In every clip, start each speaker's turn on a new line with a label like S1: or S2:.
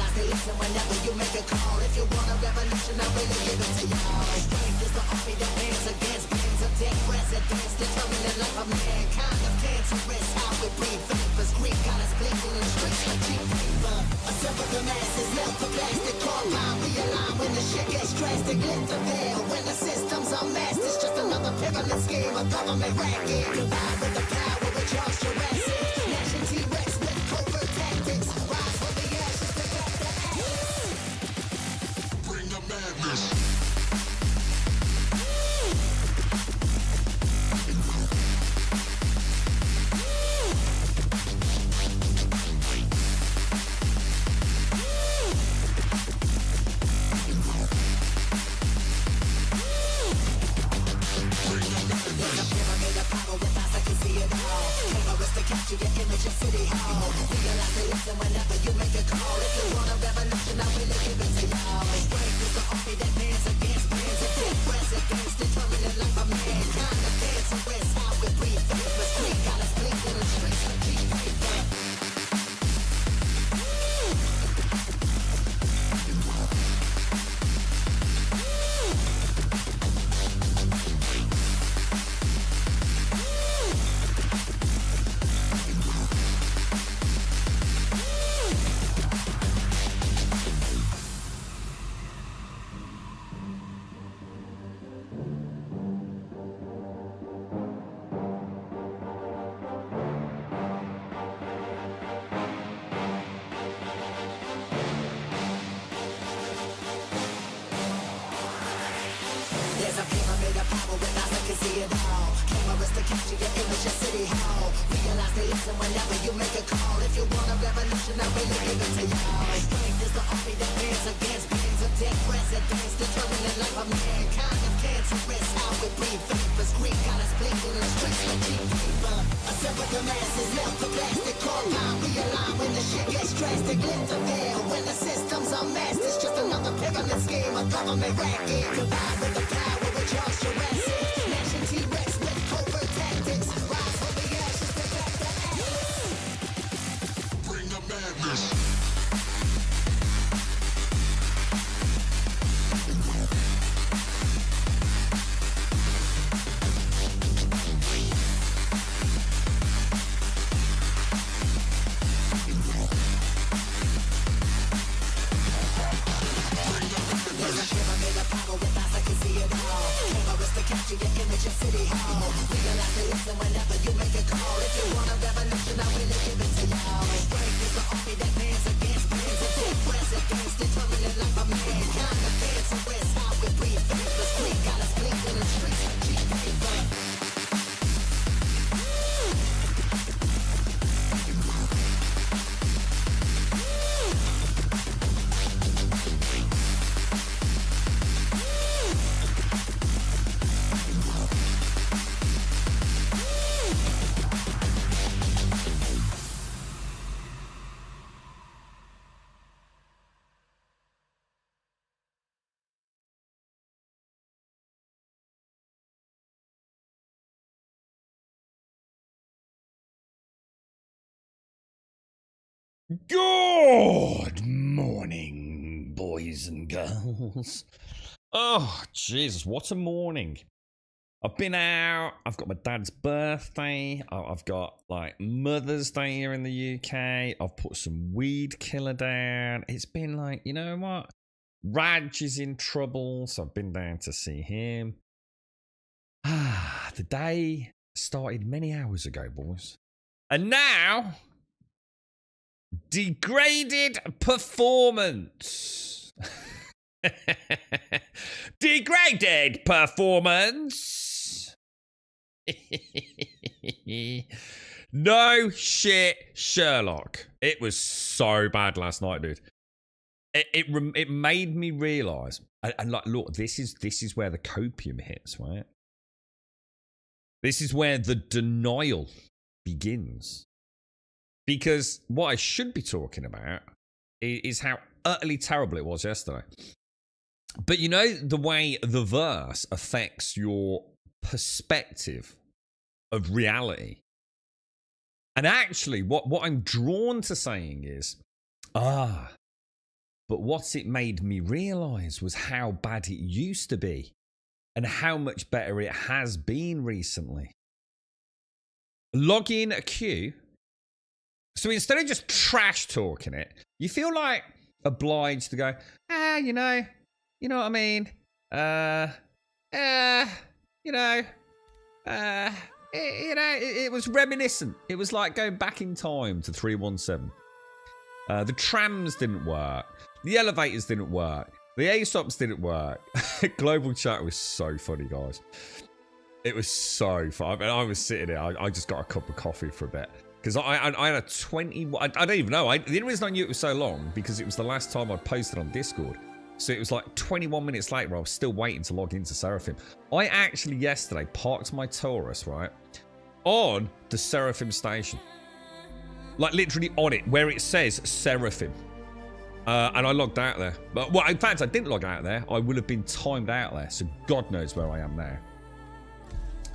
S1: realize they listen whenever you make a call. If you want a revolution, I really give it to y'all. Strength is the army that bands against bands of dead presidents, determining the life of mankind. Of cancerous, how we breathe vapors. Greek got us blinking in the streets like cheap paper. Assemble the masses, melt the plastic, call line, realign when the shit gets drastic. Lift the veil when the system's unmasked. It's just another pyramid scheme, a government racket. Combined with the power, we charge Jurassic. Nation T-Rex with covert tactics. Rise from the ashes, pick up the axe. Bring the madness. Capture your image of City Hall. Realize they listen whenever you make a call. If you want a revolution, I really give it to y'all. Strength is the army that bands against bands of dead presidents, determining the life of mankind. The cancerous, how we breathe vapors. Greek got us blinking in the streets like cheap paper. There's a pyramid of power with eyes that can see it all. Cameras to capture your image of City Hall. Realize they listen whenever you make a call. If you want a revolution, I really give it to y'all. Strength is the army that bands against bands of dead presidents, determining the life of mankind. Of cancerous, how we breathe vapors. Greek got us blinking in the streets like cheap paper. Assemble the masses, melt the plastic, call line, realign when the shit gets drastic. Lift the veil when the system's unmasked. It's just another pyramid scheme, a government racket. Combined with the power, we charge Jurassic. Nation T-Rex with covert tactics. Rise from the ashes, pick up the axe. Bring the madness. Capture your image of City Hall. Realize they listen whenever you make a call. If you want a revolution, I really give it to y'all. Strength is the army that bands against bands of dead presidents, determining the life of mankind. The cancerous, how we breathe vapors. Greek got us blinking in the streets like cheap paper.
S2: Good morning, boys and girls. Oh, Jesus, what a morning. I've been out. I've got my dad's birthday. I've got like Mother's Day here in the UK. I've put some weed killer down. It's been like, you know what? Raj is in trouble, so I've been down to see him. The day started many hours ago, boys. And now, degraded performance. Degraded performance. No shit, Sherlock. It was so bad last night, dude. It made me realize, and like, look, this is where the copium hits, right? This is where the denial begins. Because what I should be talking about is how utterly terrible it was yesterday. But you know the way the verse affects your perspective of reality. And actually, what I'm drawn to saying is, But what it made me realise was how bad it used to be and how much better it has been recently. Log in a queue. So instead of just trash talking it, you feel like obliged to go, you know what I mean? It was reminiscent. It was like going back in time to 317. The trams didn't work. The elevators didn't work. The ASOPs didn't work. Global chat was so funny, guys. It was so fun. I mean, I was sitting there. I just got a cup of coffee for a bit. Because I had a 20... I don't even know. The only reason I knew it was so long, because it was the last time I posted on Discord. So it was like 21 minutes later, I was still waiting to log into Seraphim. I actually, yesterday, parked my Taurus, right, on the Seraphim station. Like, literally on it, where it says Seraphim. And I logged out there. But, well, in fact, I didn't log out there. I would have been timed out there. So God knows where I am now.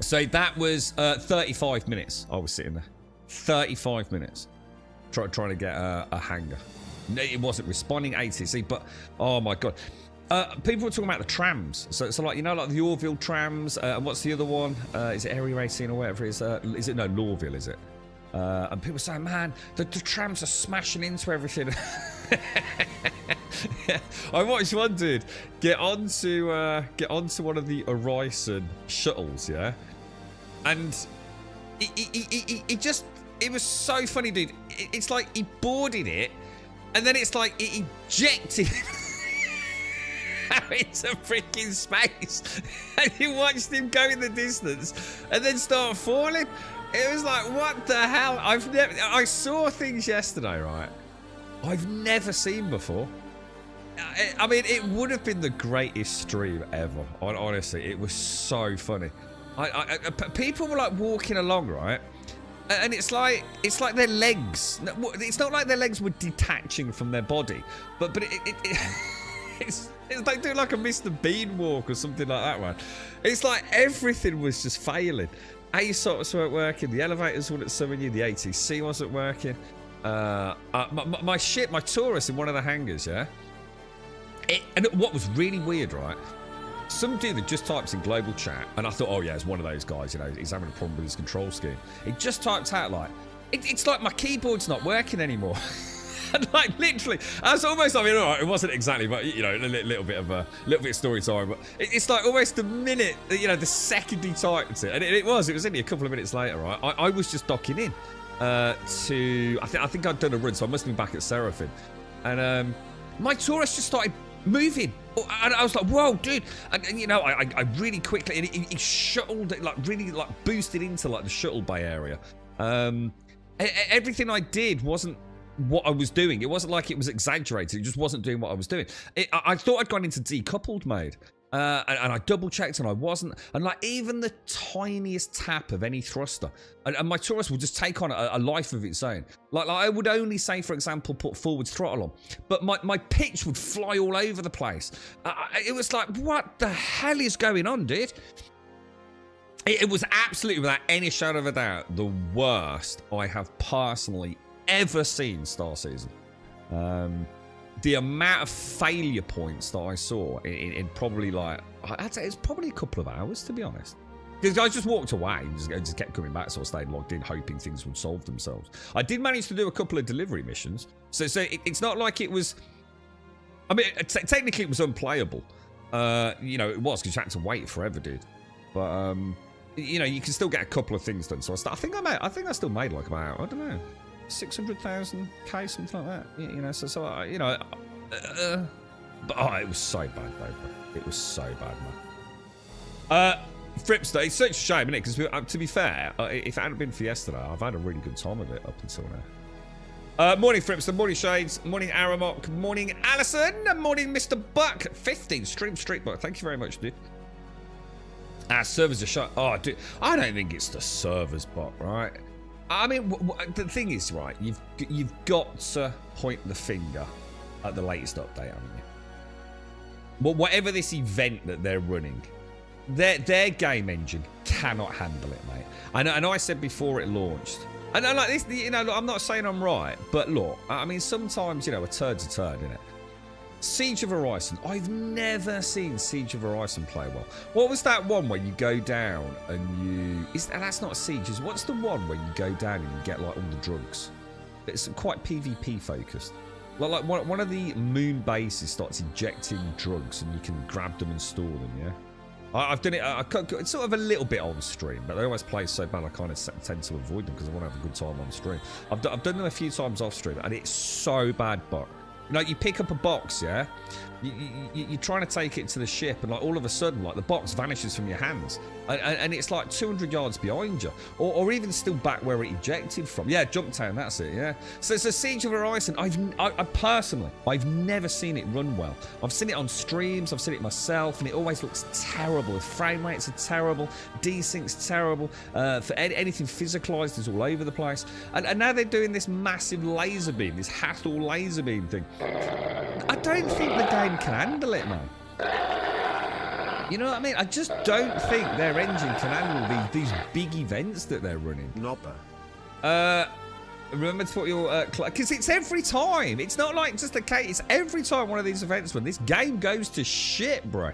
S2: So that was 35 minutes I was sitting there. 35 minutes. Trying to get a hanger. It wasn't responding ATC, but oh my God. People were talking about the trams. So like, you know, like the Orville trams. And what's the other one? Is it Area 18 or whatever it is? Is it? No, Lorville, is it? And people saying, man, the trams are smashing into everything. I watched one dude get onto one of the Horizon shuttles, yeah, and it was so funny, dude. It's like he boarded it, and then it's like it ejected into freaking space, and you watched him go in the distance, and then start falling. It was like, what the hell? I saw things yesterday, right? I've never seen before. I mean, it would have been the greatest stream ever. Honestly, it was so funny. People were like walking along, right? And it's like their legs. It's not like their legs were detaching from their body, but it's like doing like a Mr. Bean walk or something like that, man. It's like everything was just failing. ASOPs weren't working. The elevators wouldn't summon you. The ATC wasn't working. My Taurus in one of the hangars, yeah. And what was really weird, right? Some dude that just types in global chat, and I thought, oh yeah, it's one of those guys, you know, he's having a problem with his control scheme. It just typed out like, it's like my keyboard's not working anymore. And like literally, that's almost, I mean, all right, it wasn't exactly, but you know, a little bit of story time. But it's like almost the minute, you know, the second he typed it, and it was only a couple of minutes later, right? I was just docking in to, I think I'd done a run, so I must have been back at Seraphim, and my Taurus just started moving, and I was like, whoa, dude. And you know, I really quickly, and he shuttled it, like really like boosted into like the shuttle bay area. Everything I did wasn't what I was doing. It wasn't like it was exaggerated. It just wasn't doing what I was doing. I thought I'd gone into decoupled mode. And I double checked and I wasn't. And like even the tiniest tap of any thruster, and my Taurus will just take on a life of its own. Like I would only say, for example, put forward throttle on, but my pitch would fly all over the place. It was like, what the hell is going on, dude? It was absolutely, without any shadow of a doubt, the worst I have personally ever seen Star Season. The amount of failure points that I saw in probably like, I'd say it's probably a couple of hours, to be honest. Because I just walked away and just kept coming back, so I stayed logged in, hoping things would solve themselves. I did manage to do a couple of delivery missions, so it's not like it was. I mean, technically it was unplayable. You know, it was because you had to wait forever, dude. But you know, you can still get a couple of things done. So I think I still made like about, I don't know, 600,000k, something like that. You know, so you know, but oh, it was so bad though. It was so bad, man. Fripster, it's such a shame, isn't it? Because to be fair, if it hadn't been for yesterday, I've had a really good time of it up until now. Morning, Fripster. Morning, Shades. Morning, Aramok. Morning, Allison. Morning, Mr. Buck. 15 street Buck. Thank you very much, dude. Our servers are shut. Oh, dude, I don't think it's the servers, Buck, right? I mean, the thing is, right, you've got to point the finger at the latest update, haven't you? Well, whatever this event that they're running, their game engine cannot handle it, mate. I know I said before it launched, and like this, you know, look, I'm not saying I'm right, but look, I mean, sometimes, you know, a turd's a turd, isn't it? Siege of Horizon. I've never seen Siege of Horizon play well. What was that one where you go down and that's not a siege, is what's the one where you go down and you get like all the drugs? It's quite PvP focused. Like one of the moon bases starts injecting drugs and you can grab them and store them, yeah? I've done it, it's sort of a little bit on stream, but they always play so bad I kind of tend to avoid them because I want to have a good time on stream. I've done them a few times off stream and it's so bad, but you know, you pick up a box, yeah? You're trying to take it to the ship, and like all of a sudden, like the box vanishes from your hands, and it's like 200 yards behind you, or even still back where it ejected from. Yeah, Jumptown, that's it. Yeah. So it's a Siege of Horizon. I personally, I've never seen it run well. I've seen it on streams, I've seen it myself, and it always looks terrible. The frame rates are terrible, desync's terrible. For anything physicalized is all over the place, and now they're doing this massive laser beam, this Hathor laser beam thing. I don't think the game can handle it, man. You know what I mean? I just don't think their engine can handle these big events that they're running.
S3: Nopper.
S2: Remember to put your because it's every time. It's not like just a case. It's every time one of these events when this game goes to shit, bro.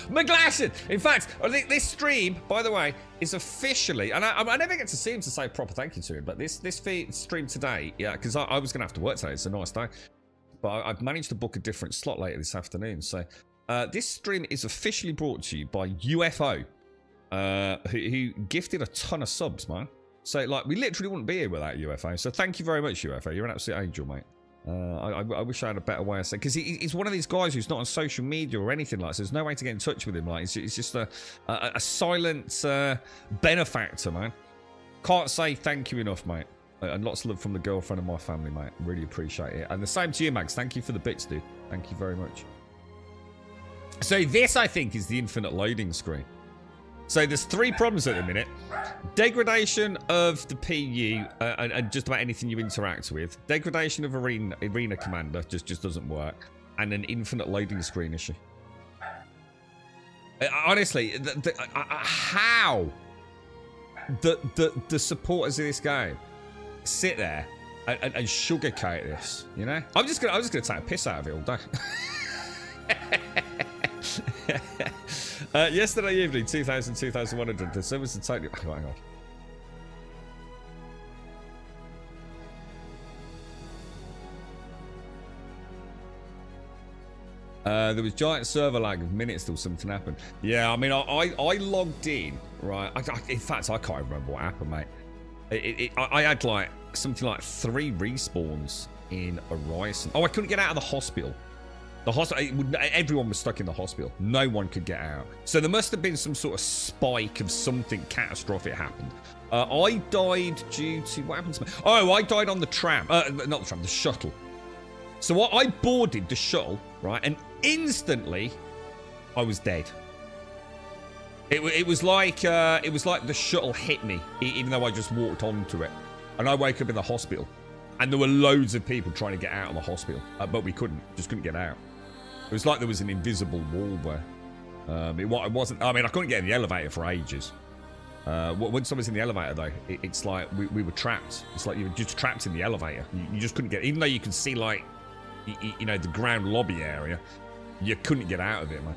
S2: McGlasson. In fact, I think this stream, by the way, is officially, and I never get to see him to say proper thank you to him, but this stream today, yeah, because I was going to have to work today. It's a nice day. But I've managed to book a different slot later this afternoon. So this stream is officially brought to you by UFO, who gifted a ton of subs, man. So, like, we literally wouldn't be here without UFO. So thank you very much, UFO. You're an absolute angel, mate. I wish I had a better way of saying, because he's one of these guys who's not on social media or anything like that. So there's no way to get in touch with him. Like, it's just a silent benefactor, man. Can't say thank you enough, mate. And lots of love from the girlfriend of my family, mate. Really appreciate it. And the same to you, Max. Thank you for the bits, dude. Thank you very much. So this, I think, is the infinite loading screen. So there's 3 problems at the minute. Degradation of the PU and just about anything you interact with. Degradation of Arena Commander just doesn't work. And an infinite loading screen issue. Honestly, how the supporters of this game sit there and sugarcoat this, you know? I'm just gonna take a piss out of it all day. Yesterday evening, 2,100. The service is totally. Oh, hang on. There was giant server lag of minutes till something happened. Yeah, I mean, I logged in, right? In fact, I can't remember what happened, mate. I had like something like 3 respawns in Horizon. Oh, I couldn't get out of the hospital. The hospital, everyone was stuck in the hospital. No one could get out. So there must have been some sort of spike of something catastrophic happened. I died due to, what happened to me? Oh, I died on the tram. Not the tram, the shuttle. So I boarded the shuttle, right? And instantly, I was dead. It was like the shuttle hit me, even though I just walked onto it. And I woke up in the hospital. And there were loads of people trying to get out of the hospital. But we couldn't get out. It was like there was an invisible wall there. It wasn't, I mean, I couldn't get in the elevator for ages. Once I was in the elevator, though, it's like we were trapped. It's like you were just trapped in the elevator. You just couldn't get, even though you could see, like, you know, the ground lobby area, you couldn't get out of it, man.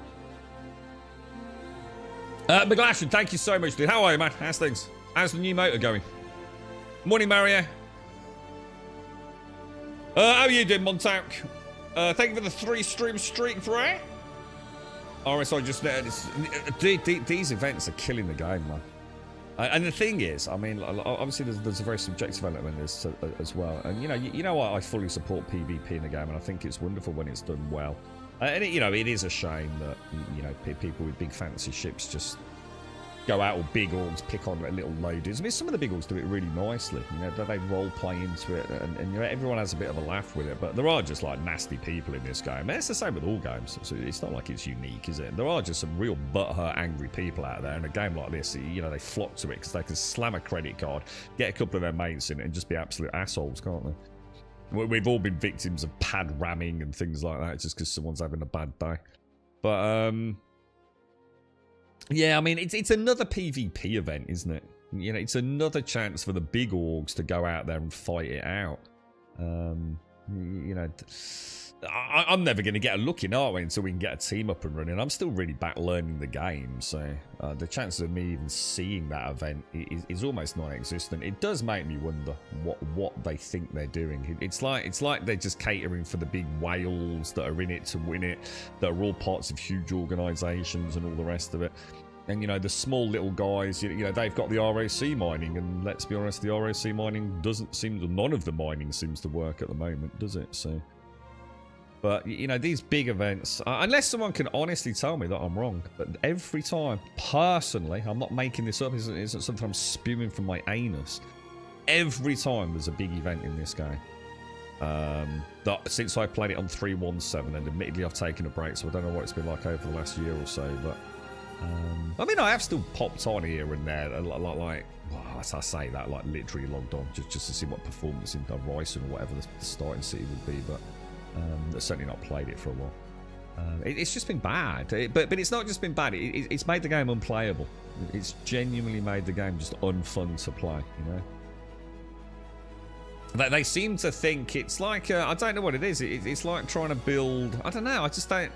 S2: McGlashan, thank you so much, dude. How are you, man? How's things? How's the new motor going? Morning, Mario. How are you doing, Montauk? Thank you for the 3 stream streak, bro. RSI just there. These events are killing the game, man. And the thing is, I mean, obviously there's a very subjective element in this as well. And you know what? I fully support PvP in the game, and I think it's wonderful when it's done well. And it is a shame that people with big fancy ships just go out, or big orgs pick on little loaders. I mean, some of the big orgs do it really nicely. They role play into it, and everyone has a bit of a laugh with it. But there are just like nasty people in this game. And it's the same with all games. So it's not like it's unique, is it? There are just some real butthurt, angry people out there. In a game like this, they flock to it because they can slam a credit card, get a couple of their mates in it, and just be absolute assholes, can't they? We've all been victims of pad ramming and things like that just because someone's having a bad day. But yeah, I mean, it's another PvP event, isn't it? It's another chance for the big orgs to go out there and fight it out. I'm never going to get a look in, are we, until we can get a team up and running. I'm still really back learning the game, so the chances of me even seeing that event is almost non-existent. It does make me wonder what they think they're doing. It's like they're just catering for the big whales that are in it to win it, that are all parts of huge organisations and all the rest of it. And, you know, the small little guys, you know, they've got the ROC mining, and let's be honest, the ROC mining doesn't seem to, none of the mining seems to work at the moment, does it? So... But, you know, these big events, unless someone can honestly tell me that I'm wrong, but every time, personally, I'm not making this up, it isn't something I'm spewing from my anus. Every time there's a big event in this game, since I played it on 3.17, and admittedly I've taken a break, so I don't know what it's been like over the last year or so, but... I mean, I have still popped on here and there, like well, as I say that, like literally logged on, just to see what performance in Ryson or whatever the starting city would be, but... I've certainly not played it for a while. It's just been bad, but it's not just been bad. It's made the game unplayable. It's genuinely made the game just unfun to play. You know, they seem to think it's like I don't know what it is. It's like trying to build. I don't know. I just don't.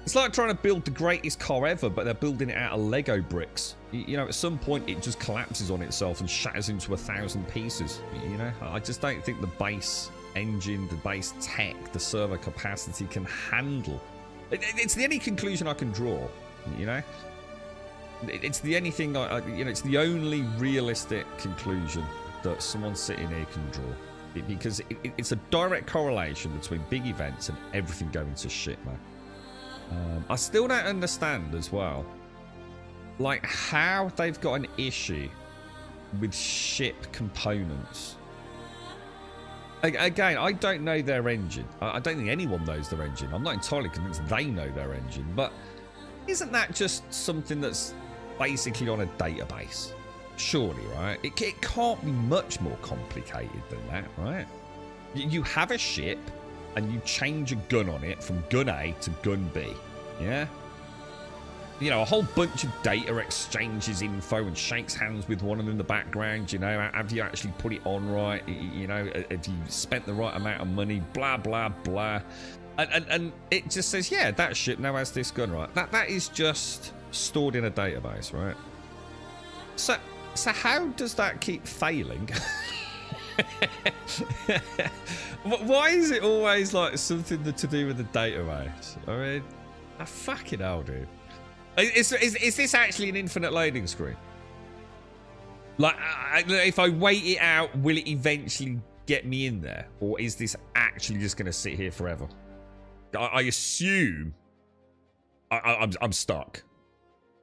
S2: It's like trying to build the greatest car ever, but they're building it out of Lego bricks. You know, at some point it just collapses on itself and shatters into 1,000 pieces. You know, I just don't think the base engine, the base tech, the server capacity can handle. It's the only conclusion I can draw, you know? It's the only thing, you know, it's the only realistic conclusion that someone sitting here can draw. Because it's a direct correlation between big events and everything going to shit, man. I still don't understand as well, like, how they've got an issue with ship components. Again, I don't know their engine. I don't think anyone knows their engine. I'm not entirely convinced they know their engine, but isn't that just something that's basically on a database? Surely, right? It can't be much more complicated than that, right? You have a ship, and you change a gun on it from gun A to gun B, yeah? You know, a whole bunch of data exchanges info and shakes hands with one in the background, you know, have you actually put it on right, you know, have you spent the right amount of money, blah, blah, blah. And it just says, yeah, that ship now has this gun, right? That is just stored in a database, right? So how does that keep failing? Why is it always like something to do with the database? I mean, fucking hell, dude. Is this actually an infinite loading screen? Like, if I wait it out, will it eventually get me in there? Or is this actually just going to sit here forever? I assume I'm stuck.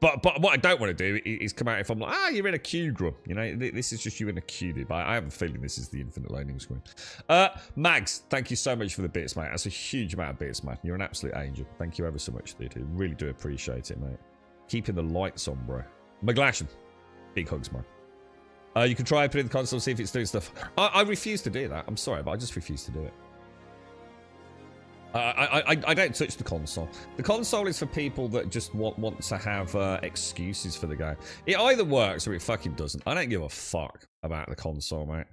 S2: But what I don't want to do is come out if I'm like, you're in a queue, grub. You know, this is just you in a queue, dude. But I have a feeling this is the infinite loading screen. Mags, thank you so much for the bits, mate. That's a huge amount of bits, man. You're an absolute angel. Thank you ever so much, dude. I really do appreciate it, mate. Keeping the lights on, bro. McGlashan, big hugs, man. You can try putting the console, see if it's doing stuff. I refuse to do that. I'm sorry, but I just refuse to do it. I don't touch the console. The console is for people that just want to have excuses for the game. It either works or it fucking doesn't. I don't give a fuck about the console, mate.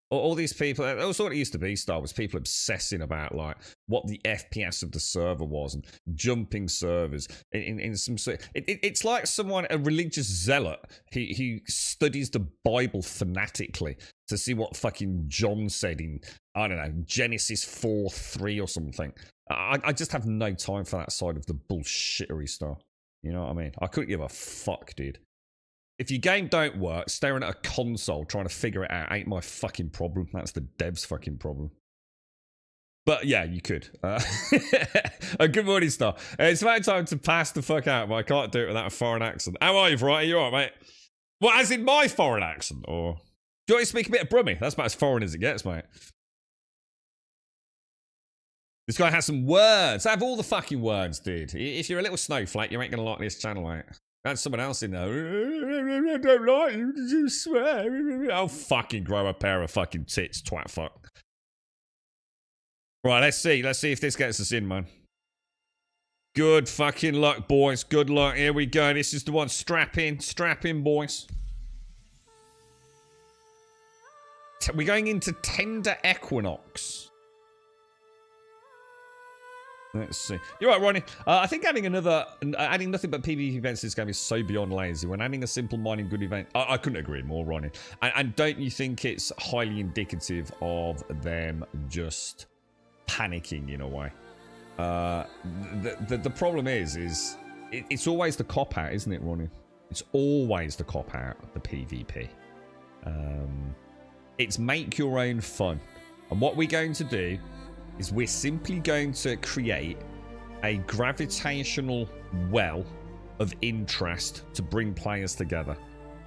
S2: All these people, that was what it used to be, Star Wars, people obsessing about like what the FPS of the server was and jumping servers in some sort. It's like someone, a religious zealot, who studies the Bible fanatically to see what fucking John said in, I don't know, Genesis 4:3 or something. I just have no time for that side of the bullshittery stuff. You know what I mean? I couldn't give a fuck, dude. If your game don't work, staring at a console trying to figure it out ain't my fucking problem. That's the dev's fucking problem. But yeah, you could. Good morning, Star. It's about time to pass the fuck out, but I can't do it without a foreign accent. How are you, right? Are you alright, mate? Well, as in my foreign accent, or... Do you want me to speak a bit of Brummy? That's about as foreign as it gets, mate. This guy has some words. I have all the fucking words, dude. If you're a little snowflake, you ain't gonna like this channel, mate. There's someone else in there. I don't like you. Did you swear? I'll fucking grow a pair of fucking tits, twat fuck. Right, let's see. Let's see if this gets us in, man. Good fucking luck, boys. Good luck. Here we go. This is the one. Strap in. Strap in, boys. We're going into Tender Equinox. Let's see. You're right, Ronnie. I think adding nothing but PvP events to this game is so beyond lazy. When adding a simple mining good event, I couldn't agree more, Ronnie. And don't you think it's highly indicative of them just panicking in a way? The problem is it's always the cop out, isn't it, Ronnie? It's always the cop out of the PvP. It's make your own fun, and what we're going to do is we're simply going to create a gravitational well of interest to bring players together.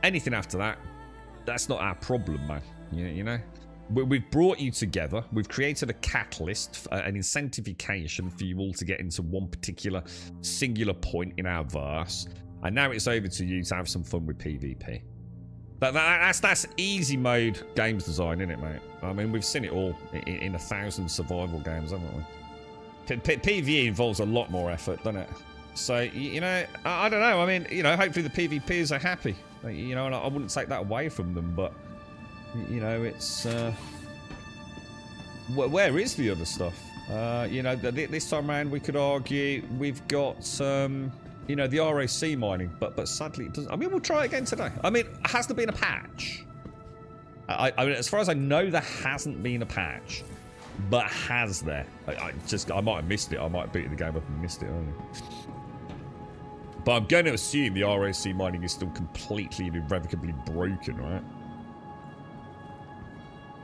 S2: Anything after that, that's not our problem, man. You know? We've brought you together. We've created a catalyst, an incentivization for you all to get into one particular singular point in our verse. And now it's over to you to have some fun with PvP. That's easy mode games design, isn't it, mate? I mean, we've seen it all in 1,000 survival games, haven't we? PvE involves a lot more effort, doesn't it? So, you know, I don't know. I mean, you know, hopefully the PvPers are happy. You know, and I wouldn't take that away from them, but, you know, it's... where is the other stuff? You know, this time around we could argue we've got... you know, the ROC mining, but sadly it doesn't. I mean, we'll try it again today. I mean, has there been a patch? I mean, as far as I know, there hasn't been a patch, but has there? I might have missed it. I might have beaten the game up and missed it earlier. But I'm going to assume the ROC mining is still completely and irrevocably broken, right?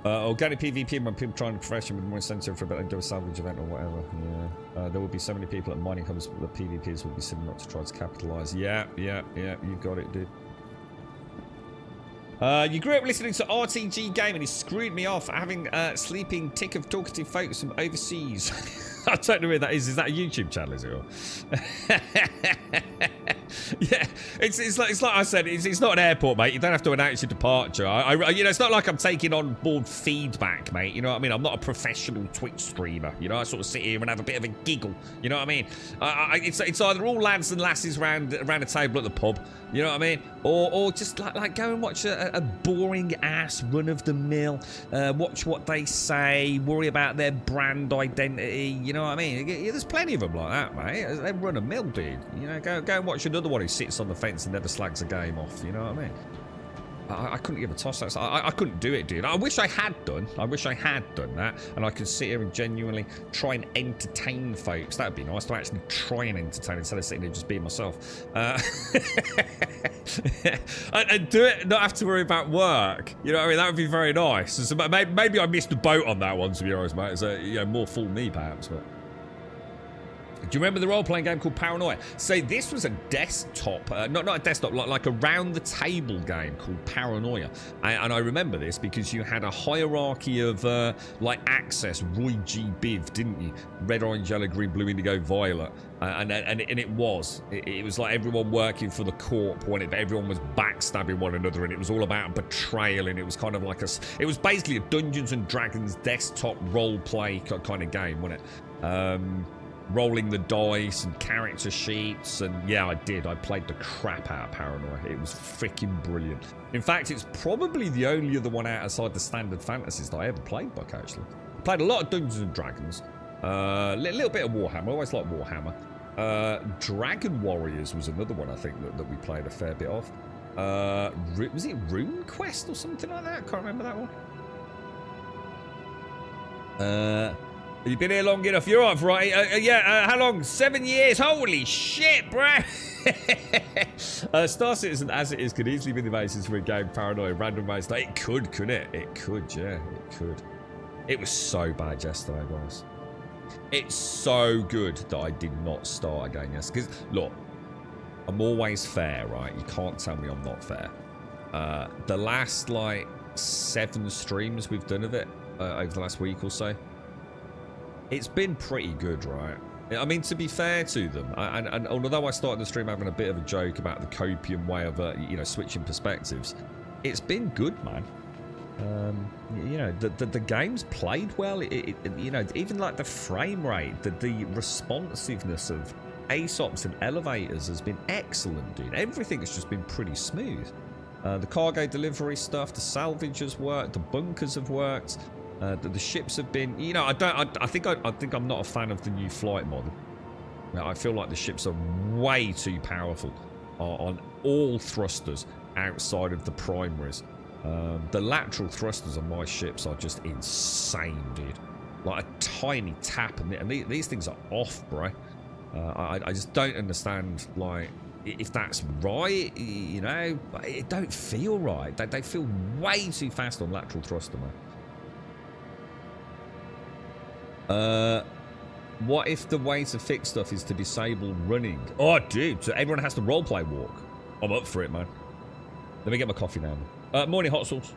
S2: Organic PvP when people trying to profession with more incentive for a bit and do a salvage event or whatever. Yeah. There will be so many people at mining hubs, but the PvPs will be sitting up to try to capitalize. Yeah. You got it, dude. You grew up listening to RTG Game and he screwed me off having a sleeping tick of talkative folks from overseas. I don't know where that is. Is that a YouTube channel, is it? Or? Yeah, it's like I said, it's not an airport, mate. You don't have to announce your departure. You know, it's not like I'm taking on board feedback, mate. You know what I mean? I'm not a professional Twitch streamer. You know, I sort of sit here and have a bit of a giggle. You know what I mean? It's either all lads and lasses around a table at the pub. You know what I mean? Or just like go and watch a boring ass run of the mill. Watch what they say. Worry about their brand identity. You know what I mean? There's plenty of them like that, mate. They run a mill, dude. You know, go and watch another one who sits on the fence and never slags a game off. You know what I mean? I couldn't give a toss. I couldn't do it, dude. I wish I had done. I wish I had done that, and I could sit here and genuinely try and entertain folks. That'd be nice to actually try and entertain instead of sitting here just being myself. And do it, not have to worry about work. You know what I mean? That would be very nice. So maybe I missed the boat on that one, to be honest, mate. It's you know, more fool me, perhaps, but. Do you remember the role-playing game called Paranoia? So this was a desktop, not a desktop, like a round-the-table game called Paranoia. And I remember this because you had a hierarchy of, like, access, Roy G. Biv, didn't you? Red, orange, yellow, green, blue, indigo, violet. And it was like everyone working for the corp, when everyone was backstabbing one another, and it was all about betrayal, and it was kind of like it was basically a Dungeons and Dragons desktop role-play kind of game, wasn't it? Rolling the dice and character sheets, and yeah, I played the crap out of Paranoia. It was freaking brilliant. In fact, it's probably the only other one outside the standard fantasies that I ever played, Buck, actually. I played a lot of Dungeons and Dragons, a little bit of Warhammer. I always liked Warhammer. Dragon Warriors was another one I think that we played a fair bit of. Was it Rune Quest or something like that? I can't remember that one. You've been here long enough. You're off, right? Yeah, how long? 7 years? Holy shit, bro! Star Citizen, as it is, could easily be the basis for a game Paranoia randomized. It could, couldn't it? It could, yeah, it could. It was so bad yesterday, guys. It's so good that I did not start again yesterday. Because, look, I'm always fair, right? You can't tell me I'm not fair. The last, like, 7 streams we've done of it over the last week or so, it's been pretty good, right? I mean, to be fair to them, and although I started the stream having a bit of a joke about the copium way of, you know, switching perspectives, it's been good, man. You know, the game's played well. You know, even like the frame rate, the responsiveness of ASOPs and elevators has been excellent, dude. Everything has just been pretty smooth. The cargo delivery stuff, the salvage has worked, the bunkers have worked. The ships have been, you know, I think I'm not a fan of the new flight model. Now, I feel like the ships are way too powerful on all thrusters outside of the primaries. The lateral thrusters on my ships are just insane, dude. Like a tiny tap, and these things are off, bro. I just don't understand, like, if that's right, you know. It don't feel right. They feel way too fast on lateral thruster, man. What if the way to fix stuff is to disable running? Oh, dude, so everyone has to roleplay walk. I'm up for it, man. Let me get my coffee now. Morning, hot sauce.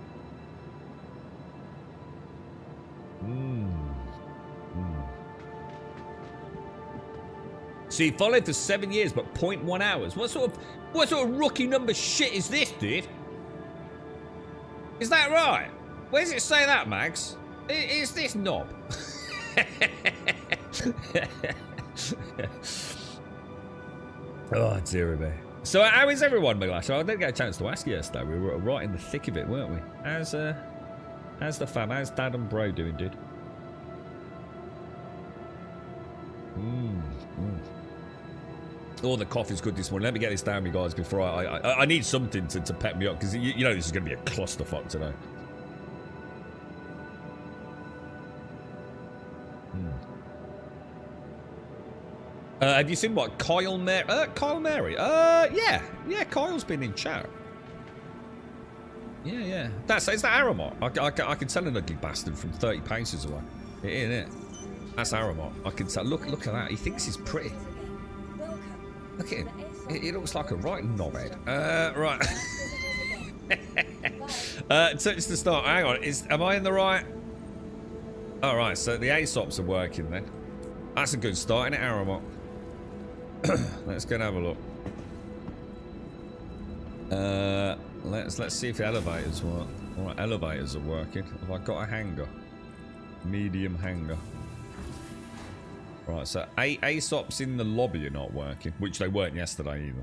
S2: So you followed for 7 years, but 0.1 hours. What sort of rookie number shit is this, dude? Is that right? Where does it say that, Max? Is this knob? Oh, dear me. So how is everyone, Miglash? I didn't get a chance to ask you yesterday. We were right in the thick of it, weren't we? How's the fam? How's Dad and Bro doing, dude? Oh, the coffee's good this morning. Let me get this down, you guys, before I need something to pep me up, because you know this is going to be a clusterfuck today. Have you seen what Kyle Mary? Kyle Mary? Yeah, Kyle's been in chat. Yeah. Is that Aramot? I can tell an ugly bastard from 30 paces away. Isn't it? That's Aramot. I can tell. Look at that. He thinks he's pretty. Look at him. He looks like a right knobhead. Right. Touch the start. Hang on. Am I in the right? All right. So the ASOPs are working then. That's a good start, isn't it, Aramot? Let's go and have a look. Let's see if the elevators work. All right, elevators are working. Have I got a hangar? Medium hangar. Right, so ASOPs in the lobby are not working, which they weren't yesterday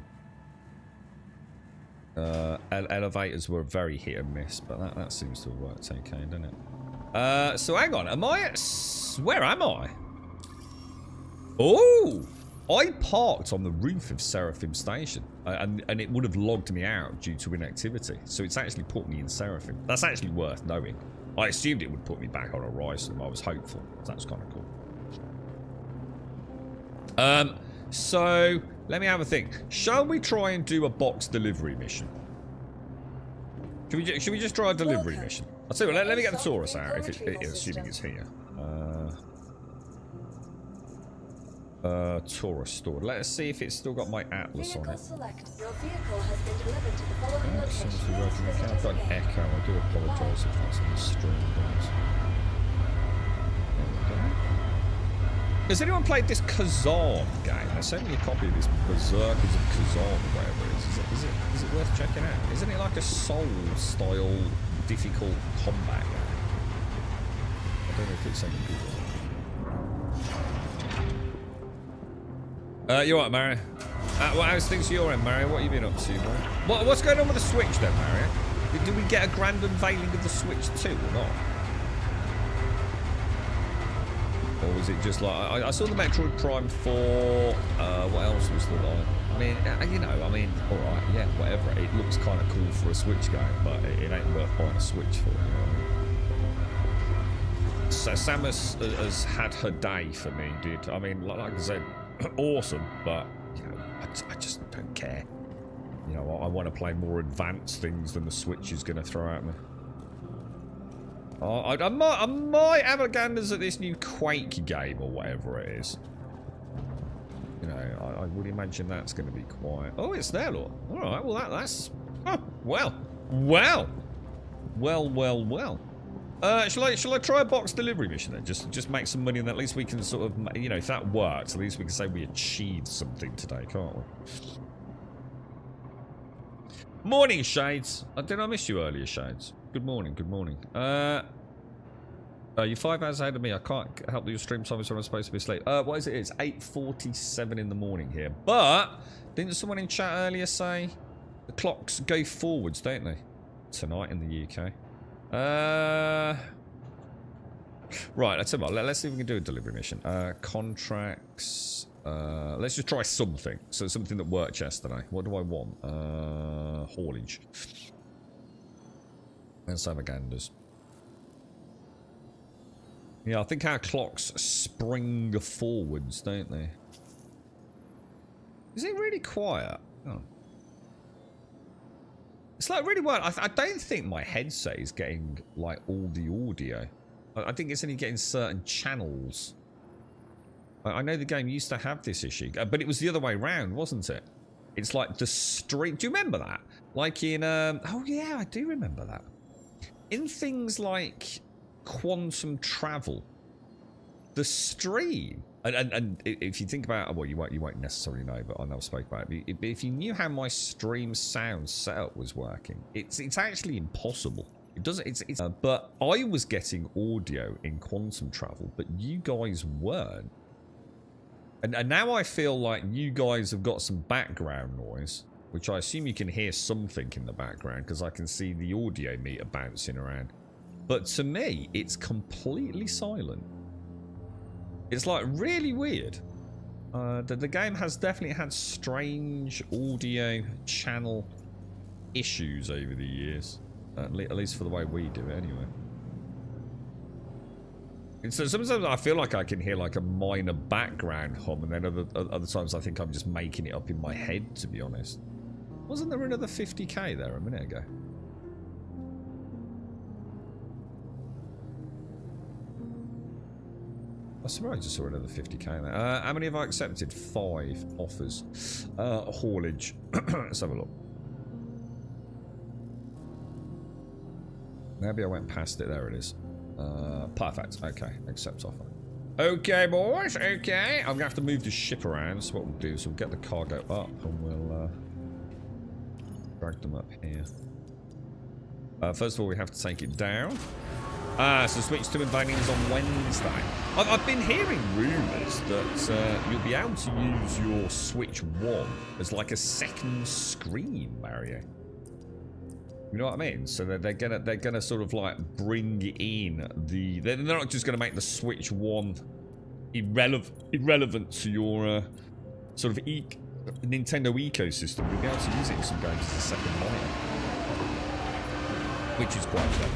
S2: either. Elevators were very hit and miss, but that seems to have worked okay, doesn't it? So hang on, where am I? Oh! I parked on the roof of Seraphim Station, and it would have logged me out due to inactivity. So it's actually put me in Seraphim. That's actually worth knowing. I assumed it would put me back on Horizon. I was hopeful. That's kind of cool. So let me have a think. Shall we try and do a box delivery mission? Should we just try a delivery mission? I'll tell you what, let me get the Taurus out, assuming it's here. Taurus stored. Let's see if it's still got my Atlas on it.
S4: Your vehicle has been delivered to the following location.
S2: Seems to be working. I've got an echo. I do apologise if that's on the stream, guys. There we go. Has anyone played this Kazan game? They sent me a copy of this Berserkers of Kazan, or whatever it is. Is it worth checking out? Isn't it like a Soul-style, difficult combat game? I don't know if it's any good. You're right, Mario. How's things your end, Mario? What have you been up to, man? What's going on with the Switch then, Mario? Did we get a grand unveiling of the Switch 2 or not? Or was it just like... I saw the Metroid Prime 4. What else was there like? I mean, alright, yeah, whatever. It looks kind of cool for a Switch game, but it ain't worth buying a Switch for, you know what I mean? So Samus has had her day for me, dude. I mean, like I said... awesome, but you know, I just don't care. You know, I want to play more advanced things than the Switch is going to throw at me. I might have a ganders at this new Quake game or whatever it is. You know, I would imagine that's going to be quiet. Oh, it's there, Lord. All right, well that's well. Shall I try a box delivery mission then? Just make some money, and at least we can sort of, you know, if that works, at least we can say we achieved something today, can't we? Morning, Shades. Did I miss you earlier, Shades? Good morning. You're 5 hours ahead of me. I can't help your stream time is when I'm supposed to be asleep. What is it? It's 8:47 in the morning here. But didn't someone in chat earlier say the clocks go forwards, don't they? Tonight in the UK. Right, let's see if we can do a delivery mission. Contracts. Let's just try something. So something that worked yesterday. What do I want? Haulage. And salvaganders. Yeah, I think our clocks spring forwards, don't they? Is it really quiet? Oh. It's like really well. I don't think my headset is getting like all the audio. I think it's only getting certain channels. I know the game used to have this issue, but it was the other way around, wasn't it? It's like the stream. Do you remember that? Like in oh yeah, I do remember that. In things like quantum travel, the stream, and if you think about, well, you won't necessarily know, but I know I spoke about it. If you knew how my stream sound setup was working, it's actually impossible. It doesn't. It's but I was getting audio in quantum travel, but you guys weren't. And now I feel like you guys have got some background noise, which I assume you can hear something in the background because I can see the audio meter bouncing around. But to me, it's completely silent. It's like really weird. The game has definitely had strange audio channel issues over the years. At least for the way we do it anyway. And so sometimes I feel like I can hear like a minor background hum, and then other times I think I'm just making it up in my head, to be honest. Wasn't there another 50k there a minute ago? I swear I just saw another 50k there. How many have I accepted? 5 offers. Haulage. Let's have a look. Maybe I went past it. There it is. Perfect. Okay. Accept offer. Okay, boys. Okay. I'm going to have to move the ship around. So what we'll do is we'll get the cargo up and we'll drag them up here. First of all, we have to take it down. So switch to invadings on Wednesday. I've been hearing rumours that you'll be able to use your Switch 1 as like a second screen, Mario. You know what I mean? So they're gonna sort of like bring in the. They're not just gonna make the Switch 1 irrelevant to your sort of Nintendo ecosystem. You'll be able to use it in some games as a second monitor, which is quite clever.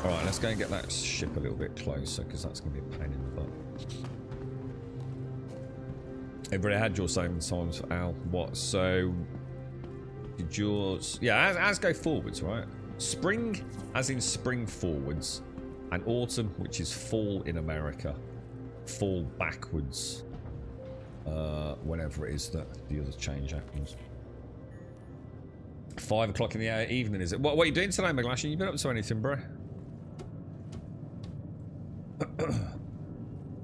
S2: Alright, let's go and get that ship a little bit closer, because that's going to be a pain in the butt. Everybody had your same times, Al. What? So, did yours... Yeah, as go forwards, right? Spring, as in spring forwards. And autumn, which is fall in America. Fall backwards. Whenever it is that the other change happens. 5 o'clock in the evening, is it? What are you doing today, McGlashy? You been up to anything, bro?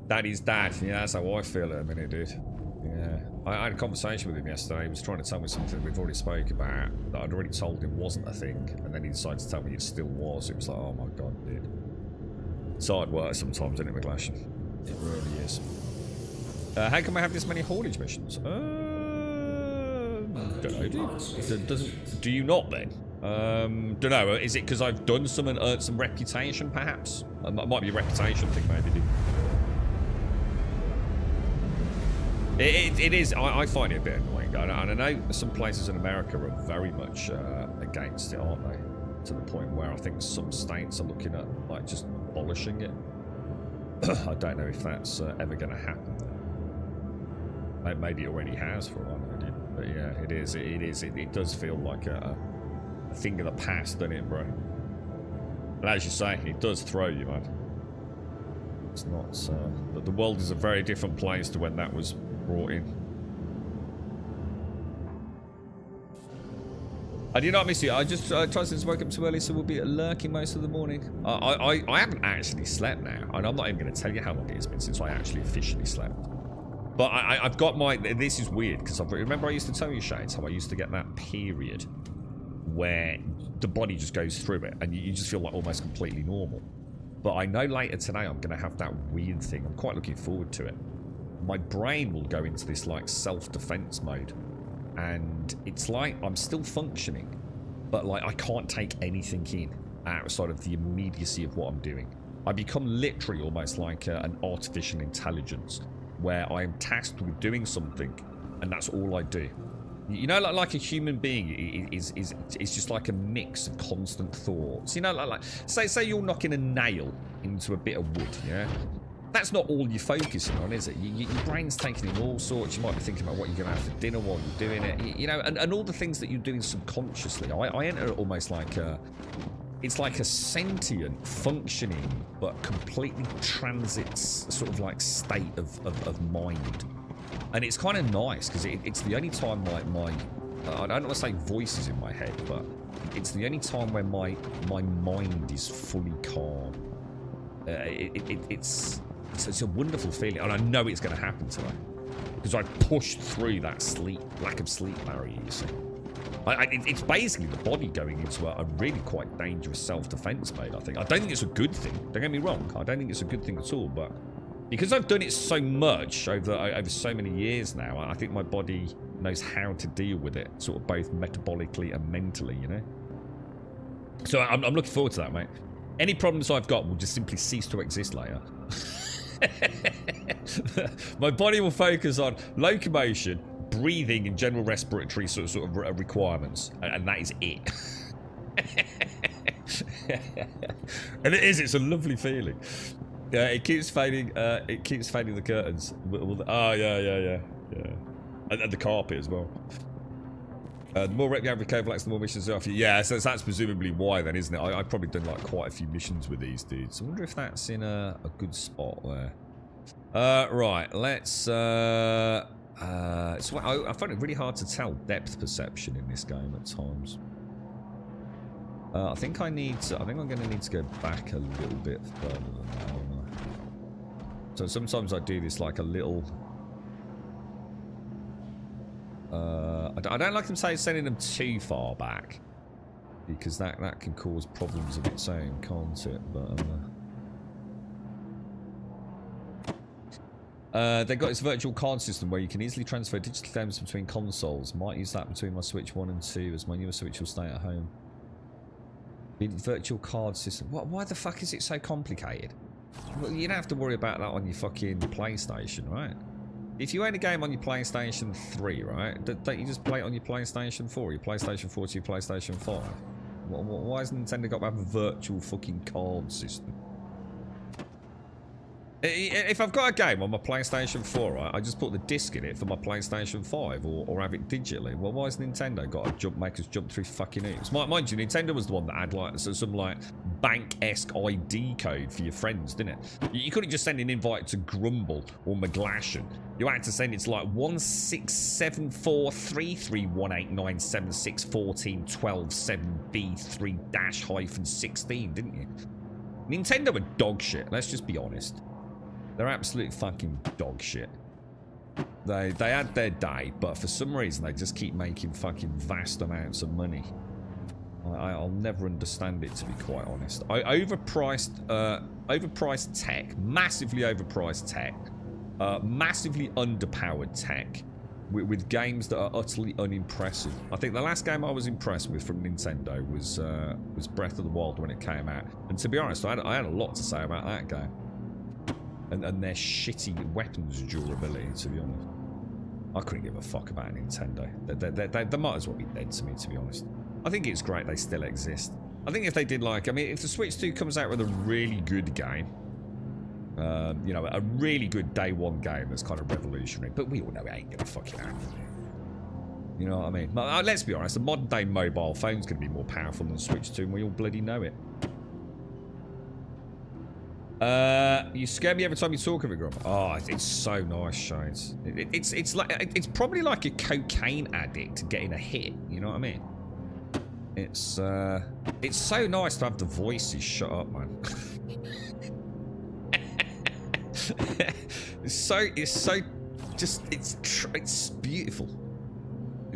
S2: Daddy's dad. Yeah, that's how I feel at a minute, dude. Yeah. I had a conversation with him yesterday. He was trying to tell me something we've already spoke about that I'd already told him wasn't a thing, and then he decided to tell me it still was. It was like, oh my god, dude. It's hard work sometimes, isn't it, McGlashy? It really is. How can we have this many haulage missions? Don't know, dude. Do you not then? Don't know. Is it because I've done some and earned some reputation, perhaps? It might be a reputation thing, maybe, dude. It is. I find it a bit annoying. And I know some places in America are very much against it, aren't they? To the point where I think some states are looking at like just abolishing it. I don't know if that's ever going to happen. Maybe it already has, for all I know, dude. But yeah, it is. It does feel like a thing of the past, doesn't it, bro? And as you say, it does throw you, man. It's not. But the world is a very different place to when that was brought in. I did not miss you. I just Tyson's woke up too early, so we'll be lurking most of the morning. I haven't actually slept now, and I'm not even going to tell you how long it has been since I actually officially slept. But I've got my. This is weird because I remember I used to tell you, Shades, how I used to get that period where the body just goes through it and you just feel like almost completely normal. But I know later today I'm going to have that weird thing. I'm quite looking forward to it. My brain will go into this like self-defense mode, and it's like I'm still functioning, but like I can't take anything in. outside of the immediacy of what I'm doing. I become literally almost like an artificial intelligence where I am tasked with doing something and that's all I do. You know, like a human being is just like a mix of constant thoughts. You know, like say you're knocking a nail into a bit of wood, yeah? That's not all you're focusing on, is it? Your brain's taking in all sorts. You might be thinking about what you're going to have for dinner while you're doing it. You know, and all the things that you're doing subconsciously. I enter almost like it's like a sentient, functioning, but completely transits sort of like state of mind. And it's kind of nice because it's the only time like I don't want to say voices in my head, but it's the only time where my mind is fully calm. It's a wonderful feeling, and I know it's going to happen today because I pushed through that lack of sleep barrier. You see, it's basically the body going into a really quite dangerous self-defense mode. I think. I don't think it's a good thing. Don't get me wrong. I don't think it's a good thing at all. But because I've done it so much over so many years now, I think my body knows how to deal with it, sort of both metabolically and mentally. You know. So I'm looking forward to that, mate. Any problems I've got will just simply cease to exist later. My body will focus on locomotion, breathing, and general respiratory sort of requirements, and that is it. And it's a lovely feeling. It keeps fading. It keeps fading the curtains. Oh yeah. And the carpet as well. The more rep you have with Covalax, the more missions they offer you. Yeah, so that's presumably why then, isn't it? I've probably done like quite a few missions with these dudes. I wonder if that's in a good spot there. Right, let's... so I find it really hard to tell depth perception in this game at times. I think I'm going to need to go back a little bit further than that, aren't I? So sometimes I do this like a little... I don't like them sending them too far back because that can cause problems of its own, can't it? But they've got this virtual card system where you can easily transfer digital games between consoles. Might use that between my Switch 1 and 2 as my newer Switch will stay at home. Virtual card system. Why the fuck is it so complicated? Well, you don't have to worry about that on your fucking PlayStation, right? If you own a game on your PlayStation 3, right, don't you just play it on your PlayStation 4, your PlayStation 4 to your PlayStation 5? Why has Nintendo got to have a virtual fucking card system? If I've got a game on my PlayStation 4, right, I just put the disc in it for my PlayStation 5 or have it digitally. Well, why has Nintendo got to make us jump through fucking hoops? Mind you, Nintendo was the one that had like some like bank-esque ID code for your friends, didn't it? You couldn't just send an invite to Grumble or McGlashan. You had to send it to like 167433189761412 7B3-16, didn't you? Nintendo were dog shit, let's just be honest. They're absolute fucking dog shit. They had their day, but for some reason they just keep making fucking vast amounts of money. I'll never understand it, to be quite honest. Overpriced tech, massively overpriced tech, massively underpowered tech, with games that are utterly unimpressive. I think the last game I was impressed with from Nintendo was Breath of the Wild when it came out, and to be honest, I had a lot to say about that game. And their shitty weapons durability, to be honest. I couldn't give a fuck about Nintendo. They might as well be dead to me, to be honest. I think it's great they still exist. I think if they did like... I mean, if the Switch 2 comes out with a really good game, you know, a really good day one game that's kind of revolutionary, but we all know it ain't gonna fucking happen. You know what I mean? Let's be honest, a modern day mobile phone's gonna be more powerful than Switch 2, and we all bloody know it. You scare me every time you talk of it, Grump. Oh, it's so nice, Shades. It's probably like a cocaine addict getting a hit. You know what I mean? It's so nice to have the voices shut up, man. it's beautiful.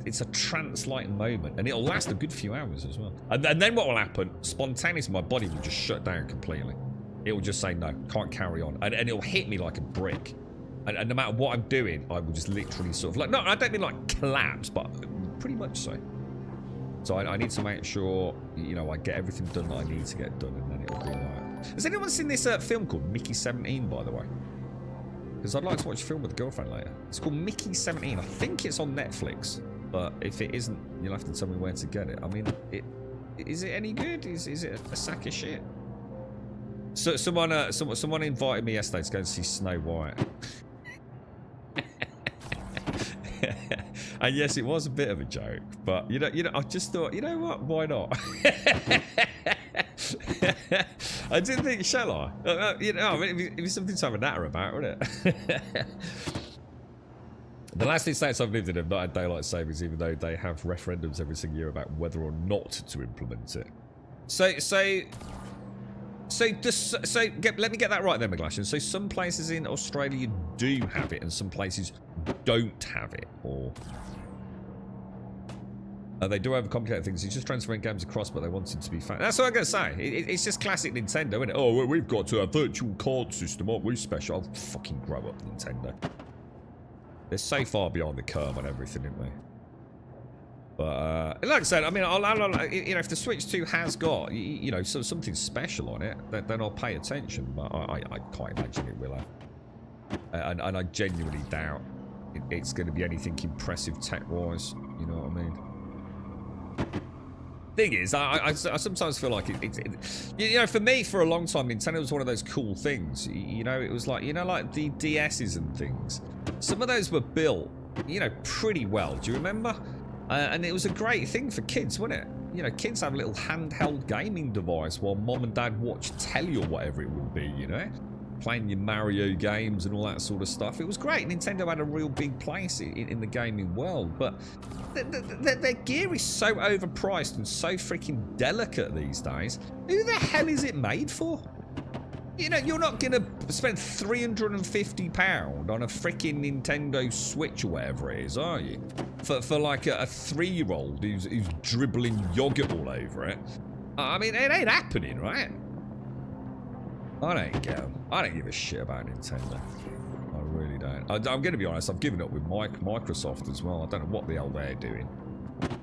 S2: It's a trance-like moment, and it'll last a good few hours as well. And then what will happen? Spontaneously, my body will just shut down completely. It will just say, no, can't carry on. And it'll hit me like a brick. And no matter what I'm doing, I will just literally sort of like... No, I don't mean like collapse, but pretty much so. So I need to make sure, you know, I get everything done that I need to get done, and then it'll be alright. Has anyone seen this film called Mickey 17, by the way? Because I'd like to watch a film with a girlfriend later. It's called Mickey 17. I think it's on Netflix, but if it isn't, you'll have to tell me where to get it. I mean, is it any good? Is it a sack of shit? So someone invited me yesterday to go and see Snow White. And yes, it was a bit of a joke, but you know, I just thought, you know what? Why not? I didn't think, shall I? You know, I mean, it'd be something to have a natter about, wouldn't it? The last 2 states I've lived in have not had daylight savings, even though they have referendums every single year about whether or not to implement it. Let me get that right then, McGlashan. So some places in Australia do have it, and some places don't have it, or they do overcomplicate things. It's just transferring games across, but they want it to be fast. That's what I'm going to say. It's just classic Nintendo, isn't it? Oh, well, we've got a virtual card system, aren't we special? I'll fucking grow up, Nintendo. They're so far beyond the curve on everything, aren't they? But like I said, I mean, you know, if the Switch 2 has got, you know, something special on it, then I'll pay attention. But I can't imagine it will have. And I genuinely doubt it's going to be anything impressive tech-wise. You know what I mean? Thing is, I sometimes feel like you know, for me, for a long time, Nintendo was one of those cool things. You know, it was like, you know, like the DSs and things. Some of those were built, you know, pretty well. Do you remember? And it was a great thing for kids, wasn't it? You know, kids have a little handheld gaming device while mom and dad watch telly or whatever it would be, you know? Playing your Mario games and all that sort of stuff. It was great. Nintendo had a real big place in the gaming world, but their gear is so overpriced and so freaking delicate these days. Who the hell is it made for? You know, you're not going to spend £350 on a freaking Nintendo Switch or whatever it is, are you? For like a 3-year-old who's dribbling yogurt all over it. I mean, it ain't happening, right? I don't give a shit about Nintendo. I really don't. I'm going to be honest, I've given up with Microsoft as well. I don't know what the hell they're doing.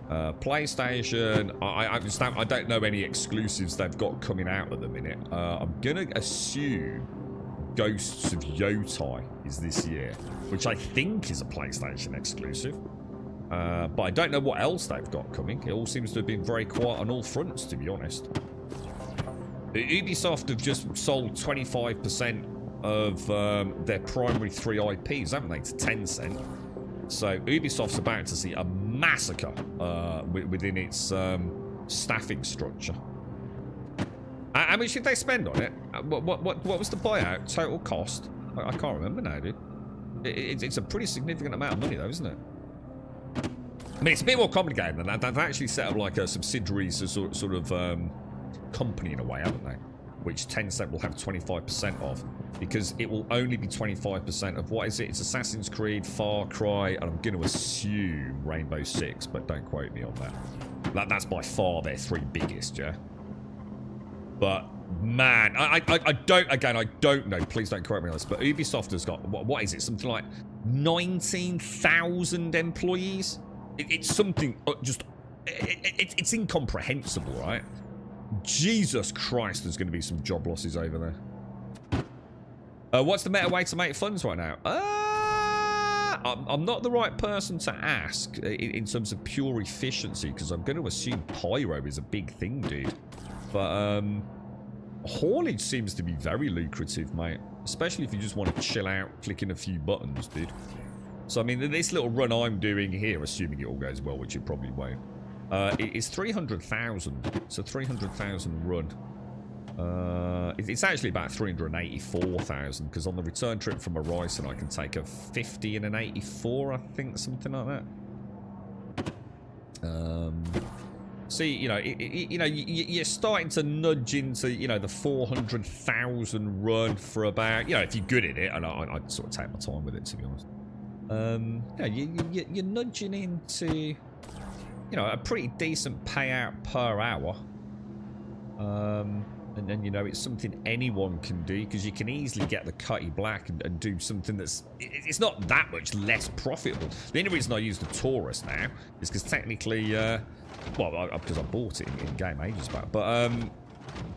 S2: PlayStation, I don't know any exclusives they've got coming out at the minute. I'm going to assume Ghosts of Yotai is this year, which I think is a PlayStation exclusive. But I don't know what else they've got coming. It all seems to have been very quiet on all fronts, to be honest. Ubisoft have just sold 25% of their primary 3 IPs, haven't they, to Tencent. So Ubisoft's about to see a massacre within its staffing structure. How much did they spend on it? What was the buyout total cost? I can't remember now, dude. It's a pretty significant amount of money, though, isn't it? I mean, it's a bit more complicated than that. They've actually set up like a subsidiary sort of company in a way, haven't they? Which Tencent will have 25% of, because it will only be 25% of, what is it? It's Assassin's Creed, Far Cry, and I'm going to assume Rainbow Six, but don't quote me on that. That's by far their 3 biggest, yeah? But, man, I don't know, please don't quote me on this, but Ubisoft has got, what is it, something like 19,000 employees? It's something, it's incomprehensible, right? Jesus Christ, there's going to be some job losses over there. What's the better way to make funds right now? I'm not the right person to ask in terms of pure efficiency, because I'm going to assume Pyro is a big thing, dude. But haulage seems to be very lucrative, mate. Especially if you just want to chill out, clicking a few buttons, dude. So, I mean, this little run I'm doing here, assuming it all goes well, which it probably won't, it's 300,000. It's a 300,000 run. It's actually about 384,000, because on the return trip from Horizon I can take a 50 and an 84, I think, something like that. See, you know, you're starting to nudge into, you know, the 400,000 run for about, you know, if you're good at it, and I sort of take my time with it, to be honest. You're nudging into, you know, a pretty decent payout per hour. And then, you know, it's something anyone can do because you can easily get the cutty black and do something that's... It's not that much less profitable. The only reason I use the Taurus now is because technically... well, because I bought it in-game ages back. But,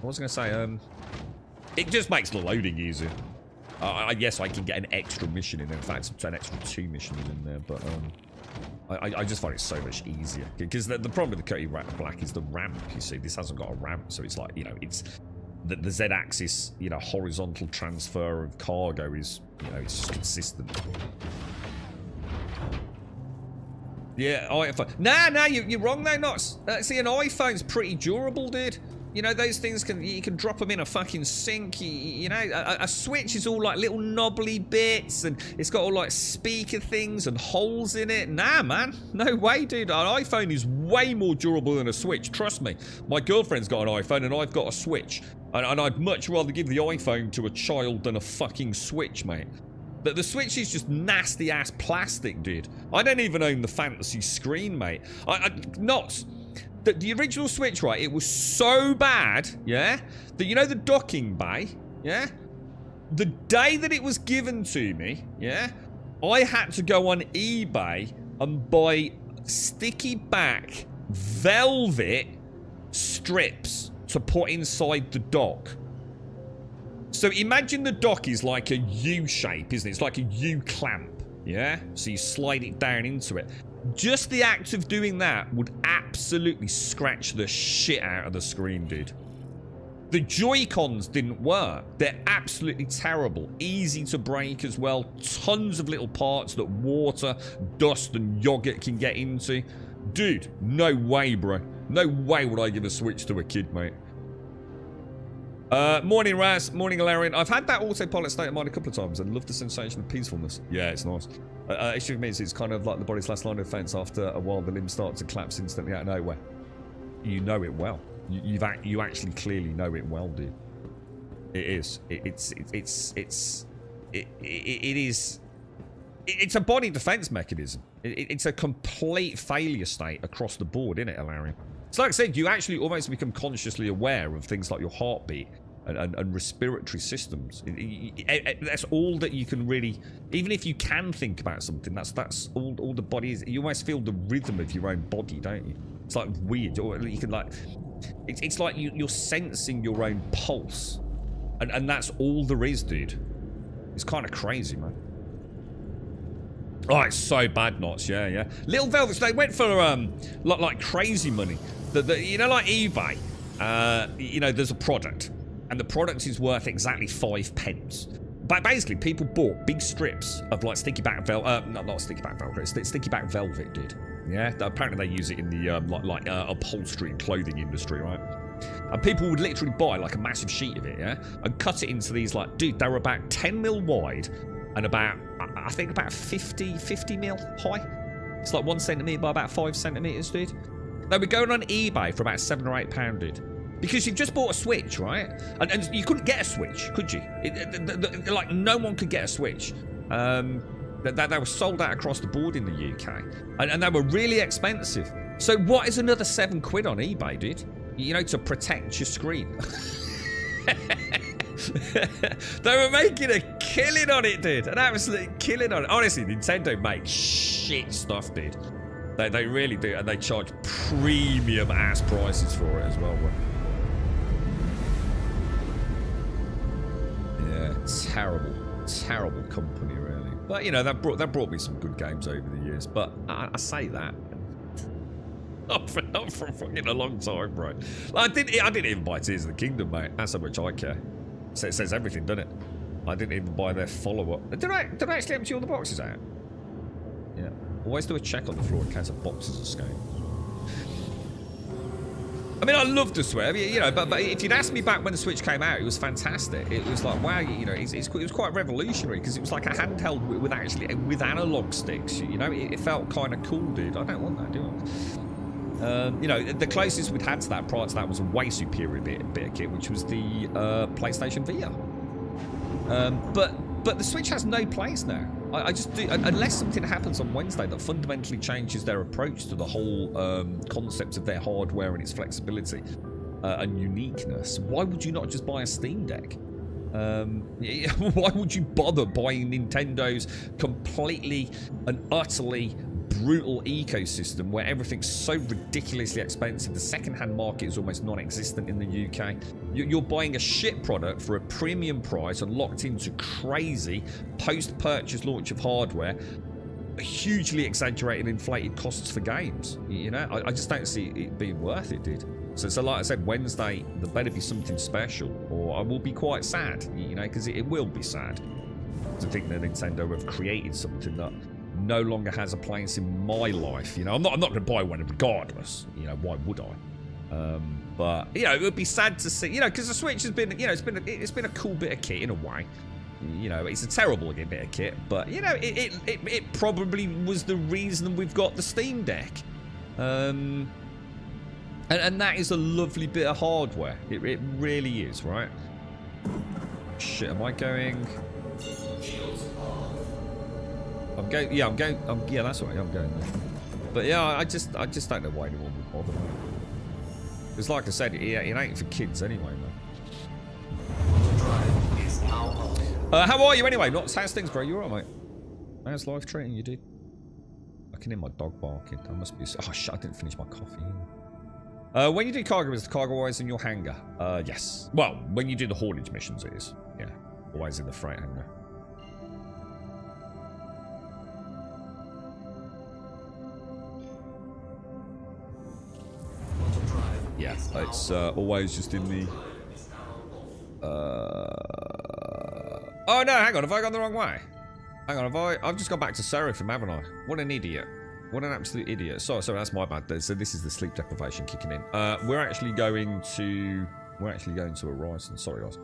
S2: what was I going to say? It just makes the loading easier. Yes, I can get an extra mission in there. In fact, an extra 2 missions in there. But, I just find it so much easier. Because the problem with the cutty black is the ramp, you see. This hasn't got a ramp, so it's like, you know, it's... The Z-axis, you know, horizontal transfer of cargo is, you know, it's just consistent. Yeah, iPhone. Nah, you're wrong though, Knots. See, an iPhone's pretty durable, dude. You know, those things you can drop them in a fucking sink. You know, a Switch is all like little knobbly bits, and it's got all like speaker things and holes in it. Nah, man, no way, dude. An iPhone is way more durable than a Switch. Trust me. My girlfriend's got an iPhone, and I've got a Switch, and I'd much rather give the iPhone to a child than a fucking Switch, mate. But the Switch is just nasty ass plastic, dude. I don't even own the fantasy screen, mate. Knots. The original Switch, right, it was so bad, yeah, that, you know, the docking bay, yeah, the day that it was given to me, yeah, I had to go on eBay and buy sticky back velvet strips to put inside the dock. So imagine the dock is like a U shape, isn't it? It's like a U clamp, yeah, so you slide it down into it. Just the act of doing that would absolutely scratch the shit out of the screen, dude. The Joy-Cons didn't work. They're absolutely terrible. Easy to break as well. Tons of little parts that water, dust, and yogurt can get into. Dude, no way, bro. No way would I give a Switch to a kid, mate. Morning, Raz. Morning, Alarian. I've had that autopilot state of mind a couple of times and love the sensation of peacefulness. Yeah, it's nice. Issue means it's kind of like the body's last line of defense. After a while, the limbs start to collapse instantly out of nowhere. You know it well. You actually clearly know it well, dude. It is. It's a body defense mechanism. It's a complete failure state across the board, isn't it, Alarian? So like I said, you actually almost become consciously aware of things like your heartbeat and respiratory systems. That's all that you can really... Even if you can think about something, that's all the body is. You almost feel the rhythm of your own body, don't you? It's like weird. Or you can like... It's like you're sensing your own pulse. And that's all there is, dude. It's kind of crazy, man. Oh, it's so bad, Knots. Yeah. Little Velvets, they went for like crazy money. You know, like eBay. You know, there's a product, and the product is worth exactly 5 pence. But basically, people bought big strips of like sticky back velvet. Not sticky back velvet. Sticky back velvet, dude. Yeah. Apparently, they use it in the upholstery and clothing industry, right? And people would literally buy like a massive sheet of it, yeah, and cut it into these like, dude, they were about 10 mil wide and about, I think about 50 mil high. It's like 1 centimetre by about 5 centimetres, dude. They were going on eBay for about £7 or £8, dude. Because you've just bought a Switch, right? And you couldn't get a Switch, could you? Like, no one could get a Switch. They were sold out across the board in the UK. And they were really expensive. So what is another £7 on eBay, dude? You know, to protect your screen. They were making a killing on it, dude. An absolute killing on it. Honestly, Nintendo makes shit stuff, dude. They really do. And they charge premium ass prices for it as well, bro. Yeah, terrible company, really. But you know, that brought me some good games over the years. But I say that not for fucking a long time, bro. Like, I didn't even buy Tears of the Kingdom, mate. That's how much I care. So it says everything, doesn't it? I didn't even buy their follow-up. Did I actually empty all the boxes out? Yeah. Always do a check on the floor in case a boxes escape. I mean, I love the Switch, you know, but if you'd asked me back when the Switch came out, it was fantastic. It was like, wow, you know, it was quite revolutionary because it was like a handheld with analog sticks. You know, it felt kind of cool, dude. I don't want that, do I? You know, the closest we'd had to that prior to that was a way superior bit of kit, which was the PlayStation VR. But the Switch has no place now. I just do, unless something happens on Wednesday that fundamentally changes their approach to the whole concept of their hardware and its flexibility. and uniqueness, why would you not just buy a Steam Deck? Why would you bother buying Nintendo's completely and utterly brutal ecosystem where everything's so ridiculously expensive? The second-hand market is almost non-existent in the UK. You're buying a shit product for a premium price and locked into crazy post-purchase launch of hardware, hugely exaggerated, inflated costs for games. You know, I just don't see it being worth it, dude. So like I said, Wednesday, there better be something special, or I will be quite sad, you know, because it will be sad to think that Nintendo have created something that no longer has a place in my life. You know, I'm not going to buy one regardless. You know, why would I? But you know, it would be sad to see, you know, because the Switch has been, you know, it's been a cool bit of kit in a way. You know, it's a terrible bit of kit, but you know, it probably was the reason we've got the Steam Deck. And that is a lovely bit of hardware. It really is, right? Shit, am I going? I'm going. Yeah, I'm going. Yeah, that's right. I'm going there. But yeah, I just don't know why anyone would bother. Because, like I said, it ain't for kids anyway, man. How are you anyway? How's things, bro? You alright, mate? How's life treating you, dude? I can hear my dog barking. I must be. Oh shit! I didn't finish my coffee. When you do cargo, is the cargo always in your hangar? Yes. Well, when you do the haulage missions, it is. Yeah, always in the freight hangar. Yeah, it's always just in the. Oh no! Hang on, have I gone the wrong way? Hang on, I've just gone back to Seraphim, haven't I? What an idiot! What an absolute idiot! Sorry, that's my bad. So this is the sleep deprivation kicking in. We're actually going to Horizon. Sorry, guys.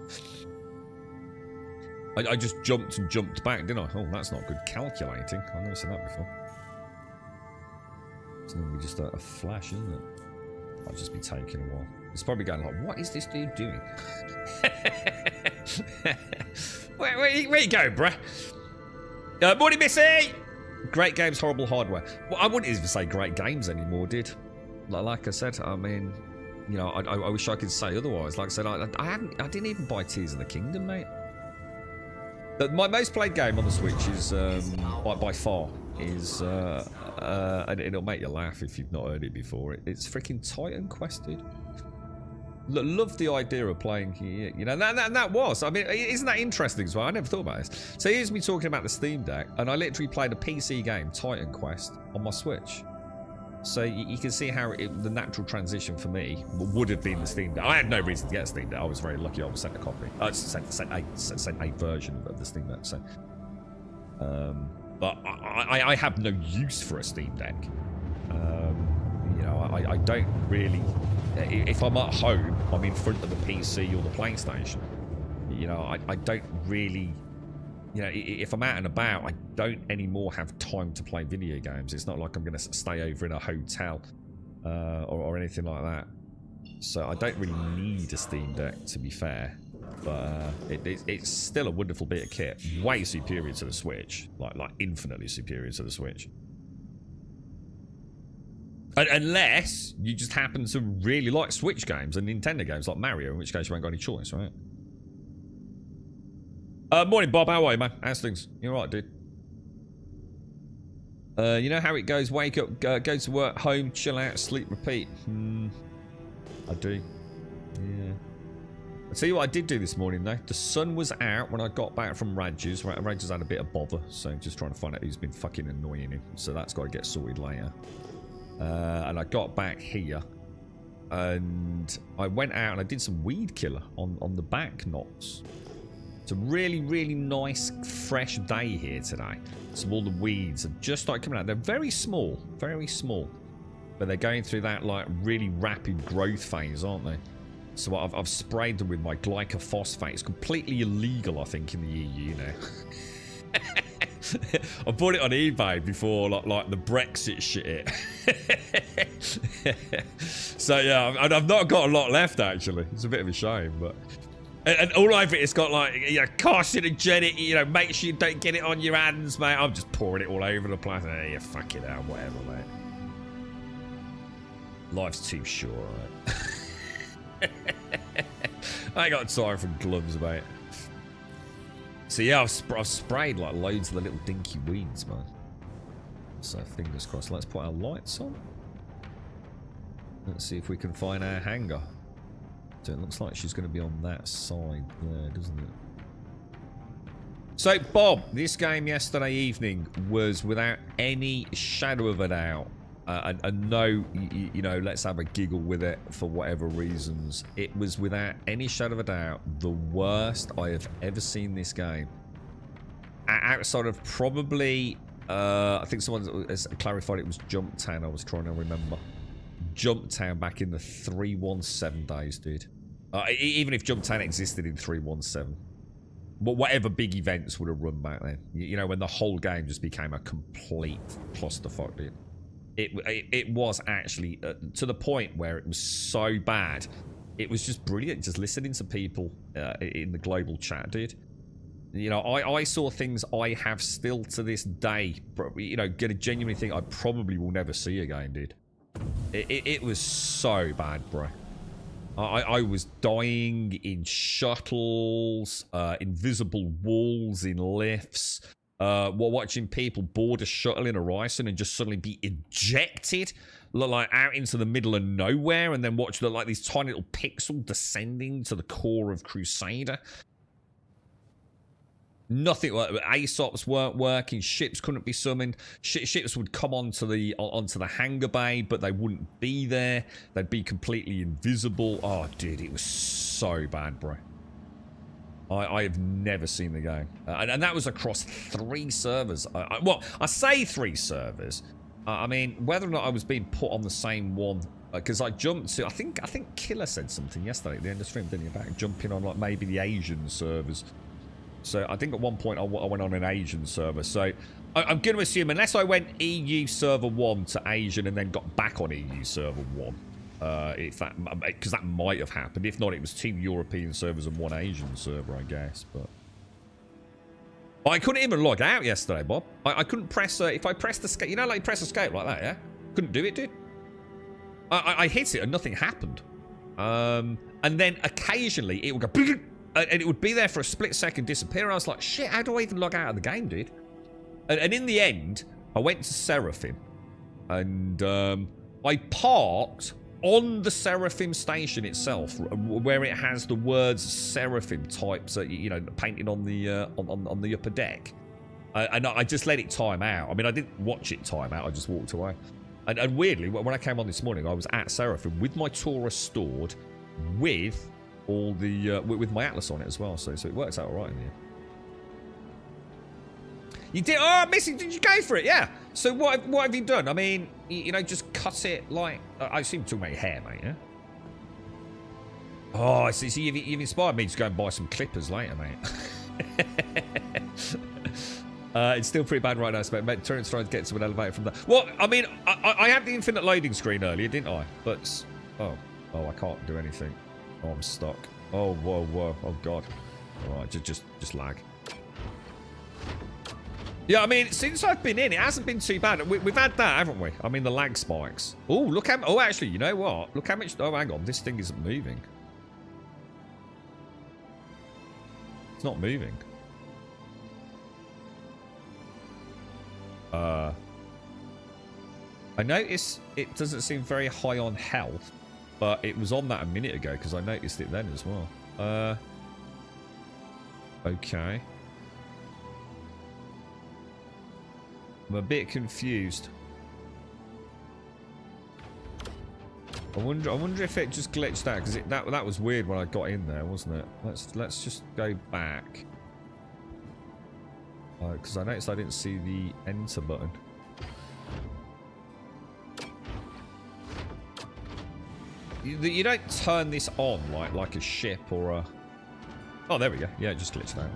S2: I just jumped and jumped back, didn't I? Oh, that's not good calculating. I've never seen that before. It's normally just a flash, isn't it? I'll just be taking a while. It's probably going like, what is this dude doing? where you go, bruh? Morning, Missy! Great games, horrible hardware. Well, I wouldn't even say great games anymore, dude. Like I said, I mean, you know, I wish I could say otherwise. Like I said, I didn't even buy Tears of the Kingdom, mate. My most played game on the Switch is, by far, is, and it'll make you laugh if you've not heard it before. It's freaking Titan Quest, dude. Love the idea of playing, you know, that was. I mean, isn't that interesting as well? I never thought about this. So here's me talking about the Steam Deck, and I literally played a PC game, Titan Quest, on my Switch. So you can see how the natural transition for me would have been the Steam Deck. I had no reason to get a Steam Deck. I was very lucky I was sent a copy. Sent a version of the Steam Deck. So, but I have no use for a Steam Deck. You know, I don't really. If I'm at home, I'm in front of the PC or the PlayStation. You know, I don't really. You know, if I'm out and about, I don't anymore have time to play video games. It's not like I'm going to stay over in a hotel or anything like that. So I don't really need a Steam Deck, to be fair. But it's still a wonderful bit of kit. Way superior to the Switch. Like infinitely superior to the Switch. Unless you just happen to really like Switch games and Nintendo games like Mario, in which case you ain't got any choice, right? Morning, Bob. How are you, man? How's things? You alright, dude? You know how it goes? Wake up, go to work, home, chill out, sleep, repeat. I do. Yeah. I'll tell you what I did do this morning, though. The sun was out when I got back from Raj's. Raj's had a bit of bother, so just trying to find out who's been fucking annoying him. So that's got to get sorted later. And I got back here. And I went out and I did some weed killer on the back knots. It's a really, really nice, fresh day here today. So all the weeds have just started coming out. They're very small, but they're going through that like really rapid growth phase, aren't they? So I've sprayed them with my glycophosphate. It's completely illegal, I think, in the EU now. I bought it on eBay before like the Brexit shit. So yeah, I've not got a lot left actually. It's a bit of a shame, but. And all over it, it's got like, you know, carcinogenic, you know, make sure you don't get it on your hands, mate. I'm just pouring it all over the place. Yeah, fuck it out, whatever, mate. Life's too short, right? I ain't got time for gloves, mate. So yeah, I've sprayed like loads of the little dinky weeds, man. So fingers crossed. Let's put our lights on. Let's see if we can find our hangar. So it looks like she's going to be on that side there, doesn't it? So, Bob, this game yesterday evening was without any shadow of a doubt, and no, you know, let's have a giggle with it for whatever reasons. It was without any shadow of a doubt the worst I have ever seen this game. Outside of probably, I think someone has clarified it was Jumptown I was trying to remember. Jumptown back in the 317 days, dude. Even if Jumptown existed in 317. But whatever big events would have run back then. You know, when the whole game just became a complete clusterfuck, dude. It was actually to the point where it was so bad. It was just brilliant just listening to people in the global chat, dude. You know, I saw things I have still to this day, you know, get a genuinely think I probably will never see again, dude. It was so bad, bro. I was dying in shuttles, invisible walls in lifts, watching people board a shuttle in Horizon and just suddenly be ejected, like out into the middle of nowhere, and then watch like these tiny little pixels descending to the core of Crusader. Nothing. ASOPs weren't working. Ships couldn't be summoned. Ships would come onto the hangar bay, but they wouldn't be there. They'd be completely invisible. Oh, dude, it was so bad, bro. I have never seen the game, and that was across 3 servers. Well, I say 3 servers. I mean, whether or not I was being put on the same one, because I jumped to. I think Killer said something yesterday at the end of the stream, didn't he, about jumping on like maybe the Asian servers. So I think at one point I went on an Asian server. So I'm going to assume, unless I went EU server 1 to Asian and then got back on EU server 1, if that, because that might have happened. If not, it was 2 European servers and 1 Asian server, I guess. But I couldn't even log out yesterday, Bob. I couldn't press. If I pressed escape, you know, like press escape like that, yeah. Couldn't do it, dude. I hit it and nothing happened. And then occasionally it would go. And it would be there for a split second, disappear. And I was like, shit, how do I even log out of the game, dude? And in the end, I went to Seraphim. And I parked on the Seraphim station itself, where it has the words Seraphim types, you know, painted on the upper deck. And I just let it time out. I mean, I didn't watch it time out. I just walked away. And weirdly, when I came on this morning, I was at Seraphim with my Taurus stored, with all the with my Atlas on it as well, so it works out all right in the end. You did? Oh, Missy, did you go for it? Yeah. So what have you done? I mean, you know, just cut it like I assume you're talking about your hair, mate. Yeah. Oh, I see. So you've inspired me to go and buy some clippers later, mate. It's still pretty bad right now, but Terrence trying to get to an elevator from that. Well, I mean, I had the infinite loading screen earlier, didn't I? But oh, I can't do anything. Oh, I'm stuck. Oh, whoa. Oh, God. All right, just lag. Yeah, I mean, since I've been in, it hasn't been too bad. We've had that, haven't we? I mean, the lag spikes. Oh, look how... Oh, actually, you know what? Look how much... Oh, hang on. This thing isn't moving. It's not moving. I notice it doesn't seem very high on health. But it was on that a minute ago because I noticed it then as well. Okay. I'm a bit confused. I wonder if it just glitched out because that was weird when I got in there, wasn't it? Let's just go back. Because I noticed I didn't see the enter button. You don't turn this on like a ship or a... Oh, there we go. Yeah, it just glitched out.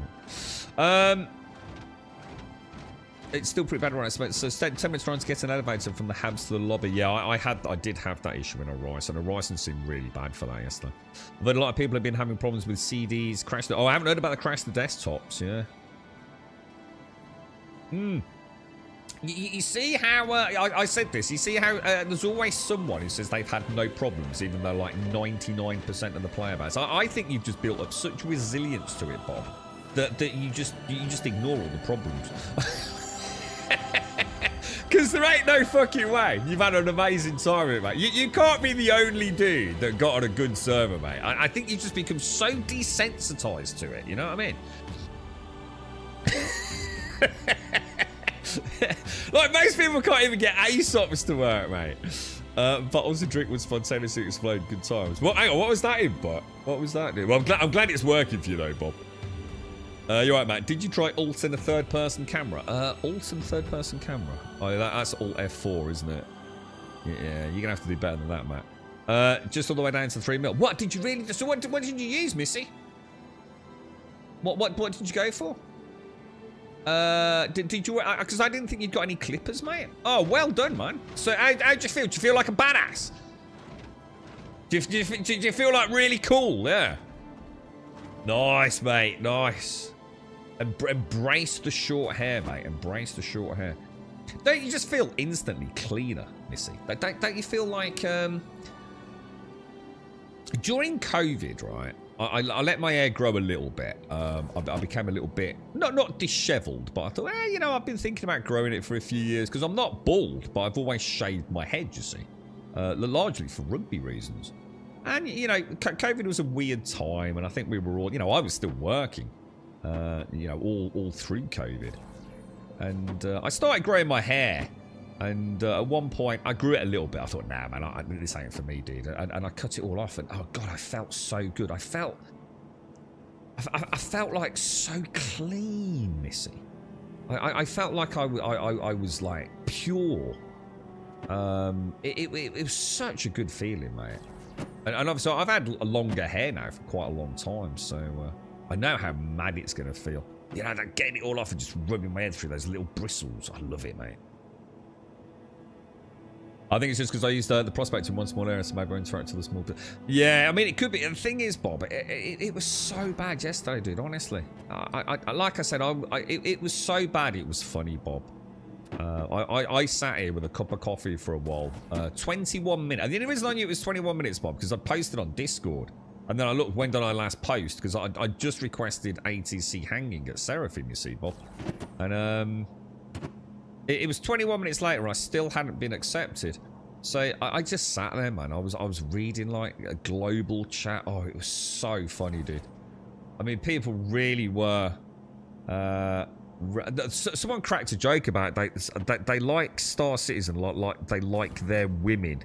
S2: It's still pretty bad when I spent. So 10 minutes trying to get an elevator from the hubs to the lobby. Yeah, I did have that issue in Horizon. Horizon seemed really bad for that yesterday. But a lot of people have been having problems with CDs, crash. Oh, I haven't heard about the crash the desktops. Yeah. You see how I said this. You see how there's always someone who says they've had no problems, even though like 99% of the player base. I think you've just built up such resilience to it, Bob, that you just ignore all the problems. Because there ain't no fucking way you've had an amazing time with it, mate. You can't be the only dude that got on a good server, mate. I think you just become so desensitized to it. You know what I mean? Like, most people can't even get ASOPs to work, mate. Bottles of drink was spontaneously explode. Good times. Well, hang on, what was that in, Bot? What was that, dude? Well, I'm glad it's working for you, though, Bob. You're right, Matt. Did you try alt in a third-person camera? Alt in third-person camera? Oh, that's alt F4, isn't it? Yeah, you're gonna have to do better than that, Matt. Just all the way down to 3 mil. What did you really? So what did you use, Missy? What did you go for? Did you? Because I didn't think you'd got any clippers, mate. Oh, well done, man. So how'd you feel? Do you feel like a badass? Do you feel like really cool? Yeah. Nice, mate. Nice. Embrace the short hair, mate. Embrace the short hair. Don't you just feel instantly cleaner, Missy? Don't you feel like during COVID, right? I let my hair grow a little bit. I became a little bit not dishevelled, but I thought, you know, I've been thinking about growing it for a few years because I'm not bald, but I've always shaved my head. You see, largely for rugby reasons. And you know, COVID was a weird time, and I think we were all, you know, I was still working, you know, all through COVID, and I started growing my hair. And at one point, I grew it a little bit. I thought, nah, man, this ain't for me, dude. And I cut it all off. And oh god, I felt so good. I felt like so clean, Missy. I felt like I was like pure. It was such a good feeling, mate. And obviously, I've had a longer hair now for quite a long time, so I know how mad it's gonna feel. You know, getting it all off and just rubbing my head through those little bristles. I love it, mate. I think it's just because I used the prospect in one small area, so maybe I interact with the small bit. Yeah, I mean, it could be. The thing is, Bob, it was so bad yesterday, dude, honestly. Like I said, it was so bad, it was funny, Bob. I sat here with a cup of coffee for a while. 21 minutes. And the only reason I knew it was 21 minutes, Bob, because I posted on Discord. And then I looked, when did I last post? Because I just requested ATC hanging at Seraphim, you see, Bob. And, it was 21 minutes later, I still hadn't been accepted. So I just sat there, man. I was reading like a global chat. Oh, it was so funny, dude. I mean, people really were. Someone cracked a joke about they like Star Citizen, like they like their women,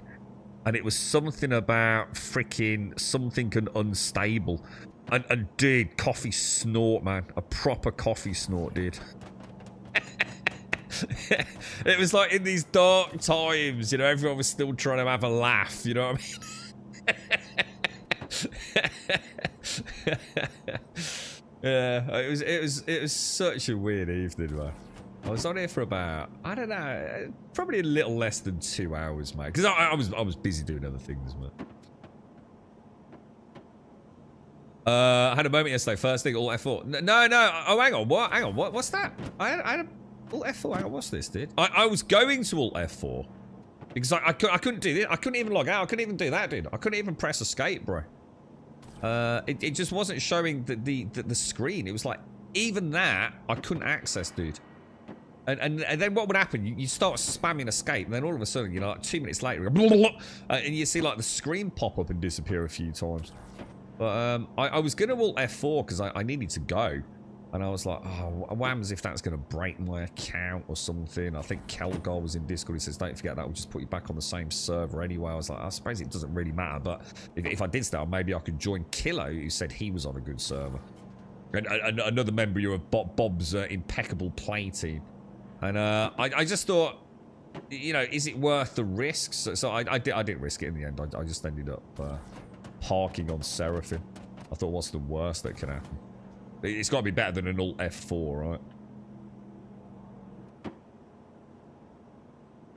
S2: and it was something about freaking something and unstable. And dude, coffee snort, man, a proper coffee snort, dude. It was like in these dark times, you know, everyone was still trying to have a laugh, you know what I mean? Yeah, it was such a weird evening, man. I was on here for about, I don't know, probably a little less than 2 hours, mate, because I was busy doing other things, man. I had a moment yesterday. First thing, all F4. No. Oh, hang on. What? Hang on. What's that? I had a Alt F4, hang on, what's this, dude? I was going to Alt F4 because I couldn't do this. I couldn't even log out. I couldn't even do that, dude. I couldn't even press escape, bro. It just wasn't showing the screen. It was like, even that, I couldn't access, dude. And then what would happen? You start spamming escape, and then all of a sudden, you know, like 2 minutes later, blah, blah, blah, and you see like the screen pop up and disappear a few times. But I was going to Alt F4 because I needed to go. And I was like, oh, what happens if that's going to break my account or something? I think Kelgar was in Discord. He says, don't forget that. We'll just put you back on the same server anyway. I was like, I suppose it doesn't really matter. But if I did start, maybe I could join Kilo, who said he was on a good server. And another member of Bob's impeccable play team. And I just thought, you know, is it worth the risks? So I didn't risk it in the end. I just ended up parking on Seraphim. I thought, what's the worst that can happen? It's got to be better than an Alt F4,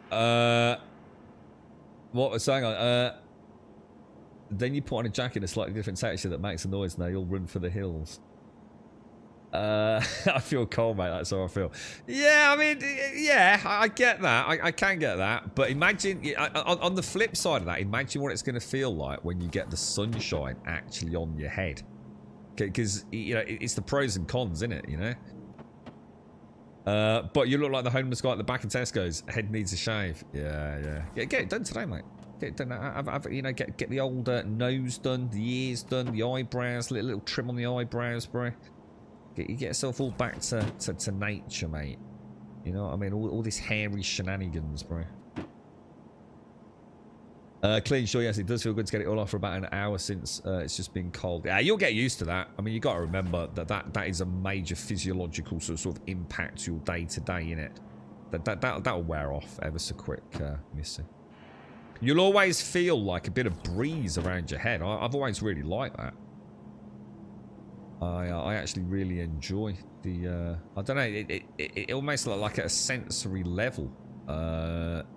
S2: right? What was saying on? Then you put on a jacket in a slightly different texture that makes a noise and they all run for the hills. I feel cold, mate. That's how I feel. Yeah, I mean, yeah, I get that. I can get that. But imagine, on the flip side of that, imagine what it's going to feel like when you get the sunshine actually on your head. Because, you know, it's the pros and cons, isn't it, you know? But you look like the homeless guy at the back of Tesco's. Head needs a shave. Yeah. Get it done today, mate. Get it done. You know, get the old nose done, the ears done, the eyebrows, little trim on the eyebrows, bro. You get yourself all back to nature, mate. You know what I mean? All this hairy shenanigans, bro. Clean, sure, yes, it does feel good to get it all off for about an hour since it's just been cold. Yeah, you'll get used to that. I mean, you got to remember that is a major physiological sort of impact to your day-to-day, innit? That'll wear off ever so quick, Missy. You'll always feel like a bit of breeze around your head. I've always really liked that. I actually really enjoy the I don't know, it almost like at a sensory level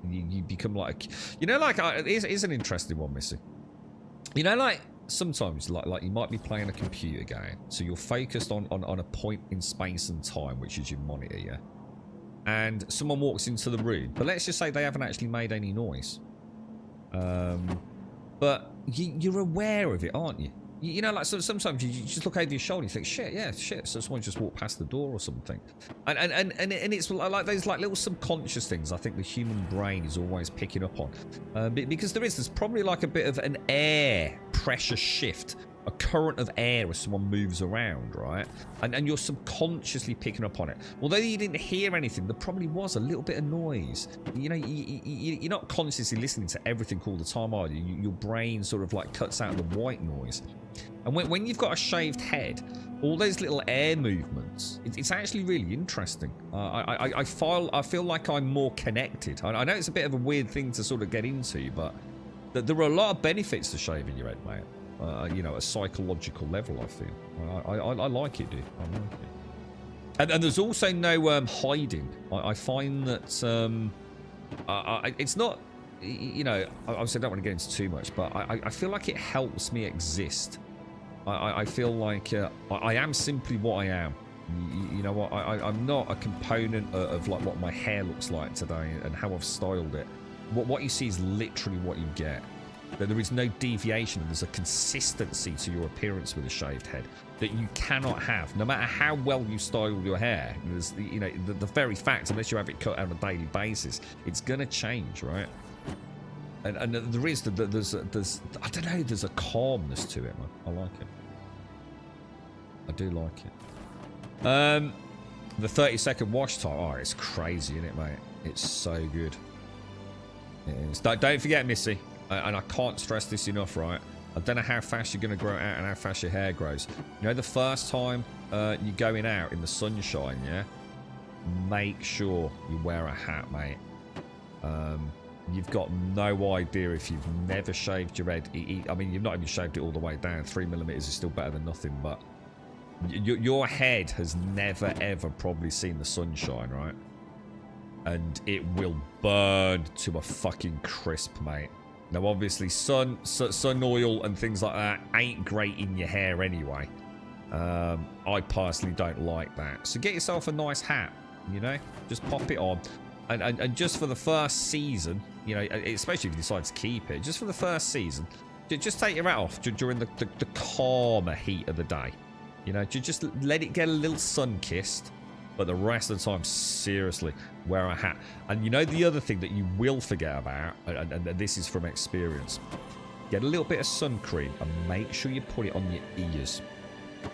S2: you become like, you know, like it's an interesting one, Missy. You know, like sometimes like you might be playing a computer game, so you're focused on a point in space and time, which is your monitor, yeah, and someone walks into the room, but let's just say they haven't actually made any noise, but you're aware of it, aren't you? You know, like sometimes you just look over your shoulder and you think, shit, so someone just walked past the door or something. And it's like those like little subconscious things I think the human brain is always picking up on. Because there's probably like a bit of an air pressure shift, a current of air as someone moves around, right? And you're subconsciously picking up on it. Although you didn't hear anything, there probably was a little bit of noise. You know, you're not consciously listening to everything all the time, are you? Your brain sort of like cuts out the white noise. And when you've got a shaved head, all those little air movements, it's actually really interesting. I feel like I'm more connected. I know it's a bit of a weird thing to sort of get into, but there are a lot of benefits to shaving your head, mate. You know, a psychological level, I feel. I like it, dude. I like it. And there's also no hiding. I find that it's not, you know, obviously I don't want to get into too much, but I feel like it helps me exist. I feel like I am simply what I am. You know what? I'm not a component of like what my hair looks like today and how I've styled it. What you see is literally what you get. There is no deviation. There's a consistency to your appearance with a shaved head that you cannot have, no matter how well you style your hair. There's, you know, the very fact, unless you have it cut on a daily basis, it's gonna change, right? And there's I don't know, there's a calmness to it, man. I like it. I do like it. The 30-second wash time. Oh, it's crazy, isn't it, mate? It's so good. It is. Don't forget, Missy. And I can't stress this enough, right? I don't know how fast you're going to grow it out and how fast your hair grows. You know, the first time you're going out in the sunshine, yeah? Make sure you wear a hat, mate. You've got no idea if you've never shaved your head. I mean, you've not even shaved it all the way down. 3mm is still better than nothing, but your head has never, ever probably seen the sunshine, right? And it will burn to a fucking crisp, mate. Now, obviously, sun oil and things like that ain't great in your hair anyway. I personally don't like that. So get yourself a nice hat, you know? Just pop it on. And just for the first season, you know, especially if you decide to keep it, just for the first season, just take your hat off during the calmer heat of the day. You know, just let it get a little sun-kissed. But the rest of the time, seriously, wear a hat. And you know the other thing that you will forget about, and this is from experience, get a little bit of sun cream and make sure you put it on your ears.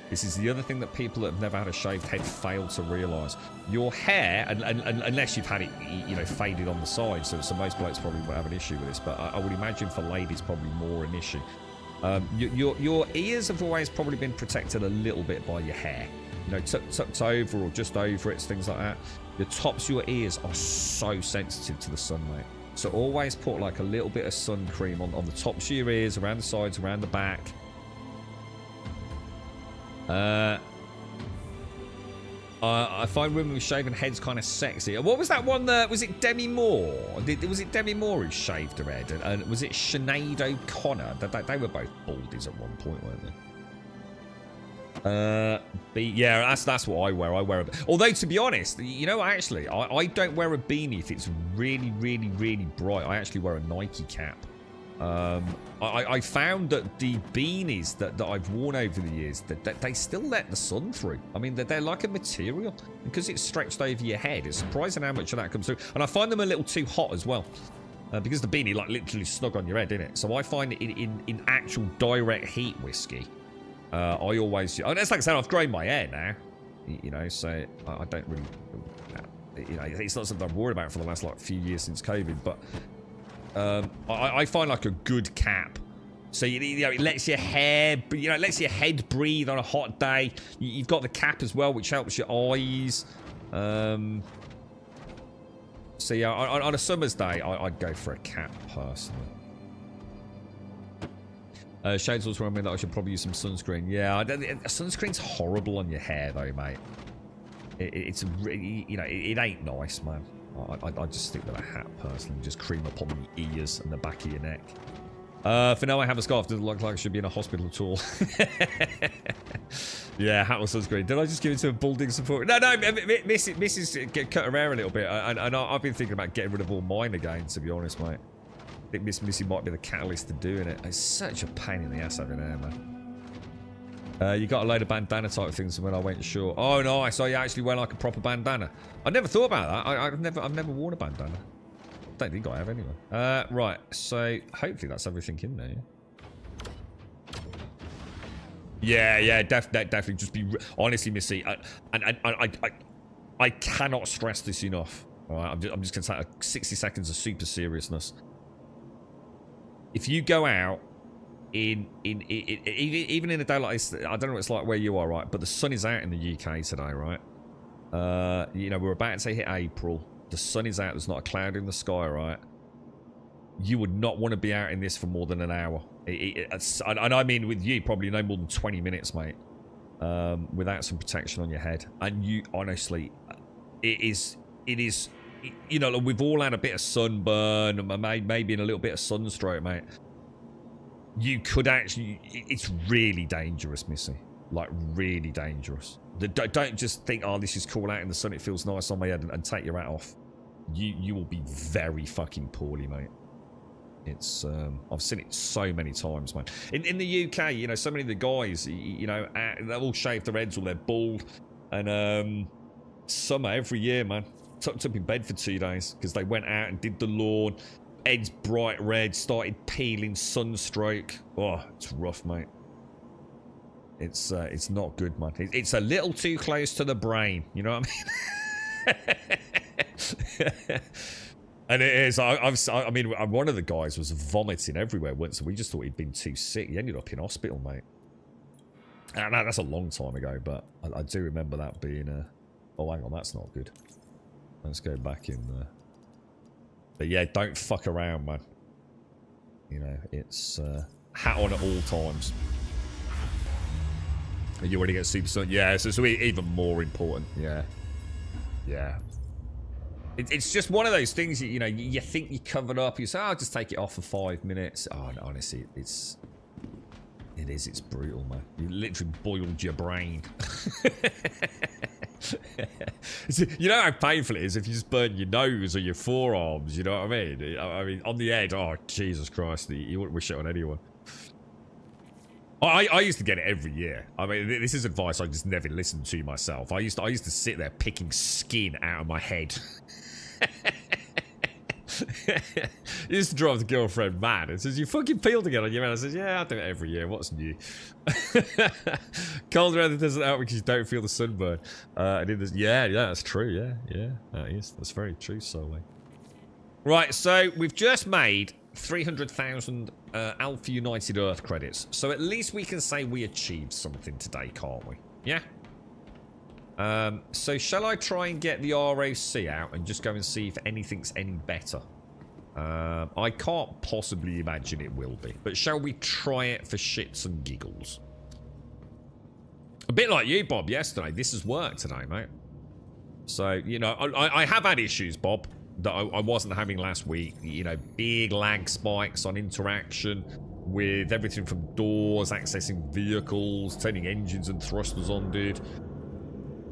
S2: This is the other thing that people that have never had a shaved head fail to realise. Your hair, and unless you've had it, you know, faded on the side, so most blokes probably won't have an issue with this, but I would imagine for ladies probably more an issue. Your ears have always probably been protected a little bit by your hair. You know, tucked over or just over it, things like that. The tops of your ears are so sensitive to the sun, mate. So always put like a little bit of sun cream on the tops of your ears, around the sides, around the back. I find women with shaven heads kind of sexy. What was that one? Was it Demi Moore? Was it Demi Moore who shaved her head? And was it Sinead O'Connor? They were both baldies at one point, weren't they? Yeah, that's what I wear. I wear a... Although, to be honest, you know, actually, I don't wear a beanie if it's really, really, really bright. I actually wear a Nike cap. I found that the beanies that I've worn over the years, that they still let the sun through. I mean, they're like a material. Because it's stretched over your head, it's surprising how much of that comes through. And I find them a little too hot as well. Because the beanie, like, literally snug on your head, isn't it? So I find it in actual direct heat whiskey. I always... Oh, that's like I said, I've grown my hair now. You know, so I don't really... You know, it's not something I've worried about for the last, like, few years since COVID, but... I find, like, a good cap. So, you know, it lets your hair... You know, it lets your head breathe on a hot day. You've got the cap as well, which helps your eyes. So, yeah, on a summer's day, I'd go for a cap, personally. Shades also reminded me that I should probably use some sunscreen. Yeah, sunscreen's horrible on your hair, though, mate. It's really, you know, it ain't nice, man. I just stick with a hat, personally. Just cream upon the ears and the back of your neck. For now, I have a scarf. Doesn't look like I should be in a hospital at all. Yeah, hat or sunscreen. Did I just give it to a balding support? No, Mrs. cut her hair a little bit. And I've been thinking about getting rid of all mine again, to be honest, mate. I think Miss Missy might be the catalyst to doing it. It's such a pain in the ass having hair, man. You got a load of bandana type things when I went short. Oh, nice. So you actually wear like a proper bandana. I never thought about that. I've never worn a bandana. Don't think I have anyway. Right. So hopefully that's everything in there. Yeah, definitely. Just be honestly, Missy. I cannot stress this enough. All right, I'm just gonna take 60 seconds of super seriousness. If you go out even in a day like this, I don't know what it's like where you are, right? But the sun is out in the UK today, right? You know, we're about to hit April. The sun is out. There's not a cloud in the sky, right? You would not want to be out in this for more than an hour. And I mean with you, probably no more than 20 minutes, mate. Without some protection on your head. And you, honestly, it is... You know, we've all had a bit of sunburn, and maybe in a little bit of sunstroke, mate. You could actually... It's really dangerous, Missy. Like, really dangerous. Don't just think, oh, this is cool out in the sun, it feels nice on my head, and take your hat off. You will be very fucking poorly, mate. It's... I've seen it so many times, man. In the UK, you know, so many of the guys, you know, they've all shaved their heads or they're bald. And summer every year, man. Tucked up in bed for 2 days because they went out and did the lawn. Heads bright red, started peeling, sunstroke. Oh, it's rough, mate. It's not good, man. It's a little too close to the brain. You know what I mean? And it is. I mean, one of the guys was vomiting everywhere once, and we just thought he'd been too sick. He ended up in hospital, mate. And that's a long time ago, but I do remember that being. Oh, hang on, that's not good. Let's go back in there. But yeah, don't fuck around, man. You know, it's hat on at all times. And you already get super sun. Yeah, so it's even more important. Yeah. Yeah. It's just one of those things, you know, you think you're covered up. You say, oh, I'll just take it off for 5 minutes. Oh, no, honestly, it's brutal, man. You literally boiled your brain. You know how painful it is if you just burn your nose or your forearms, you know what I mean? I mean, on the head, oh, Jesus Christ, you wouldn't wish it on anyone. I used to get it every year. I mean, this is advice I just never listened to myself. I used to sit there picking skin out of my head. It used to drive the girlfriend mad. It says, you fucking peeled again on your head. I said, yeah, I do it every year. What's new? Cold weather doesn't help because you don't feel the sunburn. Yeah, that's true. Yeah, that is. That's very true, Solly. Right, so we've just made 300,000 Alpha United Earth credits. So at least we can say we achieved something today, can't we? Yeah? So shall I try and get the ROC out and just go and see if anything's any better? I can't possibly imagine it will be. But shall we try it for shits and giggles? A bit like you, Bob, yesterday. This has worked today, mate. So, you know, I have had issues, Bob, that I wasn't having last week. You know, big lag spikes on interaction. with everything from doors, accessing vehicles, turning engines and thrusters on, dude.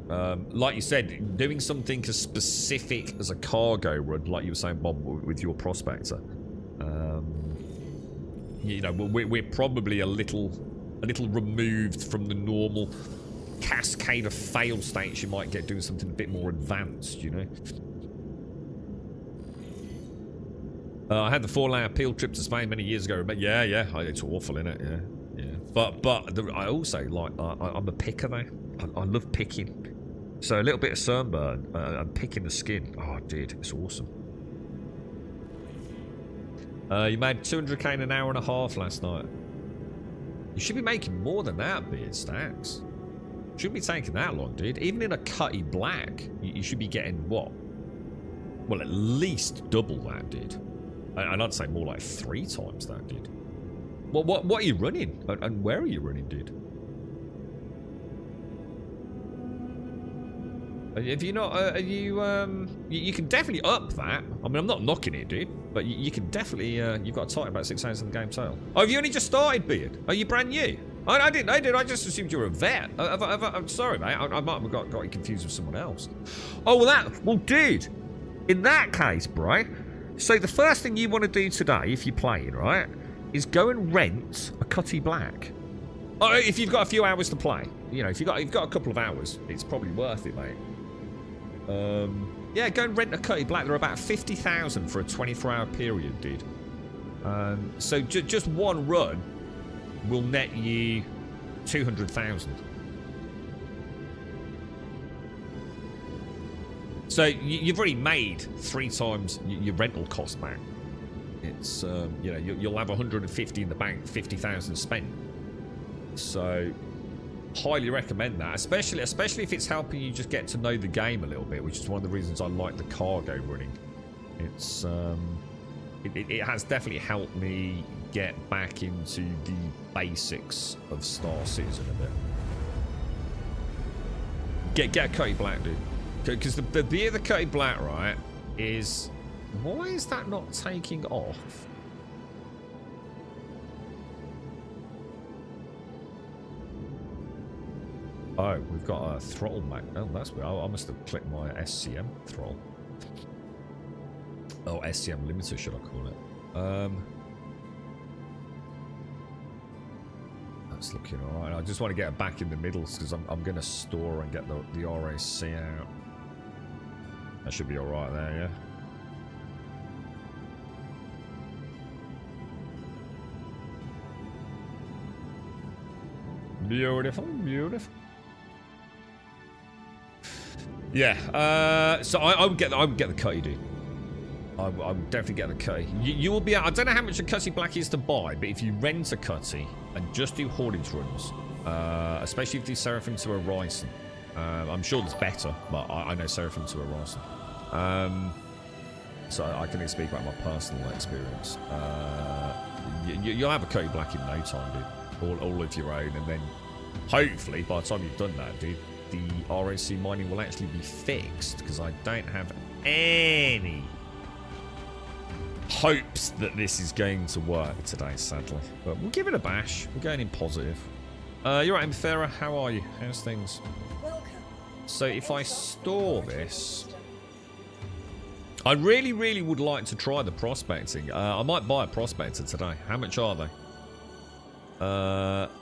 S2: Like you said, doing something as specific as a cargo run, like you were saying, Bob, with your Prospector. You know, we're probably a little removed from the normal cascade of fail states you might get doing something a bit more advanced, you know. I had the 4-hour Peel trip to Spain many years ago. But yeah, it's awful, innit? Yeah. But I also like I'm a picker though. I love picking. So a little bit of sunburn and picking the skin. Oh, dude, it's awesome. You made 200k in an hour and a half last night. You should be making more than that, Beard Stacks. Shouldn't be taking that long, dude. Even in a Cutty Black, you should be getting what? Well, at least double that, dude. And I'd say more like 3 times that, dude. Well, what are you running? And where are you running, dude? If you're not, you can definitely up that. I mean, I'm not knocking it, dude. But you can definitely, you've got to tighten about 6 hours in the game total. Oh, have you only just started, Beard? Are you brand new? I didn't know, dude. I just assumed you were a vet. I'm sorry, mate. I might have got you confused with someone else. Oh, well, dude. In that case, bro. So the first thing you want to do today, if you're playing, right, is go and rent a Cutty Black. Oh, if you've got a few hours to play. You know, if you've got a couple of hours, it's probably worth it, mate. Yeah, go and rent a Cutty Black. They're about 50,000 for a 24-hour period, dude. So just one run will net you 200,000. So you've already made 3 times your rental cost back. It's you know, you'll have 150 in the bank, 50,000 spent. So highly recommend that, especially if it's helping you just get to know the game a little bit, which is one of the reasons I like the cargo running. It's it has definitely helped me get back into the basics of Star Citizen a bit. Get a Cutty Black, dude. Because the beauty of the Cutty Black, right, is... Why is that not taking off? Oh, we've got a throttle mag. Oh, that's weird. I must have clicked my SCM throttle. Oh, SCM limiter, should I call it? That's looking alright. I just want to get it back in the middle because I'm going to store and get the RAC out. That should be alright there, yeah? Beautiful, beautiful. Yeah, so I would get the Cutty, dude. I would definitely get the Cutty. You will be. I don't know how much a Cutty Black is to buy, but if you rent a Cutty and just do haulage runs, especially if you do Seraphim to Horizon, I'm sure it's better, but I know Seraphim to Horizon. So I can speak about my personal experience. You'll have a Cutty Black in no time, dude. All of your own, and then hopefully by the time you've done that, dude, the RAC mining will actually be fixed, because I don't have any hopes that this is going to work today, sadly. But we'll give it a bash. We're going in positive. You're right, Emphera. How are you? How's things?
S4: Welcome.
S2: So if I store this, I really, really would like to try the prospecting. I might buy a prospector today. How much are they?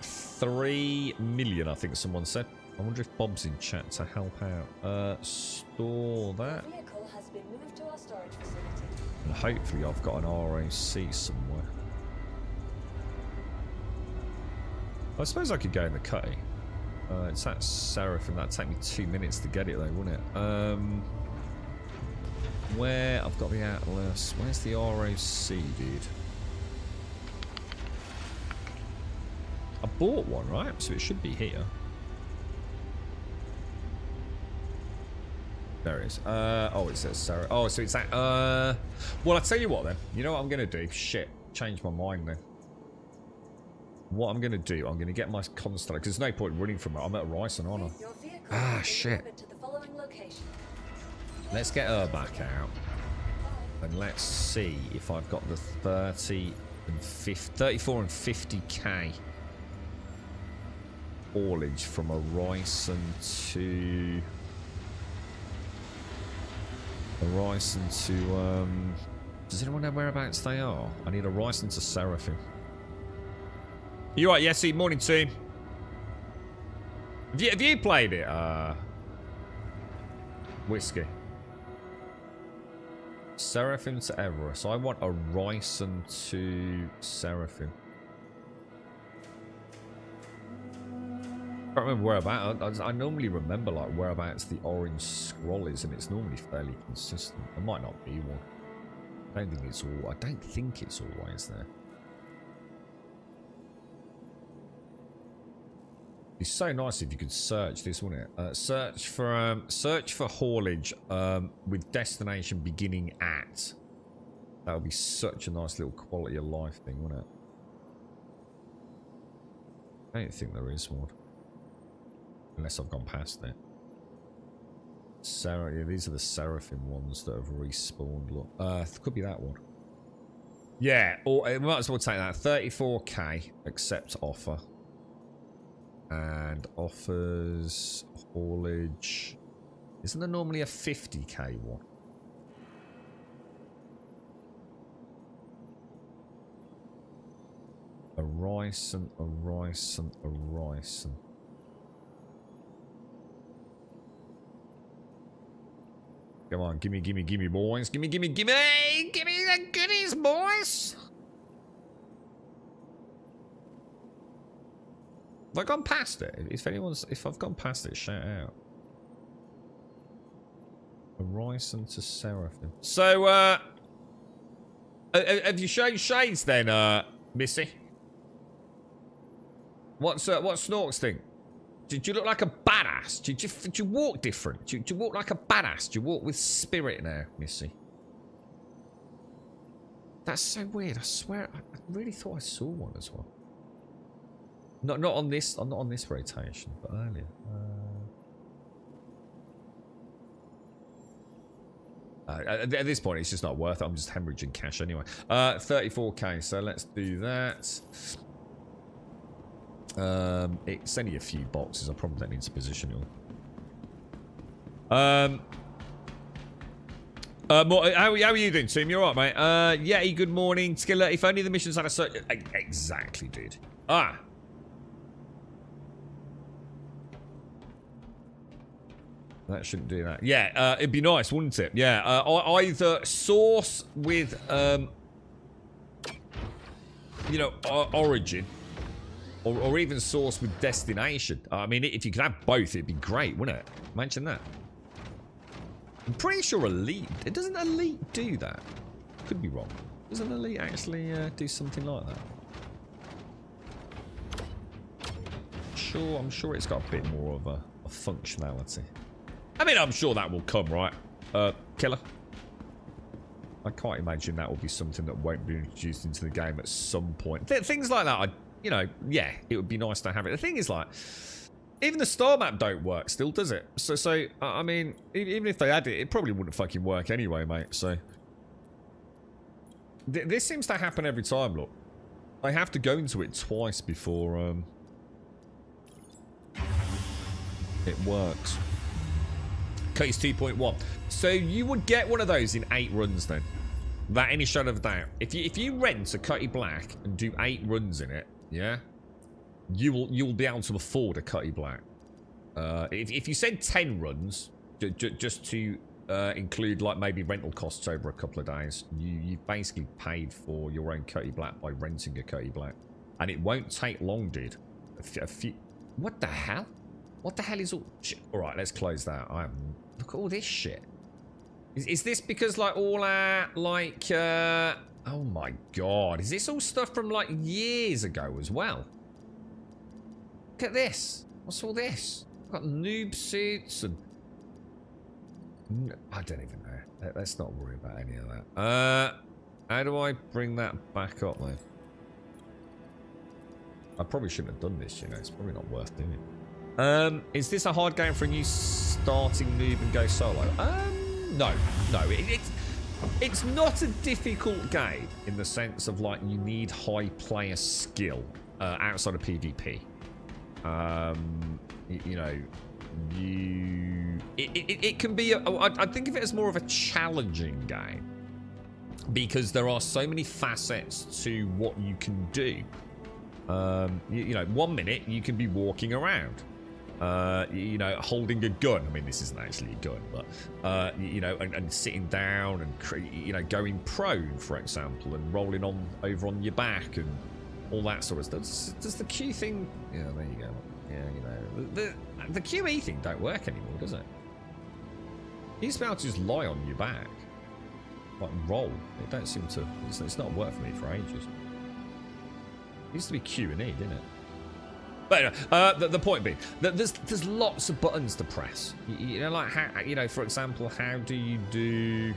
S2: 3 million, I think someone said. I wonder if Bob's in chat to help out. Store that.
S4: The vehicle has been moved to our storage facility.
S2: And hopefully I've got an RAC somewhere. I suppose I could go in the Cutty. It's that Seraphim. That'd take me 2 minutes to get it though, wouldn't it? Where? I've got the Atlas. Where's the RAC, dude? I bought one, right? So it should be here. There it is. Oh, it says Sarah. Oh, so it's that. Well, I'll tell you what then. You know what I'm going to do? Shit. Change my mind then. What I'm going to do, I'm going to get my Constellar, because there's no point running from it. I'm at Ryson, aren't I?
S4: Your vehicle
S2: Ah,
S4: has been
S2: shit.
S4: delivered to the following location.
S2: Let's get her back out. And let's see if I've got the 30 and 34 and 50k haulage from Horizon to does anyone know whereabouts they are? I need Horizon to Seraphim. You right, Yessie? Morning team. Have you played it? Whiskey. Seraphim to Everest. So I want a Horizon to Seraphim. I can't remember whereabouts. I normally remember like whereabouts the orange scroll is, and it's normally fairly consistent. There might not be one. I don't think it's always there. It's so nice if you could search this, wouldn't it? Search for haulage with destination beginning at. That would be such a nice little quality of life thing, wouldn't it? I don't think there is one. Unless I've gone past it. Yeah, these are the Seraphim ones that have respawned. Look, could be that one. Yeah, or it might as well take that. 34k, accept offer. And offers haulage. Isn't there normally a 50k one? Horizon. Come on, gimme, boys. Gimme the goodies, boys. Have I gone past it? If I've gone past it, shout out. Horizon to Seraphim. So, have you shown shades then, Missy? What's Snorks think? Did you look like a badass? Did you walk different? Did you walk like a badass? Do you walk with spirit now, Missy? That's so weird. I swear, I really thought I saw one as well. Not on this rotation, but earlier. At this point, it's just not worth it. I'm just hemorrhaging cash anyway. 34k. So let's do that. It's only a few boxes. I probably don't need to position it all. How are you doing, team? You alright, mate? Yeah, good morning. Skiller, if only the missions had a certain... Exactly, dude. That shouldn't do that. Yeah, it'd be nice, wouldn't it? Yeah, either source with, you know, origin, or even source with destination. I mean, if you could have both, it'd be great, wouldn't it? Imagine that. I'm pretty sure Elite... Doesn't Elite do that? Could be wrong. Doesn't Elite actually do something like that? I'm sure it's got a bit more of a functionality. I mean, I'm sure that will come, right? Killer? I can't imagine that will be something that won't be introduced into the game at some point. Things like that, you know, yeah, it would be nice to have it. The thing is, like, even the star map don't work still, does it? So I mean, even if they had it, it probably wouldn't fucking work anyway, mate. So this seems to happen every time, look. I have to go into it twice before it works. Case 2.1. So you would get one of those in 8 runs then. Without any shadow of a doubt. If you rent a Cutty Black and do 8 runs in it, yeah, you will be able to afford a Cutty Black. If you said 10 runs, just to include like maybe rental costs over a couple of days, you've basically paid for your own Cutty Black by renting a Cutty Black, and it won't take long, dude. A few. What the hell? What the hell is all... All right, let's close that. Look at all this shit. Is this because, like, all our, like... oh, my God. Is this all stuff from, like, years ago as well? Look at this. What's all this? I've got noob suits and... I don't even know. Let's not worry about any of that. How do I bring that back up, though? I probably shouldn't have done this, you know. It's probably not worth doing. Is this a hard game for a new starting noob and go solo? No. It's not a difficult game in the sense of like you need high player skill outside of PvP. You know, it can be. I think of it as more of a challenging game because there are so many facets to what you can do. You know, 1 minute you can be walking around. You know, holding a gun. I mean, this isn't actually a gun, but you know, and sitting down and you know, going prone, for example, and rolling on over on your back and all that sort of stuff. Does the Q thing? Yeah, there you go. Yeah, you know, the QE thing don't work anymore, does it? You used to be able to just lie on your back, like roll. It don't seem to. It's not worked for me for ages. It used to be Q and E, didn't it? But anyway, the point being that there's lots of buttons to press. You know, like how, you know, for example, how do you do?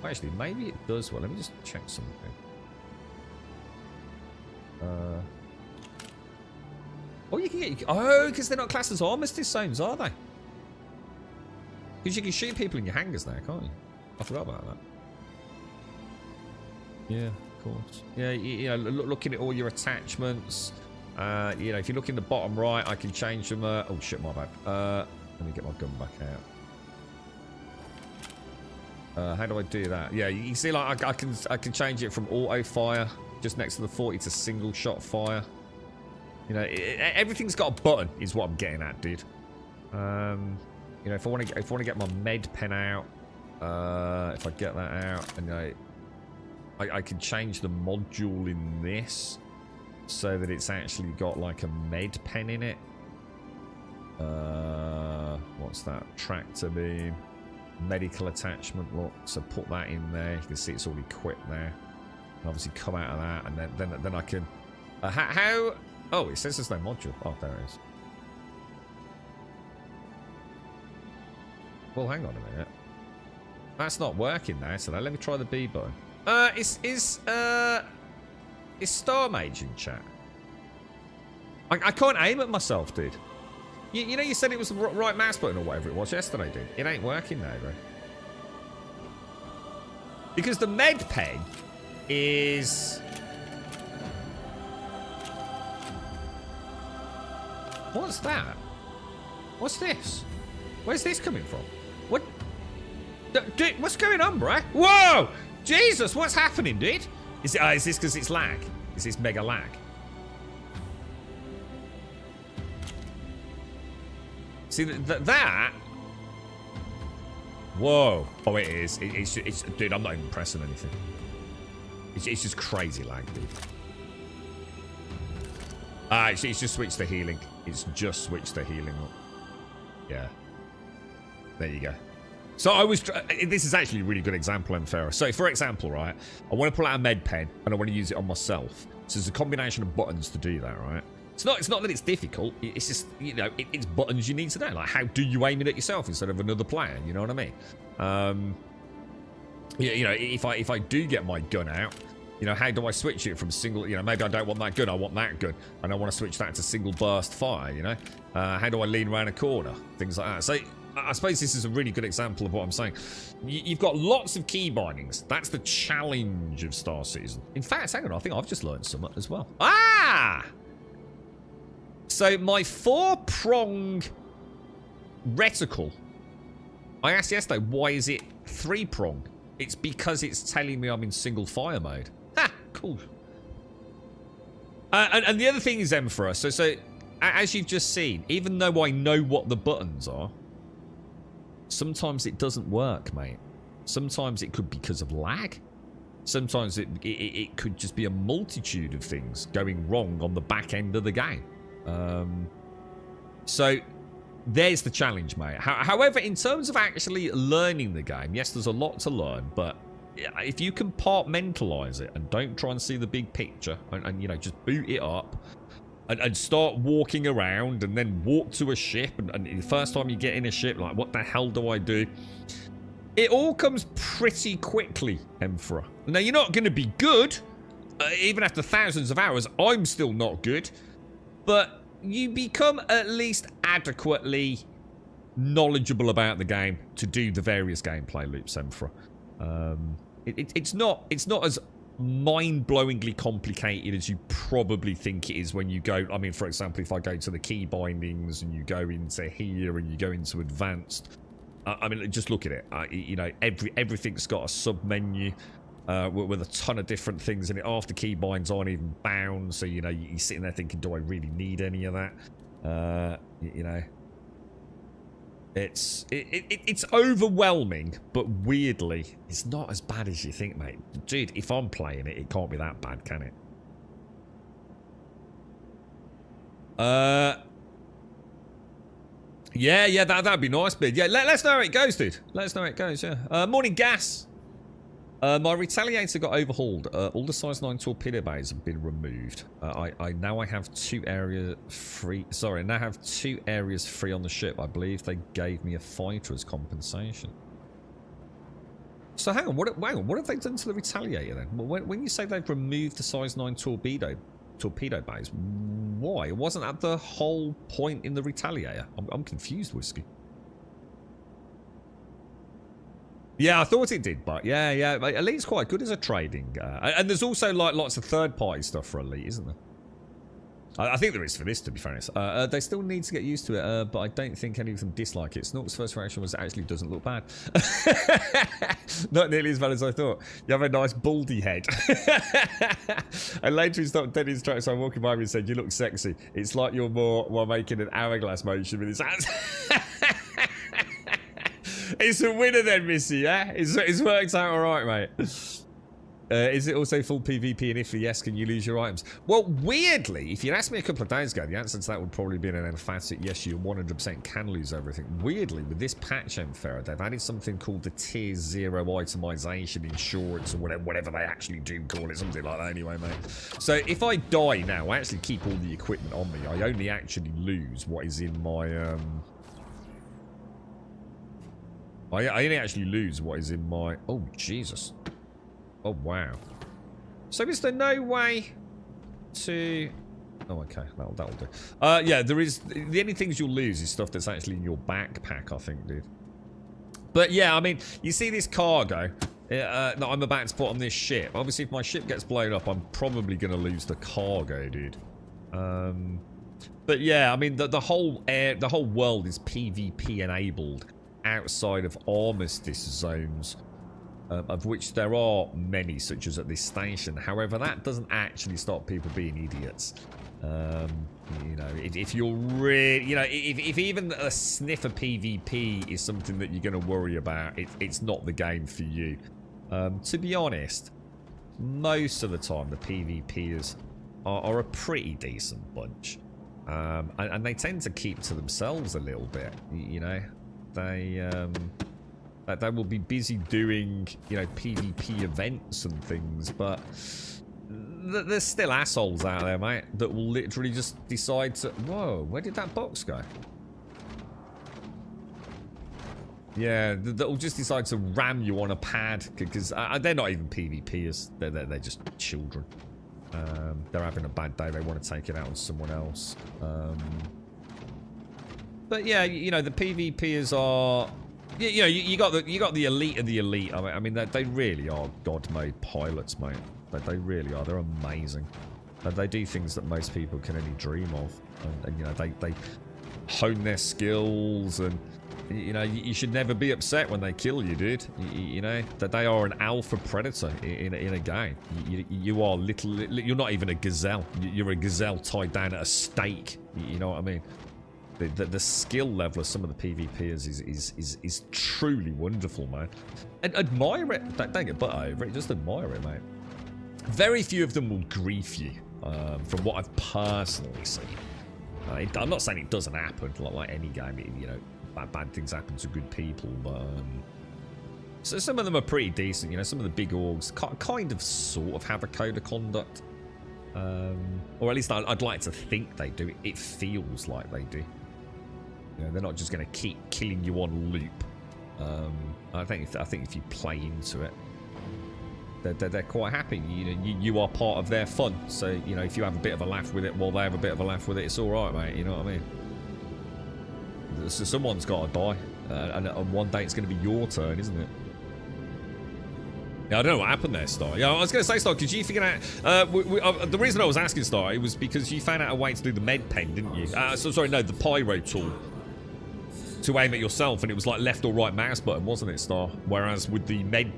S2: Well, actually, maybe it does. Well, let me just check something. Oh, you can get. Oh, because they're not classed as armistice zones, are they? Because you can shoot people in your hangars now, can't you? I forgot about that. Yeah, of course. Yeah, you know, looking at all your attachments. You know, if you look in the bottom right, I can change them. Oh shit, my bad. Let me get my gun back out. How do I do that? Yeah, you see, like I can change it from auto fire just next to the 40 to single shot fire. You know, everything's got a button, is what I'm getting at, dude. You know, if I want to get my med pen out, if I get that out, and I can change the module in this so that it's actually got like a med pen in it. What's that? Tractor beam, medical attachment. Look, so put that in there. You can see it's all equipped there. And obviously come out of that, and then I can. How? Oh, it says there's no module. Oh, there it is. Well, hang on a minute. That's not working now. So let me try the B button. Is Star Mage in chat? I can't aim at myself, dude. You know, you said it was the right mouse button or whatever it was yesterday, dude. It ain't working now, bro. Because the med pen is. What's that? What's this? Where's this coming from? What? Dude, what's going on, bro? Whoa! Jesus, what's happening, dude? Is this because it's lag? Is this mega lag? See that? Whoa! Oh, it is. It's dude. I'm not even pressing anything. It's just crazy lag, dude. It's just switched to healing. It's just switched to healing. Yeah. There you go. So I was. This is actually a really good example, Emfera. So, for example, right, I want to pull out a med pen and I want to use it on myself. So there's a combination of buttons to do that, right? It's not that it's difficult. It's just, you know, it's buttons you need to know. Like, how do you aim it at yourself instead of another player? You know what I mean? Yeah, you know, if I do get my gun out, you know, how do I switch it from single? You know, maybe I don't want that gun. I want that gun, and I want to switch that to single burst fire. You know, how do I lean around a corner? Things like that. So I suppose this is a really good example of what I'm saying. You've got lots of key bindings. That's the challenge of Star Citizen. In fact, hang on, I think I've just learned something as well. Ah! So my 4-prong reticle, I asked yesterday, why is it 3-prong? It's because it's telling me I'm in single fire mode. Ha! Cool. And the other thing is, Emperor, so as you've just seen, even though I know what the buttons are, sometimes it doesn't work, mate. Sometimes it could be because of lag. Sometimes it could just be a multitude of things going wrong on the back end of the game. So there's the challenge, mate. However, in terms of actually learning the game, yes, there's a lot to learn, but if you compartmentalize it and don't try and see the big picture and you know, just boot it up and start walking around and then walk to a ship and the first time you get in a ship, like, what the hell do I do? It all comes pretty quickly, Emperor. Now, you're not going to be good. Even after thousands of hours, I'm still not good. But you become at least adequately knowledgeable about the game to do the various gameplay loops, Emperor. It's not as mind-blowingly complicated as you probably think it is when you go. I mean, for example, if I go to the key bindings and you go into here and you go into advanced, I mean, just look at it. You know, everything's got a sub-menu with a ton of different things in it. Half the key binds aren't even bound, so you know you're sitting there thinking, do I really need any of that? You know. It's overwhelming, but weirdly, it's not as bad as you think, mate. Dude, if I'm playing it, it can't be that bad, can it? Yeah, that'd be nice, bid. Yeah, let us know how it goes, dude. Let us know how it goes, yeah. Morning, Gas. My Retaliator got overhauled. All the size 9 torpedo bays have been removed. I now have 2 areas free. Sorry, I now have 2 areas free on the ship. I believe they gave me a fighter as compensation. So hang on, what have they done to the Retaliator then? When you say they've removed the size 9 torpedo bays, why? Wasn't that the whole point in the Retaliator? I'm confused, Whiskey. Yeah, I thought it did, but yeah. Elite's quite good as a trading. And there's also like lots of third-party stuff for Elite, isn't there? I think there is for this, to be fair. They still need to get used to it, but I don't think any of them dislike it. Snork's first reaction was it actually doesn't look bad. Not nearly as bad as I thought. You have a nice baldy head. And later he stopped dead in his tracks. So I'm walking by him and said, "You look sexy." It's like you're more while making an hourglass motion with his hands. It's a winner then, Missy, yeah? It's worked out alright, mate. Is it also full PvP? And if yes, can you lose your items? Well, weirdly, if you'd asked me a couple of days ago, the answer to that would probably be an emphatic yes, you 100% can lose everything. Weirdly, with this patch, Emperor, they've added something called the Tier 0 itemization insurance, or whatever they actually do call it, something like that anyway, mate. So if I die now, I actually keep all the equipment on me. I only actually lose what is in my... I only actually lose what is in my... Oh, Jesus. Oh, wow. So is there no way to... Oh, okay. That'll do. Yeah, there is... The only things you'll lose is stuff that's actually in your backpack, I think, dude. But, yeah, I mean, you see this cargo that I'm about to put on this ship. Obviously, if my ship gets blown up, I'm probably going to lose the cargo, dude. But, yeah, I mean, the whole world is PvP enabled outside of armistice zones, of which there are many, such as at this station. However, that doesn't actually stop people being idiots. You know, if you're really, you know, if even a sniff of PvP is something that you're going to worry about, it's not the game for you. To be honest, most of the time the PvPers are a pretty decent bunch, and they tend to keep to themselves a little bit. You know. They will be busy doing, you know, PvP events and things, but there's still assholes out there, mate, that will literally just decide to... Whoa, where did that box go? Yeah, that will just decide to ram you on a pad, because they're not even PvPers. They're just children. They're having a bad day. They want to take it out on someone else. But yeah, you know, the PvPers are, you know, you got the elite of the elite. I mean, they really are god mode pilots, mate. They really are. They're amazing. And they do things that most people can only dream of. And you know, they hone their skills, and you know, you should never be upset when they kill you, dude. You know that they are an alpha predator in a game. You are you're not even a gazelle. You're a gazelle tied down at a stake. You know what I mean? The skill level of some of the PvPers is truly wonderful, man. And admire it. Don't get butt over it. Just admire it, mate. Very few of them will grief you, from what I've personally seen. I'm not saying it doesn't happen, like any game. You know, bad things happen to good people, but so some of them are pretty decent. You know, some of the big orgs kind of sort of have a code of conduct, or at least I'd like to think they do. It feels like they do. You know, they're not just going to keep killing you on loop. I think if you play into it, they're quite happy. You know, you are part of their fun. So you know, if you have a bit of a laugh with it, while they have a bit of a laugh with it, it's all right, mate. You know what I mean? So someone's got to die, and one day it's going to be your turn, isn't it? Yeah, I don't know what happened there, Star. Yeah, I was going to say, Star, could you figure out... the reason I was asking, Star, it was because you found out a way to do the med pen, didn't you? Sorry, no, the pyro tool. To aim at yourself, and it was like left or right mouse button, wasn't it, Star? Whereas with the med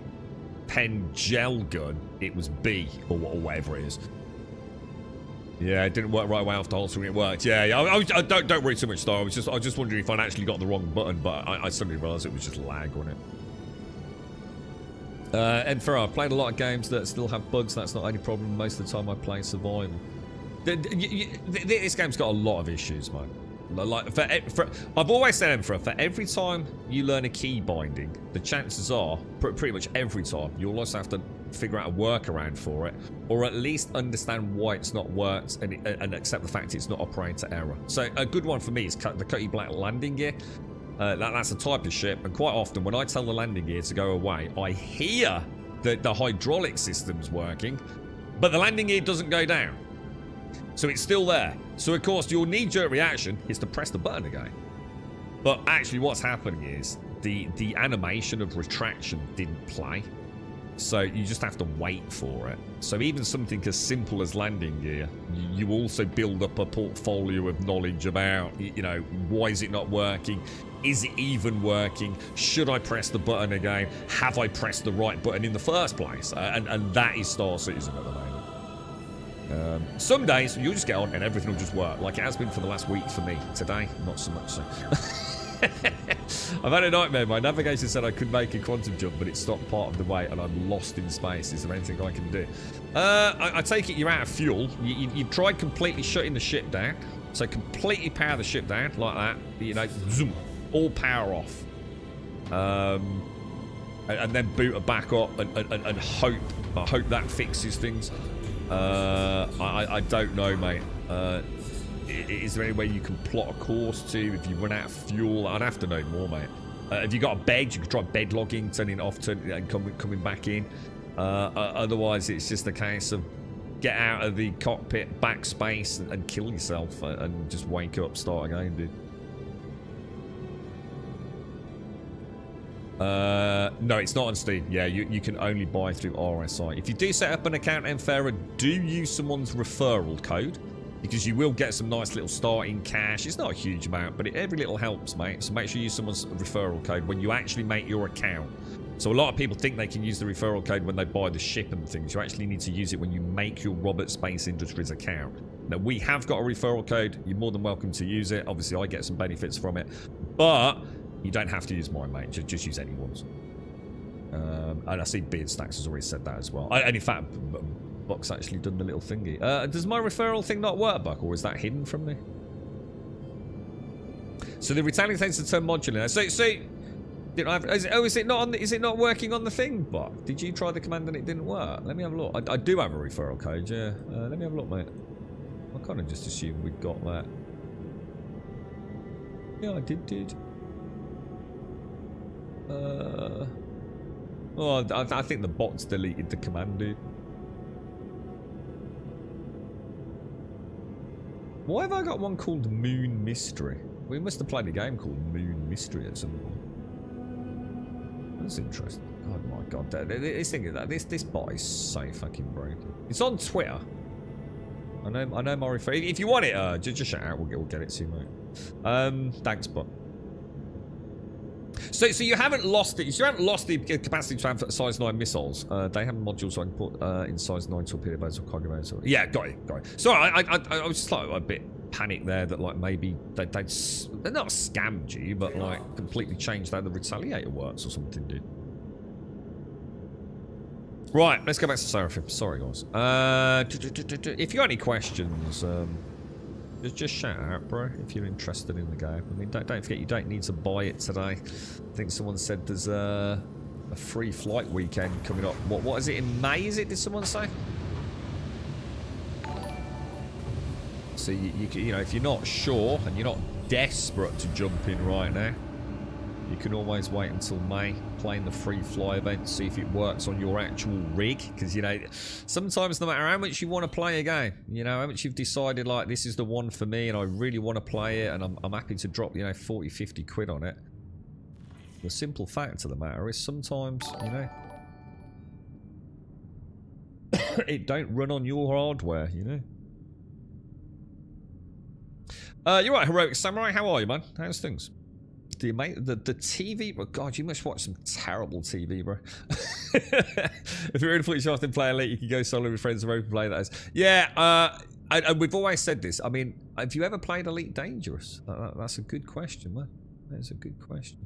S2: pen gel gun, it was B, or whatever it is. Yeah, it didn't work right away after holstering. It worked. Yeah. I don't worry too much, Star. I was just wondering if I'd actually got the wrong button, but I suddenly realised it was just lag, wasn't it? And Farah, I've played a lot of games that still have bugs. That's not any problem. Most of the time I play survival. This game's got a lot of issues, man. Like I've always said, Emperor, for every time you learn a key binding, the chances are, pretty much every time, you'll also have to figure out a workaround for it, or at least understand why it's not worked and accept the fact it's not operator error. So a good one for me is the Cutty Black landing gear. That's a type of ship, and quite often when I tell the landing gear to go away, I hear that the hydraulic system's working, but the landing gear doesn't go down. So it's still there. So of course your knee-jerk reaction is to press the button again. But actually what's happening is the animation of retraction didn't play. So you just have to wait for it. So even something as simple as landing gear, you also build up a portfolio of knowledge about, you know, why is it not working? Is it even working? Should I press the button again? Have I pressed the right button in the first place? And that is Star Citizen at the moment. Some days you'll just get on and everything will just work, like it has been for the last week for me. Today, not so much so. I've had a nightmare. My navigator said I could make a quantum jump, but it stopped part of the way and I'm lost in space. Is there anything I can do? I take it you're out of fuel. You've tried completely shutting the ship down. So completely power the ship down like that. You know, zoom, all power off. And then boot it back up and hope that fixes things. I don't know, mate. Is there any way you can plot a course to if you run out of fuel? I'd have to know more, mate. If you got a bed, you could try bed logging, turning it off, and coming back in. Otherwise, it's just a case of get out of the cockpit, backspace, and kill yourself, and just wake up, start again, dude. No, it's not on Steam. Yeah, you can only buy through RSI. If you do set up an account, Emfera, do use someone's referral code, because you will get some nice little starting cash. It's not a huge amount, but every little helps, mate. So make sure you use someone's referral code when you actually make your account. So a lot of people think they can use the referral code when they buy the ship and things. You actually need to use it when you make your Robert Space Industries account. Now, we have got a referral code. You're more than welcome to use it. Obviously, I get some benefits from it, but you don't have to use mine, mate. Just use anyone's. And I see Beard Stacks has already said that as well. And in fact, Buck's actually done the little thingy. Does my referral thing not work, Buck, or is that hidden from me? So the retaliating takes the term modular. So is it not on? Is it not working on the thing, Buck? Did you try the command and it didn't work? Let me have a look. I do have a referral code. Yeah. Let me have a look, mate. I kind of just assumed we'd got that. Yeah, I did. Oh, I think the bots deleted the command, dude. Why have I got one called Moon Mystery? We must have played a game called Moon Mystery at some point. That's interesting. Oh my god, this bot is so fucking broken. It's on Twitter. I know my referral. If you want it, just shout out. We'll get it to you, mate. Thanks, bot. So you haven't lost it. You haven't lost the capacity to have size 9 missiles. They have modules so I can put in size 9 torpedo boats or cargo boats. Yeah, got it. Sorry, I was just like a bit panicked there that like maybe they're not scammed you, but like completely changed how the Retaliator works or something, dude. Right, let's go back to Seraphim. Sorry, guys. If you got any questions, just shout out, bro, if you're interested in the game. I mean, don't forget, you don't need to buy it today. I think someone said there's a free flight weekend coming up. What is it, in May, is it, did someone say? So, you know, if you're not sure and you're not desperate to jump in right now, you can always wait until May, playing the free fly event, see if it works on your actual rig. Because, you know, sometimes no matter how much you want to play a game, you know, how much you've decided, like, this is the one for me and I really want to play it and I'm happy to drop, you know, 40, 50 quid on it. The simple fact of the matter is sometimes, you know, it don't run on your hardware, you know. You're right, Heroic Samurai. How are you, man? How's things? The TV, oh God, you must watch some terrible TV, bro. If you're in a footage often play Elite, you can go solo with friends or open play. That is, yeah. And we've always said this. I mean, have you ever played Elite Dangerous? That's a good question, man. That's a good question.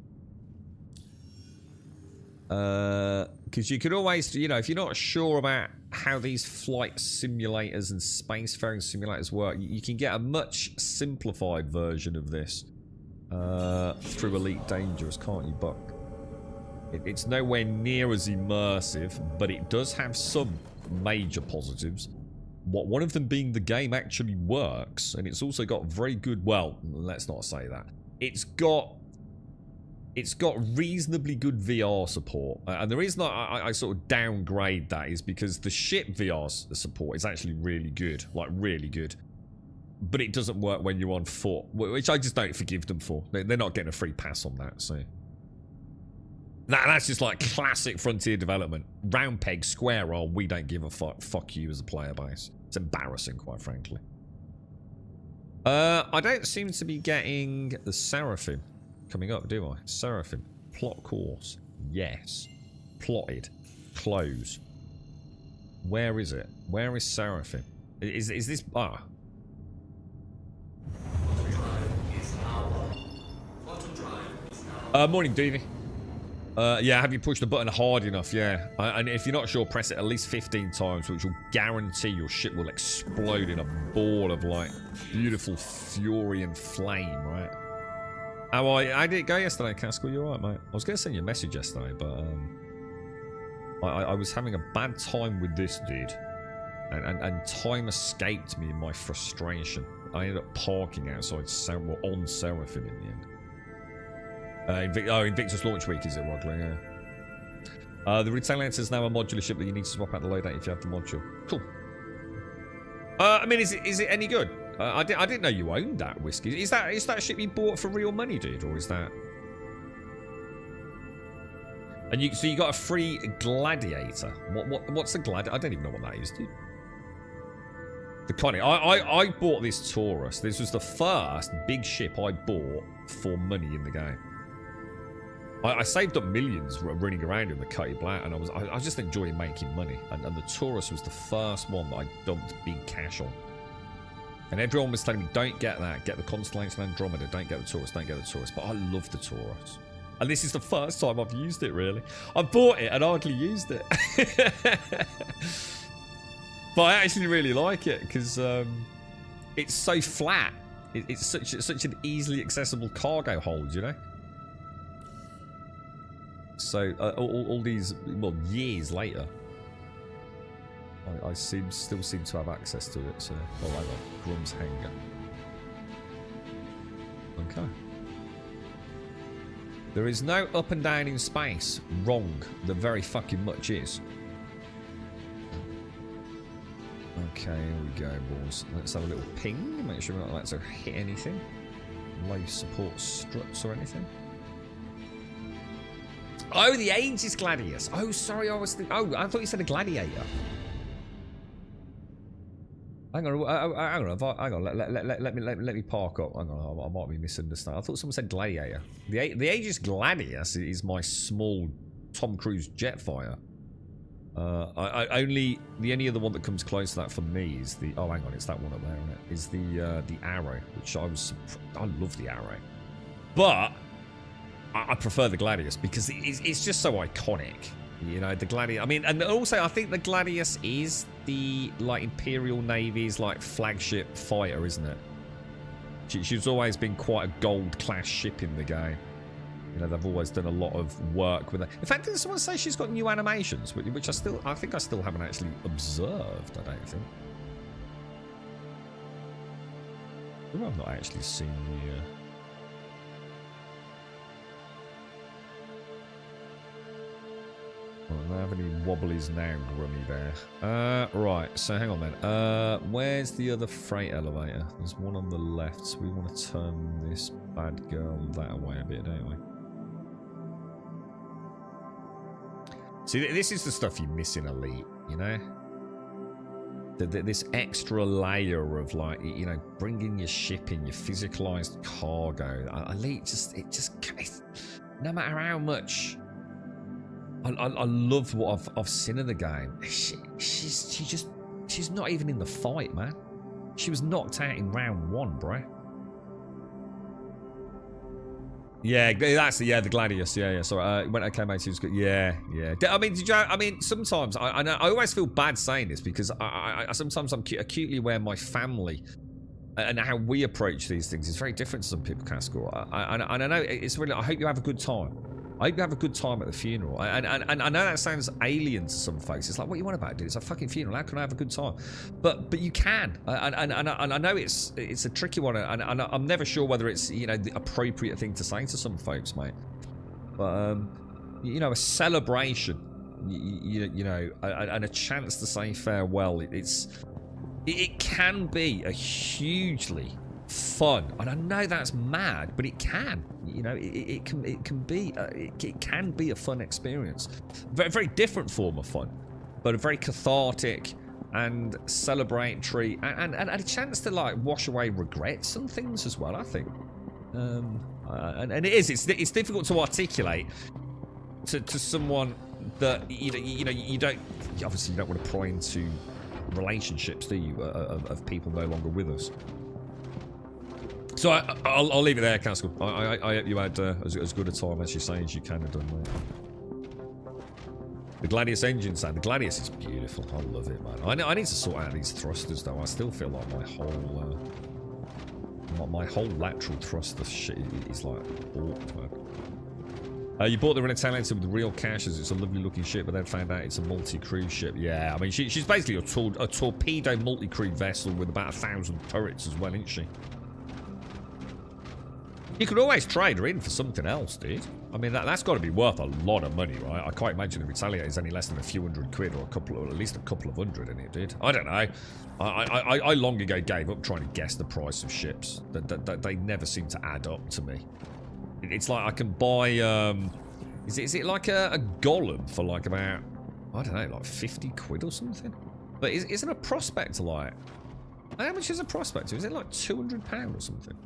S2: Because you could always, you know, if you're not sure about how these flight simulators and spacefaring simulators work, you can get a much simplified version of this through Elite Dangerous, can't you, Buck? It's nowhere near as immersive, but it does have some major positives. One of them being the game actually works, and it's also got very good, well, let's not say that. It's got reasonably good VR support, and the reason I sort of downgrade that is because the ship VR support is actually really good, like really good. But it doesn't work when you're on foot, which I just don't forgive them for. They're not getting a free pass on that, so... That's just like classic Frontier development. Round peg, square roll, we don't give a fuck. Fuck you as a player base. It's embarrassing, quite frankly. I don't seem to be getting the Seraphim coming up, do I? Seraphim. Plot course. Yes. Plotted. Close. Where is it? Where is Seraphim? Is this... Ah. Morning, Davey. Yeah, have you pushed the button hard enough? Yeah. And if you're not sure, press it at least 15 times, which will guarantee your ship will explode in a ball of, like, beautiful fury and flame, right? How are you? How did it go yesterday, Cascal? You alright, mate? I was going to send you a message yesterday, but I was having a bad time with this dude. And time escaped me in my frustration. I ended up parking outside on Seraphim in the end. Invictus Launch Week, is it, Rogler? Yeah. The Retaliator is now a modular ship that you need to swap out the loadout if you have the module. Cool. I mean, is it any good? I didn't know you owned that whiskey. Is that a ship you bought for real money, dude, or is that? And so you got a free Gladiator. What's the Gladiator? I don't even know what that is, dude. The Connie. I bought this Taurus. This was the first big ship I bought for money in the game. I saved up millions running around in the Cutty Black, and I was just enjoying making money. And the Taurus was the first one that I dumped big cash on. And everyone was telling me, don't get that. Get the Constellation Andromeda. Don't get the Taurus. Don't get the Taurus. But I love the Taurus. And this is the first time I've used it, really. I bought it and hardly used it. But I actually really like it because it's so flat. It's such an easily accessible cargo hold, you know? So all these, well, years later, I still seem to have access to it. So, oh, I got Grum's Hangar. Okay. There is no up and down in space. Wrong. There very fucking much is. Okay, here we go, boys. Let's have a little ping. Make sure we're not allowed to hit anything. Low support struts or anything. Oh, the Aegis Gladius. Oh, sorry, I thought you said a Gladiator. Hang on. Let me park up. Hang on, I might be misunderstanding. I thought someone said Gladiator. The Aegis Gladius is my small Tom Cruise Jetfire. The only other one that comes close to that for me is the. Oh, hang on, it's that one up there, isn't it? Is the Arrow, which I love the Arrow, but I prefer the Gladius because it's just so iconic. You know, the Gladius. I mean, and also I think the Gladius is the like Imperial Navy's like flagship fighter, isn't it? She's always been quite a gold class ship in the game. You know, they've always done a lot of work with it. In fact, didn't someone say she's got new animations, which I think I still haven't actually observed. I don't think. I've not actually seen the. I don't have any wobblies now, Grummy Bear. Right, so hang on then. Where's the other freight elevator? There's one on the left, so we want to turn this bad girl that way a bit, don't we? See, this is the stuff you miss in Elite, you know? this extra layer of like, you know, bringing your ship in, your physicalized cargo. No matter how much I love what I've seen of the game, she's not even in the fight, man. She was knocked out in round 1, bro. Yeah, that's the Gladius. Yeah. Sorry, when I came out, she was good. Yeah. I mean, sometimes I know I always feel bad saying this because I sometimes I'm acutely aware my family and how we approach these things is very different to some people, Castle. And I know it's really. I hope you have a good time. I hope you have a good time at the funeral. And I know that sounds alien to some folks. It's like, what you want about, dude? It's a fucking funeral. How can I have a good time? But you can. And I know it's a tricky one. And I'm never sure whether it's, you know, the appropriate thing to say to some folks, mate. But you know, a celebration, you know, and a chance to say farewell. It can be a hugely fun, and I know that's mad, but it can, you know, it can be a fun experience. Very different form of fun, but a very cathartic and celebratory, and a chance to like wash away regrets and things as well, I think. And it's difficult to articulate to someone that you know you don't want to pry into relationships, do you, of people no longer with us. So I'll leave it there, Castle. I hope you had as good a time as you say as you can have done, mate. The Gladius engine sound. The Gladius is beautiful. I love it, man. I need to sort out these thrusters though. I still feel like my whole lateral thruster shit is like balked, man. You bought the Renatalian with real cash as it's a lovely looking ship, but then found out it's a multi-crew ship. Yeah, I mean she's basically a torpedo multi-crew vessel with about 1,000 turrets as well, isn't she? You could always trade her in for something else, dude. I mean, that's got to be worth a lot of money, right? I can't imagine the Retaliator is any less than a few £100 or at least a couple of hundred in it, dude. I don't know. I long ago gave up trying to guess the price of ships. They never seem to add up to me. It's like I can buy, is it like a golem for like about, I don't know, like 50 quid or something? But isn't a prospector like, how much is a prospector? Is it like £200 or something?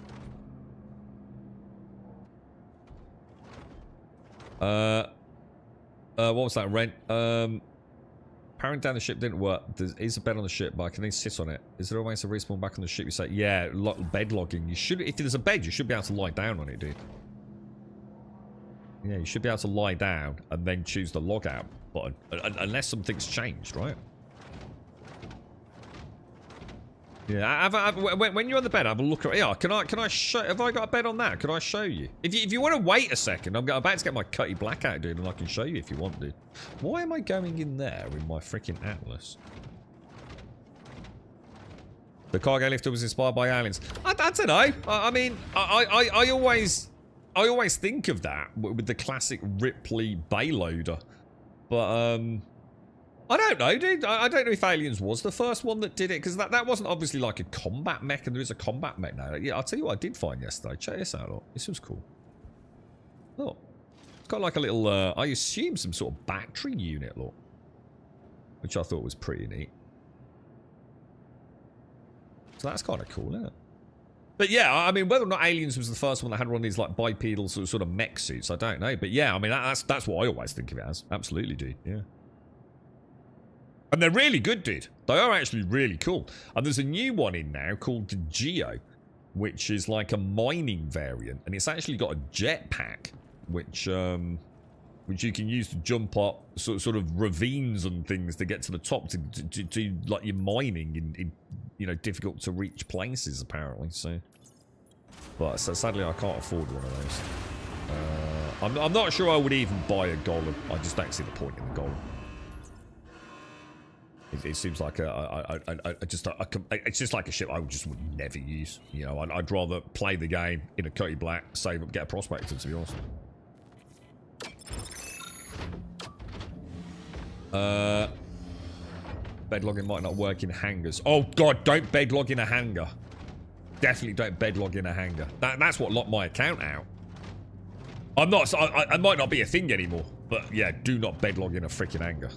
S2: What was that, rent? Powering down the ship didn't work. There is a bed on the ship, but I can then sit on it. Is there a way to respawn back on the ship? You say, yeah, bed logging. You should, if there's a bed, you should be able to lie down on it, dude. Yeah, you should be able to lie down and then choose the log out button, unless something's changed, right? Yeah, when you're on the bed, have a look at. Yeah, can I show? Have I got a bed on that? Can I show you? If you want to wait a second, I'm about to get my Cutty Black out, dude, and I can show you if you want, dude. Why am I going in there in my freaking Atlas? The cargo lifter was inspired by aliens. I don't know. I mean, I always think of that with the classic Ripley Bayloader, but I don't know, dude. I don't know if Aliens was the first one that did it, because that wasn't obviously like a combat mech, and there is a combat mech now. Yeah, I'll tell you what I did find yesterday. Check this out, look. This was cool. Look. It's got like a little, I assume some sort of battery unit, look. Which I thought was pretty neat. So that's kind of cool, isn't it? But yeah, I mean, whether or not Aliens was the first one that had one of these like bipedal sort of mech suits, I don't know. But yeah, I mean, that's what I always think of it as. Absolutely, dude. Yeah. And they're really good, dude. They are actually really cool. And there's a new one in now called the Geo, which is like a mining variant. And it's actually got a jetpack, which you can use to jump up sort of ravines and things to get to the top to do like your mining in you know, difficult to reach places, apparently. So, but so sadly I can't afford one of those. I'm not sure I would even buy a golem. I just don't see the point in the golem. It seems like it's just like a ship I would never use. You know, I'd rather play the game in a Cutty Black, save up, get a prospector, to be honest. Bed logging might not work in hangars. Oh god, don't bed log in a hangar. Definitely don't bed log in a hangar. That's what locked my account out. I might not be a thing anymore, but yeah, do not bed log in a freaking hangar.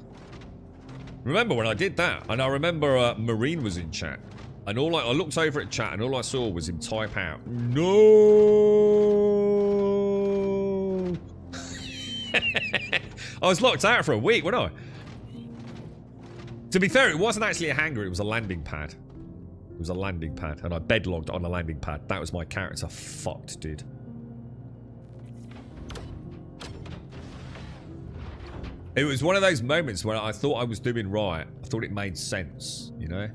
S2: Remember when I did that? And I remember Marine was in chat. And I looked over at chat and all I saw was him type out, no. I was locked out for a week, wasn't I? To be fair, it wasn't actually a hangar, it was a landing pad. It was a landing pad, and I bedlogged on a landing pad. That was my character. Fucked, dude. It was one of those moments where I thought I was doing right. I thought it made sense, you know?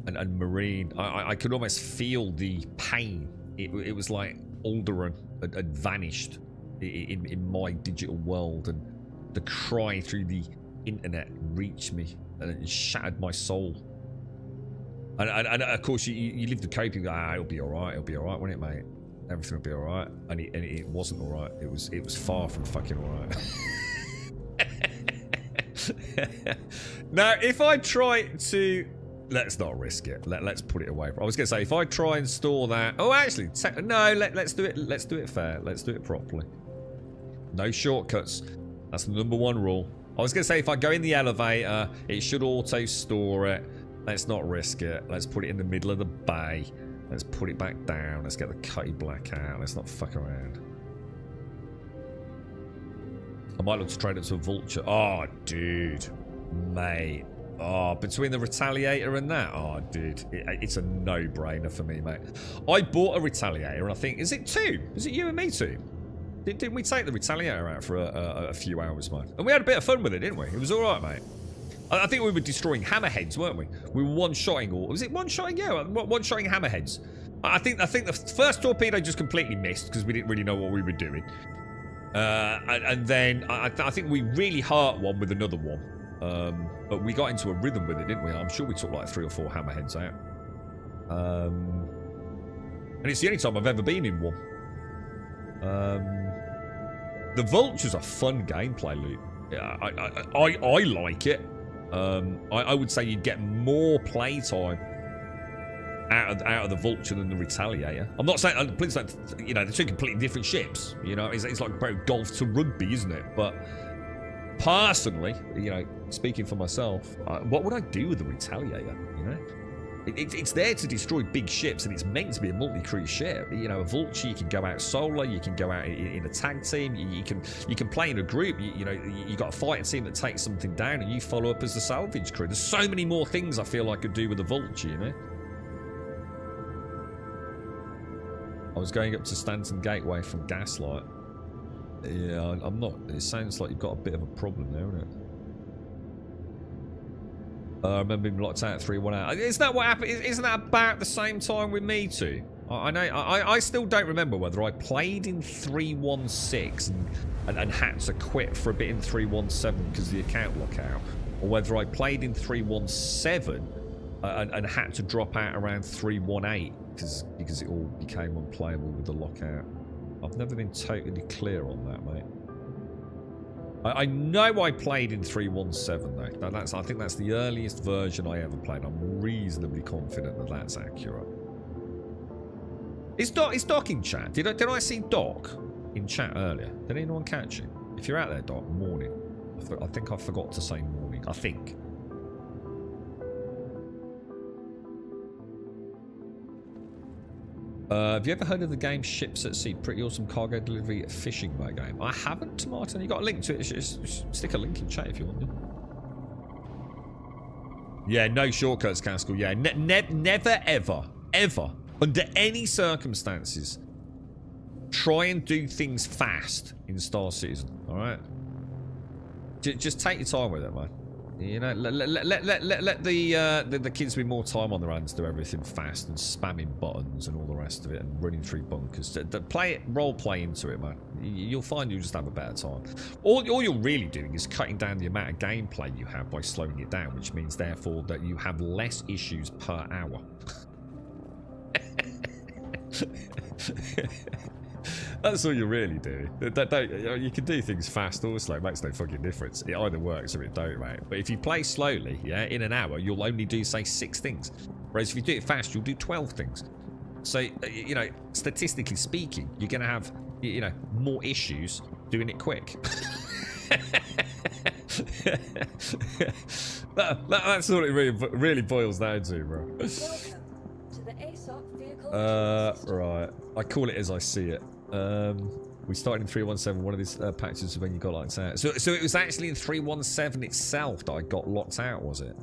S2: And Marine, I could almost feel the pain. It was like Alderaan had vanished in my digital world, and the cry through the internet reached me, and it shattered my soul. And of course, you live the cope, you go, it'll be alright, won't it, mate? Everything will be alright. And it wasn't alright. It was far from fucking alright. Now, if I try to... Let's not risk it. Let's put it away. I was going to say, if I try and store that... Oh, actually, no, let's do it. Let's do it fair. Let's do it properly. No shortcuts. That's the #1 rule. I was going to say, if I go in the elevator, it should auto-store it. Let's not risk it. Let's put it in the middle of the bay. Let's put it back down. Let's get the cutty black out. Let's not fuck around. I might look to trade it to a vulture. Oh, dude. Mate. Oh, between the Retaliator and that? Oh, dude. It's a no-brainer for me, mate. I bought a Retaliator, and I think... Is it 2? Is it you and me 2? Didn't we take the Retaliator out for a few hours, mate? And we had a bit of fun with it, didn't we? It was alright, mate. I think we were destroying hammerheads, weren't we? We were one-shotting all... Was it one-shotting? Yeah, one-shotting hammerheads. I think the first torpedo just completely missed because we didn't really know what we were doing. And then I think we really hurt one with another one. But we got into a rhythm with it, didn't we? I'm sure we took like 3 or 4 hammerheads out. And it's the only time I've ever been in one. The Vulture's a fun gameplay loop. Yeah, I like it. I would say you'd get more playtime out of the Vulture than the Retaliator. I'm not saying, please don't, you know, they're 2 completely different ships. You know, it's like golf to rugby, isn't it? But personally, you know, speaking for myself, what would I do with the Retaliator? You know, it's there to destroy big ships, and it's meant to be a multi-crew ship. You know, a Vulture, you can go out solo, you can go out in a tag team, you can play in a group. You know, you got a fighting team that takes something down, and you follow up as the salvage crew. There's so many more things I feel I could do with a Vulture. You know. I was going up to Stanton Gateway from Gaslight. Yeah, I'm not. It sounds like you've got a bit of a problem there, isn't it? I remember him locked out at 3-1 out. Isn't that what happened? Isn't that about the same time with me too? I know. I still don't remember whether I played in 3.16 and had to quit for a bit in 3.17 because of the account lockout, or whether I played in 3.17 and had to drop out around 3.18 because it all became unplayable with the lockout. I've never been totally clear on that, mate. I know I played in 3.17 though. I think that's the earliest version I ever played. I'm reasonably confident that that's accurate. Is Doc in chat? Did I see Doc in chat earlier? Did anyone catch him? If you're out there, Doc, morning. I think I forgot to say morning. I think. Have you ever heard of the game Ships at Sea? Pretty awesome cargo delivery fishing boat game. I haven't, Martin. You got a link to it? Just stick a link in chat if you want to. Yeah, no shortcuts, Caskell. Yeah, never, ever, under any circumstances, try and do things fast in Star Citizen. All right. Just take your time with it, man. You know, let the kids with more time on their hands do everything fast and spamming buttons and all the rest of it and running through bunkers. Role play into it, man. You'll find you'll just have a better time. All you're really doing is cutting down the amount of gameplay you have by slowing it down, which means therefore that you have less issues per hour. That's all you really do. You can do things fast or slow. It makes no fucking difference. It either works or it don't, mate. But if you play slowly, yeah, in an hour, you'll only do, say, 6 things. Whereas if you do it fast, you'll do 12 things. So, you know, statistically speaking, you're going to have, you know, more issues doing it quick. That's all it really boils down to, bro.
S4: Welcome to the ASOP vehicle.
S2: Right. I call it as I see it. We started in 317. One of these patches is when you got locked out. So it was actually in 317 itself that I got locked out, was it?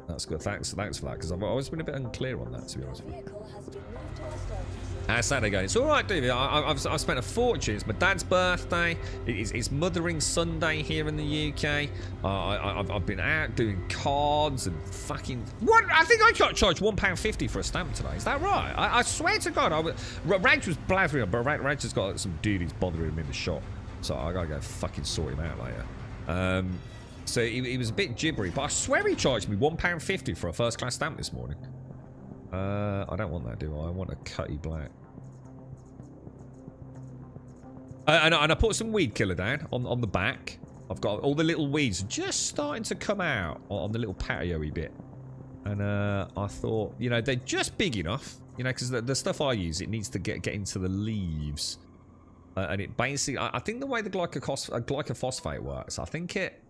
S2: That's good. Thanks for that, because I've always been a bit unclear on that, to be honest with you.
S4: Vehicle has been moved to our storage facility.
S2: How's Saturday going? It's all right, David. I've spent a fortune. It's my dad's birthday. It's Mothering Sunday here in the UK. I've been out doing cards and fucking... What? I think I got charged £1.50 for a stamp today. Is that right? I swear to God. Raj was blathering, but Raj has got some dude who's bothering him in the shop. So I gotta go fucking sort him out later. So he was a bit gibbery, but I swear he charged me £1.50 for a first class stamp this morning. I don't want that, do I? I want a cutty black. And I put some weed killer down on the back. I've got all the little weeds just starting to come out on the little patio-y bit. And I thought, you know, they're just big enough, you know, because the stuff I use, it needs to get into the leaves. And it basically, I think the way the glycophosphate works, I think it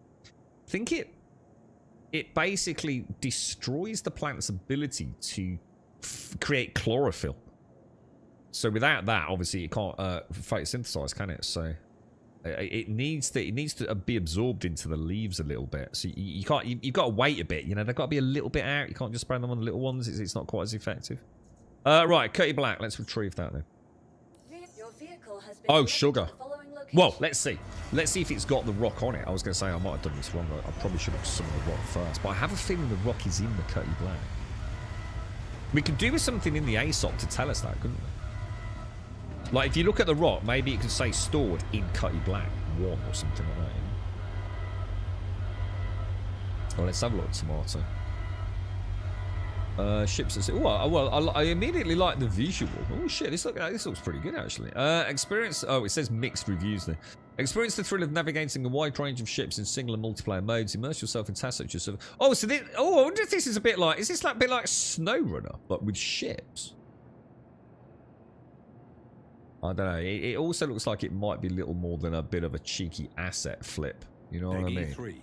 S2: basically destroys the plant's ability to create chlorophyll. So without that, obviously, it can't photosynthesize, can it? So it needs to be absorbed into the leaves a little bit. So you can't. You've got to wait a bit. You know, they've got to be a little bit out. You can't just spray them on the little ones. It's not quite as effective. Right, Cutty Black. Let's retrieve that then.
S4: Your vehicle has been
S2: Oh,
S4: moved to
S2: sugar.
S4: the following location.
S2: Well, let's see. Let's see if it's got the rock on it. I was going to say I might have done this wrong. I probably should have summoned the rock first. But I have a feeling the rock is in the Cutty Black. We could do with something in the ASOP to tell us that, couldn't we? Like, if you look at the rock, maybe it could say stored in Cutty Black 1 or something like that. Well, let's have a look at Tomato. Ships at sea. Oh, well, I immediately like the visual. Oh shit, this looks pretty good actually. Experience. Oh, it says mixed reviews there. Experience the thrill of navigating a wide range of ships in single and multiplayer modes. Immerse yourself in tasks such as. Oh, so this. Oh, I wonder if this is a bit like. Is this like a bit like SnowRunner, but with ships? I don't know. It also looks like it might be little more than a bit of a cheeky asset flip. You know what I mean?
S3: 3.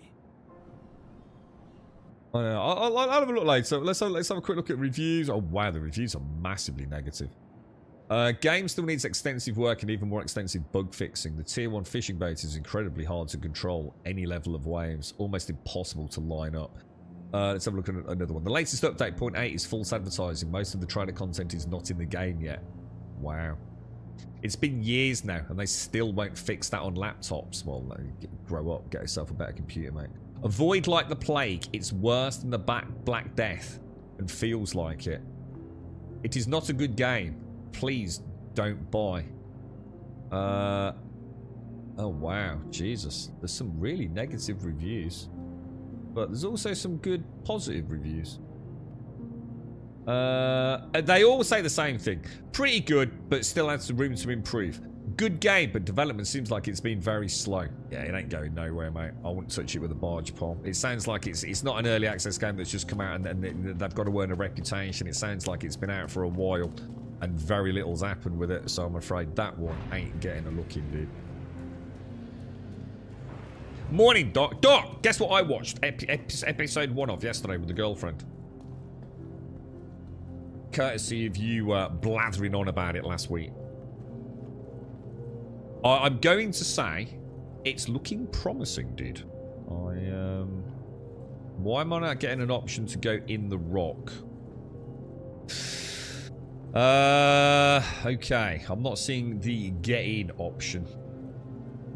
S2: I'll have a look later. Let's have a quick look at reviews. Oh wow, the reviews are massively negative. Game still needs extensive work and even more extensive bug fixing. The tier 1 fishing bait is incredibly hard to control any level of waves, almost impossible to line up. Let's have a look at another one. The latest update, 0.8, is false advertising. Most of the trailer content is not in the game yet. Wow. It's been years now, and they still won't fix that on laptops. Well, grow up, get yourself a better computer, mate. Avoid like the plague. It's worse than the Black Death, and feels like it. It is not a good game. Please don't buy. Oh wow, Jesus. There's some really negative reviews, but there's also some good positive reviews. They all say the same thing. Pretty good, but still has some room to improve. Good game, but development seems like it's been very slow. Yeah, it ain't going nowhere, mate. I wouldn't touch it with a barge pole. It sounds like it's not an early access game that's just come out and they've got to earn a reputation. It sounds like it's been out for a while and very little's happened with it, so I'm afraid that one ain't getting a look in, dude. Morning, Doc. Doc, guess what I watched? Episode 1 of yesterday with the girlfriend. Courtesy of you blathering on about it last week. I'm going to say it's looking promising, dude. Why am I not getting an option to go in the rock? Okay. I'm not seeing the get in option.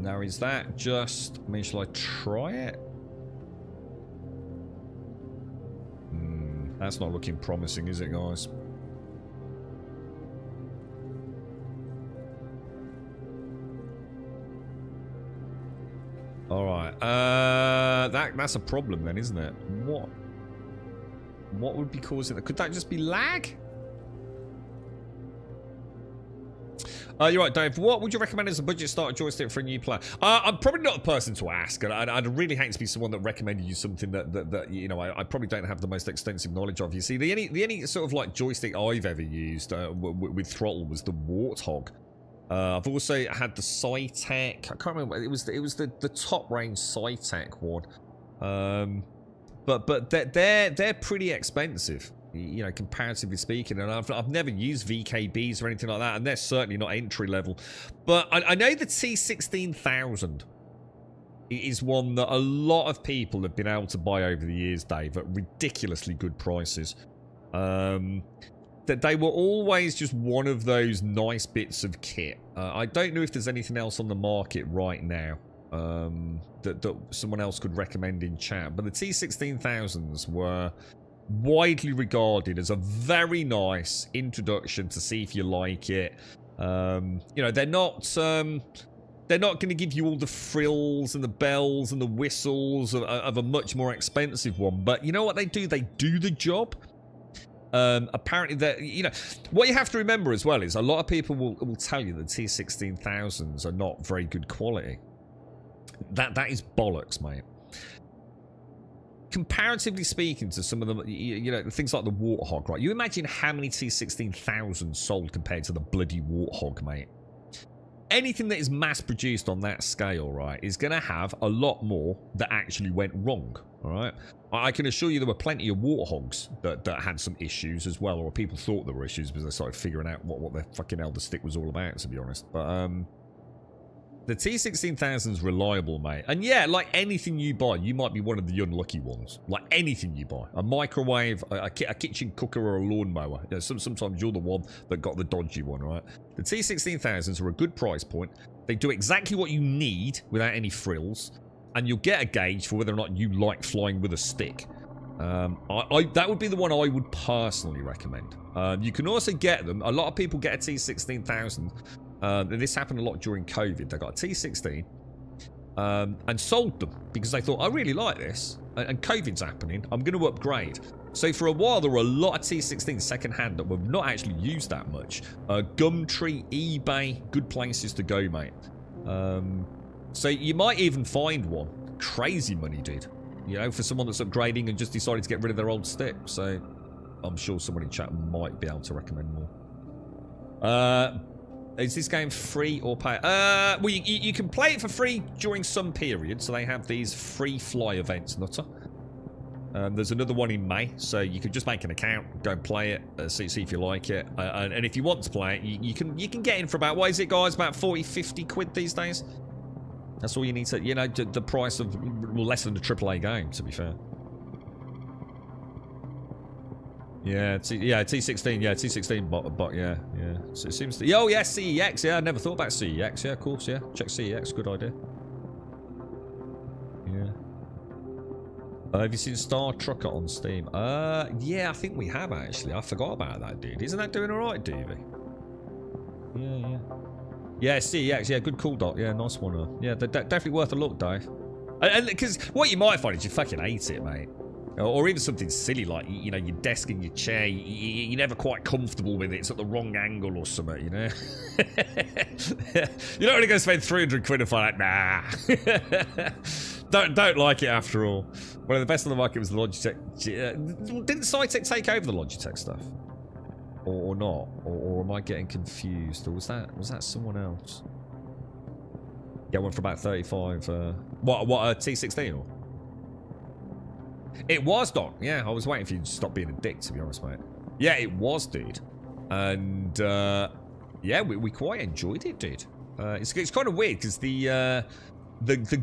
S2: Now, is that just... I mean, shall I try it? That's not looking promising, is it, guys? Alright, that's a problem then, isn't it? What would be causing that? Could that just be lag? You're right, Dave. What would you recommend as a budget starter joystick for a new player? I'm probably not the person to ask, and I'd really hate to be someone that recommended you something that you know, I probably don't have the most extensive knowledge of. You see, the only sort of like joystick I've ever used with throttle was the Warthog. I've also had the Cytec. I can't remember. It was the top range Cytec one. But they're pretty expensive, you know, comparatively speaking. And I've never used VKBs or anything like that, and they're certainly not entry level. But I know the T16000 is one that a lot of people have been able to buy over the years, Dave, at ridiculously good prices. That they were always just one of those nice bits of kit. I don't know if there's anything else on the market right now that someone else could recommend in chat, but the T16000s were widely regarded as a very nice introduction to see if you like it. You know, they're not going to give you all the frills and the bells and the whistles of a much more expensive one, but you know what they do? They do the job. Apparently, that, you know, what you have to remember as well is a lot of people will tell you that T16000s are not very good quality. That is bollocks, mate. Comparatively speaking to some of them, you know, things like the Warthog, right? You imagine how many T16000s sold compared to the bloody Warthog, mate. Anything that is mass produced on that scale, right, is going to have a lot more that actually went wrong, all right? I can assure you there were plenty of Warthogs that had some issues as well, or people thought there were issues because they started figuring out what the fucking hell the stick was all about, to be honest. But the T16000's reliable, mate. And yeah, like anything you buy, you might be one of the unlucky ones. Like anything you buy. A microwave, a kitchen cooker, or a lawnmower. You know, sometimes you're the one that got the dodgy one, right? The T16000's are a good price point. They do exactly what you need without any frills. And you'll get a gauge for whether or not you like flying with a stick. That would be the one I would personally recommend. You can also get them. A lot of people get a T16000. And this happened a lot during COVID. They got a T16 and sold them because they thought, I really like this. And COVID's happening. I'm going to upgrade. So for a while, there were a lot of T16s secondhand that were not actually used that much. Gumtree, eBay, good places to go, mate. So you might even find one. Crazy money, dude. You know, for someone that's upgrading and just decided to get rid of their old stick. So I'm sure someone in chat might be able to recommend more. Is this game free or pay? Well, you can play it for free during some periods. So they have these free fly events, Nutter. There's another one in May, so you can just make an account, go and play it, see if you like it. And if you want to play it, you can get in for about, what is it, guys? About 40, 50 quid these days. That's all you need to, you know, the price of less than a AAA game, to be fair. Yeah, T16, yeah, T16 bot, yeah. So it seems to, oh yeah, CEX, yeah, I never thought about CEX, yeah, of course, yeah. Check CEX, good idea. Yeah. Have you seen Star Trucker on Steam? Yeah, I think we have, actually. I forgot about that, dude. Isn't that doing alright, Davey? Yeah. Yeah, CEX, yeah, good call, Doc. Yeah, nice one. Yeah, they're definitely worth a look, Dave. And because what you might find is you fucking hate it, mate. Or even something silly like, you know, your desk and your chair, you're never quite comfortable with it. It's at the wrong angle or something, you know? You're not going to go spend 300 quid and find out, nah. Don't like it after all. One of the best on the market was the Logitech. Didn't Cytec take over the Logitech stuff? Or not? Or am I getting confused? Or was that someone else? Yeah, I went for about 35. What a T16 or? It was, Doc. Yeah, I was waiting for you to stop being a dick, to be honest, mate. Yeah, it was, dude. And yeah, we quite enjoyed it, dude. It's kind of weird because the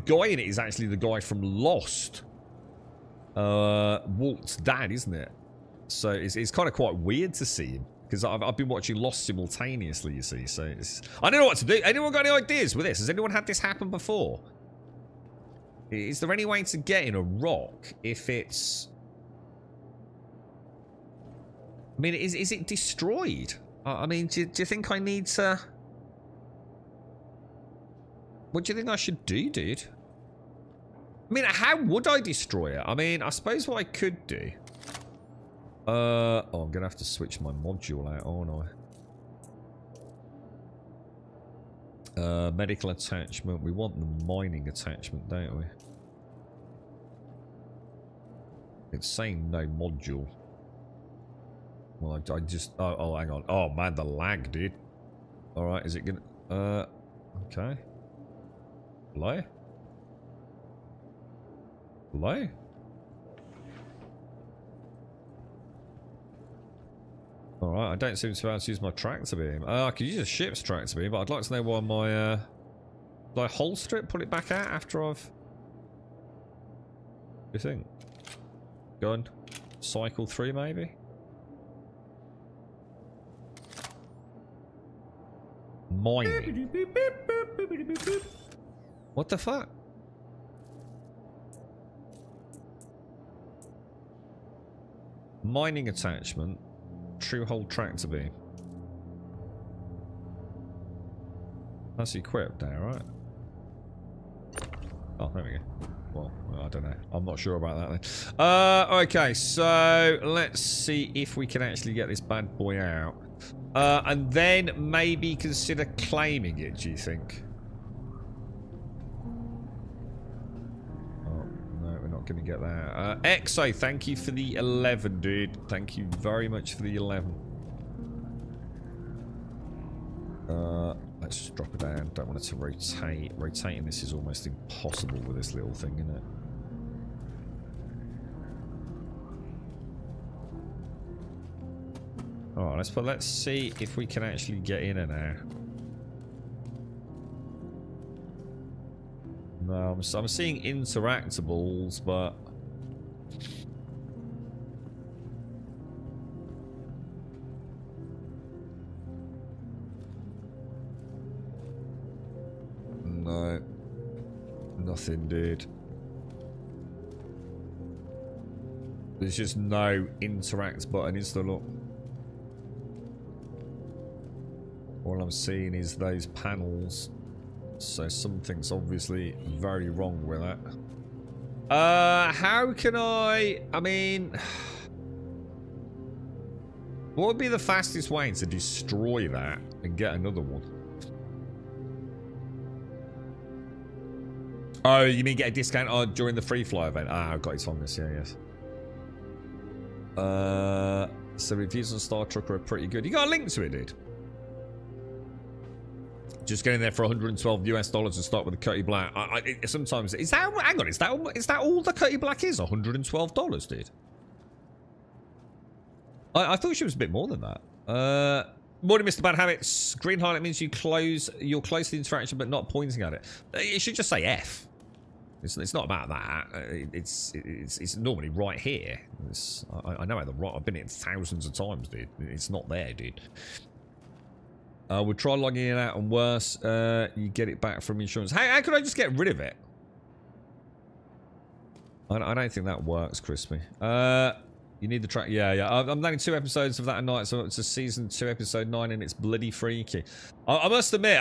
S2: guy in it is actually the guy from Lost. Walt's dad, isn't it? So it's kind of quite weird to see him. Because I've been watching Lost simultaneously, you see. So I don't know what to do. Anyone got any ideas with this? Has anyone had this happen before? Is there any way to get in a rock if it's... I mean, is it destroyed? I mean, do you think I need to... What do you think I should do, dude? I mean, how would I destroy it? I mean, I suppose what I could do... Oh, I'm going to have to switch my module out, aren't I? Medical attachment. We want the mining attachment, don't we? It's saying no module. Well, I just... Oh, hang on. Oh, man, the lag, dude. Alright, is it going to... Okay. Hello? Hello? Alright, I don't seem to be able to use my tractor beam. I could use a ship's tractor beam, but I'd like to know why my, did I holster it, put it back out after I've... What do you think? Go and cycle through, maybe? Mining. What the fuck? Mining attachment. True hole tractor beam. That's equipped now, right? Oh, there we go. Well, I don't know. I'm not sure about that then. Okay, so let's see if we can actually get this bad boy out. And then maybe consider claiming it, do you think? Oh, no, we're not going to get that. Exo, thank you for the 11, dude. Thank you very much for the 11. Let's just drop it down. Don't want it to rotate. Rotating this is almost impossible with this little thing, isn't it? Alright, let's see if we can actually get in and out. No, I'm seeing interactables, but... No. Nothing, dude. There's just no interact button, is there? Look. All I'm seeing is those panels. So something's obviously very wrong with that. How can I mean... What would be the fastest way to destroy that and get another one? Oh, you mean get a discount during the free fly event? Ah, I've got it on this, yeah, yes. So reviews on Star Trek are pretty good. You got a link to it, dude? Just getting there for $112 US to start with the Cutty Black. Sometimes is that? Hang on, is that all the Cutty Black is? $112, dude. I thought she was a bit more than that. Morning, Mr. Bad Habits. Green highlight means you're close to the interaction, but not pointing at it. It should just say F. It's not about that. It's normally right here. I know how the right. I've been in thousands of times, dude. It's not there, dude. We'll try logging in and out, and worse, you get it back from insurance. How could I just get rid of it? I don't think that works, Crispy. You need the track. Yeah. I'm landing 2 episodes of that a night, so it's a season 2, episode 9, and it's bloody freaky. I must admit,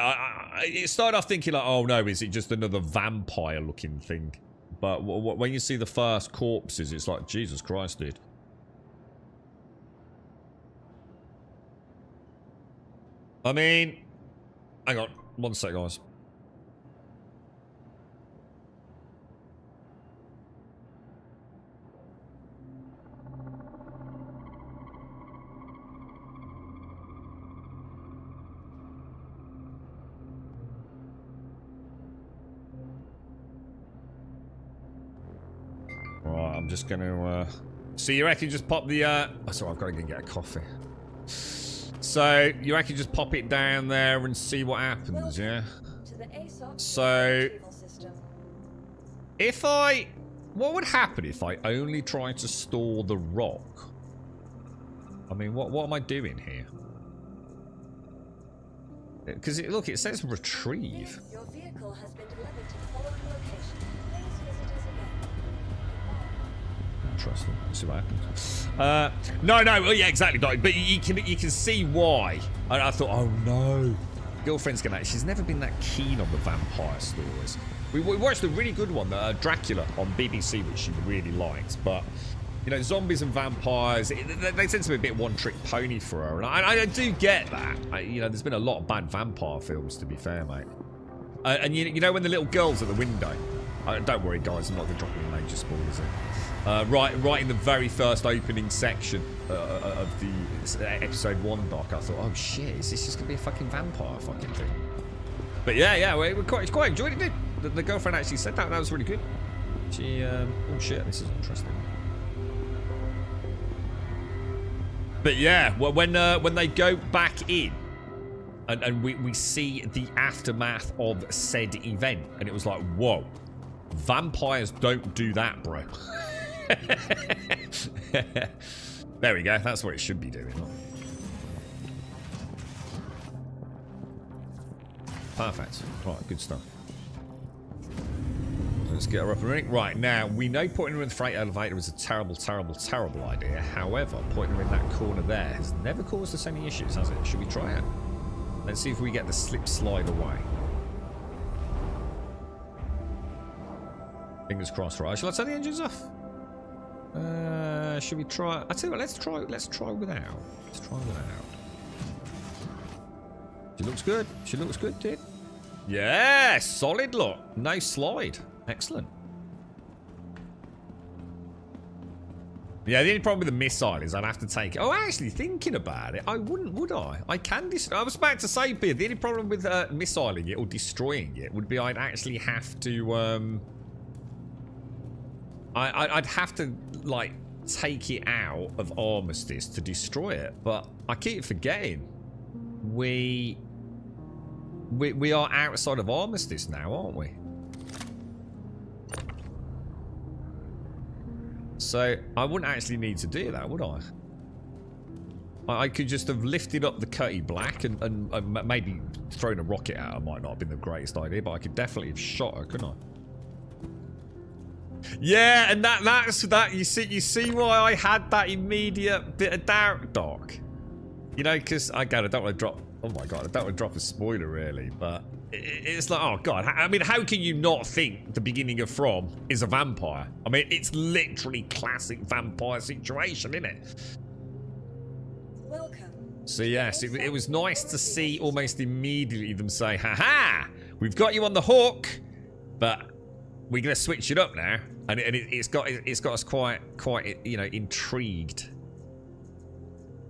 S2: it started off thinking like, oh no, is it just another vampire-looking thing? But when you see the first corpses, it's like, Jesus Christ, dude. I mean, hang on, 1 sec, guys. Right, I'm just gonna, so you reckon just pop the, oh, sorry, I've got to go and get a coffee. So, you reckon just pop it down there and see what happens, yeah? So, if what would happen if I only tried to store the rock? I mean, what am I doing here? Because, look, it says retrieve.
S4: Your vehicle has been delivered to the following location. Please visit us again.
S2: Interesting. Let's see what happens. No, well, yeah, exactly. But you can see why. I thought, oh no, girlfriend's gonna. She's never been that keen on the vampire stories. We watched a really good one, Dracula, on BBC, which she really liked. But you know, zombies and vampires, they tend to be a bit one-trick pony for her, and I do get that. You know, there's been a lot of bad vampire films, to be fair, mate. And you know when the little girl's at the window. Don't worry, guys. I'm not gonna drop any major spoilers in. Right in the very first opening section of the episode 1 doc, I thought, oh shit, is this just gonna be a fucking vampire fucking thing? But yeah, we quite enjoyed it, did. The girlfriend actually said that. That was really good. She, oh shit, this is interesting. But yeah, when they go back in, and we see the aftermath of said event, and it was like, whoa, vampires don't do that, bro. There we go. That's what it should be doing. Perfect. Right, good stuff. Let's get her up and running. Right, now, we know putting her in the freight elevator is a terrible, terrible, terrible idea. However, putting her in that corner there has never caused us any issues, has it? Should we try it? Let's see if we get the slip slide away. Fingers crossed, right? Shall I turn the engines off? Should we try? I tell you what, let's try without. Let's try without. She looks good. She looks good, dude. Yeah, solid look. No slide. Excellent. Yeah, the only problem with the missile is I'd have to take it. Oh, actually, thinking about it, I wouldn't, would I? I can I was about to say, Beard, the only problem with missiling it or destroying it would be I'd actually have to, I'd have to, like, take it out of Armistice to destroy it. But I keep forgetting we are outside of Armistice now, aren't we? So I wouldn't actually need to do that, would I? I could just have lifted up the Cutty Black and maybe thrown a rocket at her. Might not have been the greatest idea, but I could definitely have shot her, couldn't I? Yeah, and that's you see why I had that immediate bit of doubt, Doc. You know, because I don't want to drop. Oh my god, I don't want to drop a spoiler really, but it's like, oh god. I mean, how can you not think the beginning of From is a vampire? I mean, it's literally classic vampire situation, isn't it?
S4: Welcome.
S2: So yes, it was nice to see almost immediately them say, "Ha-ha! We've got you on the hook, but we're gonna switch it up now," and it's got us quite you know, intrigued.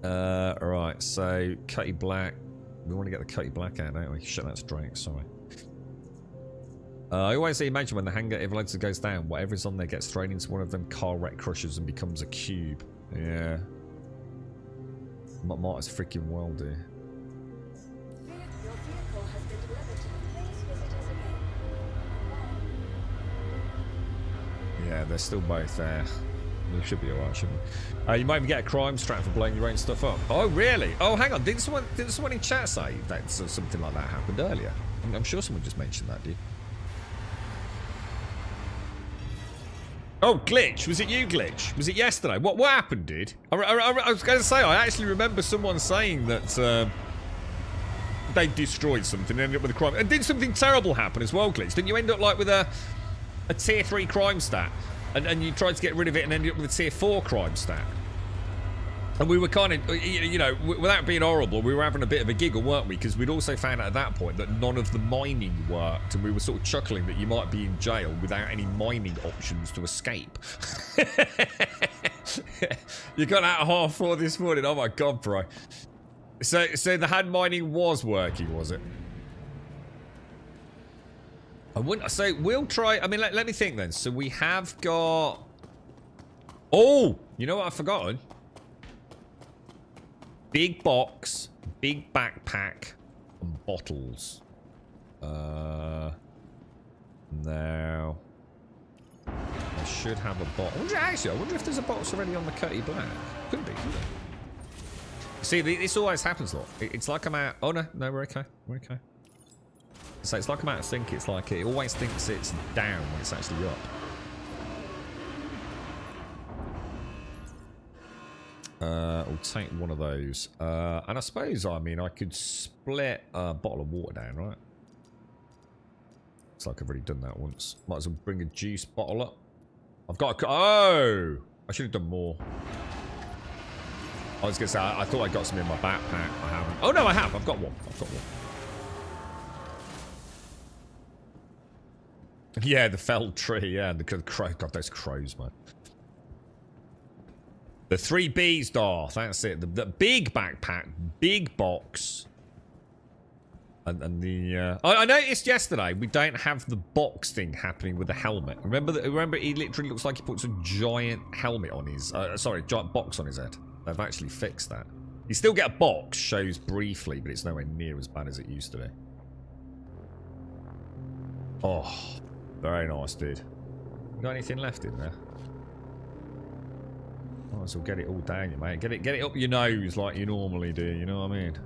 S2: Right, so Cutty Black. We want to get the Cutty Black out, don't we? Shut that straight, sorry. I always imagine when the hangar evaluator goes down, whatever is on there gets thrown into one of them car wreck crushers and becomes a cube. Yeah. Might as freaking well do.
S4: Your vehicle has been delivered. Please visit us again.
S2: Yeah, they're still both there. We should be alright, shouldn't we? You might even get a crime strap for blowing your own stuff up. Oh, really? Oh, hang on. Didn't someone in chat say that something like that happened earlier? I'm sure someone just mentioned that, did. Oh, Glitch. Was it you, Glitch? Was it yesterday? What happened, dude? I was going to say, I actually remember someone saying that they destroyed something and ended up with a crime. And did something terrible happen as well, Glitch? Didn't you end up like with a tier 3 crime stat? And you tried to get rid of it and ended up with a tier 4 crime stat. And we were kind of, you know, without being horrible, we were having a bit of a giggle, weren't we? Because we'd also found out at that point that none of the mining worked, and we were sort of chuckling that you might be in jail without any mining options to escape. You got out at 4:30 this morning. Oh my god, bro. So the hand mining was working, was it? I wouldn't. So we'll try. I mean, let me think then. So we have got. Oh, you know what I've forgotten? Big box, big backpack, and bottles. Now I should have a bottle. I wonder if there's a box already on the Cutty Black. Could be. Couldn't it? See, this always happens, look. It's like I'm out. Oh no, we're okay. We're okay. So it's like I'm out of sync. It's like it always thinks it's down when it's actually up. I'll take one of those. And I suppose, I mean, I could split a bottle of water down, right? Looks like I've already done that once. Might as well bring a juice bottle up. I've got a... Oh! I should have done more. I was going to say, I thought I got some in my backpack. I haven't. Oh, no, I have. I've got one. I've got one. Yeah, the felled tree. Yeah, the crow. God, those crows, man. The 3 Bs, Darth. That's it. The big backpack, big box, And the I noticed yesterday we don't have the box thing happening with the helmet. Remember he literally looks like he puts a giant helmet on his giant box on his head. They've actually fixed that. You still get a box, shows briefly, but it's nowhere near as bad as it used to be. Oh, very nice, dude. Got anything left in there? Might as well get it all down you, mate. Get it up your nose like you normally do, you know what I mean?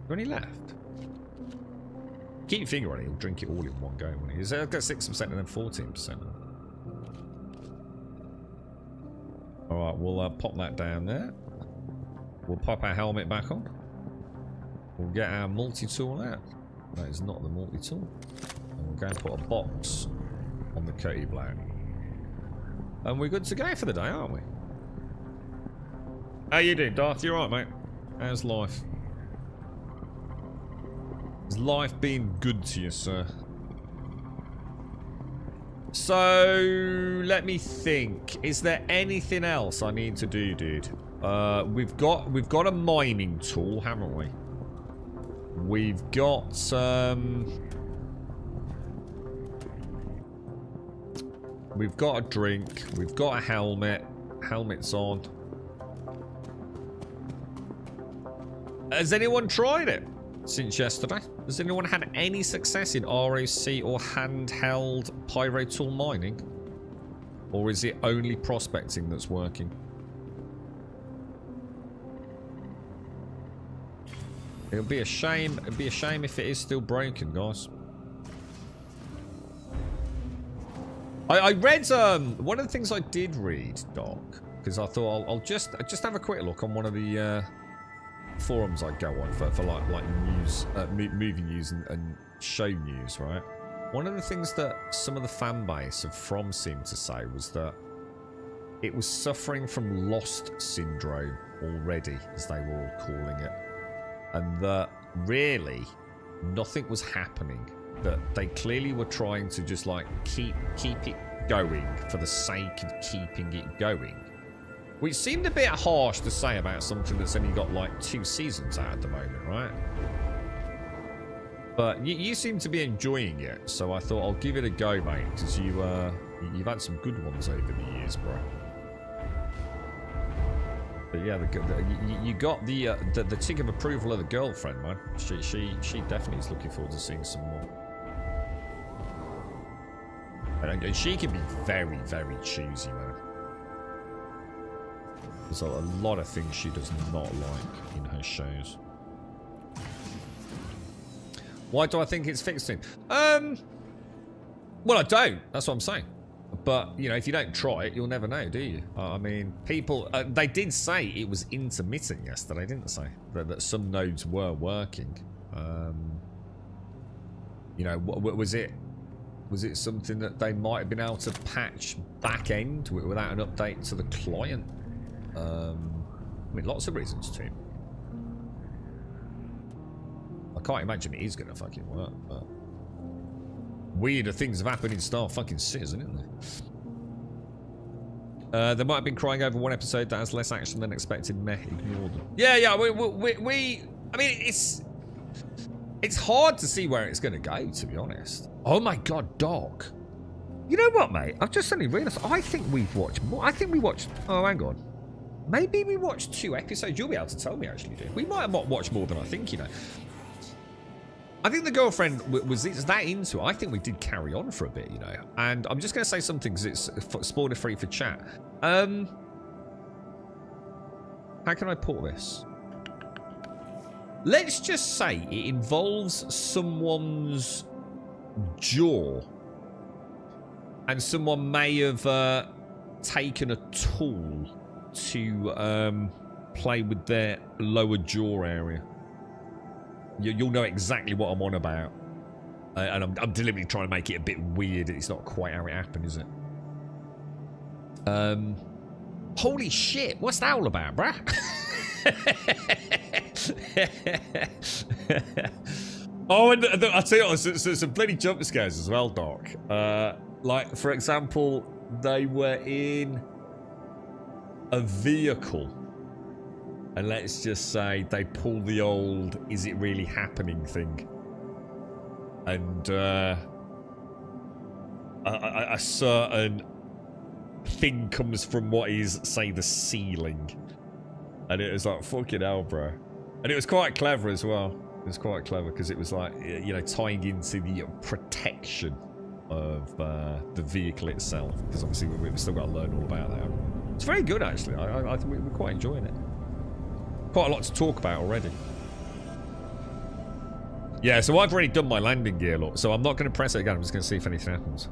S2: Got any left? Keep your finger on it, you'll drink it all in one go, won't he? It's got 6% and then 14%. Alright, we'll pop that down there. We'll pop our helmet back on. We'll get our multi-tool out. That is not the multi-tool. And we'll go and put a box on the Cody Black. And we're good to go for the day, aren't we? How you doing, Darth? You alright, mate? How's life? Has life been good to you, sir? So, let me think. Is there anything else I need to do, dude? We've got a mining tool, haven't we? We've got we've got a drink. We've got a helmet. Helmet's on. Has anyone tried it since yesterday? Has anyone had any success in ROC or handheld pyro tool mining? Or is it only prospecting that's working? It'll be a shame. It'd be a shame if it is still broken, guys. I read one of the things I did read, Doc, because I thought I'll just have a quick look on one of the forums I go on for like news, movie news and show news, right? One of the things that some of the fan base of From seemed to say was that it was suffering from lost syndrome already, as they were all calling it, and that really nothing was happening. That they clearly were trying to just like keep it going for the sake of keeping it going. Which seemed a bit harsh to say about something that's only got like 2 seasons out at the moment, right? But you seem to be enjoying it, so I thought I'll give it a go, mate, because you've had some good ones over the years, bro. But yeah, you got the tick of approval of the girlfriend, man. She definitely is looking forward to seeing some more. And she can be very, very choosy, man. There's a lot of things she does not like in her shows. Why do I think it's fixed him? Well, I don't. That's what I'm saying. But, you know, if you don't try it, you'll never know, do you? I mean, people... they did say it was intermittent yesterday, didn't they say? That some nodes were working. You know, was it something that they might have been able to patch back end without an update to the client? I mean, lots of reasons too. I can't imagine it is going to fucking work, but... Weirder things have happened in Star fucking Citizen, isn't there? They might have been crying over one episode that has less action than expected. Meh, ignore them. Yeah, I mean, it's hard to see where it's going to go, to be honest. Oh my god, Doc. You know what, mate? I've just suddenly realised, I think we've watched more. I think we watched... Oh, hang on. Maybe we watched 2 episodes. You'll be able to tell me, actually, dude. We might have watched more than I think, you know. I think the girlfriend was that into it. I think we did carry on for a bit, you know. And I'm just going to say something because it's spoiler free for chat. How can I put this? Let's just say it involves someone's jaw. And someone may have taken a tool to play with their lower jaw area. You'll know exactly what I'm on about. And I'm deliberately trying to make it a bit weird. It's not quite how it happened, is it? Holy shit, what's that all about, bruh? Oh, and I'll tell you what, some bloody jump scares as well, Doc. Like, for example, they were in a vehicle And let's just say they pull the old "is it really happening" thing. And a certain thing comes from what is, say, the ceiling. And it was like, fucking hell, bro. And it was quite clever as well. It was quite clever because it was like, you know, tying into the protection of the vehicle itself. Because obviously we've still got to learn all about that. It's very good, actually. I think we're quite enjoying it. Quite a lot to talk about already. Yeah, so I've already done my landing gear, look. So I'm not going to press it again. I'm just going to see if anything happens.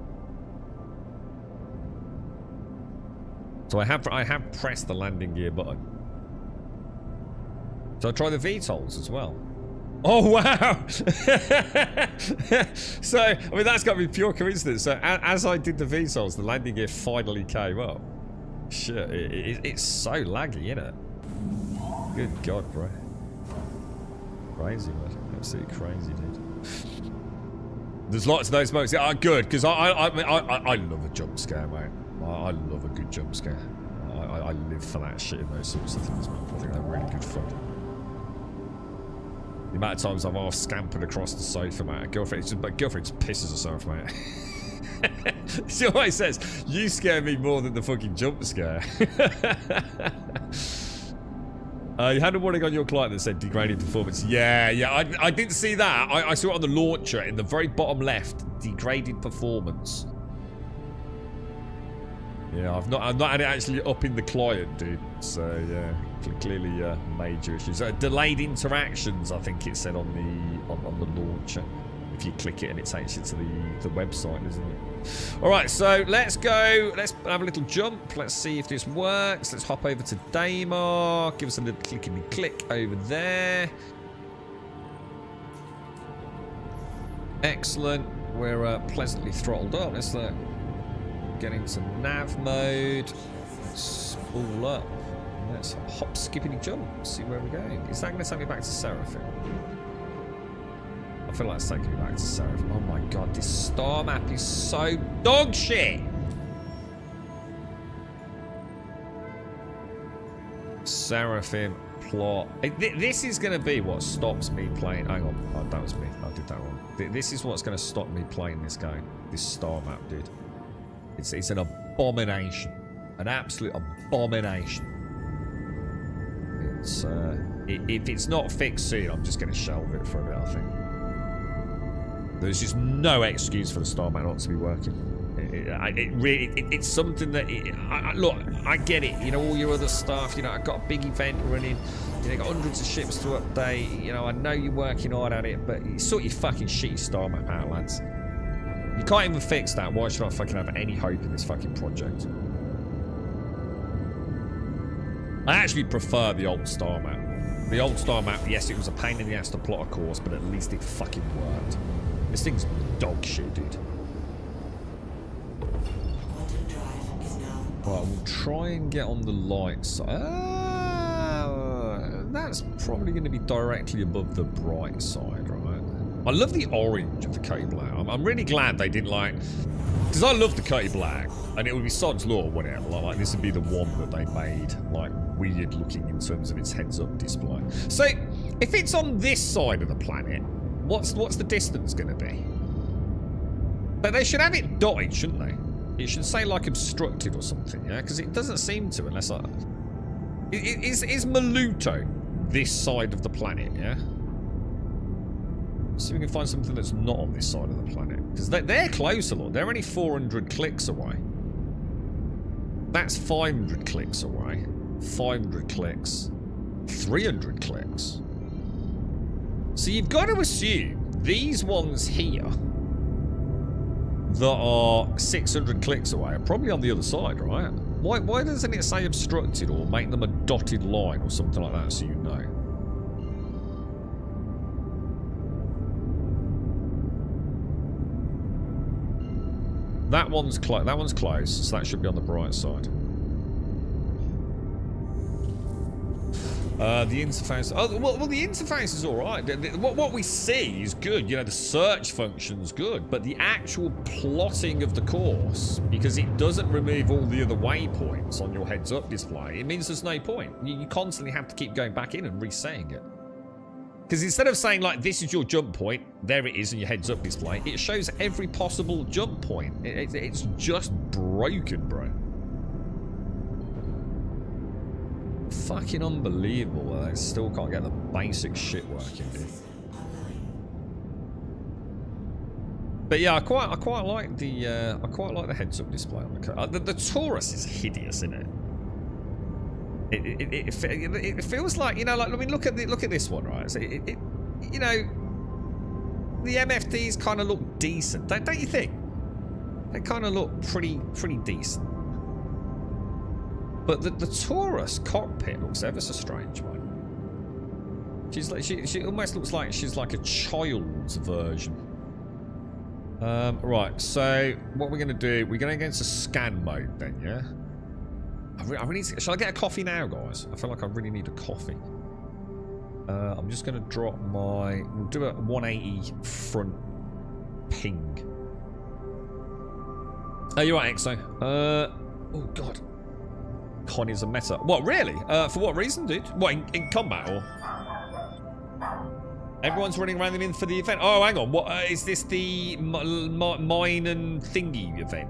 S2: So I have pressed the landing gear button. So I try the VTOLs as well. Oh, wow! So, I mean, that's got to be pure coincidence. So as I did the VTOLs, the landing gear finally came up. Shit, it's so laggy, isn't it? Good God, bro. Crazy, man. Absolutely crazy, dude. There's lots of those moments. Yeah, good, because I love a jump scare, mate. I love a good jump scare. I live for that shit in those sorts of things, man. I think they're really good fun. The amount of times I've half scampered across the sofa, mate. My girlfriend just pisses herself, mate. She always says, "You scare me more than the fucking jump scare." You had a warning on your client that said degraded performance. Yeah, I didn't see that. I saw it on the launcher in the very bottom left. Degraded performance. Yeah, I've not had it actually up in the client, dude. So yeah, clearly major issues. Delayed interactions, I think it said on the launcher. If you click it and it takes you to the website, isn't it? All right, so let's go. Let's have a little jump. Let's see if this works. Let's hop over to Daymar. Give us a little clickety-click over there. Excellent. We're pleasantly throttled up. Let's get into nav mode. Spool up. Let's hop, skippity jump. See where we're going. Is that going to take me back to Seraphim? I feel like it's taking me back to Seraphim. Oh my god, this star map is so dog shit! Seraphim plot. This is going to be what stops me playing. Hang on. Oh, that was me. I did that wrong. This is what's going to stop me playing this game. This star map, dude. It's an abomination. An absolute abomination. It's if it's not fixed soon, I'm just going to shelve it for a bit, I think. There's just no excuse for the star map not to be working. It's something that look, I get it. You know, all your other stuff. You know, I've got a big event running. You know, got hundreds of ships to update. You know, I know you're working hard at it, but you sort your fucking shitty star map out, lads. You can't even fix that. Why should I fucking have any hope in this fucking project? I actually prefer the old star map. The old star map, yes, it was a pain in the ass to plot a course, but at least it fucking worked. This thing's dog shit, dude. Right, we'll try and get on the light side. That's probably going to be directly above the bright side, right? I love the orange of the Cody Black. I'm really glad they didn't like... Because I love the Cody Black, and it would be Sod's Law or whatever. Like this would be the one that they made, like, weird looking in terms of its heads-up display. So, if it's on this side of the planet, what's the distance going to be? But they should have it dotted, shouldn't they? It should say, like, obstructed or something, yeah? Because it doesn't seem to, unless I... Is Maluto this side of the planet, yeah? See if we can find something that's not on this side of the planet. Because they're close a lot. They're only 400 clicks away. That's 500 clicks away. 500 clicks. 300 clicks. So you've got to assume these ones here that are 600 clicks away are probably on the other side, right? Why doesn't it say obstructed or make them a dotted line or something like that so you know? That one's close, so that should be on the bright side. The interface. Oh, well, the interface is all right. What we see is good. You know, the search function's good, but the actual plotting of the course, because it doesn't remove all the other waypoints on your heads-up display, it means there's no point. You constantly have to keep going back in and resetting it. Because instead of saying, like, this is your jump point, there it is in your heads-up display, it shows every possible jump point. It's just broken, bro. Fucking unbelievable. I still can't get the basic shit working, dude. But yeah, I quite like the heads-up display on the car. The Taurus is hideous, isn't it? It feels like, you know, like, I mean, look at this one, right? So you know, the MFDs kind of look decent, don't you think? They kind of look pretty decent. But the Taurus cockpit looks ever so strange, man. She's like, she almost looks like she's like a child's version. Right, so what we're gonna do? We're gonna go into scan mode then, yeah. I really need to, shall I get a coffee now, guys? I feel like I really need a coffee. I'm just gonna drop my. We'll do a 180 front ping. Oh, you're right, Exo. Oh god. Connie's a meta. What, really? For what reason, dude? What, in combat, or? Everyone's running around in for the event. Oh, hang on. What, is this the mine and thingy event?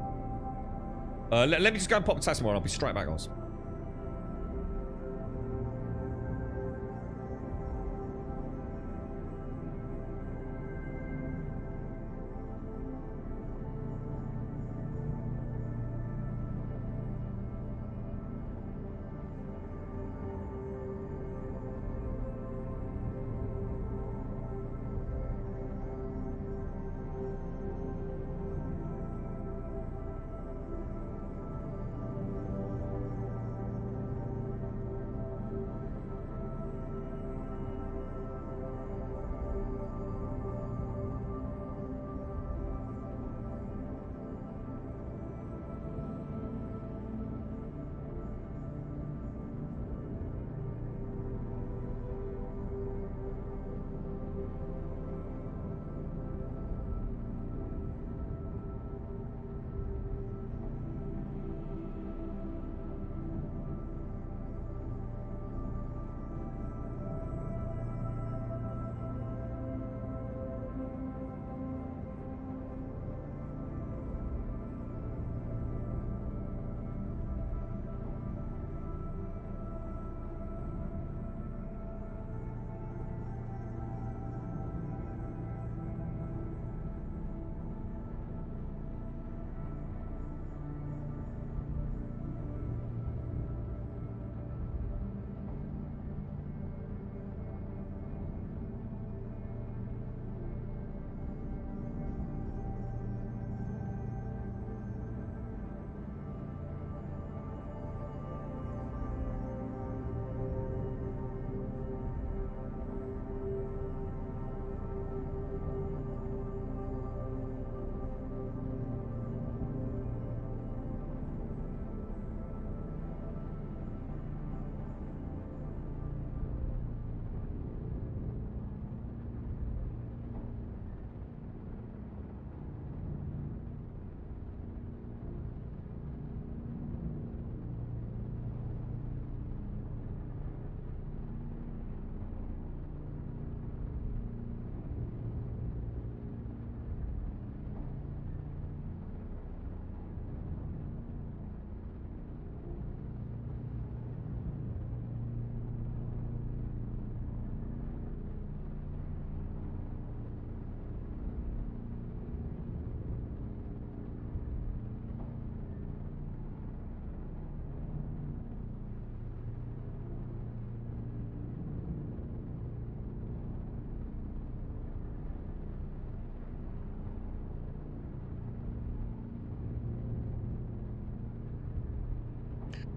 S2: Let me just go and pop the test more and I'll be straight back, guys.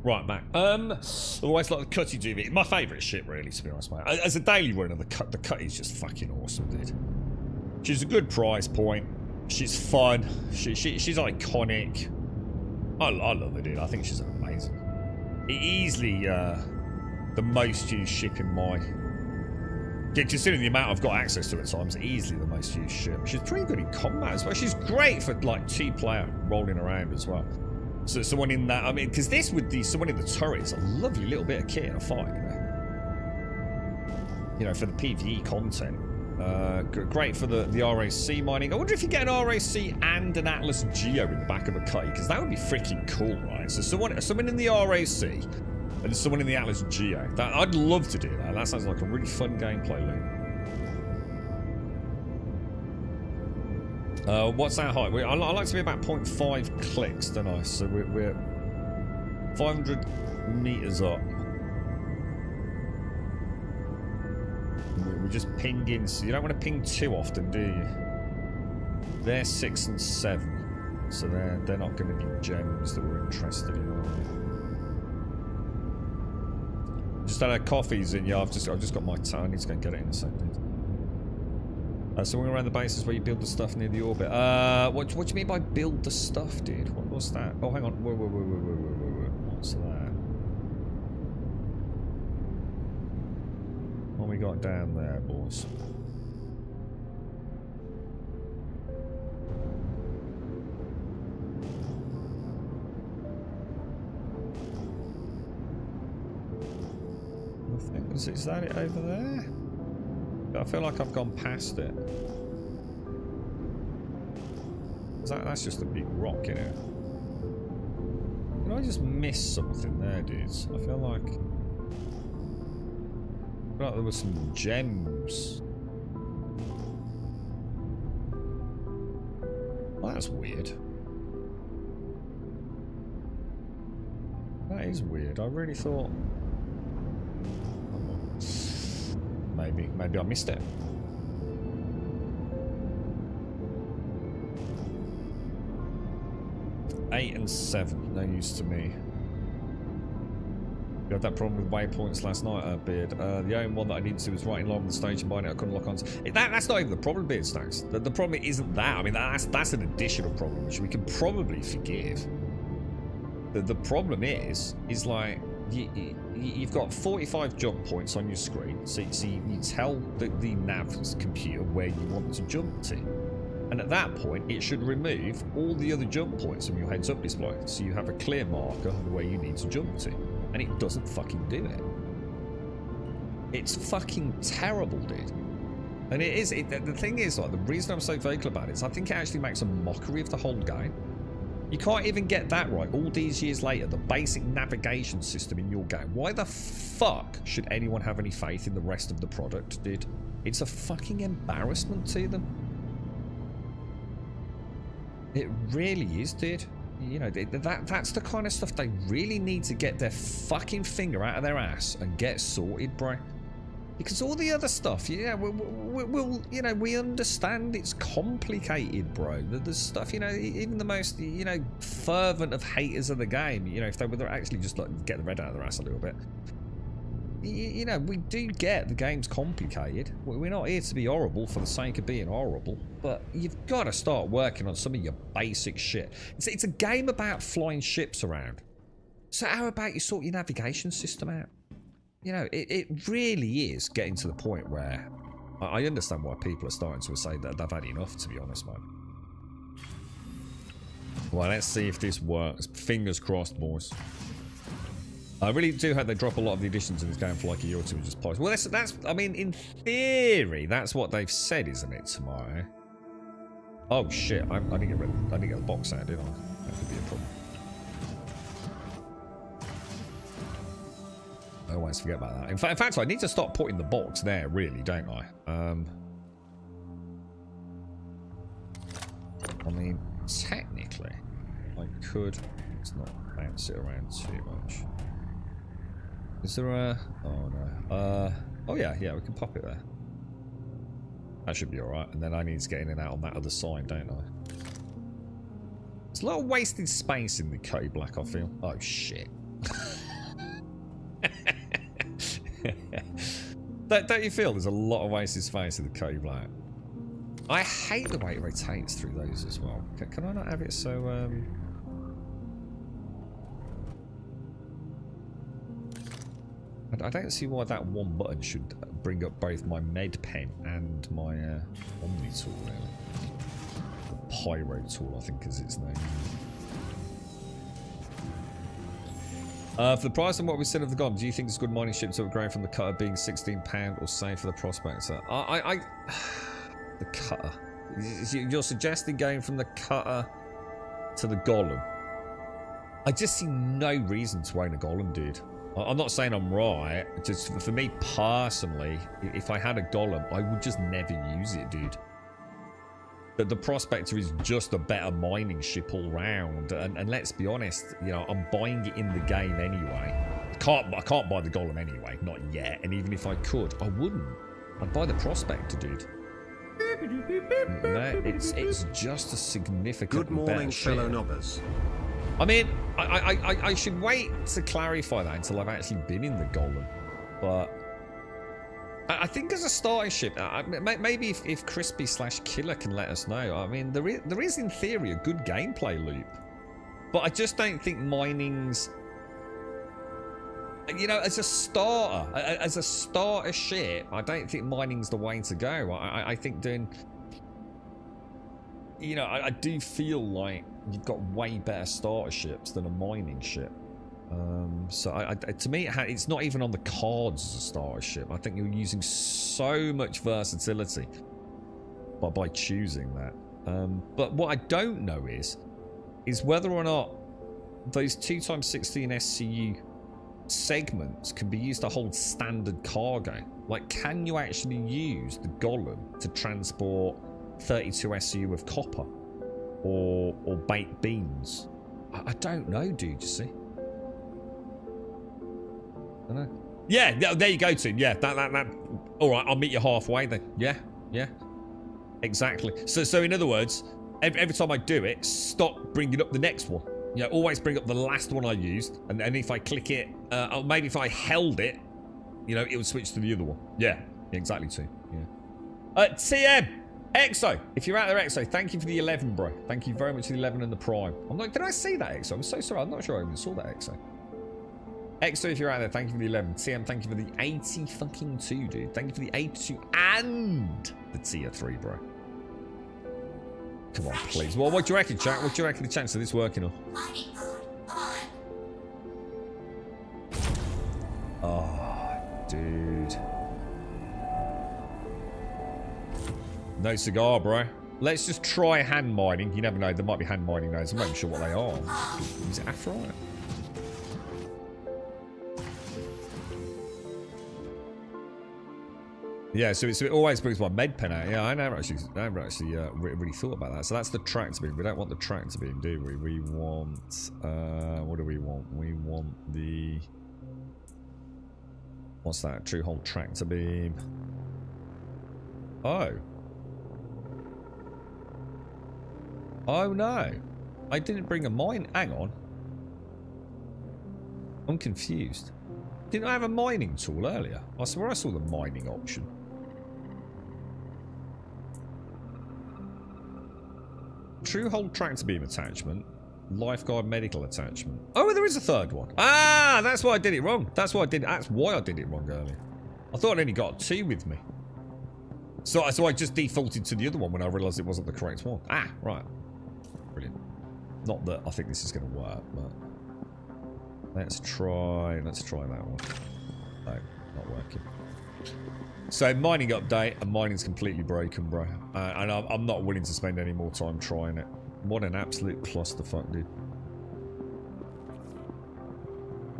S2: Right, Mac. Always like the Cutty DV. My favourite shit, really, to be honest, mate. As a daily runner, the Cutty's just fucking awesome, dude. She's a good price point. She's fun. She's iconic. I love her, dude. I think she's amazing. Easily the most used ship in my... Yeah, considering the amount I've got access to at times, easily the most used ship. She's pretty good in combat as well. She's great for like 2-player rolling around as well. So someone in that, I mean, because this with the someone in the turret is a lovely little bit of kit in a fight, you know. You know, for the PvE content. Great for the RAC mining. I wonder if you get an RAC and an Atlas Geo in the back of a K, because that would be freaking cool, right? So someone in the RAC and someone in the Atlas Geo. I'd love to do that. That sounds like a really fun gameplay loop. What's our height? I like to be about 0.5 clicks, don't I? So we're 500 meters up. We're just pinging, so you don't want to ping too often, do you? They're 6 and 7, so they're not going to be gems that we're interested in, are they? Just had our coffees in. Yeah, I've just got my tongue. I need to go and get it in a second. So we're around the bases where you build the stuff near the orbit. What do you mean by build the stuff, dude? What's that? Oh, hang on. Whoa. What's that? What we got down there, boys? Nothing. Is that it over there? I feel like I've gone past it. That's just a big rock, you know. Did I just miss something there, dudes? I feel like there were some gems. Well, that's weird. That is weird. I really thought... Maybe I missed it. Eight and 7, no use to me. You had that problem with waypoints last night, Beard. The only one that I needed to was writing along the stage and buying it. I couldn't lock on. That's not even the problem, Beard Stacks. The problem isn't that. I mean, that's an additional problem which we can probably forgive. The problem is like you've got 45 jump points on your screen, so you tell the nav's computer where you want to jump to, and at that point it should remove all the other jump points from your heads-up display, so you have a clear marker of where you need to jump to, and it doesn't fucking do it. It's fucking terrible, dude. And it is. The thing is, like, the reason I'm so vocal about it is I think it actually makes a mockery of the whole game. You can't even get that right all these years later, the basic navigation system in your game. Why the fuck should anyone have any faith in the rest of the product, dude? It's a fucking embarrassment to them. It really is, dude. You know, that's the kind of stuff they really need to get their fucking finger out of their ass and get sorted, bro. Because all the other stuff, yeah, we'll you know, we understand it's complicated, bro. There's stuff, you know, even the most, you know, fervent of haters of the game, you know, if they were actually just like get the red out of their ass a little bit. You know, we do get the game's complicated. We're not here to be horrible for the sake of being horrible, but you've got to start working on some of your basic shit. It's a game about flying ships around. So how about you sort your navigation system out? You know, it really is getting to the point where I understand why people are starting to say that they've had enough, to be honest, man. Well, let's see if this works. Fingers crossed, boys. I really do hope they drop a lot of the additions in this game for like a year or two and just polish. Well, that's I mean, in theory, that's what they've said, isn't it, tomorrow? Oh, shit. I didn't get the box out, did I? That could be a problem. I always forget about that. In fact, I need to stop putting the box there, really, don't I? I mean, technically, I could... Let's not bounce it around too much. Is there a... Oh, no. Oh, yeah, we can pop it there. That should be alright. And then I need to get in and out on that other side, don't I? There's a lot of wasted space in the Cody Black, I feel. Oh, shit. Don't you feel there's a lot of wasted space in the Cody Black? I hate the way it rotates through those as well. Can I not have it so... I don't see why that one button should bring up both my med pen and my Omni tool, really. The Pyro tool, I think is its name. For the price and what we said of the GOM, do you think it's a good mining ship to upgrade from the cutter being £16 or same for the prospector? The cutter. You're suggesting going from the cutter to the golem. I just see no reason to own a golem, dude. I'm not saying I'm right. Just for me personally, if I had a golem, I would just never use it, dude. But the prospector is just a better mining ship all round, and let's be honest, you know, I'm buying it in the game anyway. I can't buy the golem anyway, not yet. And even if I could, I wouldn't. I'd buy the prospector, dude. No, it's just a significant.
S3: Good morning, fellow nobbers.
S2: I mean, I should wait to clarify that until I've actually been in the golem, but I think as a starting ship, maybe if Crispy/Killer can let us know. I mean, there is in theory a good gameplay loop, but I just don't think mining's, you know, as a starter ship, I don't think mining's the way to go. I think doing, you know, I do feel like you've got way better starter ships than a mining ship. So to me, it's not even on the cards as a starter ship. I think you're using so much versatility by choosing that. But what I don't know is whether or not those 2x16 SCU segments can be used to hold standard cargo. Like, can you actually use the golem to transport 32 SCU of copper or baked beans? I don't know, dude. You see? I don't know. Yeah, there you go, Tim. Yeah, that. All right, I'll meet you halfway then. Yeah, exactly. So in other words, every time I do it, stop bringing up the next one. You know, always bring up the last one I used, and if I click it, or maybe if I held it, you know, it would switch to the other one. Yeah, exactly, Tim. Yeah. TM Exo, if you're out there, Exo, thank you for the 11, bro. Thank you very much for the 11 and the Prime. I'm like, did I see that, Exo? I'm so sorry. I'm not sure I even saw that, Exo. Exo, if you're out there, thank you for the 11. TM, thank you for the 80 fucking 2, dude. Thank you for the 82 and the tier 3, bro. Come on, please. Well, what do you reckon, chat? What do you reckon the chance of this working on? Oh, dude. No cigar, bro. Let's just try hand mining. You never know. There might be hand mining nodes. I'm not even sure what they are. Is it Aphrodite? Yeah, so it always brings my med pen out. Yeah, I never actually really thought about that. So that's the tractor beam. We don't want the tractor beam, do we? We want what do we want? We want the, what's that? True Hold tractor beam. Oh no, I didn't bring a mine. Hang on, I'm confused. Didn't I have a mining tool earlier? I swear I saw the mining option. True Hold tractor beam attachment, lifeguard medical attachment. Oh, there is a third one. Ah, that's why I did it wrong. That's why I did it wrong earlier. I thought I only got 2 with me. So I just defaulted to the other one when I realised it wasn't the correct one. Ah, right. Brilliant. Not that I think this is going to work, but let's try that one. No, not working. So mining update, and mining's completely broken, bro. And I'm not willing to spend any more time trying it. What an absolute clusterfuck, dude.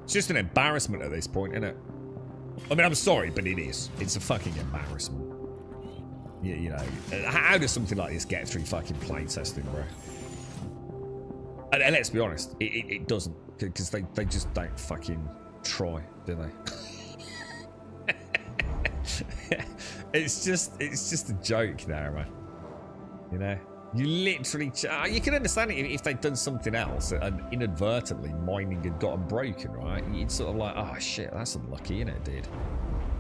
S2: It's just an embarrassment at this point, isn't it? I mean, I'm sorry, but it is. It's a fucking embarrassment. You know, how does something like this get through fucking playtesting, bro? And let's be honest, it doesn't, because they just don't fucking try, do they? It's just a joke now, man. You know, you literally, you can understand it if they'd done something else and inadvertently mining had gotten broken, right? You'd sort of like, oh shit, that's unlucky, innit, dude?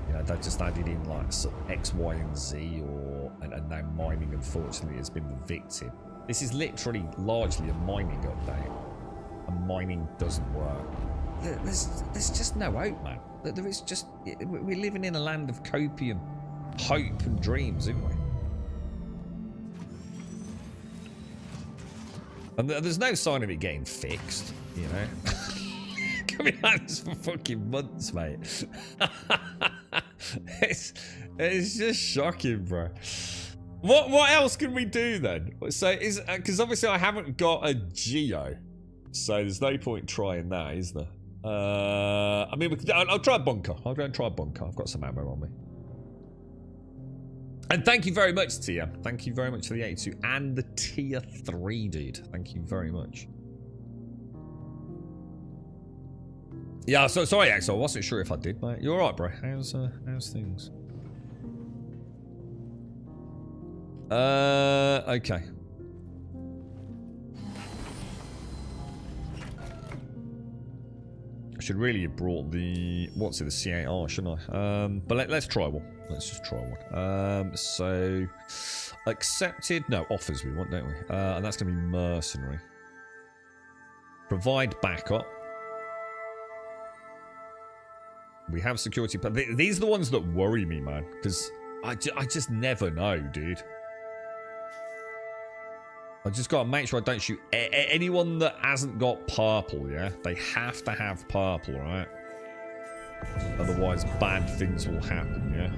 S2: You know, they just added in like X, Y, and Z, and now mining unfortunately has been the victim. This is literally largely a mining update, and mining doesn't work. There's just no hope, man. there is just... We're living in a land of copium, hope and dreams, aren't we? And there's no sign of it getting fixed, you know? Coming at this for fucking months, mate. it's just shocking, bro. What else can we do then? So is because obviously I haven't got a Geo, so there's no point trying that, is there? I mean, I'll try a bunker. I'll go and try a bunker. I've got some ammo on me. And thank you very much, Tia. Thank you very much for the 82 and the tier 3, dude. Thank you very much. Yeah, so sorry, Axel. I wasn't sure if I did, mate. You all right, bro? How's things? Okay. I should really have brought the what's it, the C8R, shouldn't I? But let's try one. Let's just try one. So accepted. No, offers we want, don't we? And that's gonna be mercenary. Provide backup. We have security, but these are the ones that worry me, man, because I just never know, dude. I just got to make sure I don't shoot anyone that hasn't got purple, yeah? They have to have purple, right? Otherwise, bad things will happen, yeah?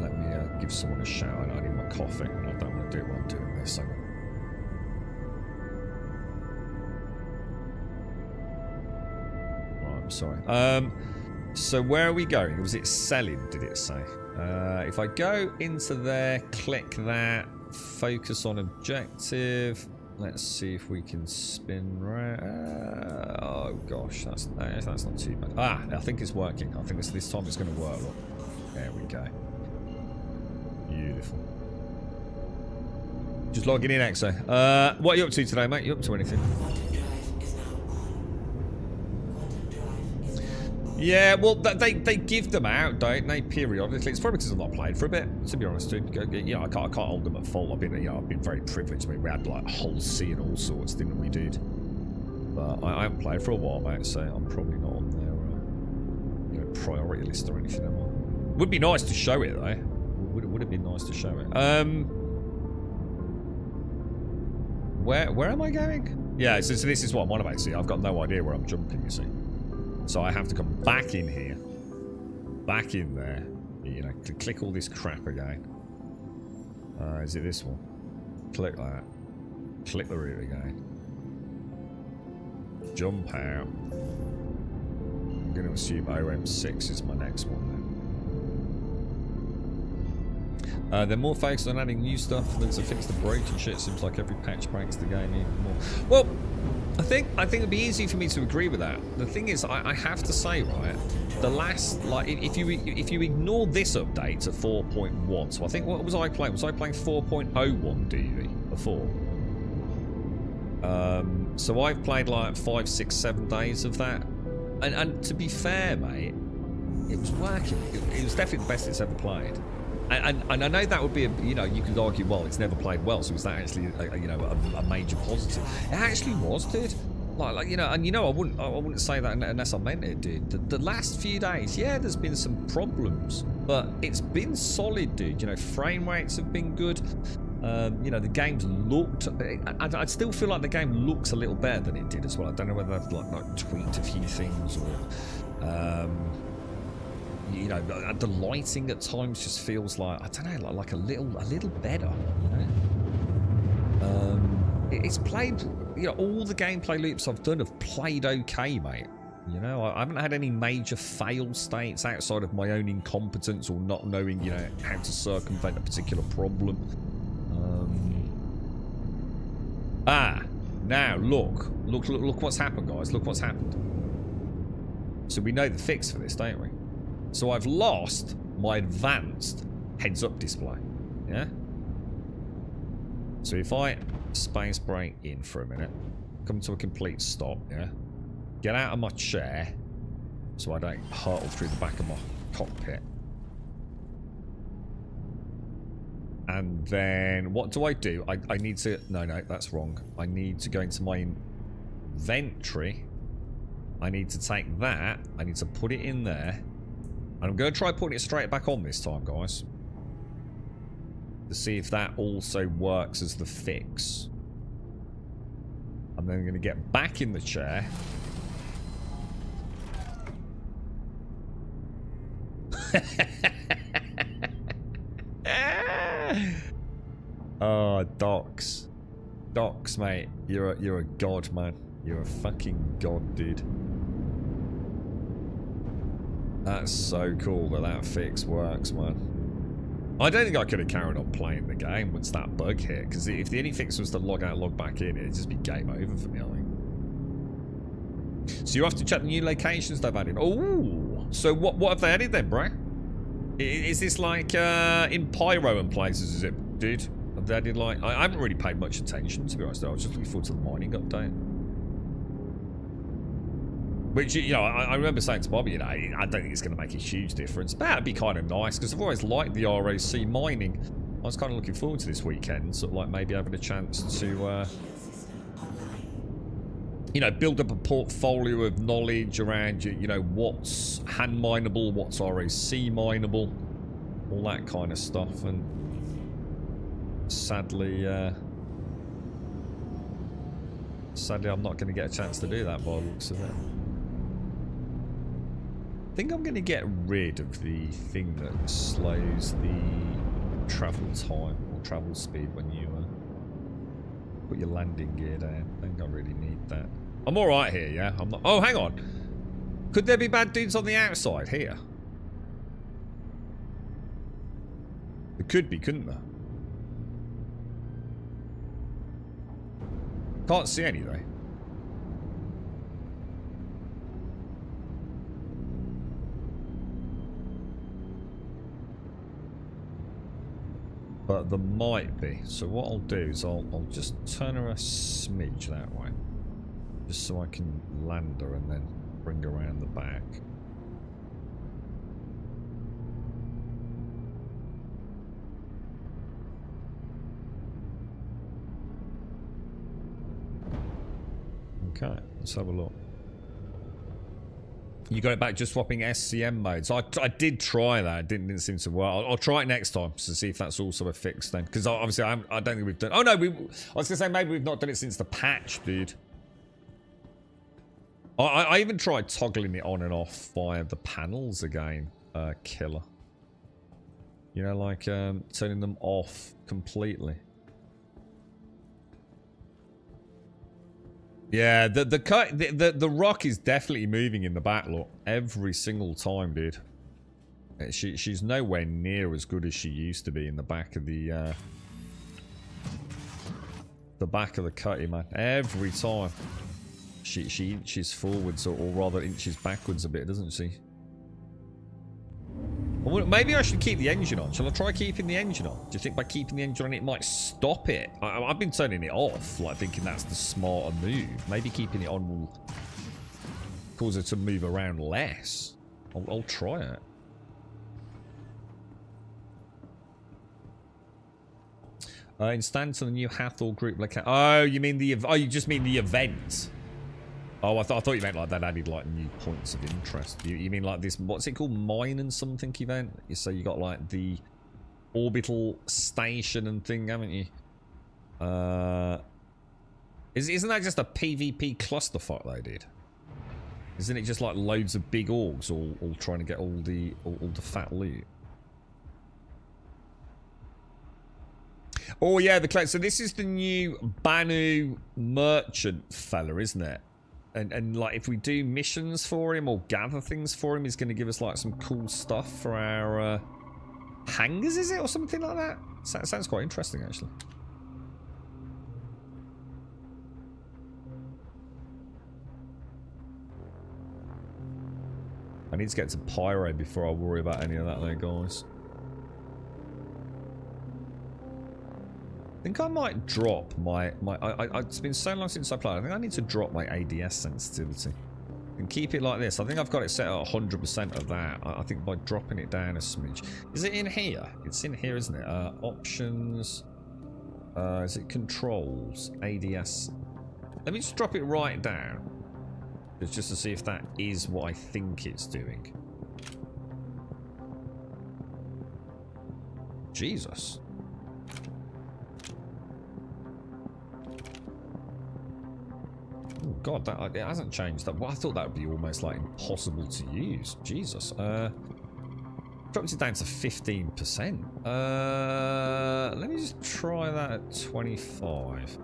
S2: Let me give someone a shout. I need my coffee. I don't want to do it while I'm doing this. So. Sorry. So where are we going? Was it selling, did it say? If I go into there, click that, focus on objective. Let's see if we can spin right. Oh gosh, that's not too bad. Ah, I think it's working. I think this time it's going to work. Look. There we go. Beautiful. Just logging in, Exo. What are you up to today, mate? You up to anything? Yeah, well, they give them out, don't they? Periodically. It's probably because I'm not playing for a bit, to be honest, dude. You know, I can't hold them at fault. I've been very privileged. I mean, we had like a whole sea and all sorts, didn't we, dude? But I haven't played for a while, mate. So I'm probably not on their priority list or anything. Would be nice to show it though. Would have been nice to show it. Where am I going? Yeah, so this is what I'm on about. See, I've got no idea where I'm jumping. You see. So I have to come back in here, back in there, you know, to click all this crap again. Is it this one? Click that. Click the route again. Jump out. I'm going to assume OM6 is my next one then. They're more focused on adding new stuff than to fix the broken shit. Seems like every patch breaks the game even more. Well, I think it'd be easy for me to agree with that. The thing is, I have to say, right, the last, like, if you ignore this update to 4.1, so I think, what was I playing? Was I playing 4.01 DV before? So I've played like 5, 6, 7 days of that, and to be fair, mate, it was working. It was definitely the best it's ever played. And I know that would be, you could argue, well, it's never played well, so is that actually, a major positive? It actually was, dude. I wouldn't say that unless I meant it, dude. The last few days, yeah, there's been some problems, but it's been solid, dude. Frame rates have been good. The game's looked. I still feel like the game looks a little better than it did as well. I don't know whether I've like tweaked a few things or. The lighting at times just feels like, I don't know, like a little better, It's played, all the gameplay loops I've done have played okay, mate. I haven't had any major fail states outside of my own incompetence or not knowing, how to circumvent a particular problem. Now, look what's happened, guys. Look what's happened. So we know the fix for this, don't we? So I've lost my advanced heads-up display, yeah? So if I space brake in for a minute, come to a complete stop, yeah? Get out of my chair so I don't hurtle through the back of my cockpit. And then what do? I need to... No, that's wrong. I need to go into my inventory. I need to take that. I need to put it in there. And I'm going to try putting it straight back on this time, guys. To see if that also works as the fix. And then I'm going to get back in the chair. Oh, Docs. Docs, mate. You're a god, man. You're a fucking god, dude. That's so cool that fix works, man. I don't think I could have carried on playing the game once that bug hit, because if the only fix was to log out, log back in, it'd just be game over for me, I think. So you have to check the new locations they've added. Oh, so what have they added then, bro? Is this like in Pyro and places, is it, dude? Have they added like... I haven't really paid much attention, to be honest. I was just looking forward to the mining update. Which, you know, I remember saying to Bobby, you know, I don't think it's going to make a huge difference. But that'd be kind of nice, because I've always liked the ROC mining. I was kind of looking forward to this weekend, sort of like maybe having a chance to, you know, build up a portfolio of knowledge around, you know, what's hand mineable, what's ROC mineable, all that kind of stuff. And sadly, I'm not going to get a chance to do that by the looks of it. I think I'm going to get rid of the thing that slows the travel time or travel speed when you put your landing gear down. I think I really need that. I'm alright here, yeah? I'm not... Oh, hang on. Could there be bad dudes on the outside here? There could be, couldn't there? Can't see any, though. But there might be. So what I'll do is I'll just turn her a smidge that way. Just so I can land her and then bring her around the back. Okay, let's have a look. You got it back just swapping SCM modes. I did try that. It didn't seem to work. I'll try it next time to see if that's also a fix then. Because obviously I don't think we've done... Oh no, I was going to say maybe we've not done it since the patch, dude. I even tried toggling it on and off via the panels again, killer. You know, like turning them off completely. Yeah, the rock is definitely moving in the back, look. Every single time, dude. She's nowhere near as good as she used to be in the back of the back of the cutty, man. Every time. She inches forwards, or rather inches backwards a bit, doesn't she? Maybe I should keep the engine on. Shall I try keeping the engine on? Do you think by keeping the engine on it might stop it? I've been turning it off, like thinking that's the smarter move. Maybe keeping it on will cause it to move around less. I'll try it. Instance of the new Hathor group location. Oh, you mean the... Oh, you just mean the event. Oh, I thought you meant like that added like new points of interest. You mean like this, what's it called, mine and something event? So you got like the orbital station and thing, haven't you? Isn't that just a PvP clusterfuck they did? Isn't it just like loads of big orgs all trying to get all the fat loot? Oh yeah, so this is the new Banu merchant fella, isn't it? And like if we do missions for him or gather things for him, he's going to give us like some cool stuff for our hangars, is it, or something like that? Sounds quite interesting actually. I need to get to Pyro before I worry about any of that there, guys. I think I might drop my it's been so long since I played. I think I need to drop my ADS sensitivity. And keep it like this. I think I've got it set at 100% of that. I think by dropping it down a smidge. Is it in here? It's in here, isn't it? Options. Is it controls? ADS. Let me just drop it right down. Just to see if that is what I think it's doing. Jesus. Oh God, that it hasn't changed. That. Well, I thought that would be almost like impossible to use. Jesus. Dropped it down to 15%. Let me just try that at 25.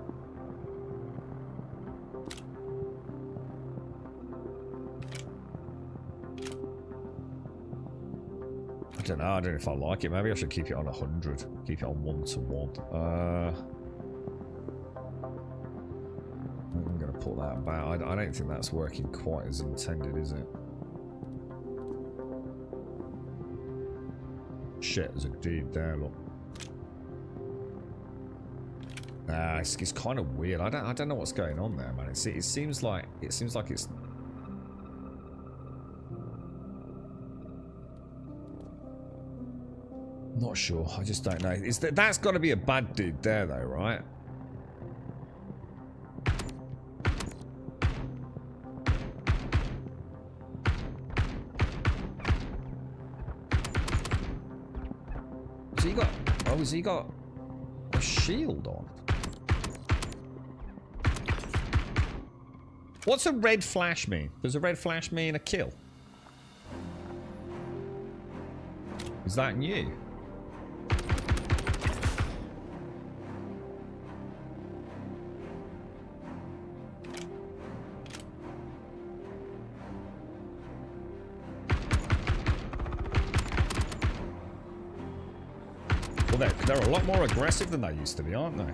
S2: I don't know if I like it. Maybe I should keep it on 100. Keep it on 1-to-1. I'm going to put that about. I don't think that's working quite as intended, is it? Shit, there's a dude there, look. It's kind of weird. I don't know what's going on there, man. It seems like it's not sure. I just don't know. That's got to be a bad dude there, though, right? Has he got a shield on? What's a red flash mean? Does a red flash mean a kill? Is that new? Well, they're a lot more aggressive than they used to be, aren't they?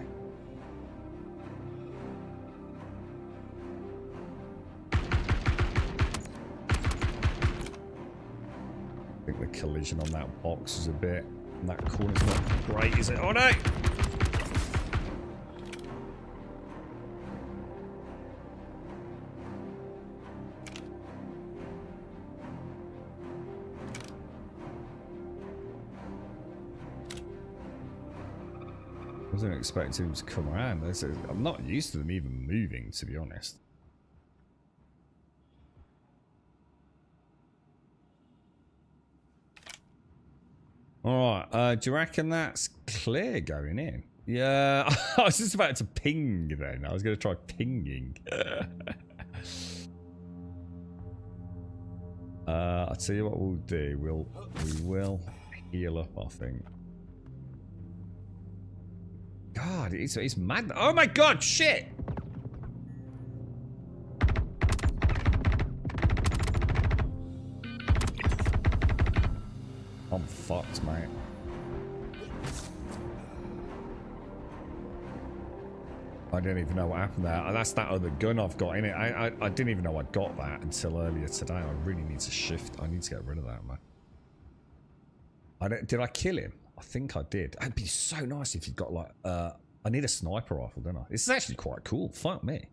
S2: I think the collision on that box is a bit... That corner's not great, is it? Oh no! I wasn't expecting him to come around. I'm not used to them even moving, to be honest. Alright, do you reckon that's clear going in? Yeah, I was just about to ping then. I was going to try pinging. I'll tell you what we'll do. We will heal up, I think. God, it's mad. Oh my God, shit! I'm fucked, mate. I don't even know what happened there. That's that other gun I've got in it. I didn't even know I'd got that until earlier today. I really need to shift. I need to get rid of that, man. Did I kill him? I think I did. It'd be so nice if you'd got like, I need a sniper rifle, don't I? This is actually quite cool. Fuck me.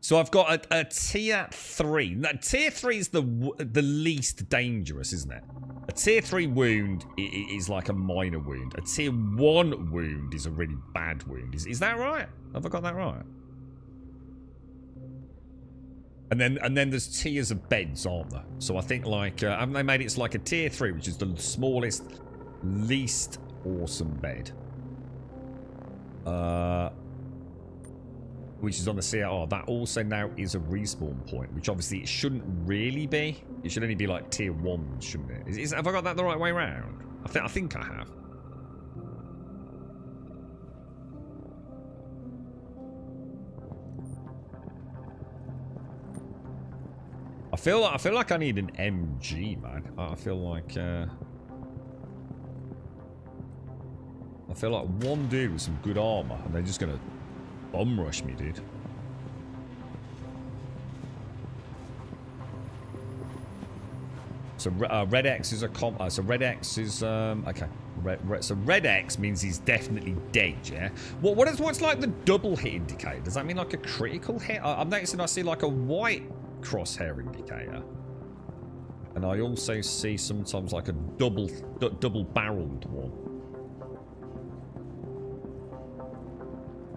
S2: So I've got a tier 3. Now, tier 3 is the least dangerous, isn't it? A tier 3 wound is like a minor wound. A tier 1 wound is a really bad wound. Is that right? Have I got that right? And then there's tiers of beds, aren't there? So I think like, haven't they made it like a tier 3, which is the smallest, least awesome bed. Which is on the CR. That also now is a respawn point, which obviously it shouldn't really be. It should only be like tier 1, shouldn't it? Have I got that the right way around? I think I have. I feel like I need an MG, man. I feel like one dude with some good armor, and they're just gonna bum rush me, dude. So red X is a comp. So red X is okay. So red X means he's definitely dead. Yeah. What's like the double hit indicator? Does that mean like a critical hit? I'm noticing I see like a white crosshair indicator. And I also see sometimes like a double-barreled one.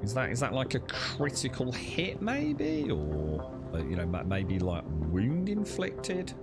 S2: Is that like a critical hit maybe? Or, you know, maybe like wound inflicted?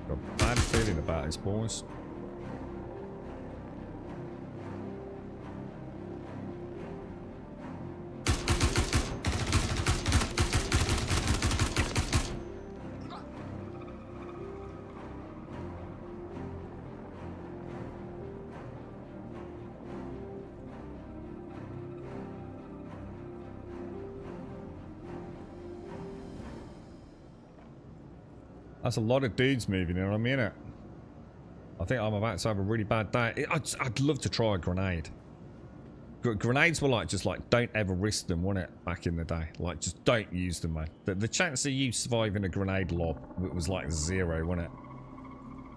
S2: Got a bad feeling about this, boys. That's a lot of dudes moving in on me, innit? I think I'm about to have a really bad day. I'd love to try a grenade. Grenades were like, just like, don't ever risk them, wasn't it? Back in the day. Like, just don't use them, man. The chance of you surviving a grenade lob was like 0, wasn't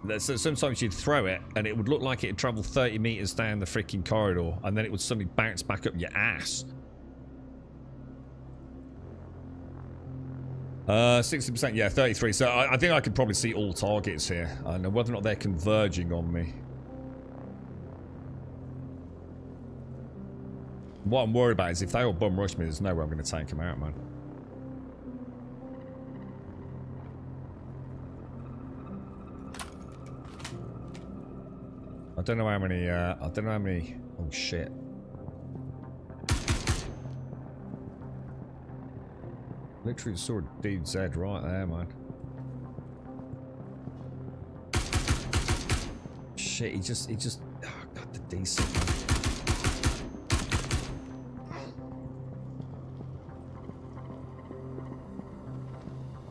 S2: it? So sometimes you'd throw it and it would look like it'd travel 30 meters down the freaking corridor and then it would suddenly bounce back up your ass. 60%, yeah, 33. So I think I could probably see all targets here. I know whether or not they're converging on me. What I'm worried about is if they all bum rush me, there's no way I'm going to take them out, man. I don't know how many, oh shit. Literally saw a dude's head right there, man. Shit, he just, oh god, the decent, man.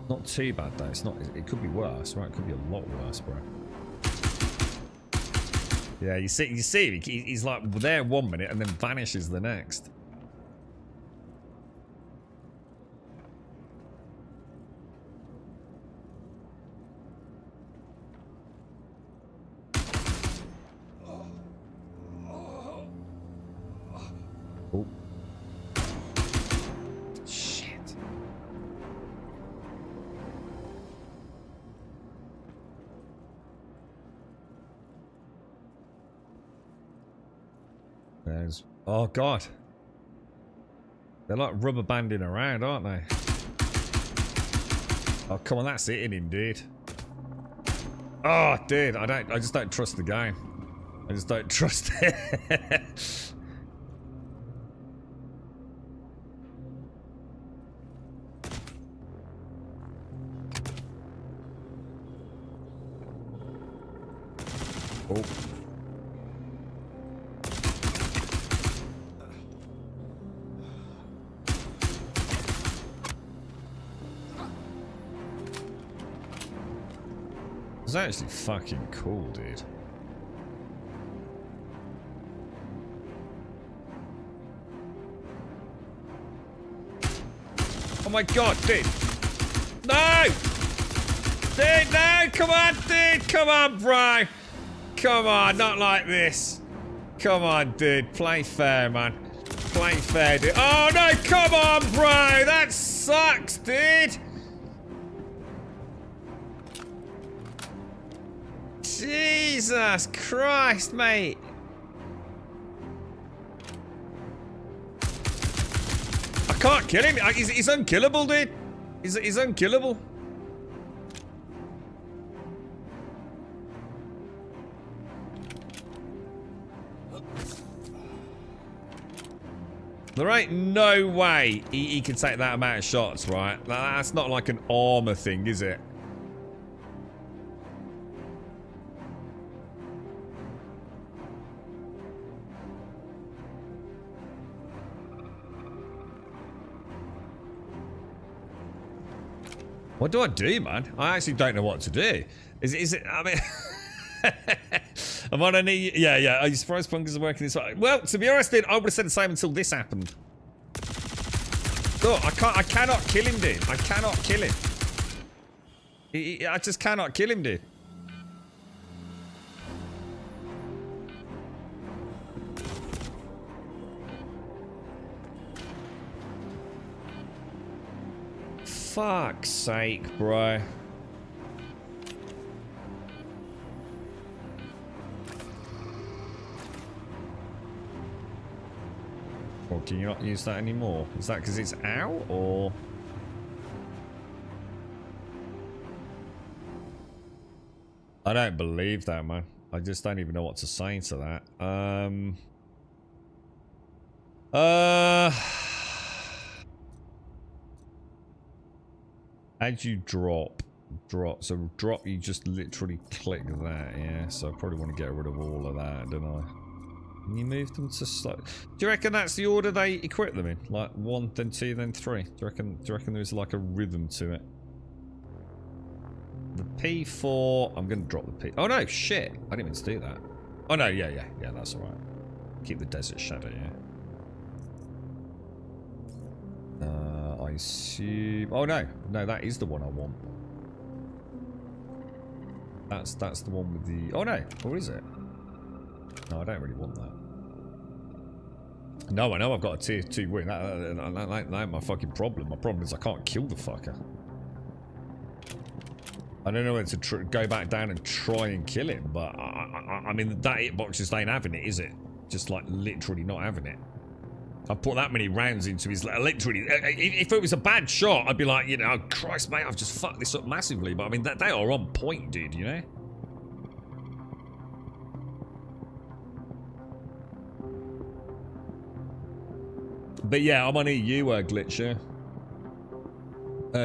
S2: Not too bad though, it's not, it could be worse, right? It could be a lot worse, bro. Yeah, you see, he's like there 1 minute and then vanishes the next. Oh. Shit. There's... Oh, God. They're like rubber banding around, aren't they? Oh, come on, that's hitting him, dude. Oh, dude, I just don't trust the game. I just don't trust it. Oh. It's actually fucking cool, dude. Oh my god, dude. No! Dude, no! Come on, dude! Come on, bro! Come on, not like this. Come on, dude. Play fair, man. Play fair, dude. Oh, no, come on, bro. That sucks, dude. Jesus Christ, mate. I can't kill him. He's unkillable, dude. He's unkillable. There ain't no way he can take that amount of shots, right? That's not like an armor thing, is it? What do I do, man? I actually don't know what to do. Is it? I mean, I'm on a knee. Yeah. Are you surprised Punkers are working this way? Well, to be honest, dude, I would have said the same until this happened. Look, I cannot kill him, dude. I cannot kill him. I just cannot kill him, dude. Fuck's sake, bro. Or can you not use that anymore? Is that because it's out, or? I don't believe that, man. I just don't even know what to say to that. As you drop, so drop, you just literally click that, yeah? So I probably want to get rid of all of that, don't I? Can you move them to slow? Do you reckon that's the order they equip them in? Like 1, then 2, then 3? Do you reckon there's like a rhythm to it? The P4, I'm going to drop the P. Oh no, shit. I didn't mean to do that. Oh no, yeah, that's alright. Keep the Desert Shadow, yeah. I assume... Oh no, that is the one I want. That's the one with the... Oh no, or is it? No, I don't really want that. No, I know I've got a tier 2 win. That ain't my fucking problem. My problem is I can't kill the fucker. I don't know whether to go back down and try and kill him, but I mean, that hitbox just ain't having it, is it? Just like literally not having it. I've put that many rounds into his, literally, if it was a bad shot, I'd be like, you know, oh, Christ, mate, I've just fucked this up massively. But I mean, they are on point, dude, you know? But yeah, I'm on EU, Glitcher.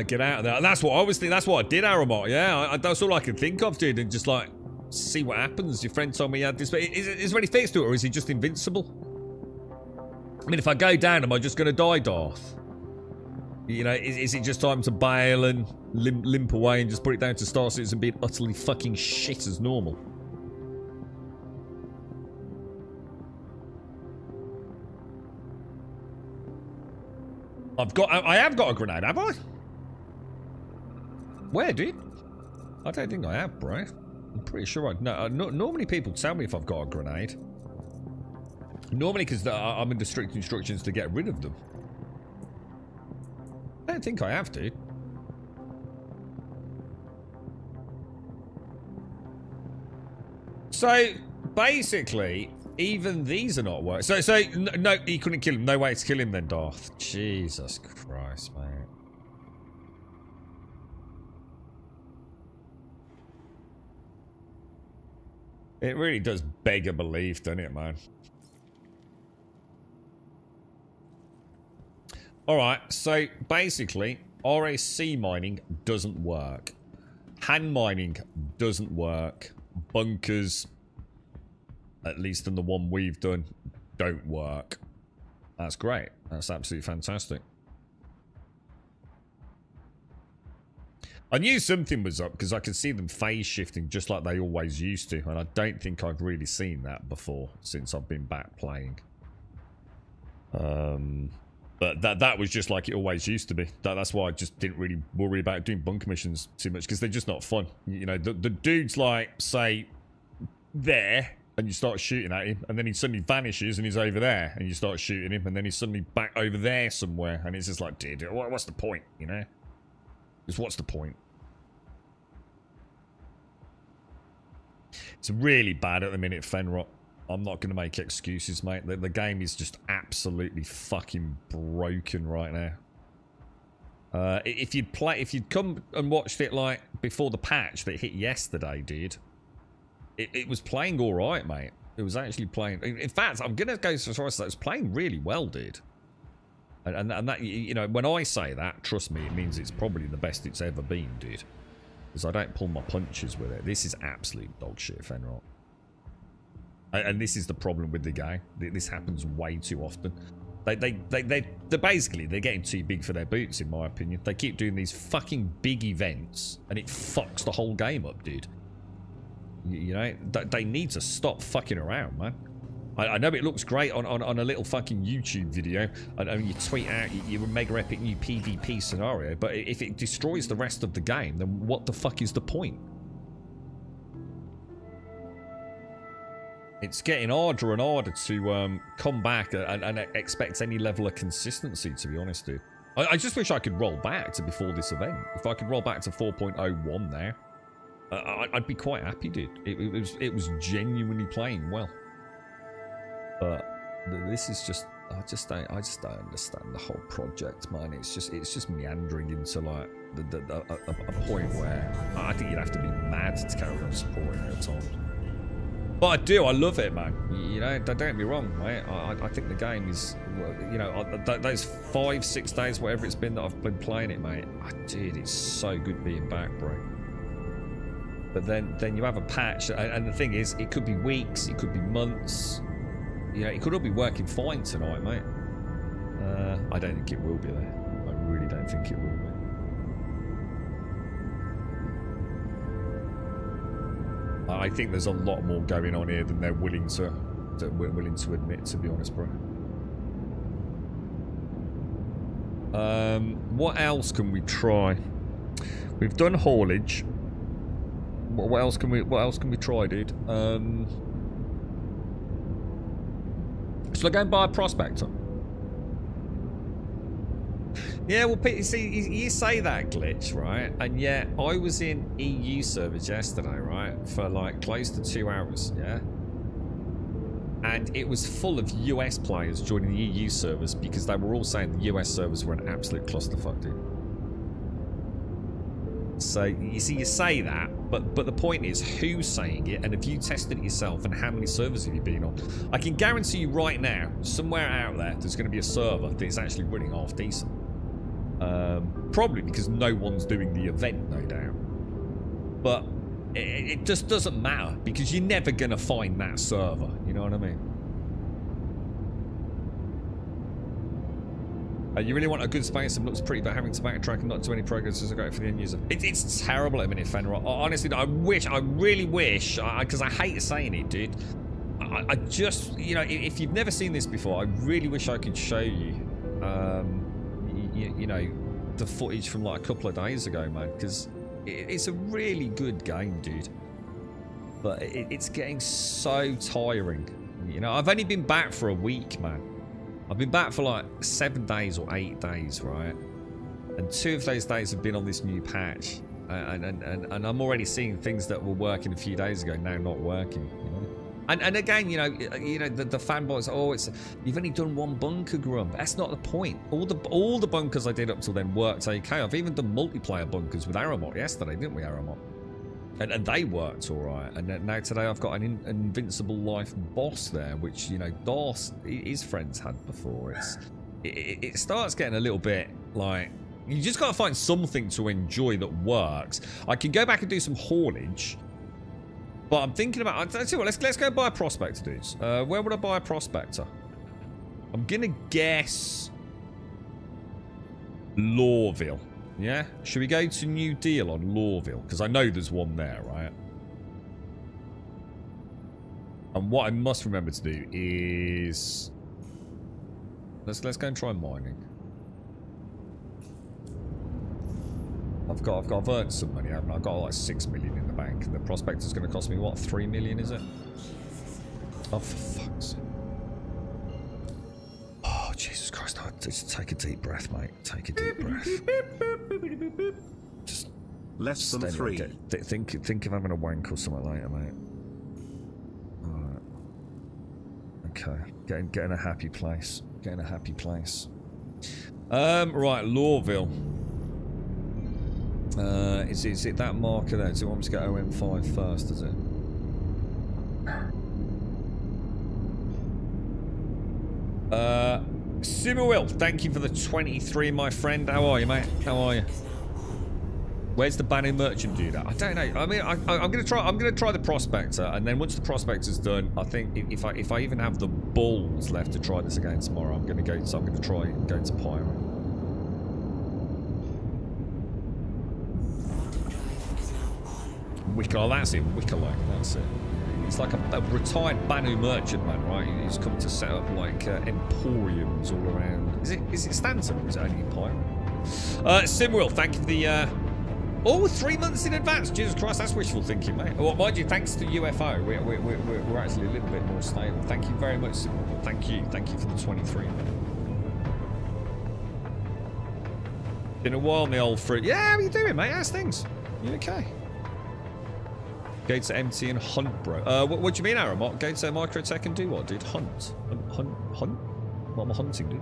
S2: Get out of there. That's what I was thinking. That's what I did, Aramat. Yeah, that's all I could think of, dude. And just like, see what happens. Your friend told me he had this. But is there any fix to it, or is he just invincible? I mean, if I go down, am I just going to die, Darth? You know, is it just time to bail and limp away and just put it down to Star Citizen being utterly fucking shit as normal? I have got a grenade, have I? Where, dude? I don't think I have, bro. I'm pretty sure normally people tell me if I've got a grenade. Normally because I'm under strict instructions to get rid of them. I don't think I have, dude. So, basically, even these are not working. So, no, he couldn't kill him. No way to kill him then, Darth. Jesus Christ, mate. It really does beg a belief, doesn't it, man? Alright, so basically, RAC mining doesn't work. Hand mining doesn't work. Bunkers, at least in the one we've done, don't work. That's great. That's absolutely fantastic. I knew something was up because I could see them phase shifting just like they always used to. And I don't think I've really seen that before since I've been back playing. But that was just like it always used to be. That's why I just didn't really worry about doing bunker missions too much, because they're just not fun. You know, the dude's like, say, there, and you start shooting at him, and then he suddenly vanishes and he's over there, and you start shooting him, and then he's suddenly back over there somewhere, and it's just like, dude, what's the point, you know? Just what's the point? It's really bad at the minute, Fenrot. I'm not going to make excuses, mate. The game is just absolutely fucking broken right now. If you'd come and watched it like before the patch that hit yesterday, dude, it was playing all right, mate. It was actually playing. In fact, I'm going to go so far as that it's playing really well, dude. And that, you know, when I say that, trust me, it means it's probably the best it's ever been, dude. Because I don't pull my punches with it. This is absolute dog shit, Fenrot. And this is the problem with the game. This happens way too often. They're basically, they're getting too big for their boots, in my opinion. They keep doing these fucking big events, and it fucks the whole game up, dude. You know, they need to stop fucking around, man. I know it looks great on a little fucking YouTube video, and you tweet out your mega epic new PvP scenario, but if it destroys the rest of the game, then what the fuck is the point? It's getting harder and harder to come back and expect any level of consistency, to be honest, dude. I just wish I could roll back to before this event. If I could roll back to 4.01 there, I'd be quite happy, dude. It was genuinely playing well. But this is just, I just don't understand the whole project, man. It's just meandering into like a point where I think you'd have to be mad to carry on supporting it at times. But I love it, man. You know, don't get me wrong, mate. I think the game is, you know, those 5-6 days, whatever it's been that I've been playing it, mate. Dude, it's so good being back, bro. But then you have a patch, and the thing is, it could be weeks, it could be months. You know, it could all be working fine tonight, mate. I don't think it will be there. I really don't think it will be. I think there's a lot more going on here than they're willing to admit, to be honest, bro. What else can we try? We've done haulage. What else can we try, dude? Should I go and buy a prospector? Yeah, well, see, you say that, Glitch, right? And yet, I was in EU servers yesterday, right? For like close to 2 hours, yeah? And it was full of US players joining the EU servers because they were all saying the US servers were an absolute clusterfuck, dude. So, you see, you say that, but the point is, who's saying it, and have you tested it yourself, and how many servers have you been on? I can guarantee you right now, somewhere out there's going to be a server that is actually running half decent. Probably because no one's doing the event, no doubt. But it just doesn't matter, because you're never going to find that server, you know what I mean? You really want a good space and looks pretty, but having to backtrack and not do any progress is great for the end user. It's terrible at a minute, Fenrir. Honestly, I really wish, because I hate saying it, dude. I just, you know, if you've never seen this before, I really wish I could show you, you know, the footage from like a couple of days ago, man, because it's a really good game, dude. But it's getting so tiring. You know, I've only been back for a week, man. I've been back for like 7 days or 8 days, right? And 2 of those days have been on this new patch. And I'm already seeing things that were working a few days ago now not working, you know? And again, you know the fanboys. Oh, you've only done 1 bunker, Grump. That's not the point. All the bunkers I did up till then worked okay. I've even done multiplayer bunkers with Aramot yesterday, didn't we, Aramot? And they worked all right. And now today I've got an Invincible Life boss there, which, you know, Dars, his friends had before. It starts getting a little bit like, you just got to find something to enjoy that works. I can go back and do some haulage. But I'm thinking about, I'll tell you what, let's go buy a prospector, dudes. Where would I buy a prospector? I'm going to guess Lawville. Yeah? Should we go to New Deal on Lawville? Because I know there's one there, right? And what I must remember to do is... Let's go and try mining. I've earned some money, haven't I? I've got like 6 million in the bank, and the prospector's going to cost me, what, 3 million, is it? Oh, for fuck's sake. Oh, Jesus Christ. No, just take a deep breath, mate. Take a deep breath. Just
S3: less than 3.
S2: Think of having a wank or something later, mate. Alright. Okay. Get in a happy place. Get in a happy place. Right, Lawville. Is it that marker there? Does it want me to get OM5 first, does it? Simmerwill, thank you for the 23, my friend. How are you, mate? How are you? Where's the Banu Merchant do that? I don't know. I mean, I'm gonna try. I'm gonna try the Prospector, and then once the Prospector's done, I think if I even have the balls left to try this again tomorrow, I'm gonna go. So I'm gonna try going to Pyro. Wicklow, that's it. Wicklow, that's it. He's like a retired Banu merchant man, right? He's come to set up like emporiums all around. Is it Stanton or is it only Pyro? Simwell, thank you for the. Oh, 3 months in advance. Jesus Christ, that's wishful thinking, mate. Well, mind you, thanks to UFO, we're actually a little bit more stable. Thank you very much, Simwell. Thank you for the 23. Been a while, my old fruit. Yeah, how you doing, mate? How's things? You okay? Go to MT and hunt, bro. What do you mean, Aramot? Go to Microtech and do what, dude? Hunt? Hunt? What am I hunting, dude?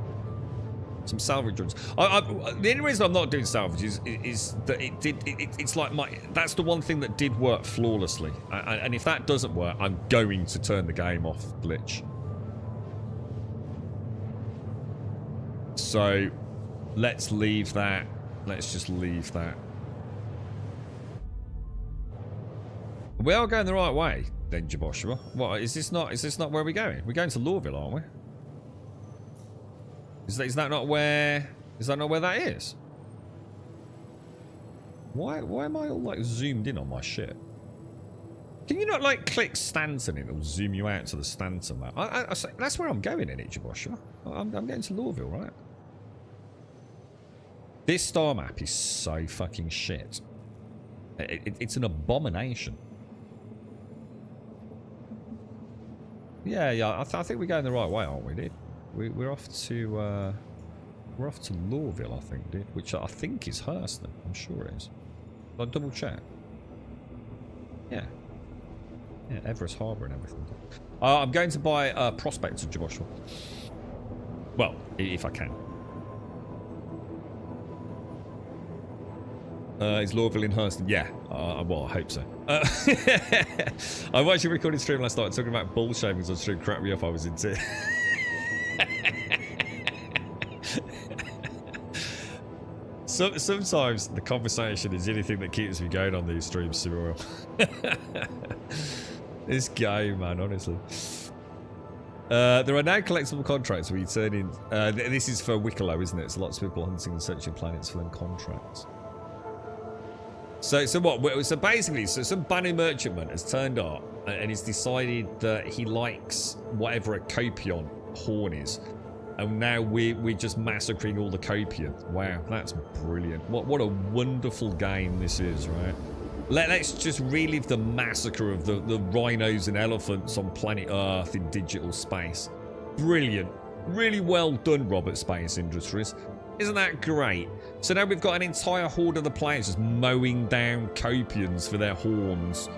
S2: Some salvage runs. The only reason I'm not doing salvages is that it's like that's the one thing that did work flawlessly. And if that doesn't work, I'm going to turn the game off, glitch. So let's leave that. Let's just leave that. We are going the right way, then, Jaboshua. What is this not? Is this not where we're going? We're going to Lawville, aren't we? Is that not where? Is that not where that is? Why am I all like zoomed in on my shit? Can you not like click Stanton and it'll zoom you out to the Stanton map? I say, that's where I'm going in it, Jaboshua. I'm going to Lawville, right? This star map is so fucking shit. It's an abomination. Yeah. I think we're going the right way, aren't we, dude? We're off to Lawville, I think, dude. Which I think is Hurston. I'm sure it is. I'll double check. Yeah, Everest Harbour and everything. I'm going to buy Prospector, Jaboshua. Well, if I can. Is Lawville in Hurston? Yeah. Well, I hope so. I watched your recorded stream last night talking about bull shavings on stream. Crack me up, I was into it. Sometimes the conversation is anything that keeps me going on these streams, Cyril. This game, man, honestly. There are now collectible contracts where you turn in... this is for Wicklow, isn't it? So lots of people hunting and searching planets for them contracts. So what? So basically, some Banu merchantman has turned up and he's decided that he likes whatever a Copion horn is. And now we're just massacring all the Copion. Wow, that's brilliant. What a wonderful game this is, right? Let's just relive the massacre of the rhinos and elephants on planet Earth in digital space. Brilliant. Really well done, Robert Space Industries. Isn't that great? So now we've got an entire horde of the players just mowing down Copions for their horns.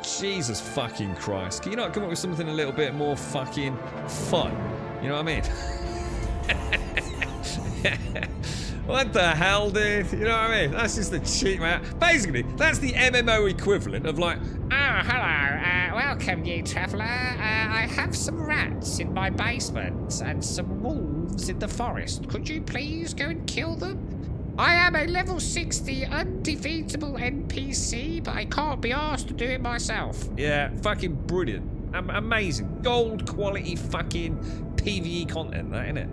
S2: Jesus fucking Christ. Can you not come up with something a little bit more fucking fun? You know what I mean? What the hell, dude? You know what I mean? That's just the cheap man. Basically, that's the MMO equivalent of like,
S3: hello. Welcome, you traveller. I have some rats in my basement and some wolves in the forest. Could you please go and kill them? I am a level 60 undefeatable NPC, but I can't be asked to do it myself.
S2: yeah, fucking brilliant. Amazing. Gold quality fucking PvE content, that, innit?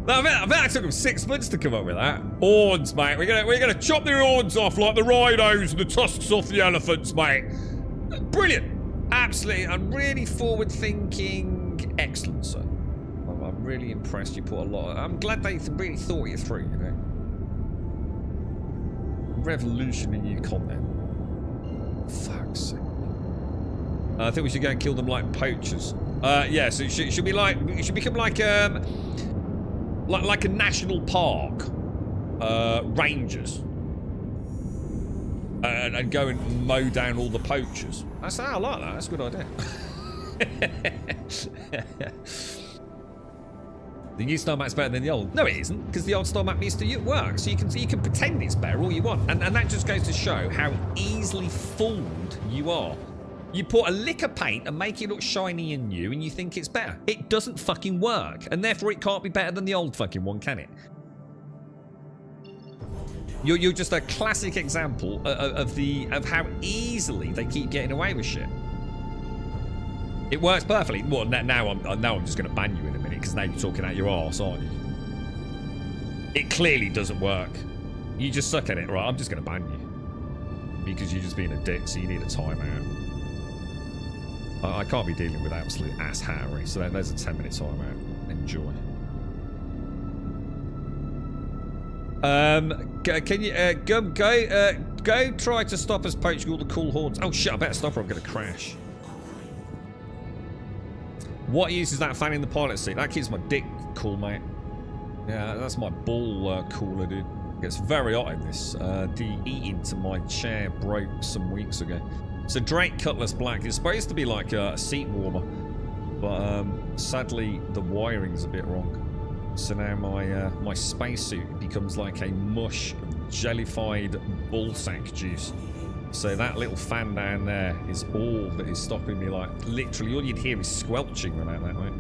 S2: I bet that took them 6 months to come up with that. Horns, mate. We're gonna chop their horns off like the rhinos and the tusks off the elephants, mate. Brilliant. Absolutely. I'm really forward-thinking. Excellent, sir. I'm really impressed. You put a lot. I'm glad they really thought you through. You know. Revolutionary new content. Fuck's sake. I think we should go and kill them like poachers. Yeah, so it should be like, it should become like a national park, rangers, and go and mow down all the poachers. I like that. That's a good idea. The new star map's better than the old. No, it isn't, because the old star map used to work. So you can pretend it's better all you want, and that just goes to show how easily fooled you are. You put a lick of paint and make it look shiny and new, and you think it's better. It doesn't fucking work, and therefore it can't be better than the old fucking one, can it? You're just a classic example of how easily they keep getting away with shit. It works perfectly. Well, now I'm just going to ban you in a minute because now you're talking out your arse, aren't you? It clearly doesn't work. You just suck at it, right? I'm just going to ban you because you're just being a dick, so you need a timeout. I can't be dealing with absolute ass hattery, so there's a 10-minute timeout. Enjoy. Can you go try to stop us poaching all the cool horns? Oh shit! I better stop or I'm gonna crash. What use is that fan in the pilot seat? That keeps my dick cool, mate. Yeah, that's my ball cooler, dude. It gets very hot in this. The eating to my chair broke some weeks ago. So Drake Cutlass Black is supposed to be like a seat warmer, but sadly the wiring's a bit wrong. So now my spacesuit becomes like a mush of jellified ballsack juice. So that little fan down there is all that is stopping me. Like literally, all you'd hear is squelching about that way.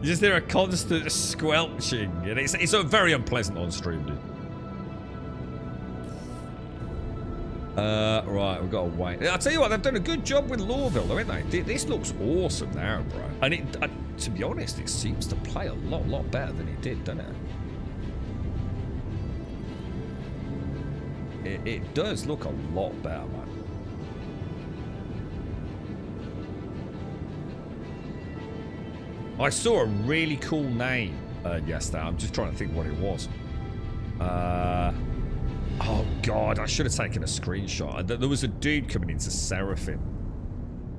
S2: You just hear a constant squelching, and it's very unpleasant on stream, dude. Right, we've got to wait. I'll tell you what, they've done a good job with Lorville, though, haven't they? This looks awesome now, bro. And to be honest, it seems to play a lot better than it did, doesn't it? It does look a lot better, man. I saw a really cool name yesterday. I'm just trying to think what it was. Oh god, I should have taken a screenshot. There was a dude coming into Seraphim,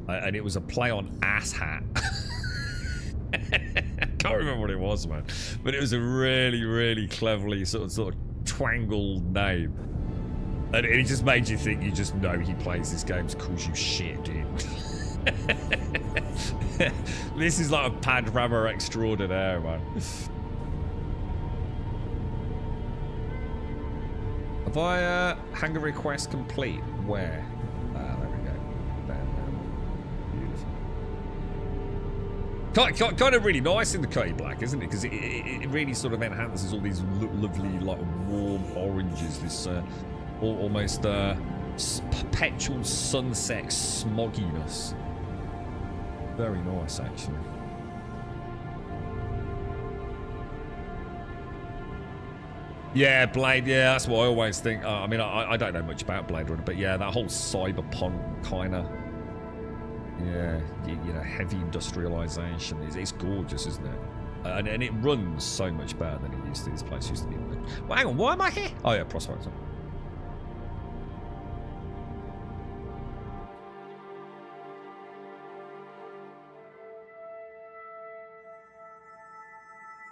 S2: and it was a play on asshat. I can't remember what it was, man, but it was a really cleverly sort of twangled name, and it just made you think you just know he plays this game. Calls you shit, dude. This is like a pad rammer extraordinaire, man. Have I hangar request complete? Where? Ah, there we go. Beautiful. Kind of really nice in the Cutty Black, isn't it? Because it really sort of enhances all these lovely, like warm oranges. This almost perpetual sunset smogginess. Very nice, actually. Yeah, Blade, yeah, that's what I always think. I mean, I don't know much about Blade Runner, but yeah, that whole cyberpunk kind of, yeah, you know, heavy industrialization, it's gorgeous, isn't it? And it runs so much better than it used to. This place used to be. Well, hang on, why am I here? Oh yeah, Prospector.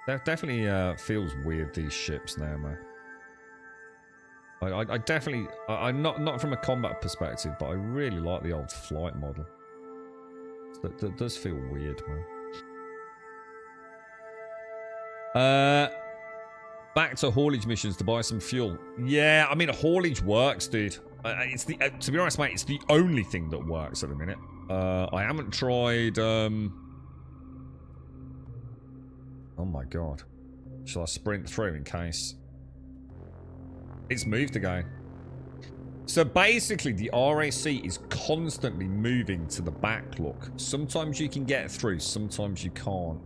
S2: That definitely feels weird, these ships now, man. I definitely, I'm not from a combat perspective, but I really like the old flight model. That does feel weird, man. Back to haulage missions to buy some fuel. Yeah, I mean, haulage works, dude. It's the to be honest, mate, it's the only thing that works at the minute. I haven't tried. Oh my god. Shall I sprint through in case? It's moved again. So basically the RAC is constantly moving to the back, look. Sometimes you can get through, sometimes you can't.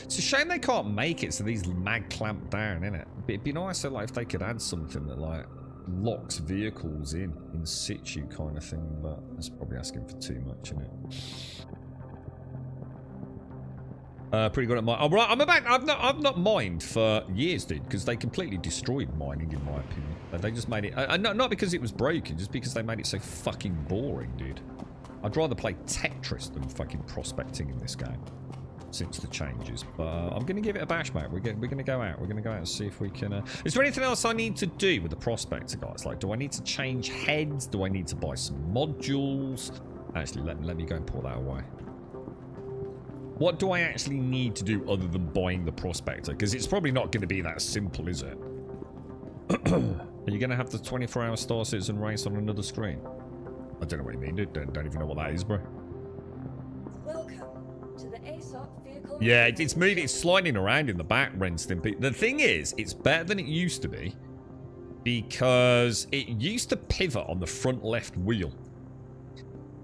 S2: It's a shame they can't make it so these mag clamp down, innit? It'd be nicer like if they could add something that like locks vehicles in situ kind of thing, but that's probably asking for too much, isn't it? Pretty good at mine. Oh, right, I've not mined for years, dude, because they completely destroyed mining, in my opinion. They just made it, not because it was broken, just because they made it so fucking boring, dude. I'd rather play Tetris than fucking prospecting in this game since the changes, but I'm gonna give it a bash, mate. We're gonna go out. We're gonna go out and see if we can. Is there anything else I need to do with the prospector, guys? Like, do I need to change heads? Do I need to buy some modules? Actually, let me go and pull that away. What do I actually need to do other than buying the Prospector? Because it's probably not going to be that simple, is it? Are you going to have the 24-hour Star Citizen race on another screen? I don't know what you mean, dude. Don't even know what that is, bro.
S4: Welcome to the ASOP vehicle.
S2: Yeah, it's moving. It's sliding around in the back, Renston. The thing is, it's better than it used to be because it used to pivot on the front left wheel.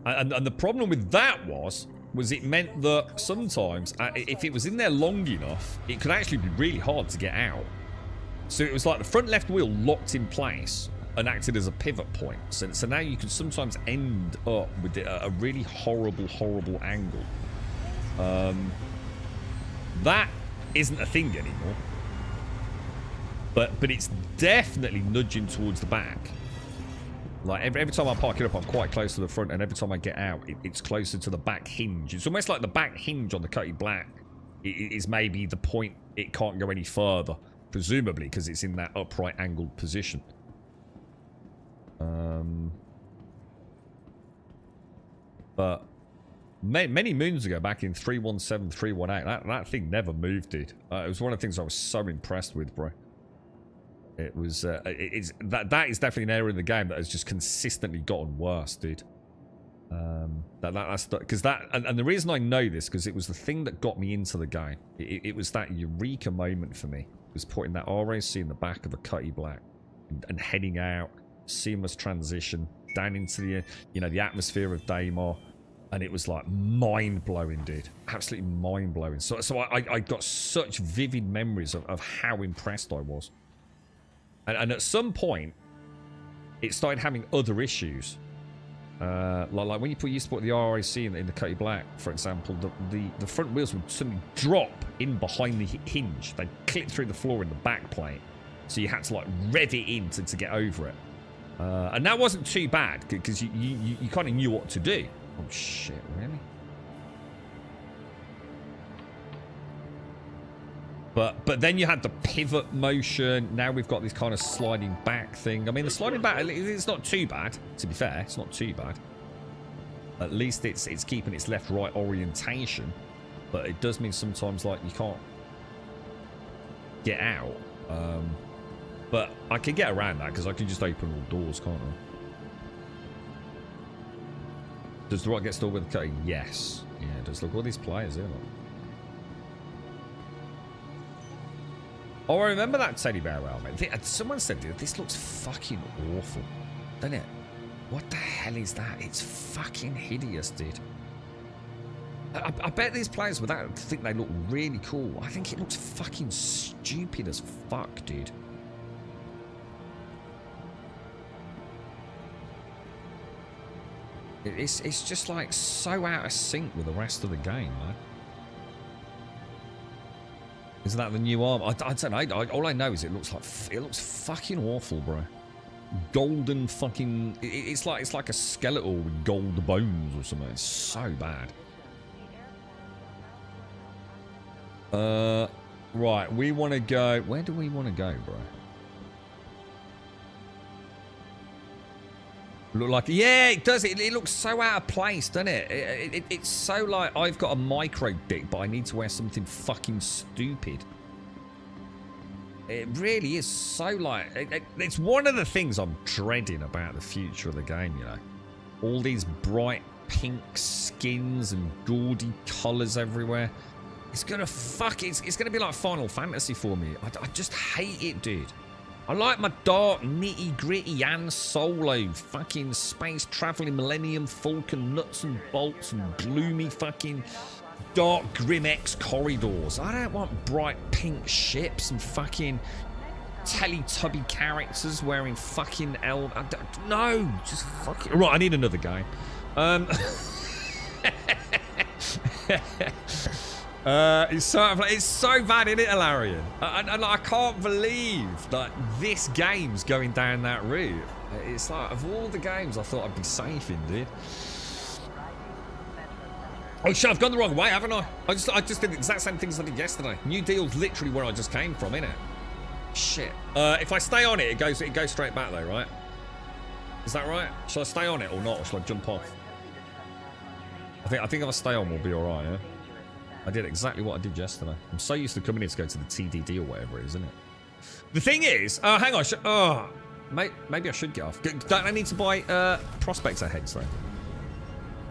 S2: And the problem with that was it meant that sometimes, if it was in there long enough, it could actually be really hard to get out. So it was like the front left wheel locked in place and acted as a pivot point. So now you can sometimes end up with a really horrible angle. That isn't a thing anymore. But it's definitely nudging towards the back. Like every time I park it up, I'm quite close to the front, and every time I get out, it's closer to the back hinge. It's almost like the back hinge on the Cutty Black is maybe the point it can't go any further, presumably because it's in that upright angled position. But many moons ago, back in 317, 318, that thing never moved, dude. It was one of the things I was so impressed with, bro. It was that is definitely an area in the game that has just consistently gotten worse, dude. That's because and the reason I know this because it was the thing that got me into the game. It was that eureka moment for me. It was putting that RAC in the back of a Cutty Black and heading out, seamless transition down into the the atmosphere of Daymar, and it was like mind blowing, dude. Absolutely mind blowing. So I got such vivid memories of how impressed I was. And at some point, it started having other issues. Like when you used to put the RAC in the Cutty Black, for example, the front wheels would suddenly drop in behind the hinge. They'd clip through the floor in the back plate. So you had to like rev it in to get over it. And that wasn't too bad because you kind of knew what to do. Oh shit, really? But then you had the pivot motion. Now we've got this kind of sliding back thing. I mean, the sliding back, it's not too bad, to be fair. It's not too bad. At least it's keeping its left-right orientation. But it does mean sometimes, like, you can't get out. But I can get around that because I can just open all doors, can't I? Does the right get stored with the cutting? Yes. Yeah, it does. Look, all these players here, look. Oh, I remember that teddy bear helmet. Someone said, dude, this looks fucking awful. Doesn't it? What the hell is that? It's fucking hideous, dude. I bet these players with that think they look really cool. I think it looks fucking stupid as fuck, dude. It's just like so out of sync with the rest of the game, man. Isn't that the new arm? I don't know. All I know is it looks fucking awful, bro. Golden fucking. It's like a skeletal with gold bones or something. It's so bad. Right. We want to go. Where do we want to go, bro? Look like, yeah, it does. It looks so out of place, doesn't it? It's so like I've got a micro dick, but I need to wear something fucking stupid. It really is so like it's one of the things I'm dreading about the future of the game. You know, all these bright pink skins and gaudy colours everywhere. It's gonna it's gonna be like Final Fantasy for me. I just hate it, dude. I like my dark, nitty-gritty Han Solo, fucking space traveling Millennium Falcon nuts and bolts and gloomy fucking dark grim X corridors. I don't want bright pink ships and fucking Teletubby characters wearing fucking no, just fucking right. I need another game. It's so bad, isn't it, Hilarion? And I can't believe that this game's going down that route. It's like, of all the games I thought I'd be safe in, dude. Oh shit, I've gone the wrong way, haven't I? I just did the exact same things I did yesterday. New Deal's literally where I just came from, innit? Shit. If I stay on it goes straight back though, right? Is that right? Shall I stay on it or not? Or shall I jump off? I think if I stay on we'll be alright, yeah? I did exactly what I did yesterday. I'm so used to coming here to go to the TDD or whatever it is, isn't it? The thing is, hang on. Maybe I should get off. Don't I need to buy prospector heads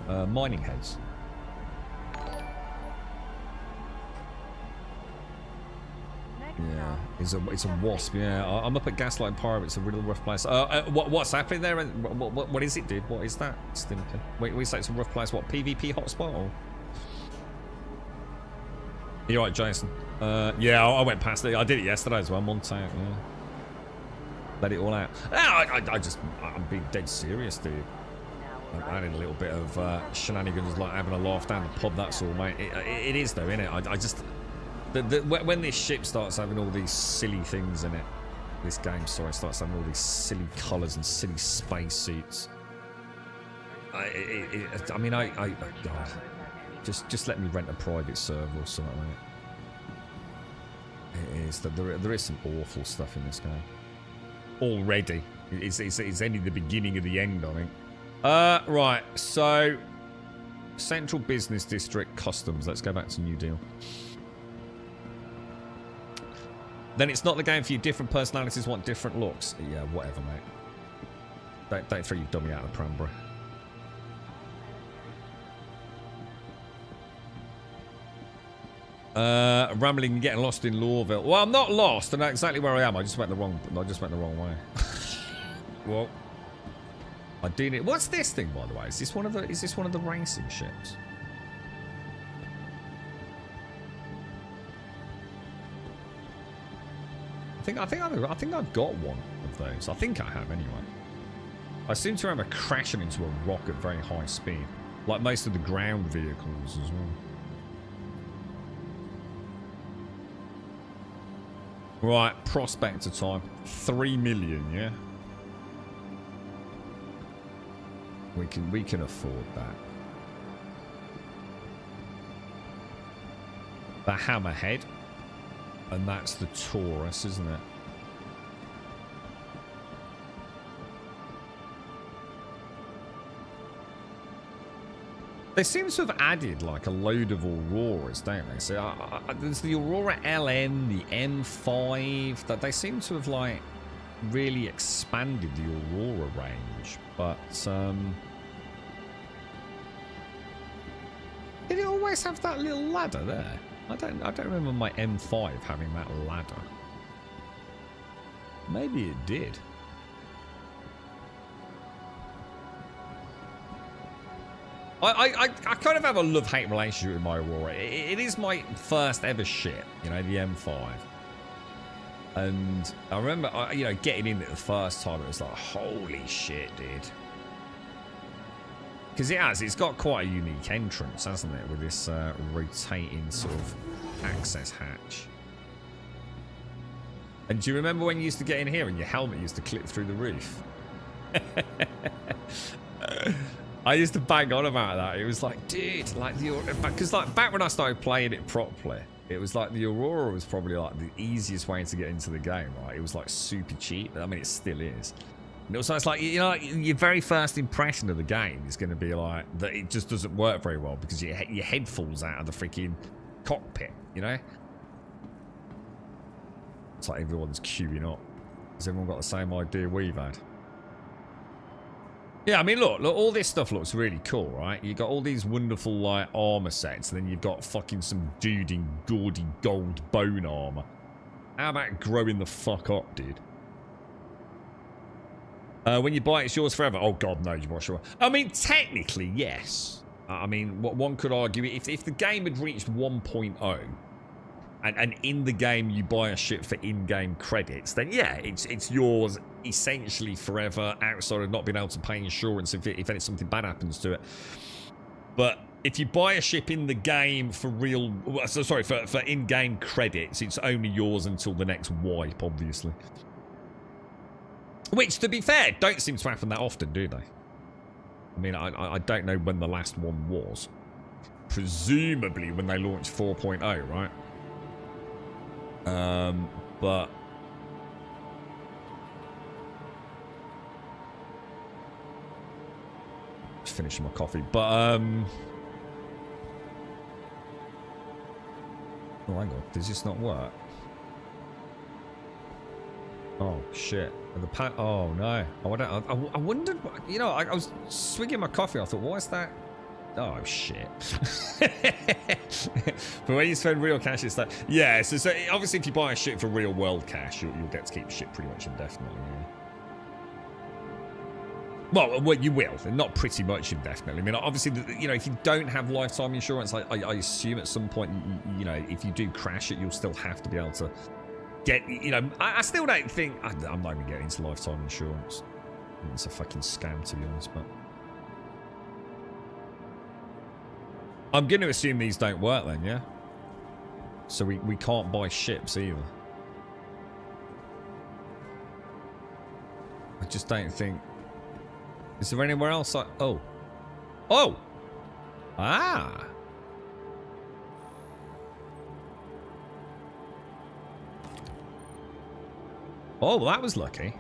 S2: though? Mining heads. Yeah, it's a wasp. Yeah, I'm up at Gaslight Pyro. It's a really rough place. What's happening there? What is it, dude? What is that? Stinker. Wait, we say it's a rough place. What, PvP hotspot? Or? You're right, Jason. Yeah, I went past it. I did it yesterday as well. Monte, yeah. Let it all out. I'm being dead serious, dude. I added a little bit of shenanigans, like having a laugh down the pub. That's all, mate. It is though, isn't it? I just. When this ship starts having all these silly things in it, this game, sorry, starts having all these silly colours and silly space suits. I mean, God, just let me rent a private server or something like it. It is that there is some awful stuff in this game already. It's only the beginning of the end, I think. Right, so Central Business District Customs. Let's go back to New Deal. Then it's not the game for you. Different personalities want different looks. Yeah, whatever, mate. Don't throw your dummy out of the pram, bro. Rambling and getting lost in Lawville. Well, I'm not lost. I know exactly where I am. I just went the wrong way. Well, I do need. What's this thing, by the way? Is this one of the racing ships? I think I've got one of those. I think I have anyway. I seem to remember crashing into a rock at very high speed, like most of the ground vehicles as well. Right, prospector time. 3 million, yeah. We can afford that. The Hammerhead. And that's the Taurus, isn't it? They seem to have added like a load of Auroras, don't they? So there's the Aurora LN, the M5. That they seem to have like really expanded the Aurora range, but did it always have that little ladder there? I don't remember my M5 having that ladder. Maybe it did. I kind of have a love-hate relationship with my Aurora. It is my first ever ship, you know, the M5. And I remember, you know, getting in it the first time, it was like, holy shit, dude. Because it's got quite a unique entrance, hasn't it? With this rotating sort of access hatch. And do you remember when you used to get in here and your helmet used to clip through the roof? I used to bang on about that. It was like, dude, like because like back when I started playing it properly, it was like the Aurora was probably like the easiest way to get into the game, right? It was like super cheap. I mean, it still is. So it's like, you know, your very first impression of the game is going to be like that it just doesn't work very well because your head falls out of the freaking cockpit, you know? It's like everyone's queuing up. Has everyone got the same idea we've had? Yeah, I mean, look, all this stuff looks really cool, right? You got all these wonderful, like, armor sets, and then you've got fucking some dude in gaudy gold bone armor. How about growing the fuck up, dude? When you buy it, it's yours forever. Oh, God, no, you're not sure. I mean, technically, yes. I mean, what one could argue, if the game had reached 1.0, and in the game you buy a ship for in-game credits, then yeah, it's yours essentially forever, outside of not being able to pay insurance if something bad happens to it. But if you buy a ship in the game for real, for in-game credits, it's only yours until the next wipe, obviously. Which, to be fair, don't seem to happen that often, do they? I mean, I don't know when the last one was. Presumably when they launched 4.0, right? But just finishing my coffee. But Oh, hang on. Does this not work? Oh, shit. And the pan... Oh, no. Oh, I wondered... You know, I was swigging my coffee. I thought, why is that... Oh, shit. But when you spend real cash, it's like... Yeah, so obviously if you buy a ship for real world cash, you'll get to keep the ship pretty much indefinitely, yeah. Well, you will. Not pretty much indefinitely. I mean, obviously, you know, if you don't have lifetime insurance, I assume at some point, you know, if you do crash it, you'll still have to be able to get, you know, I still don't think, I'm not even getting into lifetime insurance. It's a fucking scam, to be honest, but. I'm going to assume these don't work then, yeah? So we can't buy ships either. I just don't think. Is there anywhere else I... Oh. Oh! Ah! Oh, well, that was lucky.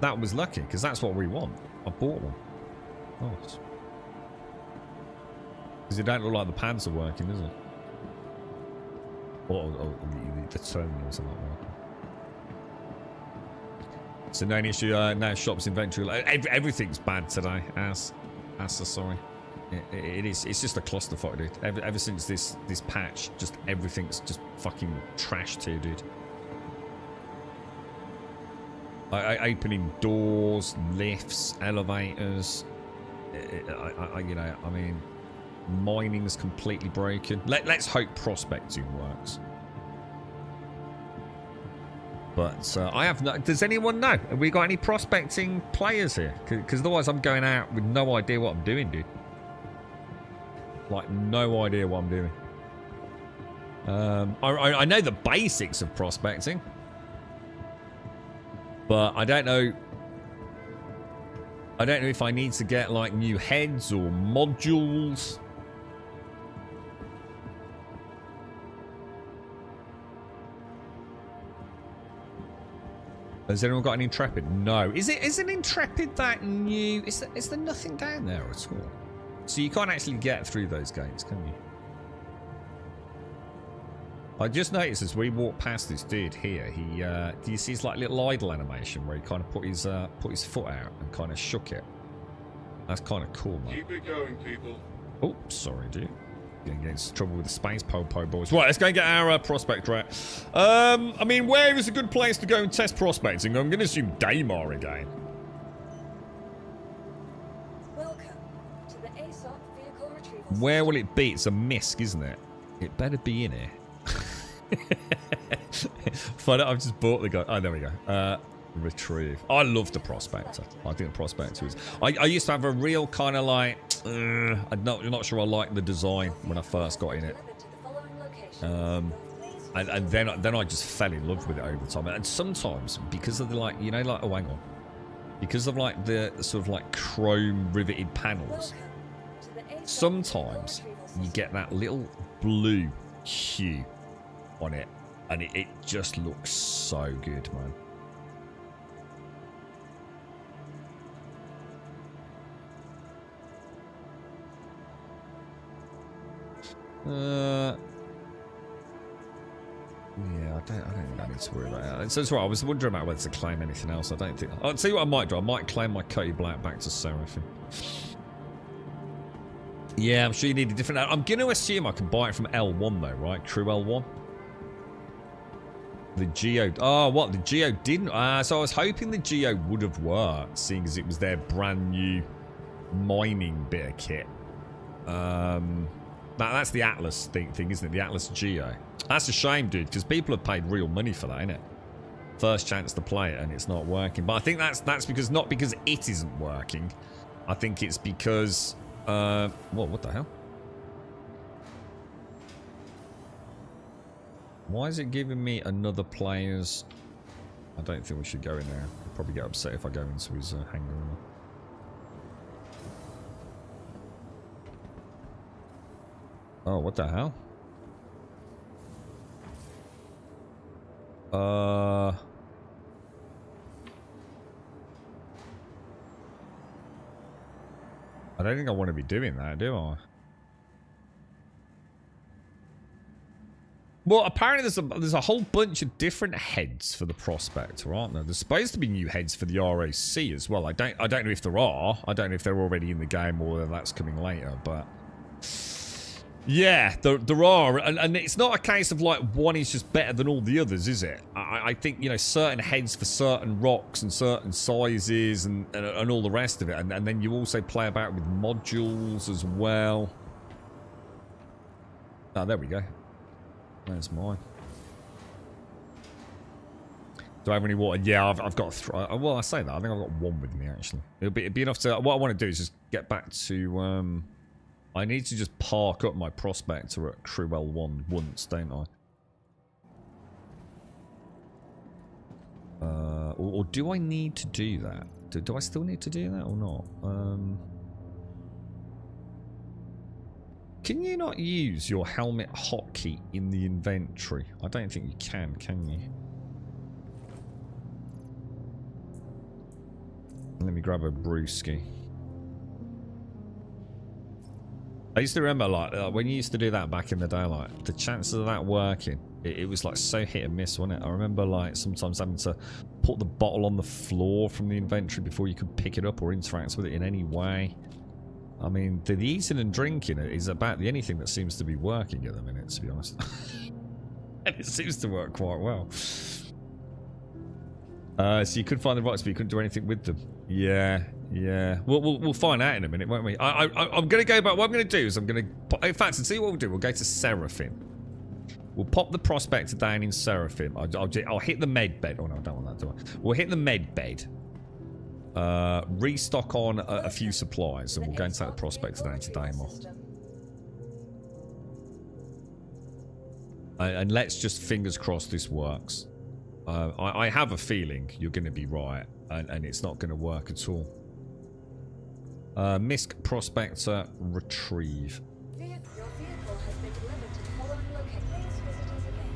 S2: That was lucky, because that's what we want. I bought one. Nice. Because it don't look like the pads are working, does it? Or the terminals are not working. So no issue, now shop's inventory. Everything's bad today, sorry. It is. It's just a clusterfuck, dude. Ever since this patch, just everything's just fucking trashed here, dude. Opening doors, lifts, elevators. You know, I mean, mining's completely broken. Let's hope prospecting works. But I have no... Does anyone know? Have we got any prospecting players here? Because otherwise I'm going out with no idea what I'm doing, dude. Like, no idea what I'm doing. I know the basics of prospecting. But I don't know... I don't know if I need to get, like, new heads or modules. Has anyone got an Intrepid? No. Is an Intrepid that new? Is there nothing down there at all? So you can't actually get through those gates, can you? I just noticed as we walked past this dude here, he do you see his like little idle animation where he kind of put his foot out and kind of shook it? That's kind of cool, man.
S5: Keep it going, people.
S2: Oh, sorry, dude. Gonna get into trouble with the space po-po boys. Right, let's go and get our prospect right. I mean, where is a good place to go and test prospecting? I'm gonna assume Daymar again.
S4: Welcome to the ASOP vehicle retrieval.
S2: Where will it be? It's a misc, isn't it? It better be in here. Find out I've just bought the guy. Oh, there we go. Retrieve. I love the Prospector. I think the Prospector is... I used to have a real kind of like... I'm not sure I liked the design when I first got in it. And then I just fell in love with it over time. And sometimes, because of the like... You know, like... Oh, hang on. Because of like the sort of like chrome riveted panels, sometimes you get that little blue hue on it. And it just looks so good, man. Yeah, I don't think I need to worry about that. So that's right. I was wondering about whether to claim anything else. I don't think. I'll tell you what I might do. I might claim my Cody Black back to Seraphim. Yeah, I'm sure you need a different. I'm going to assume I can buy it from L1 though, right? Crew L1. The Geo. Oh, what? The Geo didn't. So I was hoping the Geo would have worked, seeing as it was their brand new mining bit of kit. That's the Atlas thing, isn't it? The Atlas Geo. That's a shame, dude, because people have paid real money for that, innit? First chance to play it and it's not working. But I think that's because not because it isn't working. I think it's because what the hell? Why is it giving me another player's... I don't think we should go in there. I'll probably get upset if I go into his hangar. Oh, what the hell? I don't think I want to be doing that, do I? Well, apparently there's a whole bunch of different heads for the Prospector, aren't there? There's supposed to be new heads for the ROC as well. I don't know if there are. I don't know if they're already in the game or whether that's coming later, but yeah, there are, and it's not a case of like one is just better than all the others, is it? I think, you know, certain heads for certain rocks and certain sizes and all the rest of it, and then you also play about with modules as well. Oh, there we go. There's mine. Do I have any water? Yeah, I've got. Well, I say that. I think I've got one with me actually. It'd be enough to. What I want to do is just get back to. I need to just park up my Prospector at Crew L1 once, don't I? Or do I need to do that? Do I still need to do that or not? Can you not use your helmet hotkey in the inventory? I don't think you can you? Let me grab a brewski. I used to remember, like, when you used to do that back in the day, like, the chances of that working, it was, like, so hit and miss, wasn't it? I remember, like, sometimes having to put the bottle on the floor from the inventory before you could pick it up or interact with it in any way. I mean, the eating and drinking is about the only thing that seems to be working at the minute, to be honest. And it seems to work quite well. So you could find the rocks, but you couldn't do anything with them. Yeah. We'll find out in a minute, won't we? I'm going to go back. What I'm going to do is I'm going to... In fact, see what we'll do. We'll go to Seraphim. We'll pop the Prospector down in Seraphim. I'll hit the med bed. Oh, no, I don't want that, do I? We'll hit the med bed. Restock on a few supplies, and we'll go and take the Prospector down to Daimler. And let's just fingers crossed this works. I have a feeling you're going to be right, and it's not going to work at all. Misk Prospector retrieve.
S4: Your vehicle has been delivered to the following location. Please visit us again.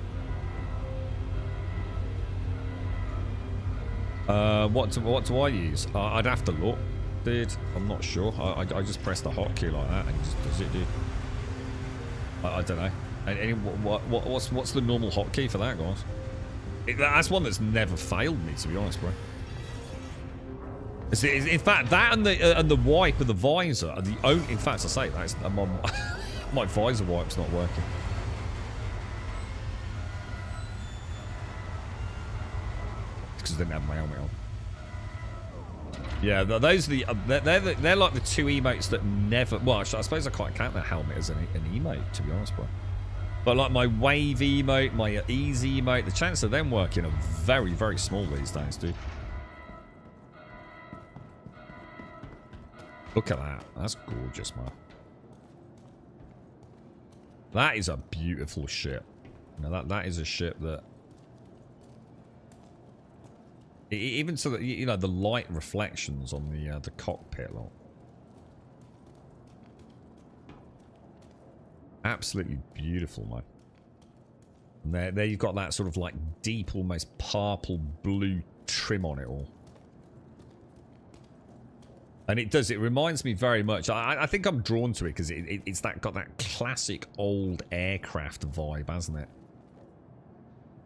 S2: What do I use? I'd have to look, dude. I'm not sure. I just press the hotkey like that and it just does it, dude. I don't know. What's the normal hotkey for that, guys? That's one that's never failed me, to be honest, bro. In fact, that and the wipe of the visor are the only. In fact, I say that my visor wipe's not working. Because I didn't have my helmet on. Yeah, those are they're like the two emotes that never. Well, actually, I suppose I can't count that helmet as an emote, to be honest, bro. But like my wave emote, my easy emote, the chance of them working are very, very small these days, dude. Look at that. That's gorgeous, man. That is a beautiful ship. Now that is a ship that... Even so that, you know, the light reflections on the cockpit lot. Absolutely beautiful, man. And there you've got that sort of like deep, almost purple blue trim on it all. And it reminds me very much, I think I'm drawn to it because it's got that classic old aircraft vibe, hasn't it?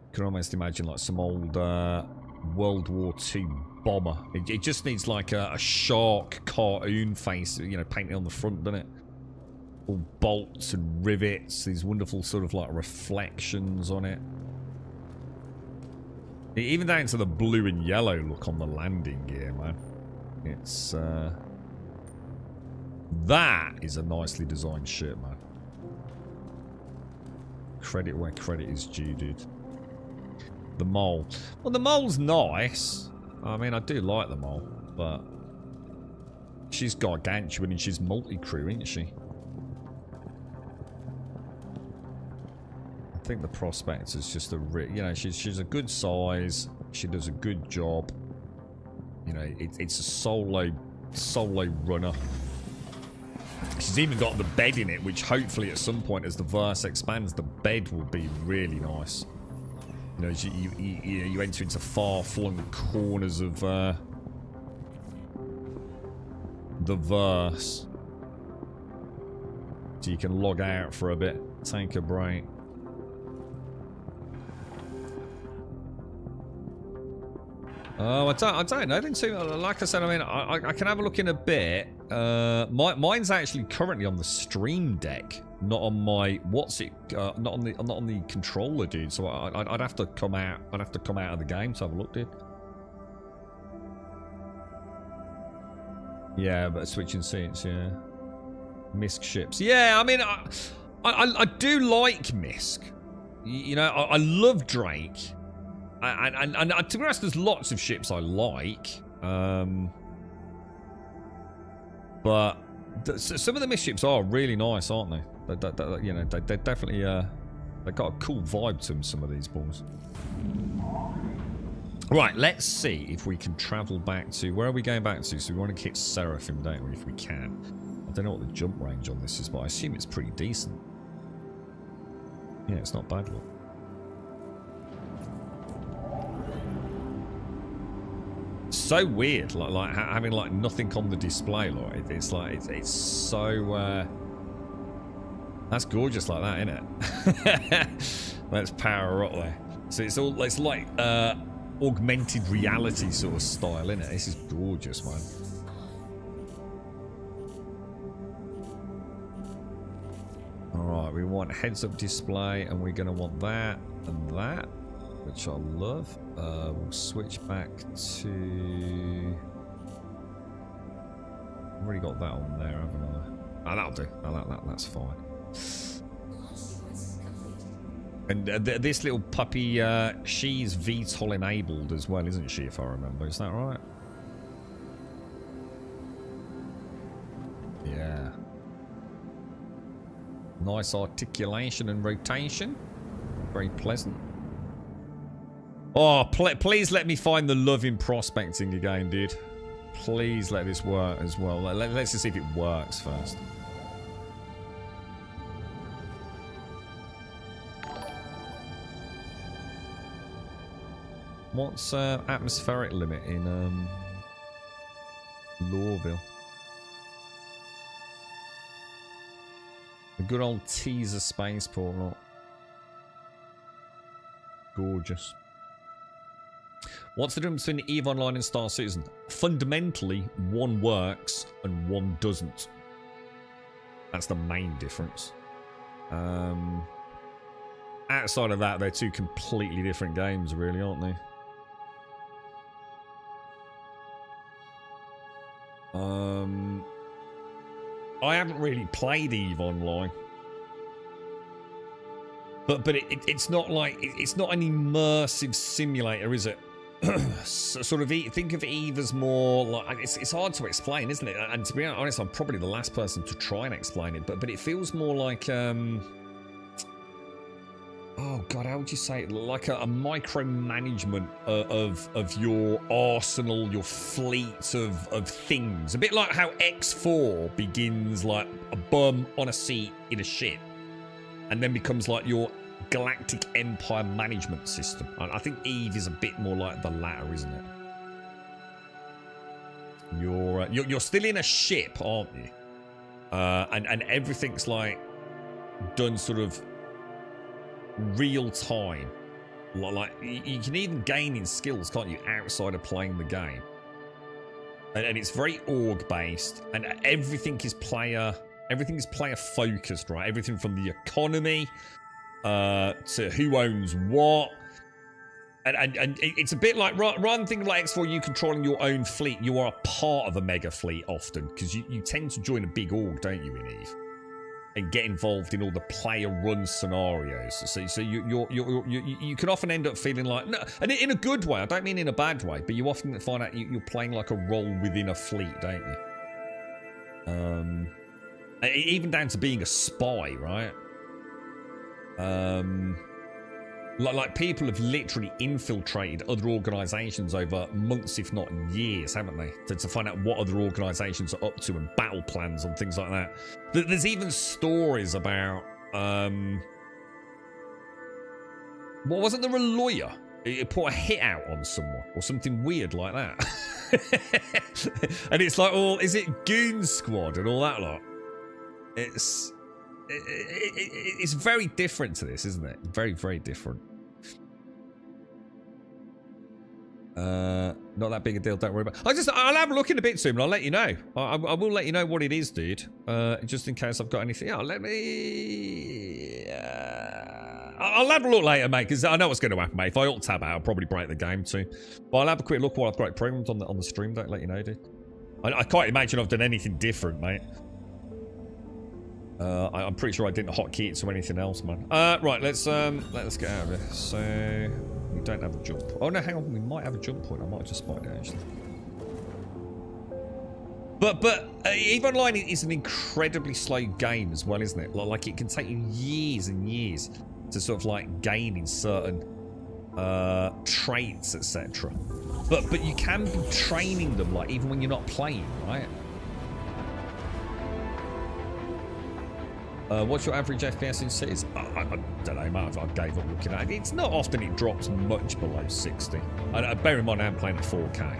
S2: You can almost imagine like some old World War II bomber. It just needs like a shark cartoon face, you know, painted on the front, doesn't it? All bolts and rivets, these wonderful sort of like reflections on it. Even down to the blue and yellow look on the landing gear, man. It's that is a nicely designed ship, man. Credit where credit is due, dude. The mole. Well, the mole's nice. I mean, I do like the mole, but she's gargantuan and she's multi-crew, isn't she? I think the Prospector is just you know, she's a good size. She does a good job. You know, it's a solo runner. She's even got the bed in it, which hopefully at some point as the verse expands, the bed will be really nice. You know, you enter into far-flung corners of the verse. So you can log out for a bit, take a break. Oh, I don't know. I didn't see. Like I said, I mean, I can have a look in a bit. Mine's actually currently on the Stream Deck, not on my not on the controller, dude. So I'd have to come out. I'd have to come out of the game to have a look, dude. Yeah, but switching seats, yeah. Misk ships. Yeah, I mean, I do like Misk. You know, I love Drake. And to be honest, there's lots of ships I like. But some of the Misk ships are really nice, aren't they? You know, they definitely, they got a cool vibe to them, some of these balls. Right, let's see if we can travel back to... Where are we going back to? So we want to hit Seraphim, don't we, if we can. I don't know what the jump range on this is, but I assume it's pretty decent. Yeah, it's not bad, look. So weird, like having like nothing on the display. Like it's like it's so... That's gorgeous like that, isn't it? Let's power up there. So it's like... augmented reality sort of style, innit? This is gorgeous, man. Alright, we want heads-up display, and we're going to want that and that, which I love. We'll switch back to... I've already got that on there, haven't I? Oh, that'll do. That's fine. And this little puppy, she's VTOL enabled as well, isn't she, if I remember? Is that right? Yeah. Nice articulation and rotation. Very pleasant. Oh, please let me find the love in prospecting again, dude. Please let this work as well. Let's just see if it works first. What's atmospheric limit in Lorville? A good old teaser spaceport lot. Gorgeous. What's the difference between EVE Online and Star Citizen? Fundamentally, one works and one doesn't. That's the main difference. Outside of that, they're two completely different games, really, aren't they? I haven't really played EVE Online, but it's not like it's not an immersive simulator, is it? Sort of think of EVE as more like it's hard to explain, isn't it? And to be honest, I'm probably the last person to try and explain it, but it feels more like oh god, how would you say it? Like a micromanagement of your arsenal, your fleet of things. A bit like how X4 begins like a bum on a seat in a ship, and then becomes like your galactic empire management system. I think EVE is a bit more like the latter, isn't it? You're still in a ship, aren't you? And everything's like done sort of real time. Like you can even gain in skills, can't you, outside of playing the game? And it's very org based, and everything is player focused, right? Everything from the economy to who owns what, and it's a bit like rather than thinking like X4, you controlling your own fleet, you are a part of a mega fleet often, because you tend to join a big org, don't you, in EVE? And get involved in all the player-run scenarios. So you can often end up feeling like, no, and in a good way. I don't mean in a bad way, but you often find out you're playing like a role within a fleet, don't you? Even down to being a spy, right? Like people have literally infiltrated other organisations over months, if not years, haven't they? To find out what other organisations are up to and battle plans and things like that. There's even stories about... What, wasn't there a lawyer? He put a hit out on someone or something weird like that. And it's like, oh, is it Goon Squad and all that lot? It's very different to this, isn't it? Very, very different. Not that big a deal. Don't worry about. I'll have a look in a bit soon, and I'll let you know. I will let you know what it is, dude. Just in case I've got anything. Yeah, let me. I'll have a look later, mate, because I know what's going to happen, mate. If I alt tab out, I'll probably break the game too. But I'll have a quick look while I've got it programmed on the stream. Don't let you know, dude. I can't imagine I've done anything different, mate. I'm pretty sure I didn't hotkey it to anything else, man. Right, let's get out of here. So we don't have a jump. Oh no, hang on, we might have a jump point. I might have just spotted it actually. But EVE Online is an incredibly slow game as well, isn't it? Like it can take you years and years to sort of like gain in certain traits, etc. But you can be training them like even when you're not playing, right? What's your average FPS in cities? I don't know, mate. I gave up looking at it. It's not often it drops much below 60. Bear in mind, I'm playing at 4K.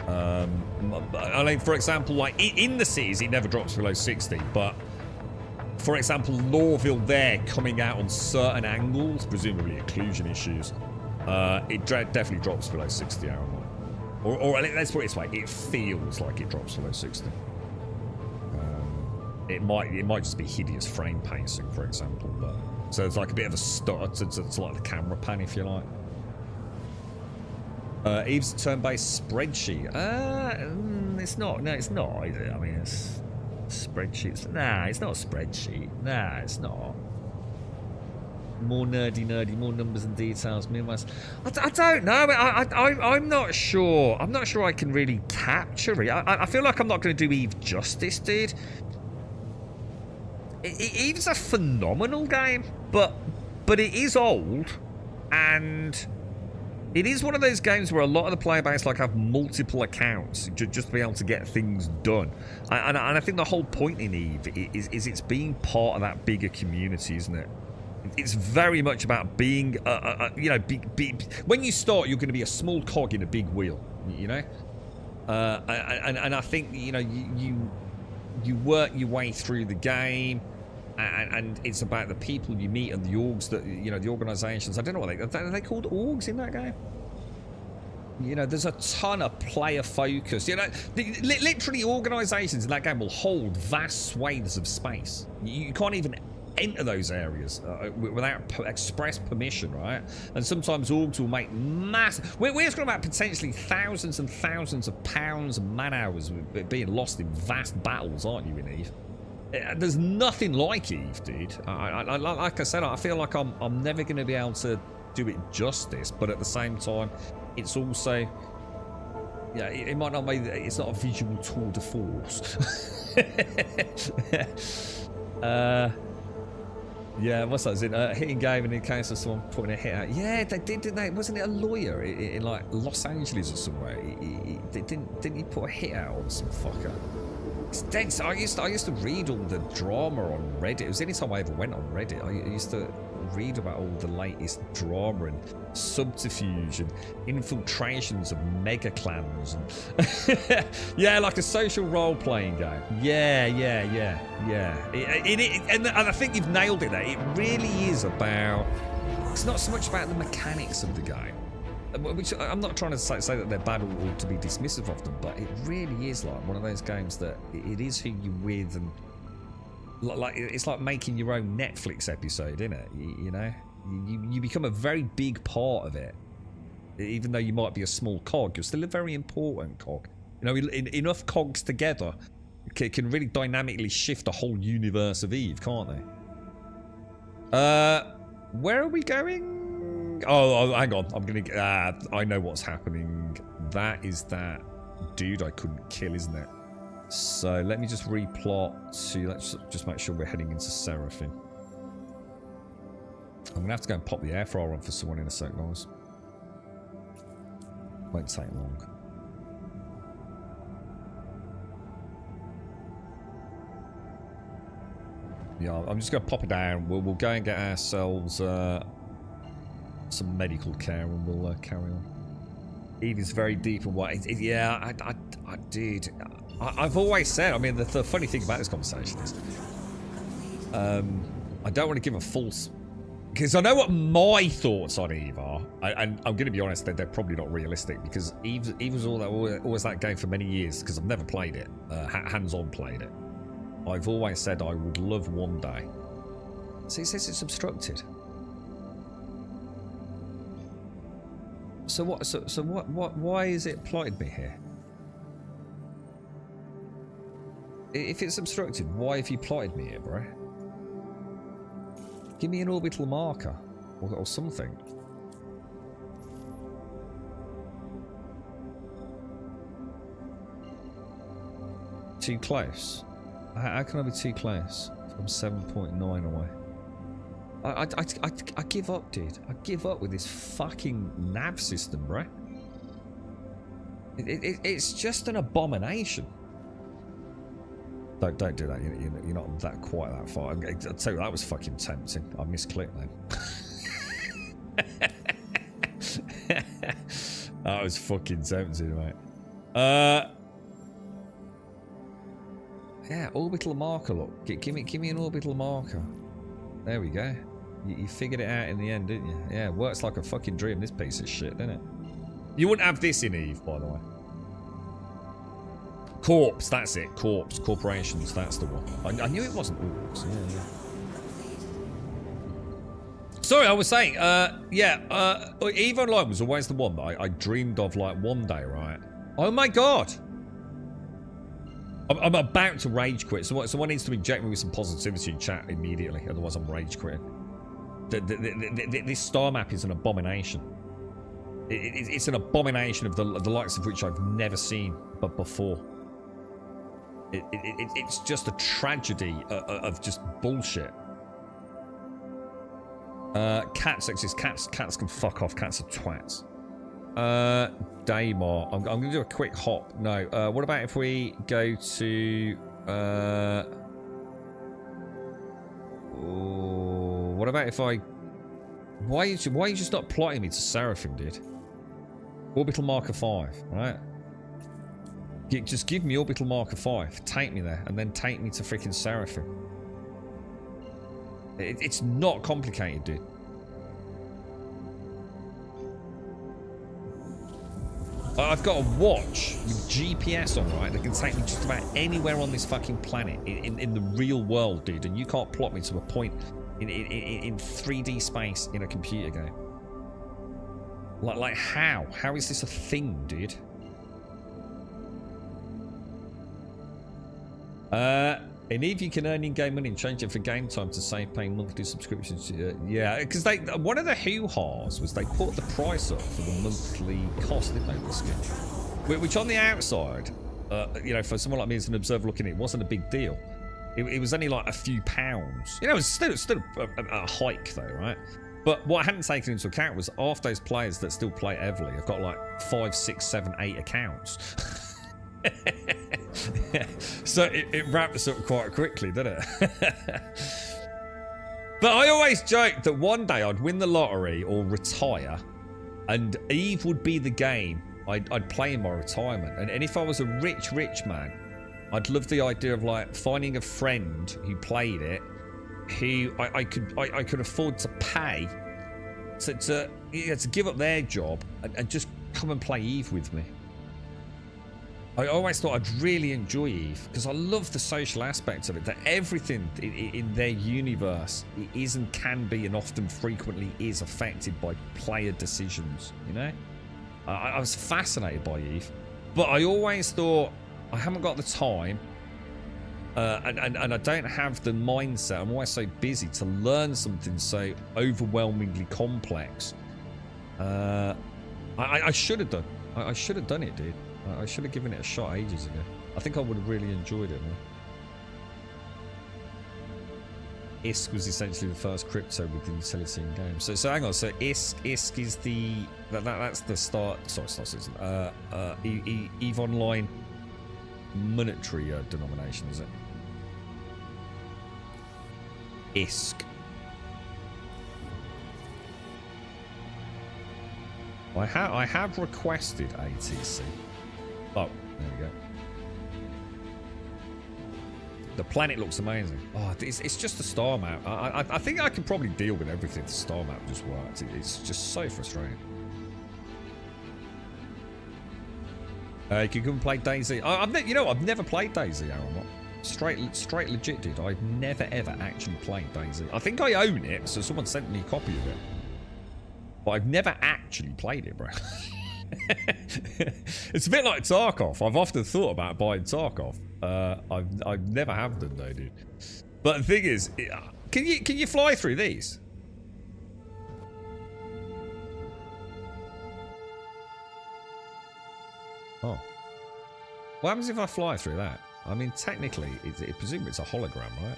S2: I mean, for example, like in the cities, it never drops below 60. But for example, Lorville there coming out on certain angles, presumably occlusion issues, it definitely drops below 60 hour mark. Or let's put it this way, it feels like it drops below 60. It might just be hideous frame pacing, for example. But so it's like a bit of a stutter to like the camera pan, if you like. Eve's turn-based spreadsheet. It's not. No, it's not. Is it? I mean, it's spreadsheets. Nah, it's not a spreadsheet. Nah, it's not. More nerdy, more numbers and details. I don't know. I'm not sure. I'm not sure I can really capture it. I feel like I'm not going to do Eve justice, dude. Eve's a phenomenal game, but it is old, and it is one of those games where a lot of the player base like have multiple accounts just to be able to get things done. And I think the whole point in Eve is it's being part of that bigger community, isn't it? It's very much about being, you know, when you start, you're going to be a small cog in a big wheel, you know. And I think, you know, you work your way through the game. And it's about the people you meet and the orgs that, you know, the organizations. I don't know what are they called orgs in that game? You know, there's a ton of player focus. You know, literally organizations in that game will hold vast swathes of space. You can't even enter those areas without express permission, right? And sometimes orgs will make massive. We're talking about potentially thousands and thousands of pounds and man hours being lost in vast battles, aren't you, in Eve? There's nothing like Eve, dude. Like I said, I feel like I'm never going to be able to do it justice, but at the same time, it's also, yeah, it might not be. It's not a visual tour de force. Yeah, what's that? Is it a hitting game in case of someone putting a hit out? Yeah, they did, didn't they? Wasn't it a lawyer in like Los Angeles or somewhere? Didn't he put a hit out on some fucker? It's dead. So I used to read all the drama on Reddit. It was any time I ever went on Reddit. I used to read about all the latest drama and subterfuge and infiltrations of mega clans and yeah, like a social role-playing game. Yeah. And I think you've nailed it there. It really is about. It's not so much about the mechanics of the game. Which I'm not trying to say that they're bad or to be dismissive of them, but it really is like one of those games that it is who you're with, and like it's like making your own Netflix episode, isn't it? You know, you become a very big part of it, even though you might be a small cog. You're still a very important cog. You know, enough cogs together can really dynamically shift the whole universe of Eve, can't they? Where are we going? Oh, hang on. I'm gonna. I know what's happening. That is that dude I couldn't kill, isn't it? So let me just replot to. Let's just make sure we're heading into Seraphim. I'm gonna have to go and pop the air fryer on for someone in a sec, guys. Won't take long. Yeah, I'm just gonna pop it down. We'll go and get ourselves. Some medical care and we'll carry on. Eve is very deep and white. Yeah, I did. I've always said, I mean, the funny thing about this conversation is I don't want to give a false Because I know what my thoughts on Eve are, and I'm going to be honest, they're probably not realistic, because Eve was always that game for many years, because I've never played it, hands-on played it. I've always said I would love one day. So it says it's obstructed. So what? So what? Why is it plotted me here? If it's obstructed, why have you plotted me here, bro? Give me an orbital marker or something. Too close. How can I be too close? I'm 7.9 away. I give up, dude. I give up with this fucking nav system, bro. It's just an abomination. Don't do that. You're not that quite that far. I'll tell you, that was fucking tempting. I misclicked then. That was fucking tempting, mate. Yeah, orbital marker. Look, give me an orbital marker. There we go. You figured it out in the end, didn't you? Yeah, works like a fucking dream. This piece of shit, doesn't it? You wouldn't have this in Eve, by the way. Corpse, that's it. Corpse, corporations, that's the one. I knew it wasn't orcs. Yeah. Sorry, I was saying, Eve Online was always the one that I dreamed of, like, one day, right? Oh my god! I'm about to rage quit. Someone needs to inject me with some positivity in chat immediately, otherwise I'm rage quitting. This star map is an abomination. It's an abomination of the likes of which I've never seen but before. It's just a tragedy of just bullshit. Cats exist. Cats can fuck off. Cats are twats. Daymar. I'm going to do a quick hop. No. What about if we go to... what about if I... Why are you just not plotting me to Seraphim, dude? Orbital marker 5, right? Just give me orbital marker 5. Take me there, and then take me to freaking Seraphim. It's not complicated, dude. I've got a watch with GPS on, right, that can take me just about anywhere on this fucking planet in the real world, dude, and you can't plot me to a point in 3D space in a computer game. Like how? How is this a thing, dude? And if you can earn in-game money and change it for game time to save paying monthly subscriptions, yeah, because one of the hoo-haws was they put the price up for the monthly cost, didn't they, this skin? Which on the outside, you know, for someone like me as an observer looking at it, wasn't a big deal. It was only like a few pounds. You know, it was still a hike though, right? But what I hadn't taken into account was half those players that still play heavily have got like 5, 6, 7, 8 accounts. So it wrapped us up quite quickly, didn't it? But I always joked that one day I'd win the lottery or retire, and Eve would be the game I'd play in my retirement. And if I was a rich man, I'd love the idea of like finding a friend who played it, who I could afford to pay to give up their job and just come and play Eve with me. I always thought I'd really enjoy Eve because I love the social aspect of it, that everything in their universe is and can be and often frequently is affected by player decisions, you know? I was fascinated by Eve, but I always thought I haven't got the time and I don't have the mindset. I'm always so busy to learn something so overwhelmingly complex. I should have done. I should have done it, dude. I should have given it a shot ages ago. I think I would have really enjoyed it, man. ISK was essentially the first crypto with the utility in game. So hang on. So ISK is the that's the start. Sorry, EVE Online monetary denomination, is it? ISK. I have requested ATC. Oh, there we go. The planet looks amazing. Oh, it's just a star map. I think I can probably deal with everything if the star map just works. It's just so frustrating. You can come and play DayZ. I've never played DayZ, Aaron. Straight legit, dude. I've never ever actually played DayZ. I think I own it, so someone sent me a copy of it. But I've never actually played it, bro. It's a bit like Tarkov. I've often thought about buying Tarkov. I've never have done though, dude. But the thing is, can you fly through these? Oh. What happens if I fly through that? I mean, technically, I presume it's a hologram, right?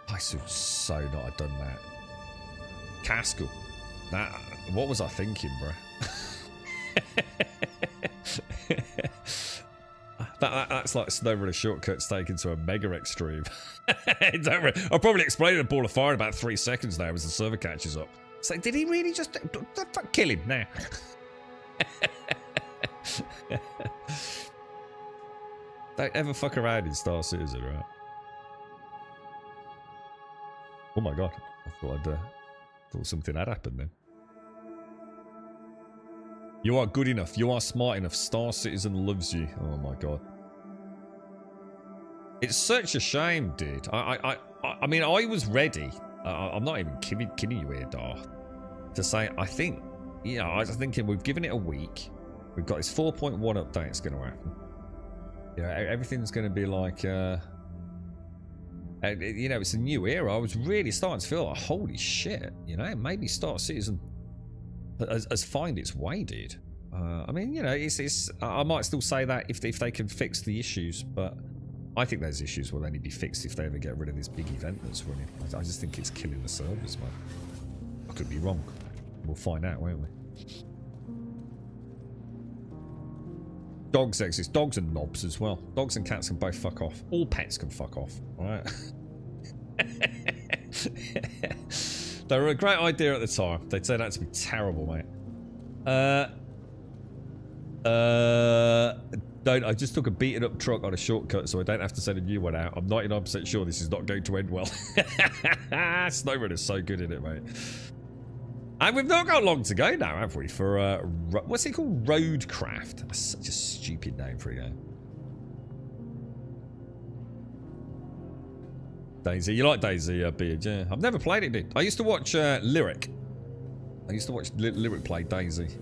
S2: I should so not have done that. Castle. What was I thinking, bro? That's like SnowRunner shortcuts taken to a mega extreme. I'll probably explain a ball of fire in about 3 seconds now as the server catches up. So did he really just kill him now? Don't ever fuck around in Star Citizen, right? Oh my god! I thought something had happened then. You are good enough. You are smart enough. Star Citizen loves you. Oh my god. It's such a shame, dude. I mean, I was ready. I'm not even kidding you here, Darth. To say, I think, you know, I was thinking we've given it a week. We've got this 4.1 update that's going to happen. You know, everything's going to be like, you know, it's a new era. I was really starting to feel like, holy shit, you know, maybe Star Citizen has find its way, dude. I mean, you know, I might still say that if they can fix the issues, but I think those issues will only be fixed if they ever get rid of this big event that's running. I just think it's killing the servers, man. I could be wrong. We'll find out, won't we? Dogs exist. Dogs are knobs as well. Dogs and cats can both fuck off. All pets can fuck off, alright? They were a great idea at the time. They turned out to be terrible, mate. I just took a beaten up truck on a shortcut so I don't have to send a new one out. I'm 99% sure this is not going to end well. SnowRunner's so good in it, mate. And we've not got long to go now, have we? For, what's it called? Roadcraft. That's such a stupid name for a game. DayZ. You like DayZ, Beard? Yeah. I've never played it, dude. I used to watch Lyric. I used to watch Lyric play DayZ.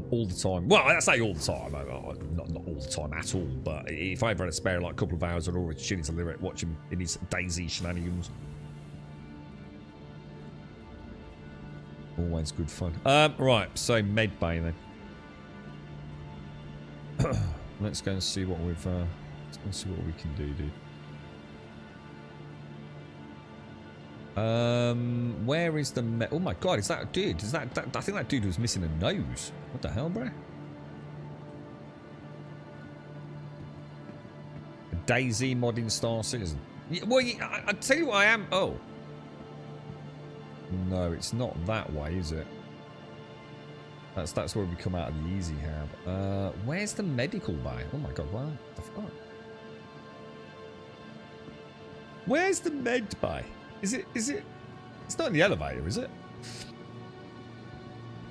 S2: All the time. Well, I say all the time. Not all the time at all. But if I ever had a spare like a couple of hours, I'd always tune into Lyric, watch him in his DayZ shenanigans. Always good fun. Right, so Medbay then. Let's go and see what we've. Let's go and see what we can do, dude. Where is the oh my god, is that dude? Is that I think that dude was missing a nose. What the hell, bro? A DayZ modding Star Citizen. Yeah, well, I tell you what I am. Oh. No, it's not that way, is it? That's where we come out of the easy hab. Where's the medical bay? Oh my god, what the fuck? Where's the med bay? Is it? It's not in the elevator, is it?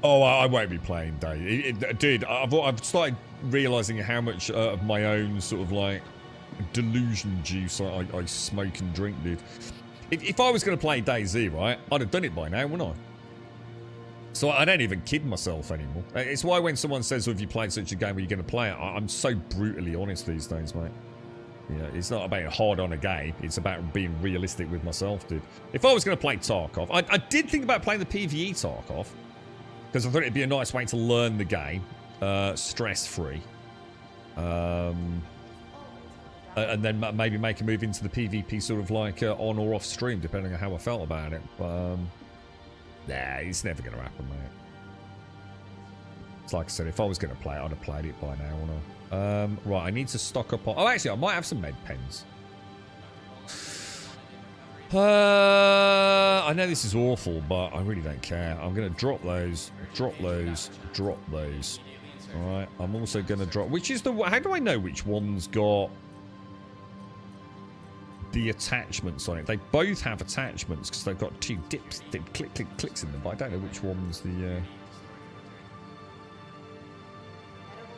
S2: Oh, I won't be playing Day. Dude, I've started realizing how much of my own sort of like delusion juice I smoke and drink, dude. If I was going to play DayZ, right, I'd have done it by now, wouldn't I? So I don't even kid myself anymore. It's why when someone says, well, if you played such a game, are you going to play it? I'm so brutally honest these days, mate. Yeah, it's not about hard on a game. It's about being realistic with myself, dude. If I was going to play Tarkov, I did think about playing the PvE Tarkov. Because I thought it'd be a nice way to learn the game. Stress-free. And then maybe make a move into the PvP sort of like on or off stream, depending on how I felt about it. But, nah, it's never going to happen, mate. It's like I said, if I was going to play it, I'd have played it by now, wouldn't I? Right, I need to stock up on... Oh, actually, I might have some med pens. I know this is awful, but I really don't care. I'm going to drop those, drop those, drop those. Alright, I'm also going to drop... Which is the... How do I know which one's got the attachments on it? They both have attachments because they've got two clicks in them, but I don't know which one's the...
S4: Medical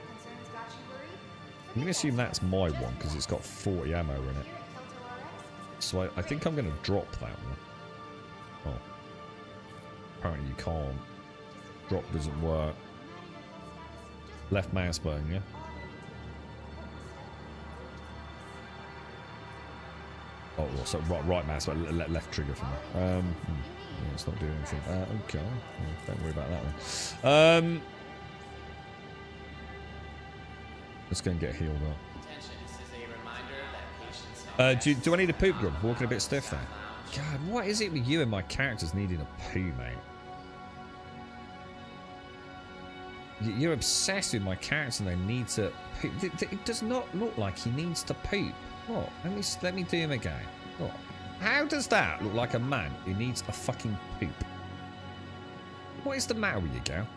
S4: concerns got you worried?
S2: I'm going to assume that's my one because it's got 40 ammo in it.
S4: Here at Kelto RX,
S2: So I think I'm going to drop that one. Oh. Apparently you can't. Drop doesn't work. Left mouse button, yeah? Oh, well, so right mouse button, left trigger for me. Yeah, it's not doing anything. Okay. Well, don't worry about that one. Let's go and get healed up. Do I need a poop grub? Walking a bit stiff there. God, what is it with you and my characters needing a poo, mate? You're obsessed with my character and they need to poop. It does not look like he needs to poop. What? Let me do him again. What? How does that look like a man who needs a fucking poop? What is the matter with you, girl?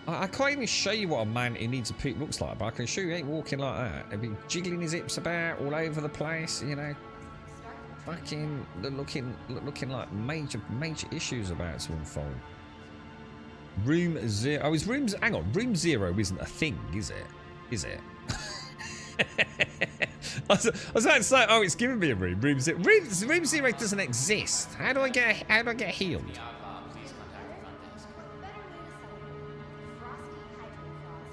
S2: I can't even show you what a man who needs a poop looks like, but I can show you he ain't walking like that. He'd be jiggling his hips about all over the place, you know. Fucking looking like major issues about to unfold. Room 0. Oh, is room... Hang on. Room 0 isn't a thing, is it? Is it? I was about to say, oh, it's giving me a room. Room 0. Room 0 doesn't exist. How do I get healed?
S4: better way to celebrate. Frosty Hydrofrost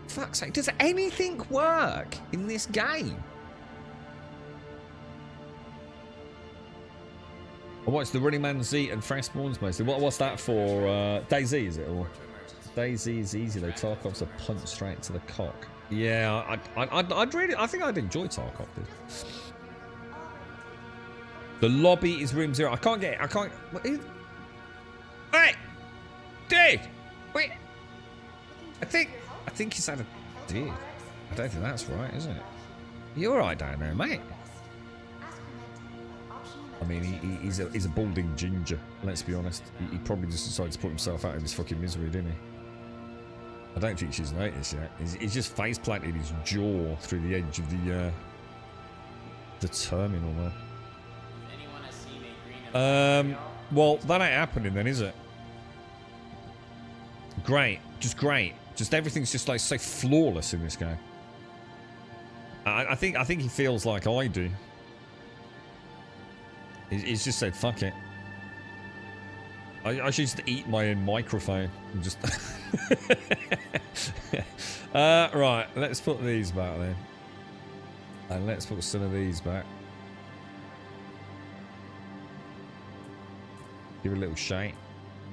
S4: from
S2: Fuck's sake, does anything work in this game? I watched the Running Man Z and Frostborns mostly. What's that for? DayZ, is it? Or DayZ is easy though. Tarkov's a punch straight to the cock. Yeah, I think I'd enjoy Tarkov, dude. The lobby is room 0. I can't. What is... Hey, dude, wait. I think he's had a... Dude, I don't think that's right, is it? You're alright down there, mate. I mean, he's a balding ginger, let's be honest. He probably just decided to put himself out of his fucking misery, didn't he? I don't think she's noticed yet. He's just face planted his jaw through the edge of the terminal there. Well, that ain't happening then, is it? Great. Just great. Just everything's just like so flawless in this game. I think he feels like I do. He's just said, fuck it. I should just eat my own microphone and just... right, let's put these back then. And let's put some of these back. Give it a little shake.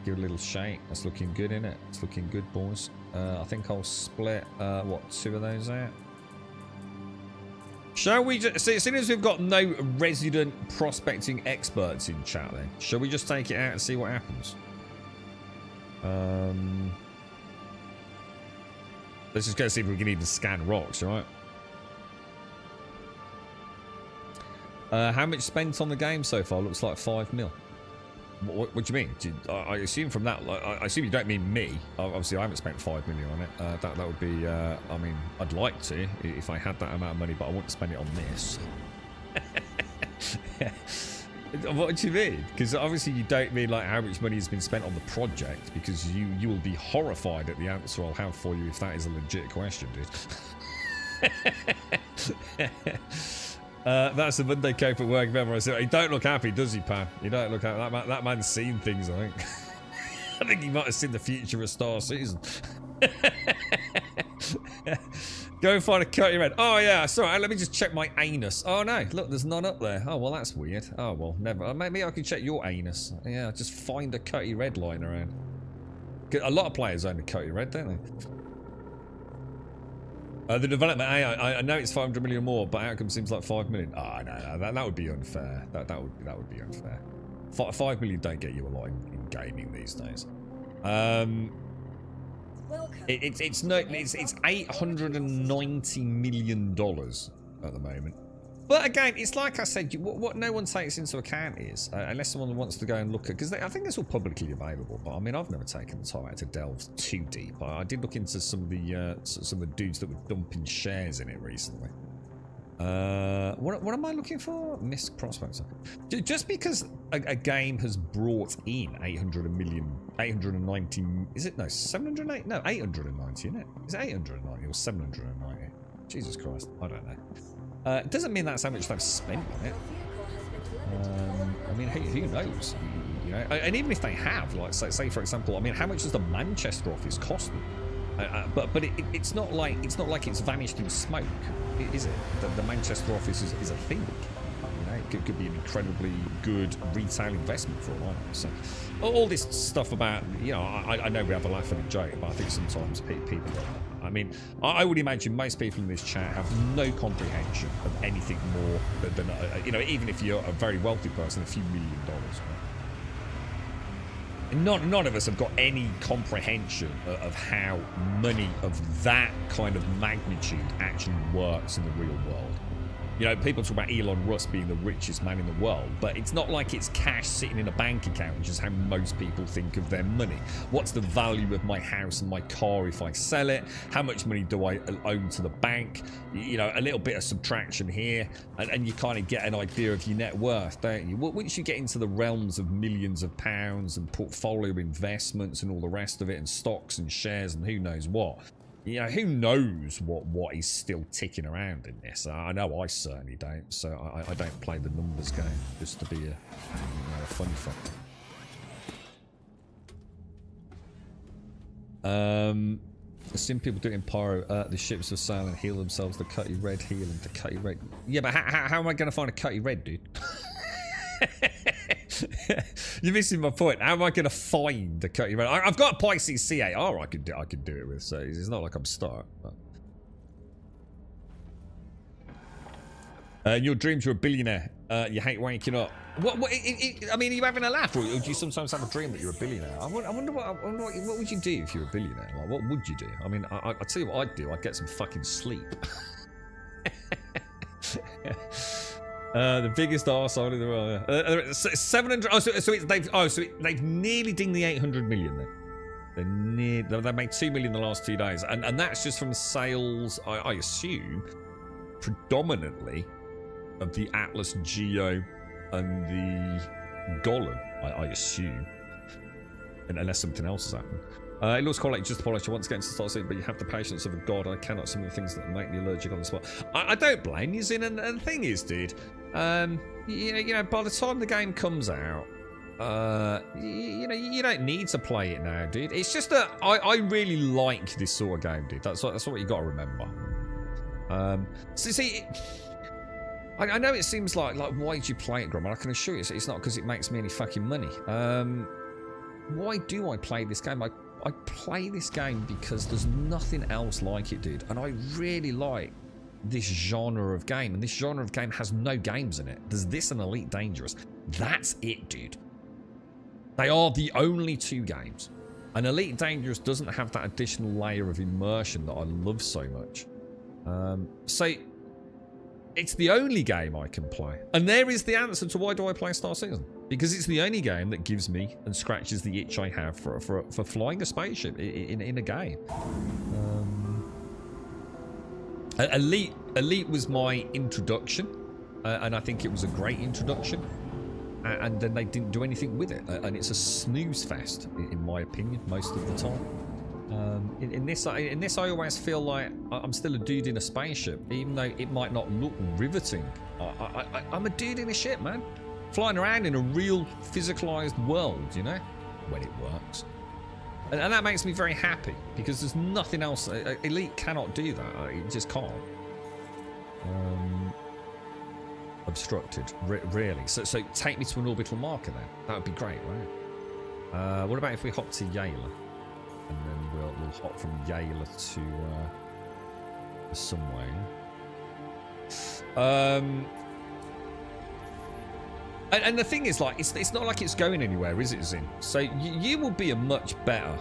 S2: Give it a little shake. That's looking good, isn't it? It's looking good, boys. I think I'll split, what, 2 of those out? Shall we just... See, as soon as we've got no resident prospecting experts in chat then, shall we just take it out and see what happens? Let's just go see if we can even scan rocks, right? How much spent on the game so far? Looks like 5 mil. What do you mean? I assume from that, like, I assume you don't mean me. Obviously, I haven't spent 5 million on it. That would be, I mean, I'd like to if I had that amount of money, but I wouldn't spend it on this. What do you mean? Because obviously you don't mean like how much money has been spent on the project, because you will be horrified at the answer I'll have for you if that is a legit question, dude. That's the Monday cope at work member. I said, he don't look happy, does he, Pam? You don't look happy. That man's seen things, I think. I think he might have seen the future of Star Citizen. Go and find a Cutty Red. Oh, yeah, sorry. Let me just check my anus. Oh, no. Look, there's none up there. Oh, well, that's weird. Oh, well, never. Maybe I can check your anus. Yeah, just find a Cutty Red lying around. A lot of players own a Cutty Red, don't they? The development AI, I know it's 500 million more, but outcome seems like 5 million. Oh, no, that would be unfair. That would be unfair. 5 million don't get you a lot in gaming these days. It's $890 million at the moment. But again, it's like I said, what no one takes into account is, unless someone wants to go and look at, because I think it's all publicly available. But I mean, I've never taken the time out to delve too deep. I did look into some of the dudes that were dumping shares in it recently. What am I looking for? Missed prospects. Just because a game has brought in 890, is it? No, 708? No, 890, isn't it? Is it 890 or 790? Jesus Christ, I don't know. It doesn't mean that's how much they've spent on it. I mean, who knows? You know, and even if they have, like, say for example, I mean, how much does the Manchester office cost them? But it's not like it's vanished in smoke, is it? The Manchester office is a thing. You know, it could be an incredibly good retail investment for all I know. So all this stuff about, you know, I know we have a laugh and a joke, but I think sometimes people don't. I mean, I would imagine most people in this chat have no comprehension of anything more than you know, even if you're a very wealthy person, a few $1 million. Right? None of us have got any comprehension of how money of that kind of magnitude actually works in the real world. You know, people talk about Elon Musk being the richest man in the world, but it's not like it's cash sitting in a bank account, which is how most people think of their money. What's the value of my house and my car if I sell it? How much money do I own to the bank? You know, a little bit of subtraction here, and you kind of get an idea of your net worth, don't you? Once you get into the realms of millions of pounds and portfolio investments and all the rest of it, and stocks and shares and who knows what, you know, who knows what is still ticking around in this? I know I certainly don't, so I don't play the numbers game just to be a funny fuck. I've seen people do it in Pyro. The ships of sail and heal themselves. The Cutty Red heal and the Cutty Red. Yeah, but how am I going to find a Cutty Red, dude? You're missing my point. How am I going to find the Cutty Red? I've got a Pisces CAR I could do it with, so it's not like I'm stuck. In your dreams, you're a billionaire. You hate waking up. I mean, are you having a laugh, or do you sometimes have a dream that you're a billionaire? I wonder what would you do if you're a billionaire? Like, what would you do? I mean, I'll tell you what I'd do. I'd get some fucking sleep. The biggest arsehole in the world. 700. They've nearly dinged the 800 million then. They made 2 million the last 2 days, and that's just from sales. I assume predominantly of the Atlas Geo and the Golem. I assume, and unless something else has happened. It looks quite like just polish. I want to get into start soon, but you have the patience of a god. I cannot. Some of the things that make me allergic on the spot. I don't blame you, Zin. And the thing is, dude, you know, by the time the game comes out, you know, you don't need to play it now, dude. It's just that I really like this sort of game, dude. That's what you got to remember. So see. I know it seems like why did you play it, Grum? I can assure you, it's not because it makes me any fucking money. Why do I play this game? I play this game because there's nothing else like it, dude. And I really like this genre of game. And this genre of game has no games in it. There's this and Elite Dangerous. That's it, dude. They are the only 2 games. And Elite Dangerous doesn't have that additional layer of immersion that I love so much. So it's the only game I can play. And there is the answer to why do I play Star Citizen. Because it's the only game that gives me and scratches the itch I have for flying a spaceship in a game. Elite was my introduction, and I think it was a great introduction. And then they didn't do anything with it, and it's a snooze fest, in my opinion, most of the time. In this, I always feel like I'm still a dude in a spaceship, even though it might not look riveting. I'm a dude in a ship, man. Flying around in a real physicalized world, you know, when it works. And that makes me very happy, because there's nothing else. Elite cannot do that. It just can't. Obstructed, really. So take me to an orbital marker then. That would be great, right? What about if we hop to Yayla? And then we'll hop from Yayla to somewhere. And the thing is, like, it's not like it's going anywhere, is it, Zin? So you will be a much better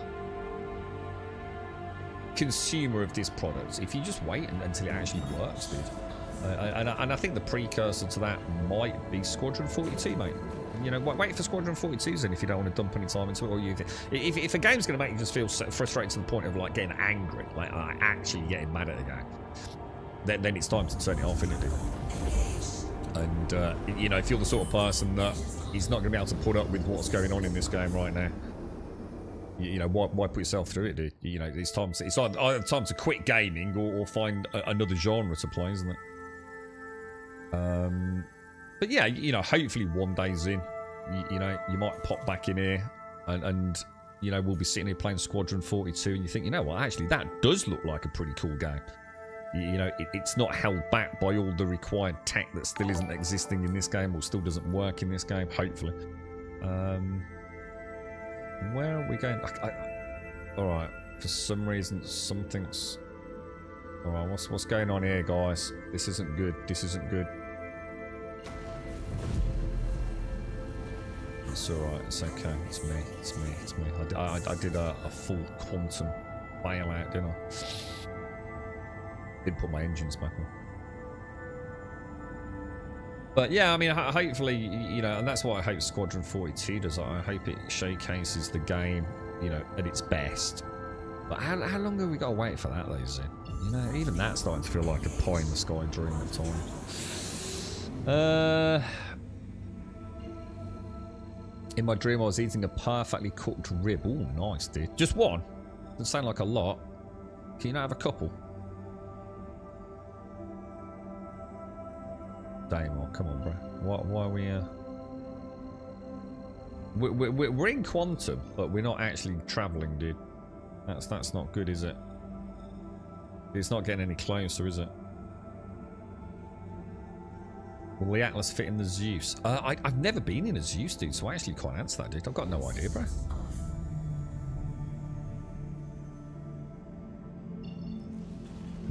S2: consumer of this product if you just wait until it actually works, dude. And I think the precursor to that might be Squadron 42, mate. You know, wait for Squadron 42s then if you don't want to dump any time into it. Or if a game's going to make you just feel frustrated to the point of like getting angry, like actually getting mad at the game, then it's time to turn it off, isn't it, dude? And you know, if you're the sort of person that is not going to be able to put up with what's going on in this game right now, you know, why put yourself through it, dude? You know, it's either time to quit gaming or find another genre to play, isn't it? But yeah, you know, hopefully one day's in, you know, you might pop back in here and you know, we'll be sitting here playing Squadron 42 and you think, you know what, actually that does look like a pretty cool game. You know, it's not held back by all the required tech that still isn't existing in this game or still doesn't work in this game, hopefully. Where are we going? Alright, for some reason something's... Alright, what's going on here, guys? This isn't good, this isn't good. It's alright, it's okay, it's me, it's me, it's me. I did a full quantum bailout, didn't I? Didn't put my engines back on. But yeah, I mean, hopefully, you know, and that's what I hope Squadron 42 does. I hope it showcases the game, you know, at its best. But how long have we got to wait for that, though, Zin? You know, even that's starting to feel like a pie in the sky dream at times. In my dream, I was eating a perfectly cooked rib. Oh, nice, dude. Just one? Doesn't sound like a lot. Can you not have a couple? Damon, come on, bro. Why are we... We're in Quantum, but we're not actually travelling, dude. That's not good, is it? It's not getting any closer, is it? Will the Atlas fit in the Zeus? I've never been in a Zeus, dude, so I actually can't answer that, dude. I've got no idea, bro.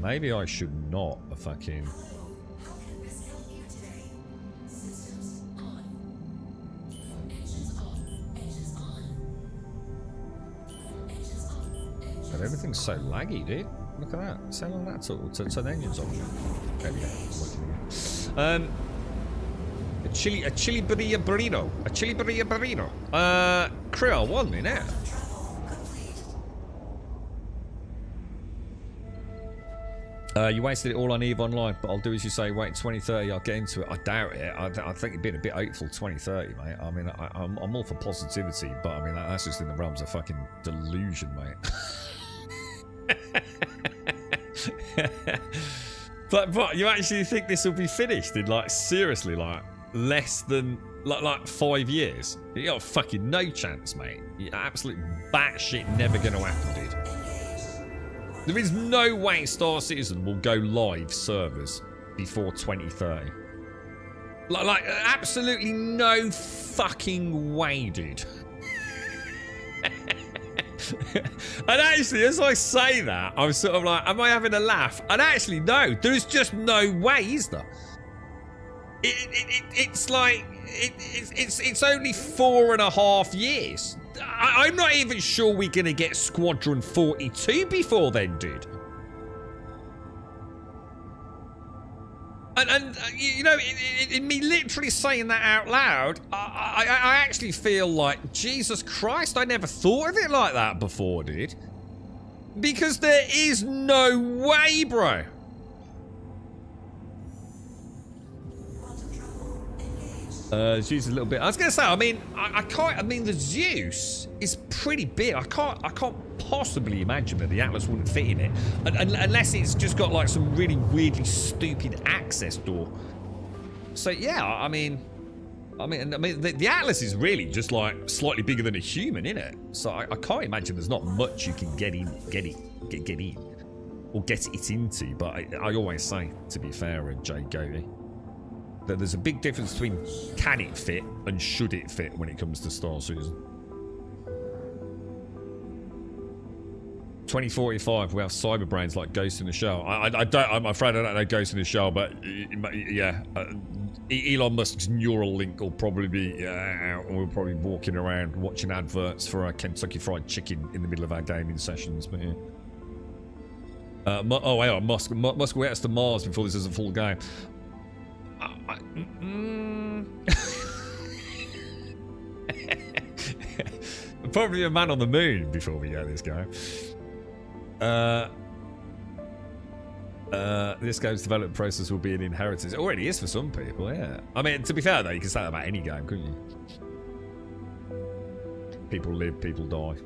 S2: Maybe I should not have fucking... But everything's so laggy, dude. Look at that. How long that took to turn the engines on. There we go. A chili burrito burrito. A chili burrito burrito. Krill, 1 minute. You wasted it all on EVE Online, but I'll do as you say, wait 2030, I'll get into it. I doubt it. I think you've been a bit hopeful 2030, mate. I mean, I'm all for positivity, but I mean, that's just in the realms of fucking delusion, mate. But you actually think this will be finished in, like, seriously, like, less than, like 5 years? You got fucking no chance, mate. You're absolute batshit never gonna happen, dude. There is no way Star Citizen will go live servers before 2030. Like absolutely no fucking way, dude. And actually, as I say that, I'm sort of like, am I having a laugh? And actually, no, there's just no way, is there? It's like, it's only 4.5 years. I'm not even sure we're going to get Squadron 42 before then, dude. And you know, in me literally saying that out loud, I actually feel like, Jesus Christ, I never thought of it like that before, dude. Because there is no way, bro. Zeus is a little bit. I was gonna say, I mean, I can't. I mean, the Zeus is pretty big. I can't possibly imagine that the Atlas wouldn't fit in it, unless it's just got like some really weirdly stupid access door. So yeah, I mean, the Atlas is really just like slightly bigger than a human, isn't it? So I can't imagine there's not much you can get in, or get it into. But I always say, to be fair, Jay Goaty, that there's a big difference between can it fit and should it fit when it comes to Star Citizen. 2045, we have cyber brains like Ghost in the Shell. I'm afraid I don't know Ghost in the Shell, but yeah, Elon Musk's Neuralink will probably be out, and we'll probably be walking around watching adverts for Kentucky Fried Chicken in the middle of our gaming sessions. But Oh, hang on. Musk will get us to Mars before this is a full game. Probably a man on the moon before we get this game. This game's development process will be an inheritance. It already is for some people, yeah. I mean, to be fair though, you can say that about any game, couldn't you? People live, people die.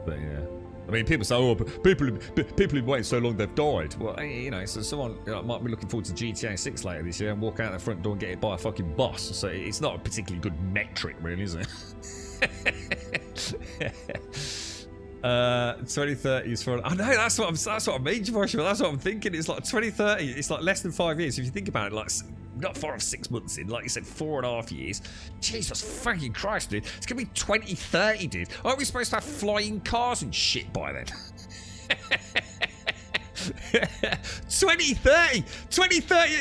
S2: But yeah. I mean, people say, oh, but people who've waited so long they've died. Well, you know, so someone might be looking forward to GTA 6 later this year and walk out the front door and get hit by a fucking bus. So it's not a particularly good metric, really, is it? 2030 is for. I know that's what I mean, Joshua. That's what I'm thinking. It's like 2030. It's like less than 5 years. If you think about it, like not far off 6 months in, like you said, 4.5 years. Jesus fucking Christ, dude. It's gonna be 2030, dude. Aren't we supposed to have flying cars and shit by then? 2030.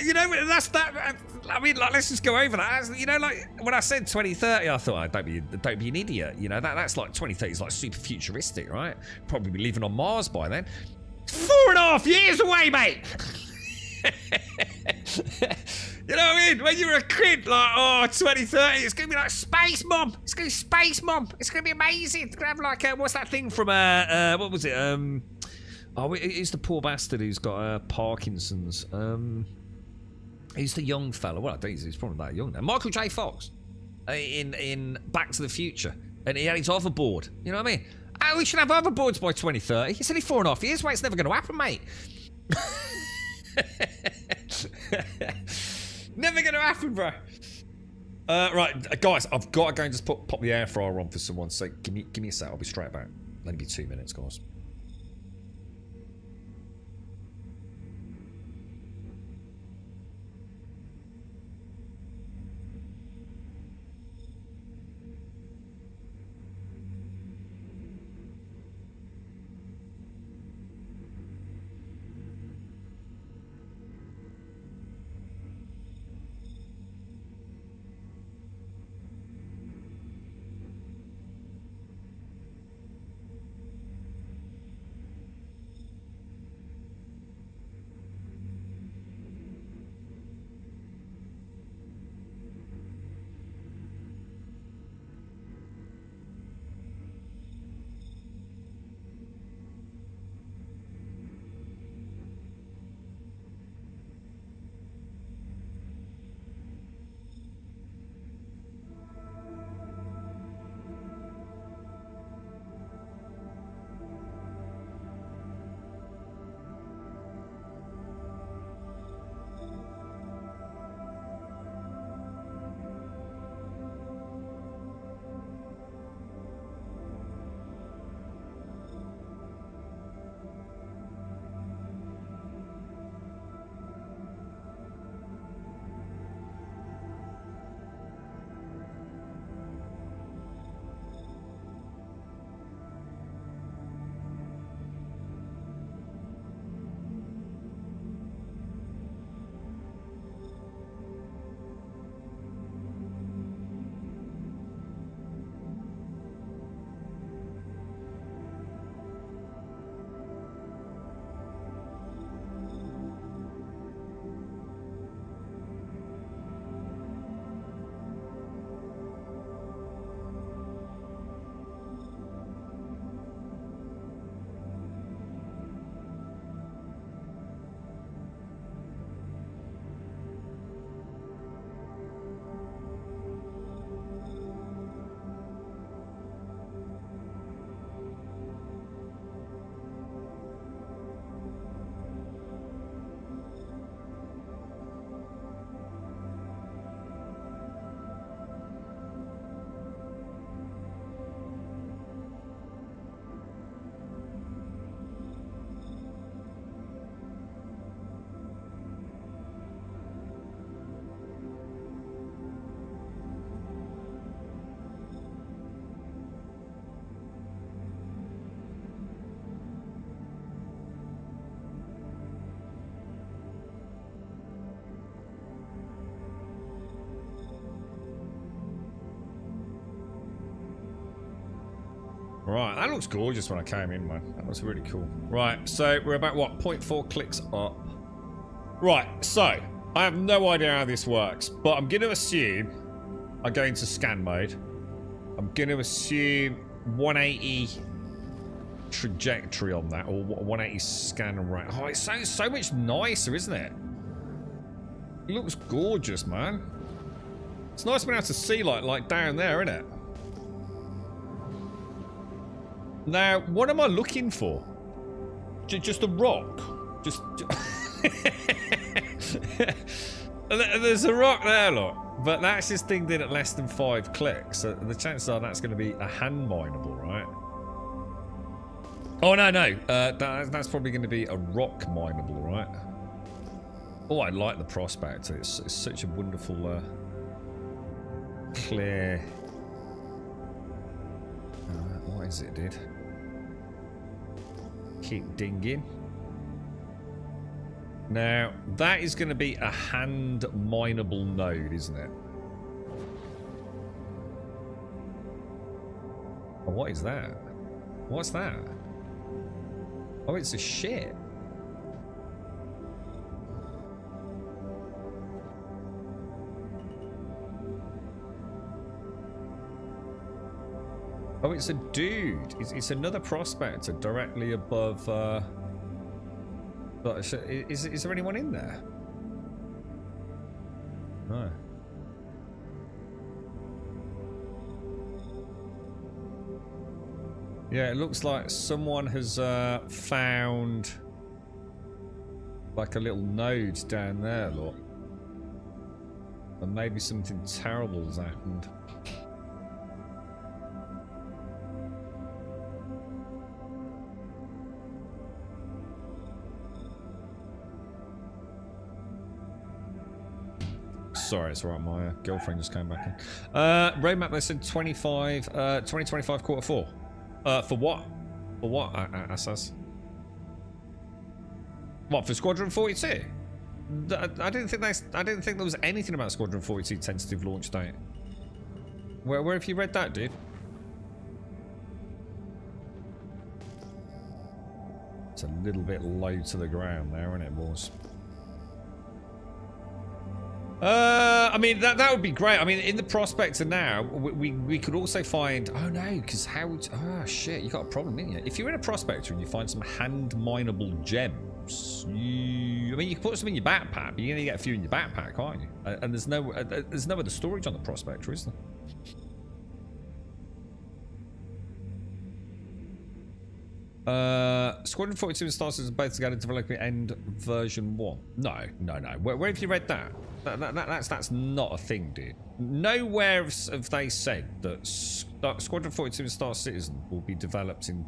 S2: You know, that's that. I mean, like, let's just go over that. You know, like when I said 2030, I thought, don't be an idiot. You know, that's like 2030 is like super futuristic, right? Probably be living on Mars by then. 4.5 years away, mate. You know what I mean? When you were a kid, like, oh, 2030, it's gonna be like Space Mom. It's gonna be Space Mom. It's gonna be amazing. It's gonna have like, what's that thing from what was it? Oh, it's the poor bastard who's got Parkinson's. He's the young fella. Well, I think he's probably that young now. Michael J. Fox in Back to the Future, and he had his hoverboard. You know what I mean? Oh, we should have hoverboards by 2030. It's only 4.5 years away. It's never going to happen, mate. Never going to happen, bro. Right, guys, I've got to go and just pop the air fryer on for someone. So give me a sec. I'll be straight back. Let me be 2 minutes, guys. Right, that looks gorgeous when I came in, man. That was really cool. Right, so we're about, what, 0.4 clicks up. Right, so, I have no idea how this works, but I'm going to assume I go into scan mode. I'm going to assume 180 trajectory on that, or 180 scan rate. Oh, it sounds so much nicer, isn't it? It looks gorgeous, man. It's nice being able to see, like down there, isn't it? Now, what am I looking for? Just a rock? Just... There's a rock there, look. But that's just thing did at less than 5 clicks. So the chances are that's going to be a hand mineable, right? Oh, no. That's probably going to be a rock mineable, right? Oh, I like the prospect. It's such a wonderful, clear... what is it, dude? Keep dinging. Now, that is going to be a hand mineable node, isn't it? Oh, what is that? What's that? Oh, it's a ship. Oh, it's a dude. It's another prospector directly above... But is there anyone in there? No. Yeah, it looks like someone has found like a little node down there, look. And maybe something terrible has happened. Sorry, it's alright, my girlfriend just came back in. Roadmap, they said 2025 quarter 4. For what? For what, Assas? What, for Squadron 42? I didn't think there was anything about Squadron 42 tentative launch date. Where have you read that, dude? It's a little bit low to the ground there, isn't it, boys? I mean, that would be great. I mean, in the prospector now, we could also find... Oh, no, because how... Oh, shit, you got a problem, didn't you? If you're in a prospector and you find some hand-mineable gems, I mean, you can put some in your backpack, but you're going to get a few in your backpack, aren't you? And there's no other storage on the prospector, is there? Squadron 42 and Star Citizen both together developing end version 1. No. Where have you read that? That's not a thing, dude. Nowhere have they said that Squadron 42 and Star Citizen will be developed in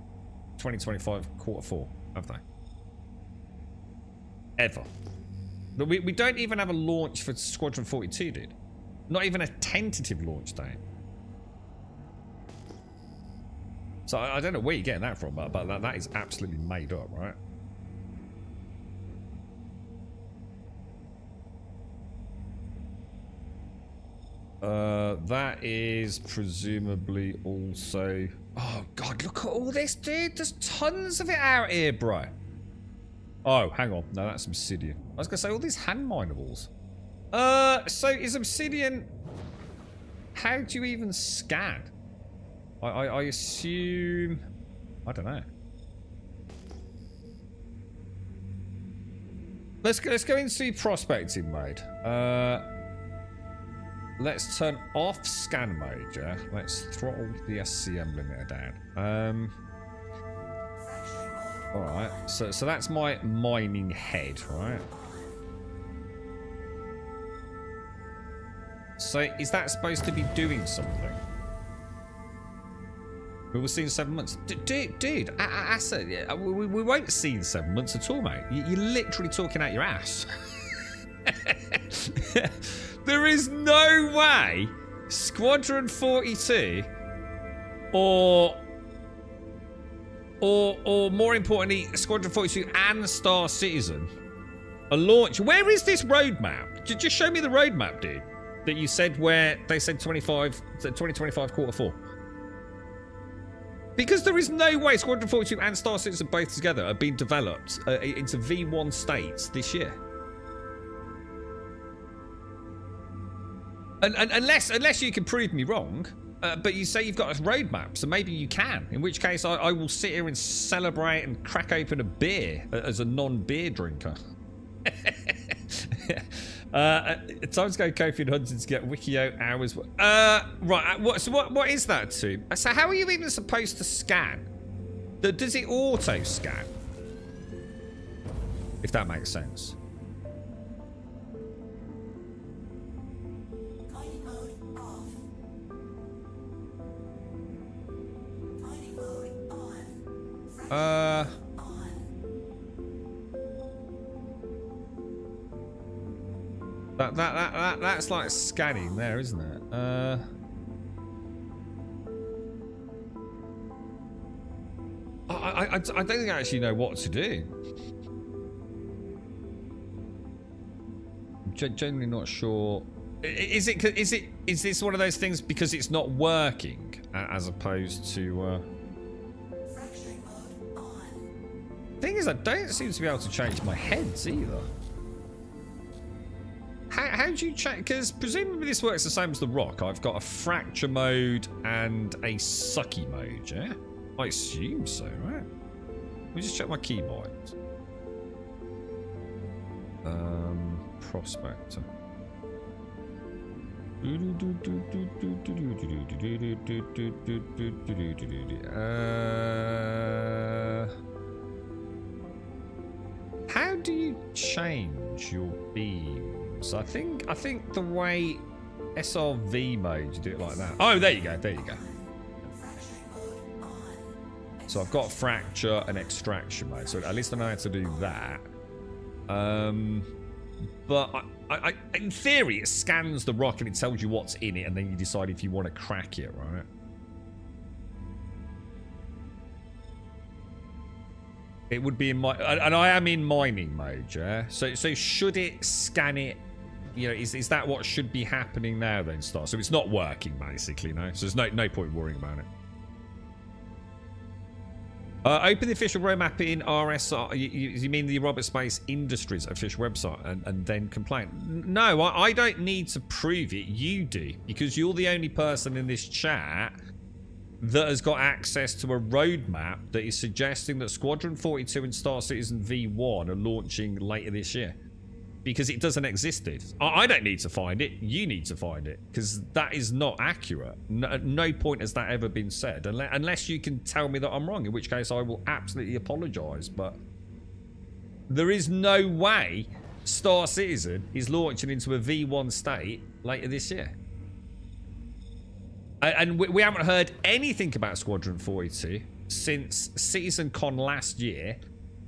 S2: 2025 quarter 4, have they? Ever. We don't even have a launch for Squadron 42, dude. Not even a tentative launch date. So I don't know where you're getting that from, but that is absolutely made up, right? That is presumably also... Oh, God, look at all this, dude. There's tons of it out here, bro. Oh, hang on. No, that's Obsidian. I was going to say, all these hand minables. So is Obsidian... How do you even scan? I assume... I don't know. Let's go into prospecting mode. Let's turn off scan mode, yeah? Let's throttle the SCM limiter down. Alright, so that's my mining head, right? So is that supposed to be doing something? We will see in 7 months. Dude, I said, we won't see in 7 months at all, mate. You're literally talking out your ass. There is no way Squadron 42 or more importantly, Squadron 42 and Star Citizen are launched. Where is this roadmap? Just show me the roadmap, dude. That you said where they said 2025 quarter 4. Because there is no way Squadron 42 and Star Citizen both together are being developed into V1 states this year. And unless you can prove me wrong, but you say you've got a roadmap, so maybe you can. In which case, I will sit here and celebrate and crack open a beer as a non-beer drinker. Time to go Kofi and Hudson to get Wikio hours. Right. What is that to? So how are you even supposed to scan? Does it auto scan? If that makes sense. That's like scanning there, isn't it? I don't think I actually know what to do. I'm generally not sure. Is this one of those things because it's not working as opposed to? Thing is, I don't seem to be able to change my heads either. How do you change? Because presumably this works the same as the Rock. I've got a fracture mode and a sucky mode, yeah? I assume so, right? Let me just check my keybinds. Prospector. How do you change your beams? I think the way SRV mode, you do it like that. Oh, there you go. There you go. So I've got fracture and extraction mode. So at least I know how to do that. But I in theory, it scans the rock and it tells you what's in it, and then you decide if you want to crack it, right? It would be in my, and I am in mining mode, yeah. So should it scan it? You know, is that what should be happening now then, Star? So it's not working basically, no. So there's no point worrying about it. Open the official roadmap in RSR. You mean the Robert Space Industries official website and then complain? No, I don't need to prove it. You do, because you're the only person in this chat that has got access to a roadmap that is suggesting that Squadron 42 and Star Citizen V1 are launching later this year. Because it doesn't exist. I don't need to find it. You need to find it. Because that is not accurate. At no point has that ever been said. Unless you can tell me that I'm wrong. In which case I will absolutely apologise. But there is no way Star Citizen is launching into a V1 state later this year. And we haven't heard anything about Squadron 42 since CitizenCon last year,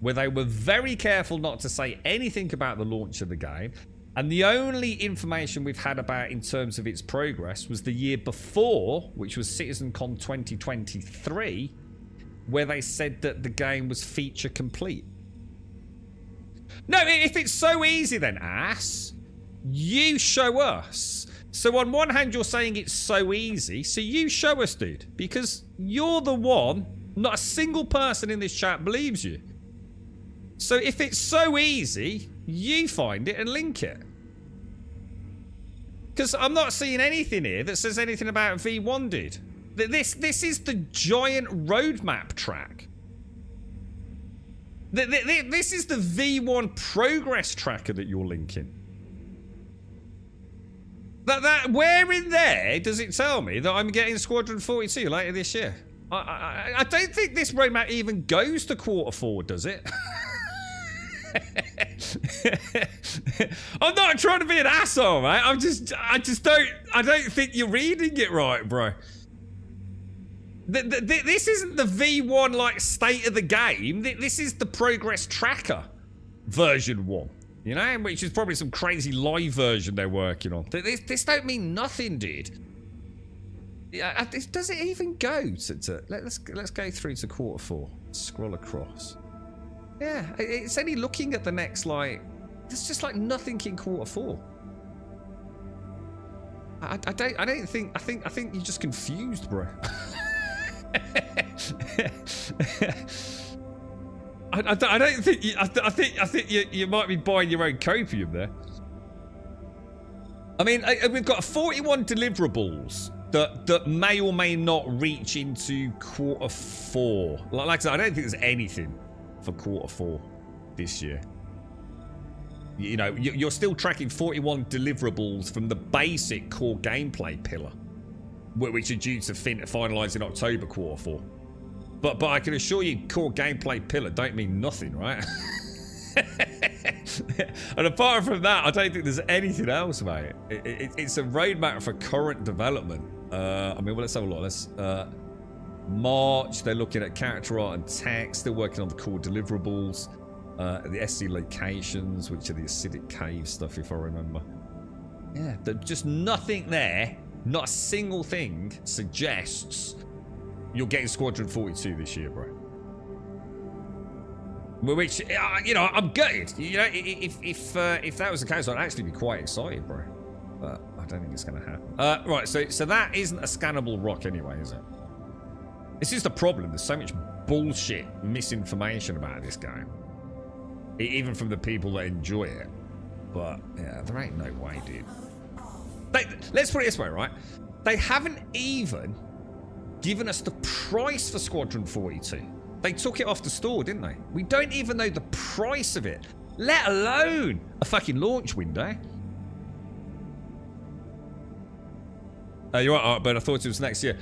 S2: where they were very careful not to say anything about the launch of the game. And the only information we've had about in terms of its progress was the year before, which was CitizenCon 2023, where they said that the game was feature complete. No, if it's so easy then, ass, you show us. So on one hand, you're saying it's so easy, so you show us, dude. Because you're the one, not a single person in this chat believes you. So if it's so easy, you find it and link it. Because I'm not seeing anything here that says anything about V1, dude. This is the giant roadmap track. This is the V1 progress tracker that you're linking. Where in there does it tell me that I'm getting Squadron 42 later this year? I don't think this roadmap even goes to Q4, does it? I'm not trying to be an asshole, mate. I don't think you're reading it right, bro. This isn't the V1 like state of the game. This is the progress tracker version 1. You know, which is probably some crazy live version they're working on. This don't mean nothing, dude. Yeah, does it even go to let's go through to Q4. Scroll across. Yeah, it's only looking at the next, like, there's just like nothing in Q4. I think you're just confused, bro. I don't think you, I think you might be buying your own copium there. I mean, we've got 41 deliverables that may or may not reach into quarter 4. Like I said, I don't think there's anything for quarter 4 this year. You know, you're still tracking 41 deliverables from the basic core gameplay pillar, which are due to finalise in October quarter 4. But I can assure you, core gameplay pillar don't mean nothing, right? And apart from that, I don't think there's anything else, mate. It's a roadmap for current development. I mean, well, let's have a look. Let's March. They're looking at character art and text. They're working on the core deliverables, the SC locations, which are the acidic cave stuff, if I remember. Yeah, there's just nothing there. Not a single thing suggests you're getting Squadron 42 this year, bro. Which, you know, I'm gutted. You know, if that was the case, I'd actually be quite excited, bro. But I don't think it's going to happen. Right, so that isn't a scannable rock anyway, is it? This is the problem. There's so much bullshit misinformation about this game. Even from the people that enjoy it. But, yeah, there ain't no way, dude. Let's put it this way, right? They haven't even given us the price for Squadron 42. They took it off the store, didn't they? We don't even know the price of it, let alone a fucking launch window. You're right, but I thought it was next year.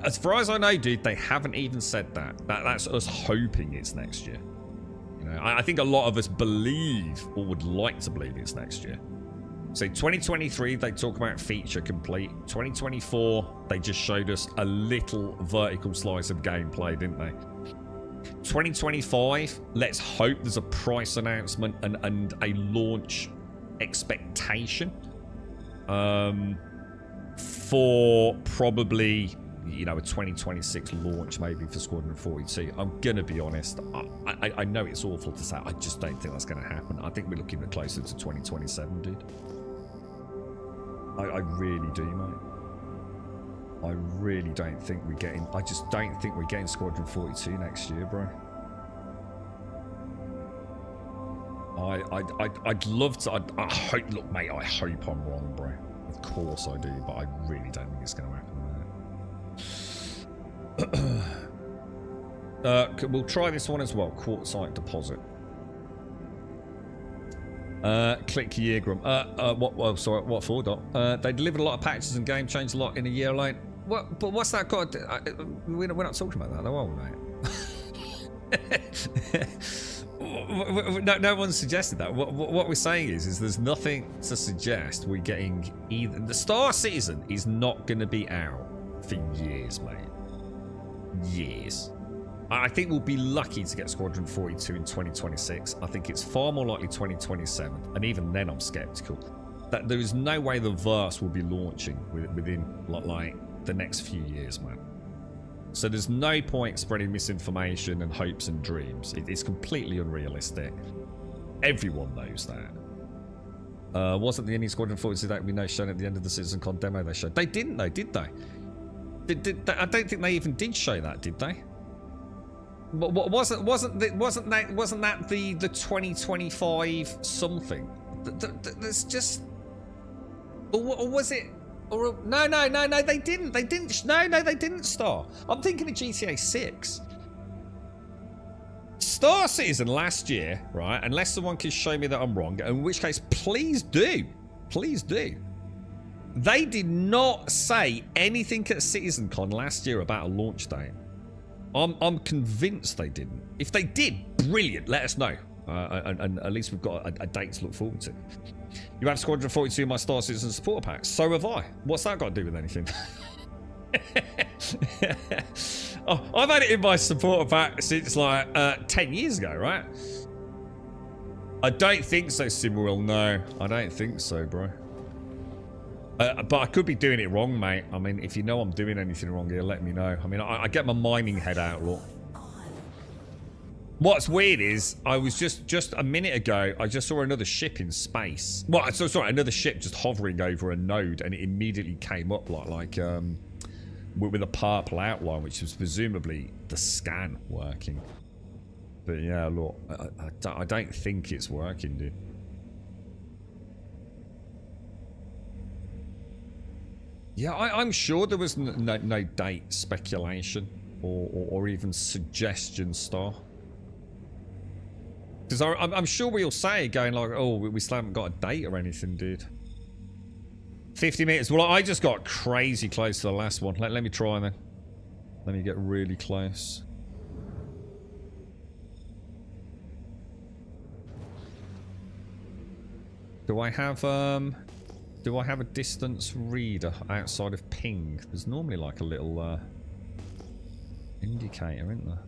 S2: As far as I know, dude, they haven't even said that. That's us hoping it's next year. You know, I think a lot of us believe or would like to believe it's next year. So 2023, they talk about feature complete. 2024, they just showed us a little vertical slice of gameplay, didn't they? 2025, let's hope there's a price announcement and a launch expectation. For probably, you know, a 2026 launch maybe for Squadron 42. I'm gonna be honest, I know it's awful to say, I just don't think that's gonna happen. I think we're looking at closer to 2027, dude. I really do, mate. I really don't think we're getting... I just don't think we're getting Squadron 42 next year, bro. I'd love to... I hope... Look, mate, I hope I'm wrong, bro. Of course I do, but I really don't think it's going to happen. We'll try this one as well. Quartzite deposit. Click Yeagram. What? Sorry, what for, Doc? They delivered a lot of patches and game changed a lot in a year alone. What? But what's that got? We're not talking about that, though, are we, mate? No one's suggested that. What we're saying is there's nothing to suggest we're getting either. The Star Citizen is not going to be out for years, mate. Years. I think we'll be lucky to get Squadron 42 in 2026. I think it's far more likely 2027, and even then I'm skeptical. That there is no way the Verse will be launching within like the next few years, man. So there's no point spreading misinformation and hopes and dreams. It's completely unrealistic. Everyone knows that. Wasn't the only Squadron 42 that we know shown at the end of the CitizenCon demo they showed? They didn't though, did they? I don't think they even did show that, did they? But wasn't that the 2025 something? There's just, or was it? Or no, they didn't. They didn't. Star. I'm thinking of GTA 6. Star Citizen last year, right? Unless someone can show me that I'm wrong, in which case, please do. Please do. They did not say anything at CitizenCon last year about a launch date. I'm convinced they didn't. If they did, brilliant. Let us know. And at least we've got a date to look forward to. You have Squadron 42 in my Star Citizen supporter pack. So have I. What's that got to do with anything? Oh, I've had it in my supporter pack since like 10 years ago, right? I don't think so, Simwell. No, I don't think so, bro. But I could be doing it wrong, mate. I mean, if you know I'm doing anything wrong here, let me know. I mean, I get my mining head out, look. What's weird is, I was just a minute ago, I just saw another ship in space. Well, sorry, another ship just hovering over a node, and it immediately came up like with a purple outline, which was presumably the scan working. But yeah, look, I don't think it's working, dude. Yeah, I'm sure there was no date speculation or even suggestion star. Because I'm sure we'll say going like, oh, we still haven't got a date or anything, dude. 50 meters. Well, I just got crazy close to the last one. Let me try then. Let me get really close. Do I have a distance reader outside of ping? There's normally like a little indicator, isn't there?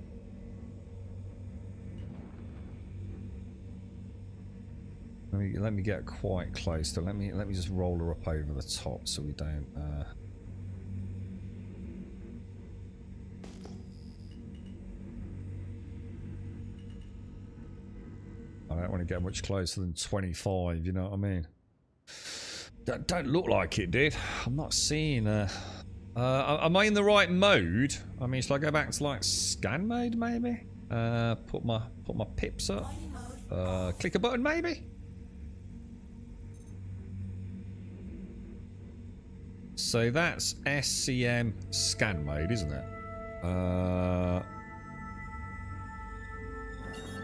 S2: Let me get quite close to. Let me just roll her up over the top so we don't. I don't want to get much closer than 25. You know what I mean? Don't look like it, dude. I'm not seeing. Am I in the right mode? I mean, shall I go back to like scan mode maybe? Put my pips up. Click a button maybe. So that's SCM scan mode, isn't it?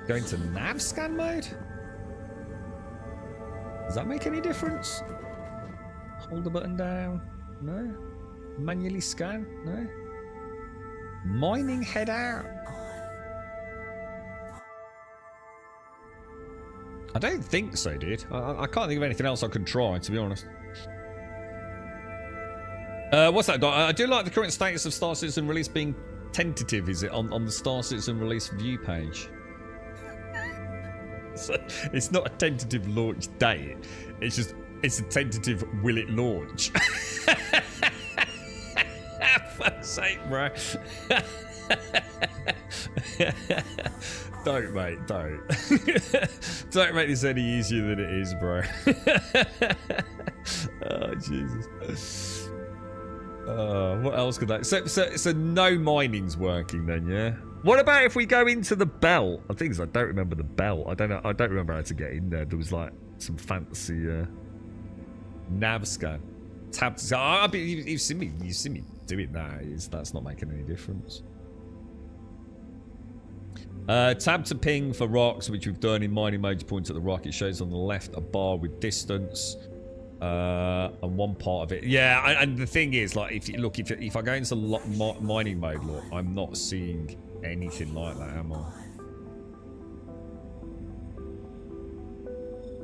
S2: Going to nav scan mode? Does that make any difference? Hold the button down. No. Manually scan. No. Mining head out. I don't think so, dude. I can't think of anything else I could try, to be honest. What's that? I do like the current status of Star Citizen release being tentative, is it, on the Star Citizen release view page? So it's not a tentative launch date. It's just, it's a tentative will it launch. Fuck's sake, bro. Don't, mate, don't. Don't make this any easier than it is, bro. Oh, Jesus. What else could that... So no mining's working then, yeah? What about if we go into the belt? I don't remember the belt. I don't remember how to get in there. There was like some fancy nav scan. Tab to scan. You've seen me do it now. That's not making any difference. Tab to ping for rocks, which we've done in mining mode. You point at the rock. It shows on the left a bar with distance. And one part of it, yeah. And the thing is, like, if I go into mining mode, look, I'm not seeing anything like that, am I?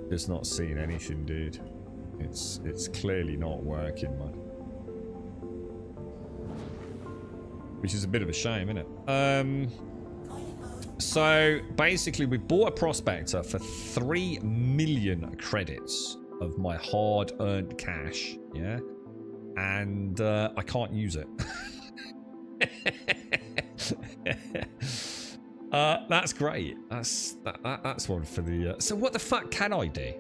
S2: Just not seeing anything, dude. It's clearly not working, man. Which is a bit of a shame, isn't it? So basically, we bought a prospector for 3 million credits of my hard-earned cash, yeah, and I can't use it. That's great. That's one for the. So what the fuck can I do?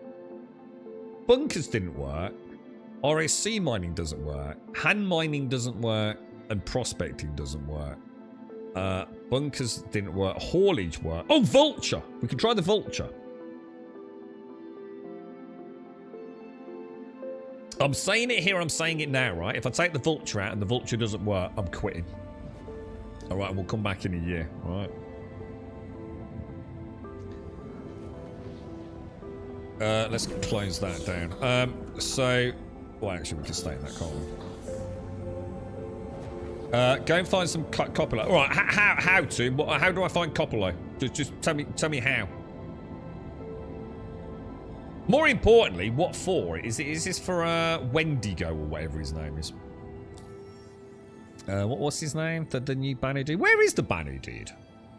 S2: Bunkers didn't work. RSC mining doesn't work. Hand mining doesn't work, and prospecting doesn't work. Bunkers didn't work. Haulage worked. Oh, Vulture. We can try the Vulture. I'm saying it here, I'm saying it now, right? If I take the Vulture out and the Vulture doesn't work, I'm quitting. Alright, we'll come back in a year, alright? Let's close that down. Well, actually, we can stay in that column. Go and find some Coppola. Alright, how do I find Coppola? Just tell me how. More importantly, what for? Is this for Wendigo or whatever his name is? What's his name? The new Banu dude? Where is the Banu dude?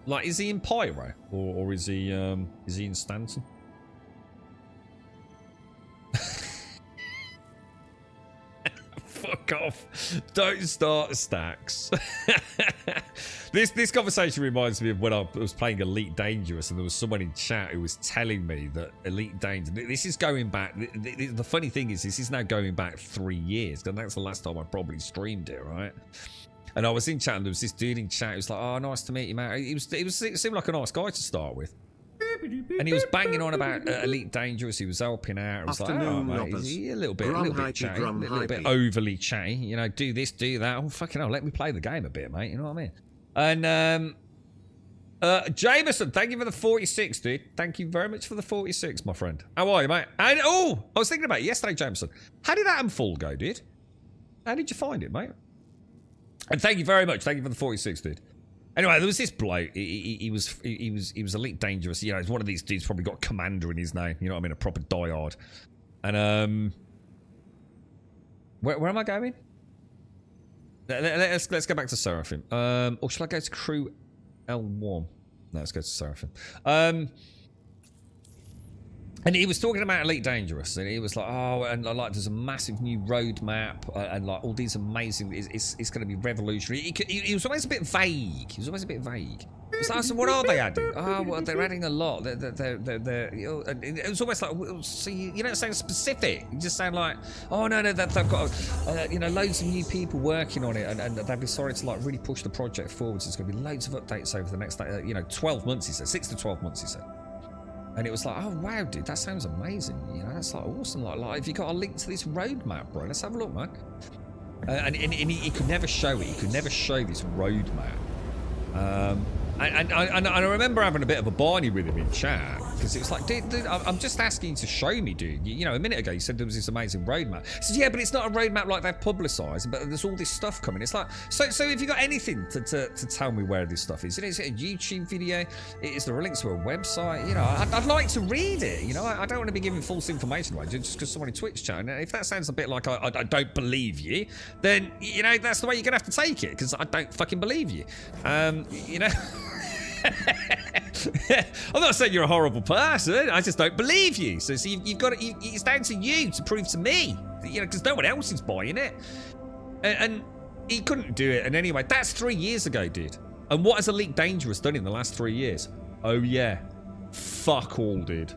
S2: Like, is he in Pyro or is he in Stanton? Fuck off! Don't start stacks. This conversation reminds me of when I was playing Elite Dangerous, and there was someone in chat who was telling me that Elite Dangerous. This is going back. The funny thing is, this is now going back 3 years, and that's the last time I probably streamed it, right? And I was in chat, and there was this dude in chat who was like, "Oh, nice to meet you, mate." It seemed like a nice guy to start with. And he was banging on about Elite Dangerous. He was helping out. I was like, "Oh, mate, he's a little bit chatty, a little bit overly chatty. You know, do this, do that. Oh, fucking hell, let me play the game a bit, mate. You know what I mean?" And Jameson, thank you for the 46, dude. Thank you very much for the 46, my friend. How are you, mate? And I was thinking about it yesterday, Jameson. How did Atomfall go, dude? How did you find it, mate? And thank you very much. Thank you for the 46, dude. Anyway, there was this bloke. He was Elite Dangerous. You know, he's one of these dudes. Probably got Commander in his name. You know what I mean? A proper diehard. And where am I going? Let's go back to Seraphim. Or shall I go to Crew L1? No, let's go to Seraphim. And he was talking about Elite Dangerous, and he was like, "Oh, and like, there's a massive new roadmap, and like all these amazing. It's going to be revolutionary." He was always a bit vague. He was always a bit vague. It's like, so what are they adding? Oh, well, they're adding a lot. They're you know, and it was almost like, well, see, you don't sound specific. You just sound like, oh no, they've got you know, loads of new people working on it, and they've decided to like really push the project forward. So there's going to be loads of updates over the next, you know, 12 months. He said 6 to 12 months. He said. And it was like, oh wow, dude, that sounds amazing. You know, that's like awesome. Like, if you got a link to this roadmap, bro, let's have a look, man. And he could never show it. He could never show this roadmap. And I remember having a bit of a barney with him in chat, because it was like, dude, I'm just asking you to show me, dude. You know, a minute ago you said there was this amazing roadmap. I said, yeah, but it's not a roadmap like they've publicised, but there's all this stuff coming. It's like, so if you got anything to tell me where this stuff is, is it a YouTube video? Is there a link to a website? You know, I'd like to read it. You know, I don't want to be giving false information away just because someone in Twitch chat. And if that sounds a bit like I don't believe you, then, you know, that's the way you're going to have to take it, because I don't fucking believe you. You know... I'm not saying you're a horrible person. I just don't believe you. So you've got to, it's down to you to prove to me, you know, because no one else is buying it. And he couldn't do it. And anyway, that's 3 years ago, dude. And what has Elite Dangerous done in the last 3 years? Oh yeah, fuck all, dude.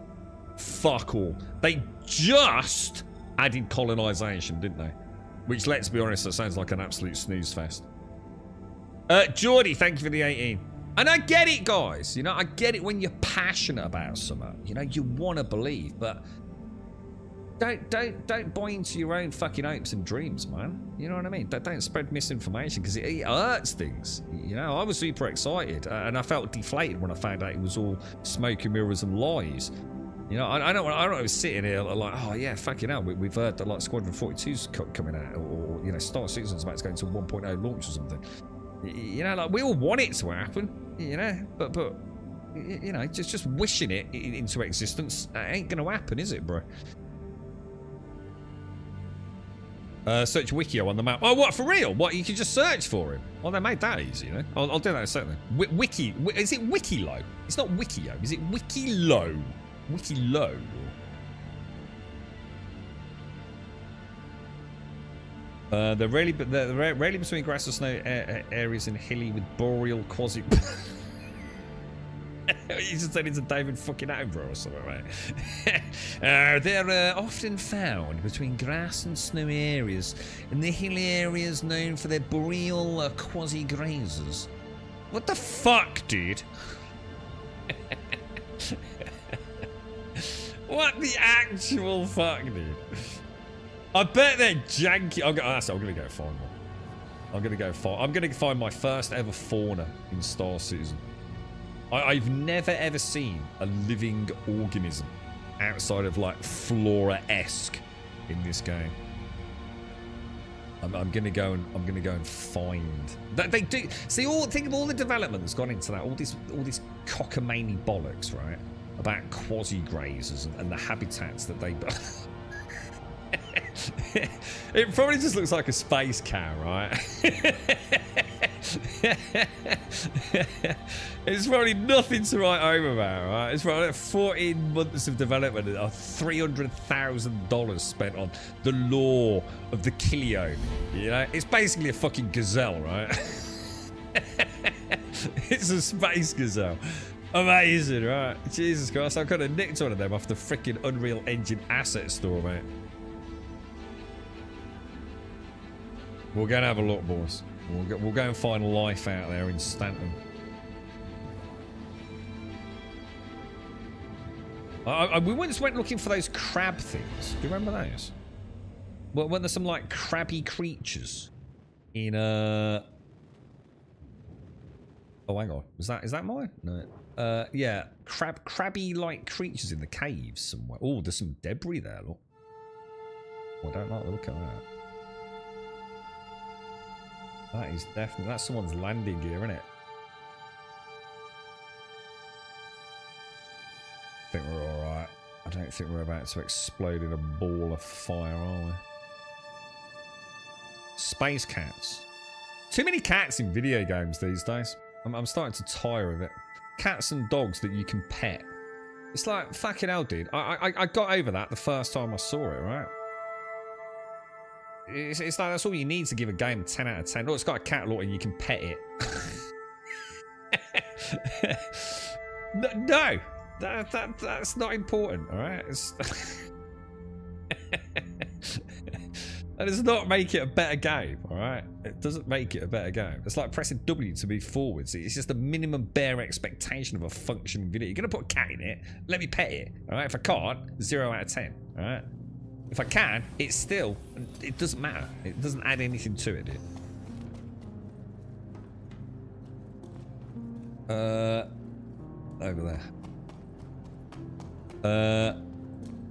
S2: Fuck all. They just added colonization, didn't they? Which, let's be honest, that sounds like an absolute snooze fest. Geordie, thank you for the 18. And I get it, guys. You know, I get it when you're passionate about something. You know, you want to believe, but don't buy into your own fucking hopes and dreams, man. You know what I mean? Don't spread misinformation, because it hurts things. You know, I was super excited, and I felt deflated when I found out it was all smoke and mirrors and lies. You know, I don't want to be sitting here like, oh yeah, fucking hell, we've heard that like Squadron 42's coming out, or you know, Star Citizen's about to go into 1.0 launch or something. You know, like, we all want it to happen, you know, but you know, just wishing it into existence ain't gonna happen, is it, bro? Search Wikio on the map. Oh, what, for real? What, you can just search for him? Well, they made that easy, you know. I'll do that in a second. Wiki, is it Wikilo? It's not Wikio. Is it Wikilo? Wikilo. They're rarely between grass and snow areas and hilly with boreal quasi. You just said it's a David fucking Attenborough or something, right? They're often found between grass and snowy areas in the hilly areas known for their boreal quasi-grazers. What the fuck, dude? What the actual fuck, dude? I bet they're janky. I'm gonna go find one. I'm gonna find my first ever fauna in Star Citizen. I've never ever seen a living organism outside of like flora-esque in this game. I'm gonna go and find that they do. See, think of all the development that's gone into that. All this cockamamie bollocks, right? About quasi-grazers and the habitats that they. It probably just looks like a space cow, right? It's probably nothing to write home about, right? It's probably like 14 months of development and $300,000 spent on the lore of the Kilio. You know, it's basically a fucking gazelle, right? It's a space gazelle. Amazing, right? Jesus Christ, I could have nicked one of them off the freaking Unreal Engine asset store, mate. We're gonna have a look, boys. We'll go and find life out there in Stanton. We once went looking for those crab things. Do you remember those? Well, weren't there some like crabby creatures in Oh, hang on. Is that mine? No. Yeah, crabby like creatures in the caves somewhere. Oh, there's some debris there. Look. Oh, I don't like the look of that. That is definitely, that's someone's landing gear, isn't it? I think we're alright. I don't think we're about to explode in a ball of fire, are we? Space cats. Too many cats in video games these days. I'm starting to tire of it. Cats and dogs that you can pet. It's like, fucking hell, dude. I got over that the first time I saw it, right? It's like that's all you need to give a game a 10 out of 10. Oh, it's got a catalog and you can pet it. No, that's not important, all right? That does not make it a better game, all right? It doesn't make it a better game. It's like pressing W to move forwards. It's just the minimum bare expectation of a functioning video. You're gonna put a cat in it, let me pet it, all right? If I can't, 0 out of 10, all right? If I can, it's still, it doesn't matter. It doesn't add anything to it, dude. Over there.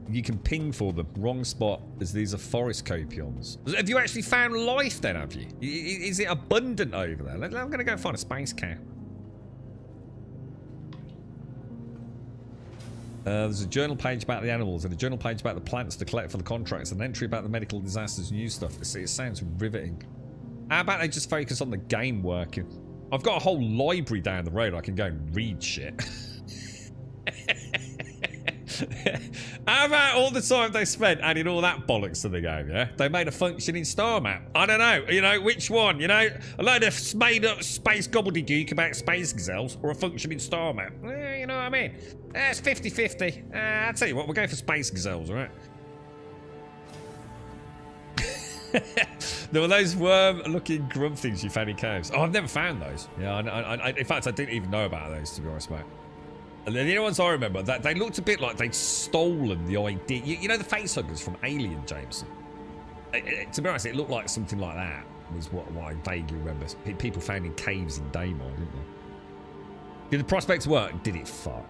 S2: You can ping for them. Wrong spot, as these are forest copions. Have you actually found life then, have you? Is it abundant over there? I'm going to go find a space cat. There's a journal page about the animals and a journal page about the plants to collect for the contracts, and an entry about the medical disasters and new stuff. It sounds riveting. How about they just focus on the game working? I've got a whole library down the road I can go and read shit. How about all the time they spent adding all that bollocks to the game, yeah? They made a functioning star map. I don't know, you know, which one, you know? A load of made up space gobbledygook about space gazelles or a functioning star map. You know what I mean? It's 50-50. I'll tell you what, we'll go for space gazelles, all right? There were those worm-looking grub things you found in caves. Oh, I've never found those. Yeah, in fact, I didn't even know about those, to be honest, mate. And then the other ones I remember, that they looked a bit like they'd stolen the idea. You know the facehuggers from Alien, Jameson? To be honest, it looked like something like that was what I vaguely remember. People found in caves in Daymar, didn't they? Did the prospects work? Did it fuck?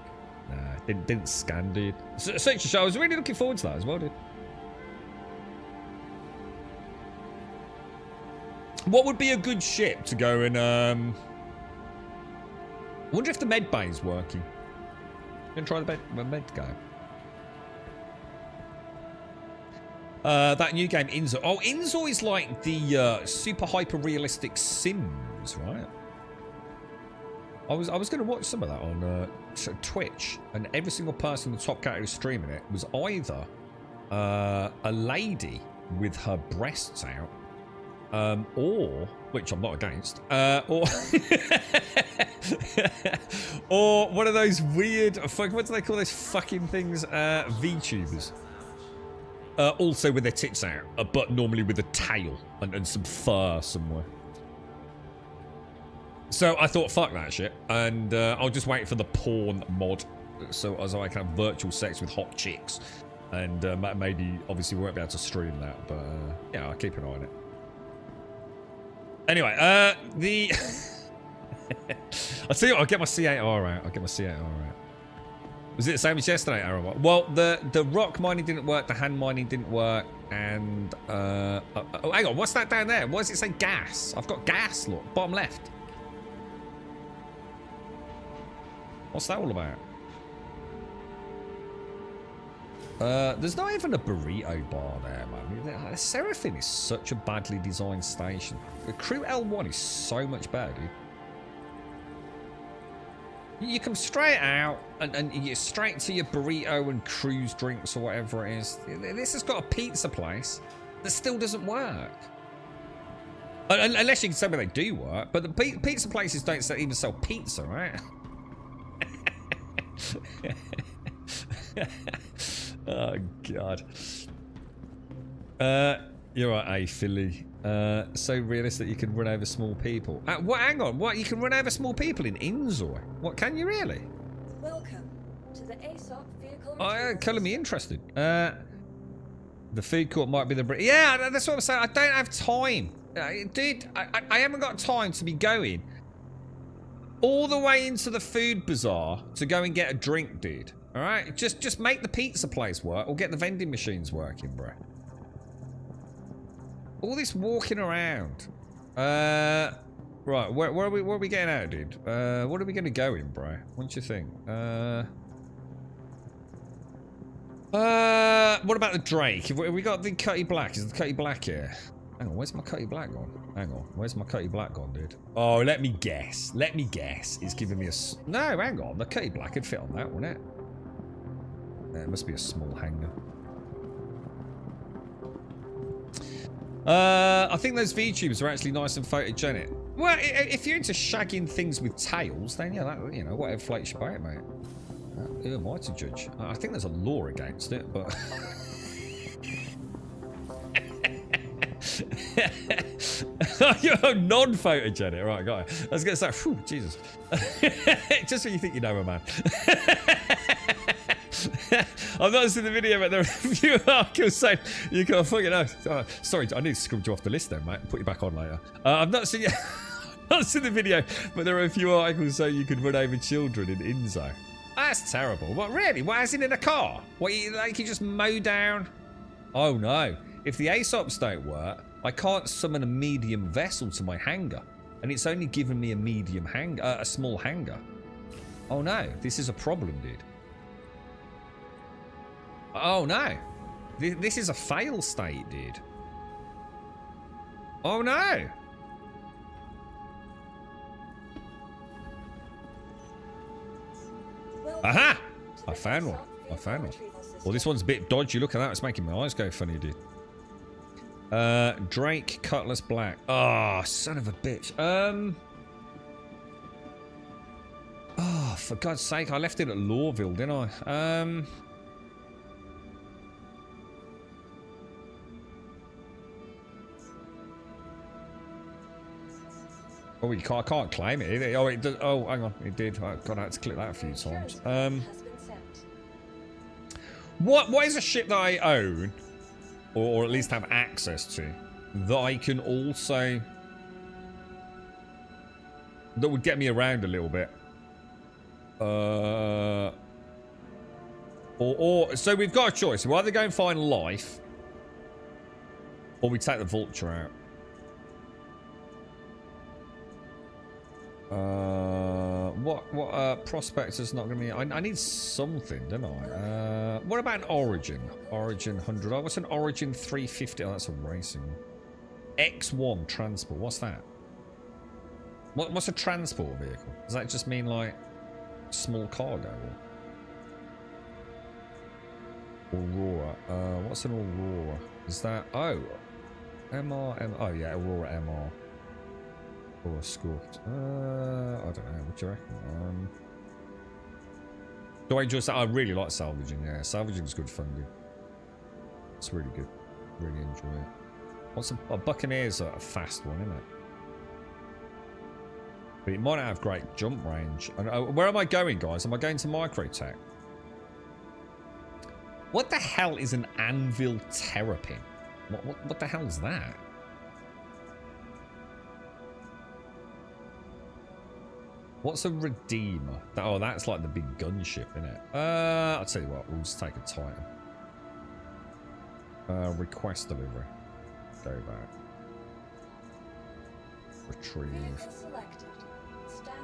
S2: Nah, didn't scan, dude. Such a show. I was really looking forward to that as well, dude. What would be a good ship to go and, I wonder if the med bay's working. Gonna try the med guy. That new game, Inzo. Oh, Inzo is like the super hyper realistic Sims, right? I was going to watch some of that on Twitch, and every single person in the top category streaming it was either a lady with her breasts out, or, which I'm not against, or or one of those weird, what do they call those fucking things? VTubers. Also with their tits out, but normally with a tail and some fur somewhere. So I thought, fuck that shit, and I'll just wait for the porn mod, so as I can have virtual sex with hot chicks, and maybe, obviously, we won't be able to stream that, but yeah, I'll keep an eye on it. Anyway, I'll tell you what, I'll get my C8R out. Was it the same as yesterday, Aaron? Well, the rock mining didn't work, the hand mining didn't work, and oh, hang on, what's that down there? What does it say? Gas. I've got gas, look, bottom left. What's that all about? There's not even a burrito bar there, man. Seraphim is such a badly designed station. The Crew L1 is so much better, dude. You come straight out and you get straight to your burrito and cruise drinks or whatever it is. This has got a pizza place that still doesn't work. Unless you can tell me they do work. But the pizza places don't even sell pizza, right? Oh, God. You're right, Philly. So realistic you can run over small people. What? Hang on. What? You can run over small people in Inzoy? What? Can you really?
S4: Welcome to the ASOP vehicle.
S2: Color me interested. The food court might be the... Yeah, that's what I'm saying. I don't have time. Dude, I haven't got time to be going all the way into the food bazaar to go and get a drink, dude. All right? Just make the pizza place work or get the vending machines working, bro. All this walking around. Right, where are we getting out, dude? What are we going to go in, bro? What do you think? What about the Drake? Have we got the Cutty Black? Is the Cutty Black here? Hang on, where's my Cutty Black gone? Hang on, where's my Cutty Black gone, dude? Oh, let me guess. Let me guess. It's giving me a... No, hang on. The Cutty Black would fit on that, wouldn't it? It must be a small hanger. I think those VTubers are actually nice and photogenic. Well, if you're into shagging things with tails, then yeah, that, you know, whatever floats your boat, mate. Who am I to judge? I think there's a law against it, but... You're non-photogenic, right? Got it. I was going to say, whew, Jesus. Just when you think you know a man. I've not seen the video, but there are a few articles saying you can't fucking know. Sorry, I need to scrub you off the list then, mate. Put you back on later. I've not seen not seen the video, but there are a few articles saying you could run over children in Inzo. That's terrible. What, really? What, as in a car? What, you just mow down? Oh no. If the ASOPs don't work, I can't summon a medium vessel to my hangar. And it's only given me a medium hangar, a small hangar. Oh no, this is a problem, dude. Oh no. This is a fail state, dude. Oh no. Aha! I found one. I found one. Well, this one's a bit dodgy. Look at that. It's making my eyes go funny, dude. Drake Cutlass Black. Oh, son of a bitch. Oh, for God's sake. I left it at Lawville, didn't I? Oh, I can't claim it. Oh, it does. Oh, hang on. It did. God, I had to click that a few times. What is a ship that I own, or at least have access to, that I can also... that would get me around a little bit? So we've got a choice. We either go and find life, or we take the Vulture out. What Prospector's not gonna be... I need something, don't I? What about an Origin? Origin 100. Oh, what's an Origin 350? Oh, that's a racing one. X1 transport. What's that? What's a transport vehicle? Does that just mean like small cargo? Or... Aurora. What's an Aurora? Is that... Oh. MR. Oh yeah, Aurora MR. Or a Scorped. I don't know. What do you reckon? Do I enjoy that? I really like salvaging. Yeah, salvaging's good fun, dude. It's really good. Really enjoy it. What's a Buccaneer's a fast one, isn't it? But it might not have great jump range. And, where am I going, guys? Am I going to Microtech? What the hell is an Anvil Terrapin? What the hell is that? What's a Redeemer? Oh, that's like the big gunship, isn't it? I'll tell you what, we'll just take a Titan. Request delivery. Go back. Retrieve.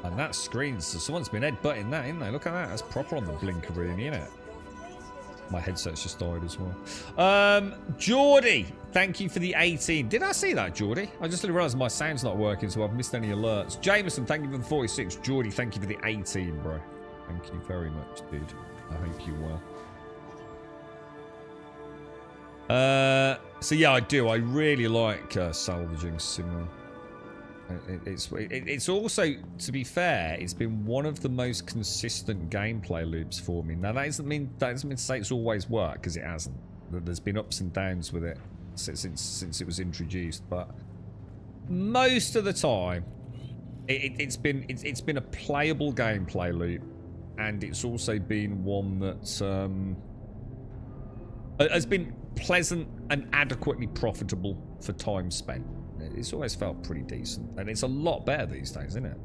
S2: And that screen, so someone's been headbutting that, isn't they? Look at that, that's proper on the blinkeroony, isn't it? My headset's just died as well. Geordie, thank you for the 18. Did I see that, Geordie? I just realised my sound's not working, so I've missed any alerts. Jameson, thank you for the 46. Geordie, thank you for the 18, bro. Thank you very much, dude. I hope you're well. So yeah, I do. I really like salvaging Simon. It's also, to be fair, it's been one of the most consistent gameplay loops for me. Now that doesn't mean to say it's always worked, because it hasn't. There's been ups and downs with it. since it was introduced, but most of the time it's been a playable gameplay loop, and it's also been one that has been pleasant and adequately profitable for time spent. It's always felt pretty decent, and it's a lot better these days, isn't it?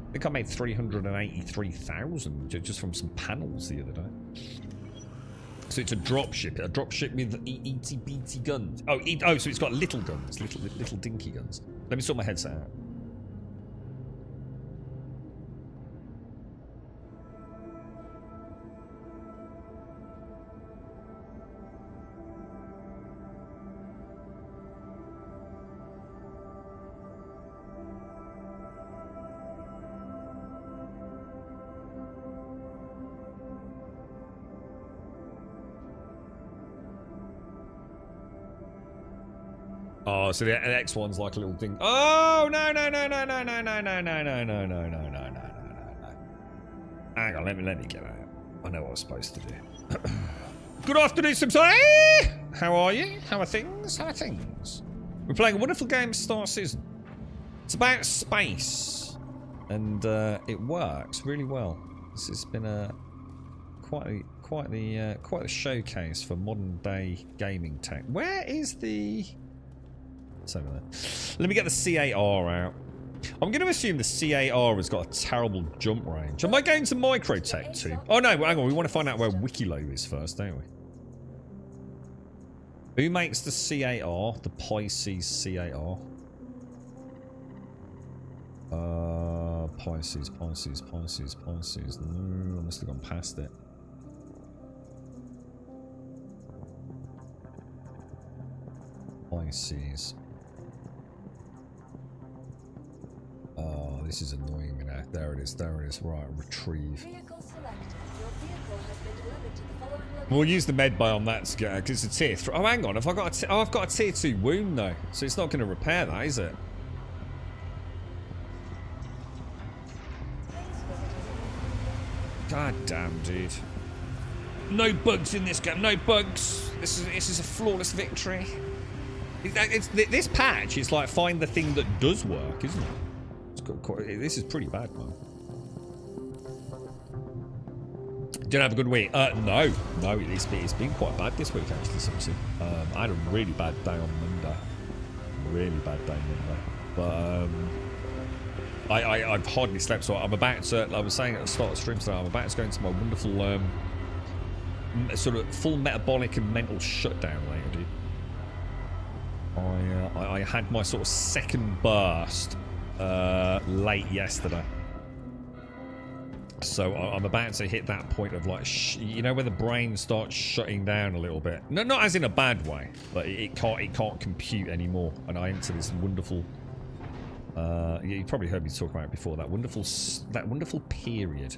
S2: I think I made 383,000 just from some panels the other day. So it's a dropship with itty bitty guns. Oh, so it's got little guns, little dinky guns. Let me sort my headset out. Oh, so the X1's like a little thing. Oh, no. Hang on, let me get out. I know what I was supposed to do. Good afternoon, Simsai! How are you? How are things? We're playing a wonderful game, Star Citizen. It's about space. And it works really well. This has been quite the showcase for modern day gaming tech. Where is the... It's over there. Let me get the CAR out. I'm going to assume the CAR has got a terrible jump range. Am I going to Microtech too? Oh no, hang on. We want to find out where Wikilo is first, don't we? Who makes the CAR? The Pisces CAR. Pisces. No, I must have gone past it. Pisces. Oh, this is annoying me now. There it is. Right, retrieve.
S4: Vehicle selected. Your vehicle has been delivered to the following location.
S2: We'll use the med bay on that to get because it's a tier 3. Oh, hang on. I've got a tier 2 wound though, so it's not going to repair that, is it? God damn, dude. No bugs in this game. No bugs. This is a flawless victory. This patch is like find the thing that does work, isn't it? This is pretty bad, man. Didn't have a good week. No, it's been quite bad this week actually. Something. I had a really bad day on Monday. But I've hardly slept. So I'm about to. I was saying at the start of the stream today, I'm about to go into my wonderful sort of full metabolic and mental shutdown later, dude. I had my sort of second burst late yesterday, so I'm about to hit that point of like, you know, where the brain starts shutting down a little bit. No, not as in a bad way, but it can't compute anymore, and I enter this wonderful. You probably heard me talk about it before. That wonderful period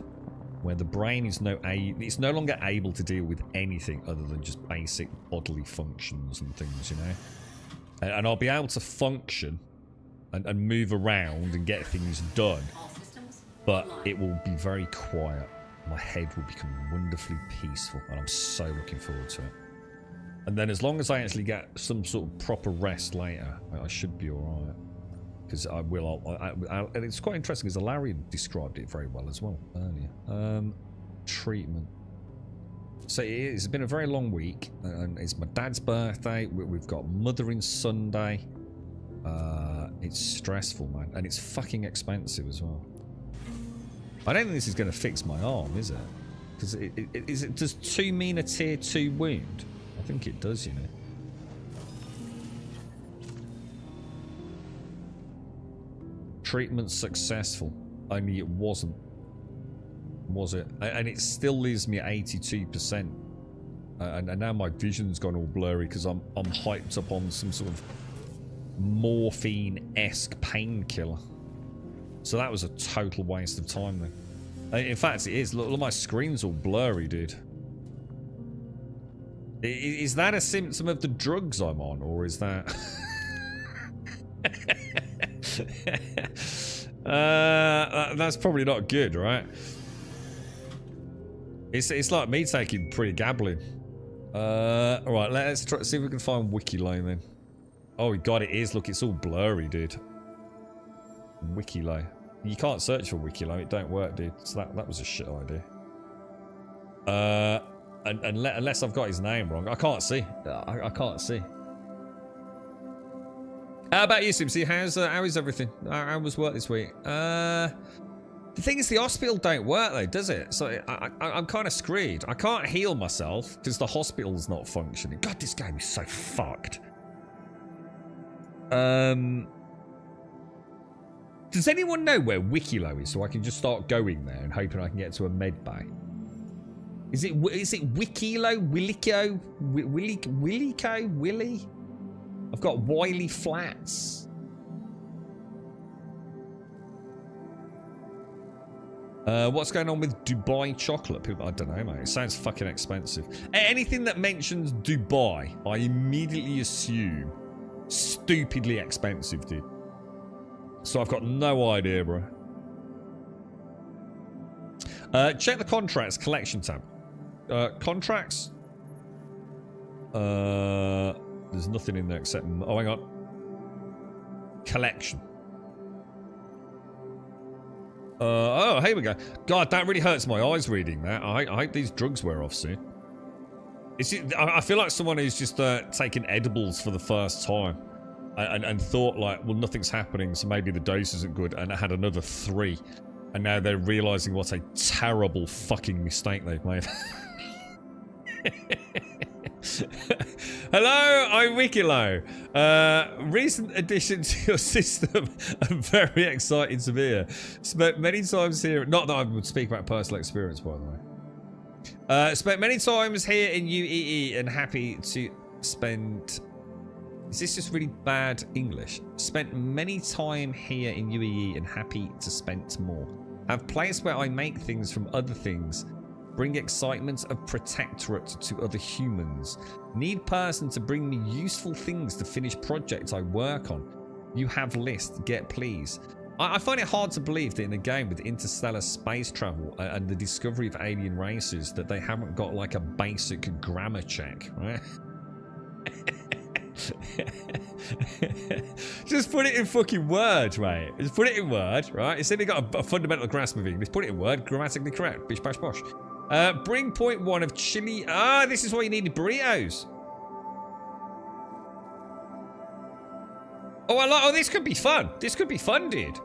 S2: where the brain is it's no longer able to deal with anything other than just basic bodily functions and things, you know. And I'll be able to function and move around and get things done, but it will be very quiet. My head will become wonderfully peaceful, and I'm so looking forward to it. And then as long as I actually get some sort of proper rest later, I should be alright. Because I will. And it's quite interesting because Alarian described it very well as well earlier. Treatment. So it's been a very long week, and it's my dad's birthday. We've got Mothering Sunday. It's stressful, man, and it's fucking expensive as well. I don't think this is going to fix my arm, is it? Because does 2 mean a tier 2 wound? I think it does, you know. Treatment successful, only it wasn't. Was it? And it still leaves me at 82%. And now my vision's gone all blurry because I'm hyped up on some sort of morphine-esque painkiller. So that was a total waste of time then. In fact, it is. Look, my screen's all blurry, dude. Is that a symptom of the drugs I'm on, or is that... that's probably not good, right? It's like me taking pregabalin. Alright, let's try see if we can find Wikilo then. Oh god, it is. Look, it's all blurry, dude. Wikilo. You can't search for Wikilo, it don't work, dude. So that was a shit idea. Unless I've got his name wrong. I can't see. I can't see. How about you, Simpsy? How is everything? How was work this week? The thing is, the hospital don't work though, does it? So I'm kind of screwed. I can't heal myself because the hospital's not functioning. God, this game is so fucked. Does anyone know where Wikilo is so I can just start going there and hoping I can get to a med bay? Is it Wikilo? Willico? Willico? Willy? I've got Wiley Flats. What's going on with Dubai chocolate? People, I don't know, mate. It sounds fucking expensive. Anything that mentions Dubai, I immediately assume stupidly expensive, dude. So I've got no idea, bro. Check the contracts collection tab. Contracts. There's nothing in there except. Oh, hang on. Collection. Oh, here we go. God, that really hurts my eyes reading that. I hope these drugs wear off soon. I feel like someone who's just taken edibles for the first time and thought like, well, nothing's happening, so maybe the dose isn't good, and had another 3. And now they're realizing what a terrible fucking mistake they've made. Hello, I'm Wikilo. Recent addition to your system. I'm very excited to be here. Spent many times here. Not that I would speak about personal experience, by the way. Spent many times here in UEE and happy to spend. Is this just really bad English? Spent many time here in UEE and happy to spend more. Have place where I make things from other things. Bring excitement of protectorate to other humans. Need person to bring me useful things to finish projects I work on. You have list. Get please. I find it hard to believe that in a game with interstellar space travel and the discovery of alien races that they haven't got like a basic grammar check, right? Just put it in fucking Word, mate. Just put it in Word, right? It's only got a fundamental grasp of English. Put it in Word, grammatically correct. Bish bash bosh. Bring point 1 of chili. Ah, this is why you needed burritos. Oh, oh, this could be fun. This could be fun, dude.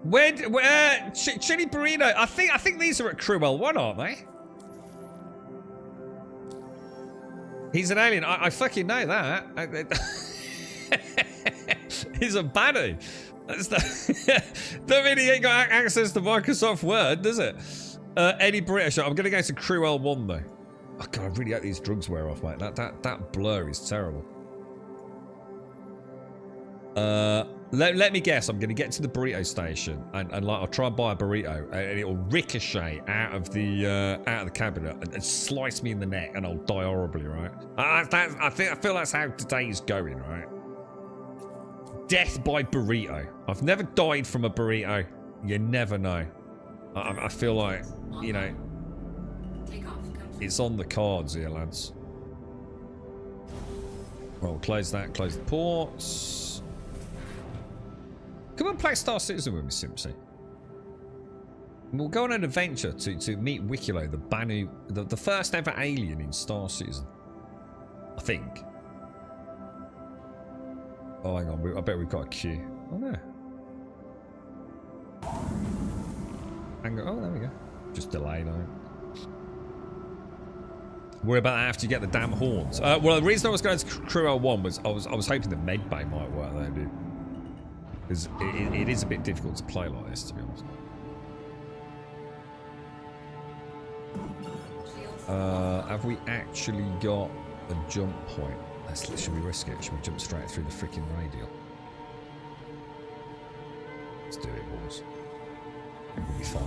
S2: Where chili burrito? I think these are at Cruel 1, aren't they? He's an alien. I fucking know that. He's a baddie. Don't mean he ain't got access to Microsoft Word, does it? Any British. I'm gonna go to Cruel 1 though. Oh god, I really hope these drugs wear off, mate. That blur is terrible. Let me guess. I'm gonna get to the burrito station and like I'll try and buy a burrito and it'll ricochet out of the cabinet and slice me in the neck and I'll die horribly, right? I feel that's how today's going, right? Death by burrito. I've never died from a burrito. You never know. I feel like, you know, it's on the cards here, lads. Well, close that. Close the ports. Come on, play Star Citizen with me, Simpsy. We'll go on an adventure to meet Wikilo, the Banu, the first ever alien in Star Citizen. I think. Oh, hang on. I bet we've got a queue. Oh, no. Hang on. Oh, there we go. Just delay, though. Worry about that after you get the damn horns. Well, the reason I was going to Cruel 1 was I was hoping the med bay might work there, dude. Because it is a bit difficult to play like this, to be honest. Have we actually got a jump point? Should we risk it? Should we jump straight through the freaking radial? Let's do it, boys. We'll be fine.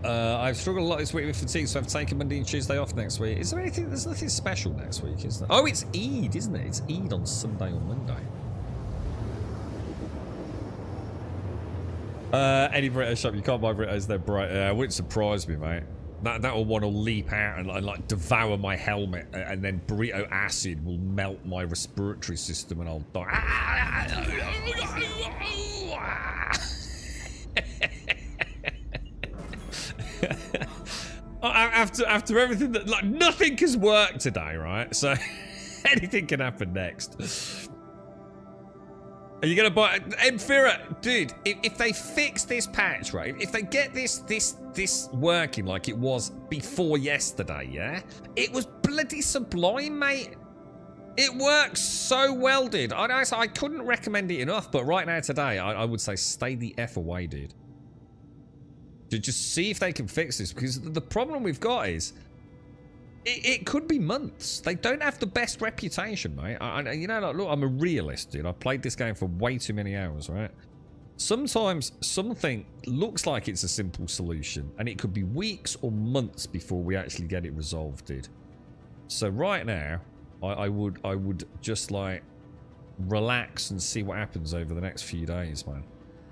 S2: I've struggled a lot this week with fatigue, so I've taken Monday and Tuesday off next week. Is there anything? There's nothing special next week, is there? Oh, it's Eid, isn't it? It's Eid on Sunday or Monday. Any burrito shop, you can't buy burritos, they're bright. It wouldn't surprise me, mate. That one will leap out and like devour my helmet, and then burrito acid will melt my respiratory system and I'll die. After everything that, like, nothing has worked today, right? So anything can happen next. Are you gonna buy Emphira, dude? If they fix this patch, right? If they get this working like it was before yesterday, yeah, it was bloody sublime, mate. It works so well, dude. I couldn't recommend it enough. But right now, today, I would say stay the F away, dude. To just see if they can fix this, because the problem we've got is it could be months. They don't have the best reputation, mate. You know, like, look, I'm a realist, dude. I played this game for way too many hours, right? Sometimes something looks like it's a simple solution, and it could be weeks or months before we actually get it resolved, dude. So right now, I would just like relax and see what happens over the next few days, man.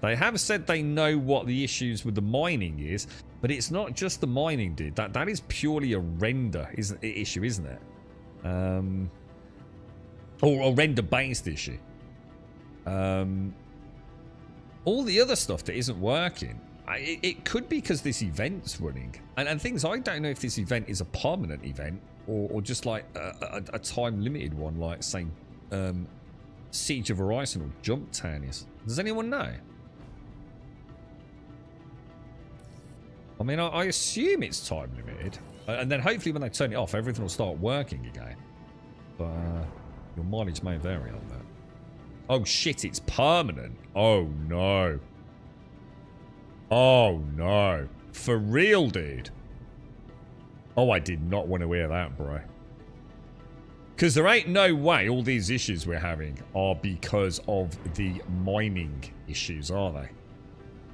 S2: They have said they know what the issues with the mining is, but it's not just the mining, dude. That is purely a render issue, isn't it? Or a render-based issue. All the other stuff that isn't working, it could be because this event's running. And things, I don't know if this event is a permanent event or just like a time-limited one, like, say, Siege of Horizon or Jump Town is. Does anyone know? I mean, I assume it's time limited, and then hopefully when they turn it off, everything will start working again. But your mileage may vary on that. Oh shit, it's permanent. Oh no. Oh no. For real, dude. Oh, I did not want to hear that, bro. Because there ain't no way all these issues we're having are because of the mining issues, are they?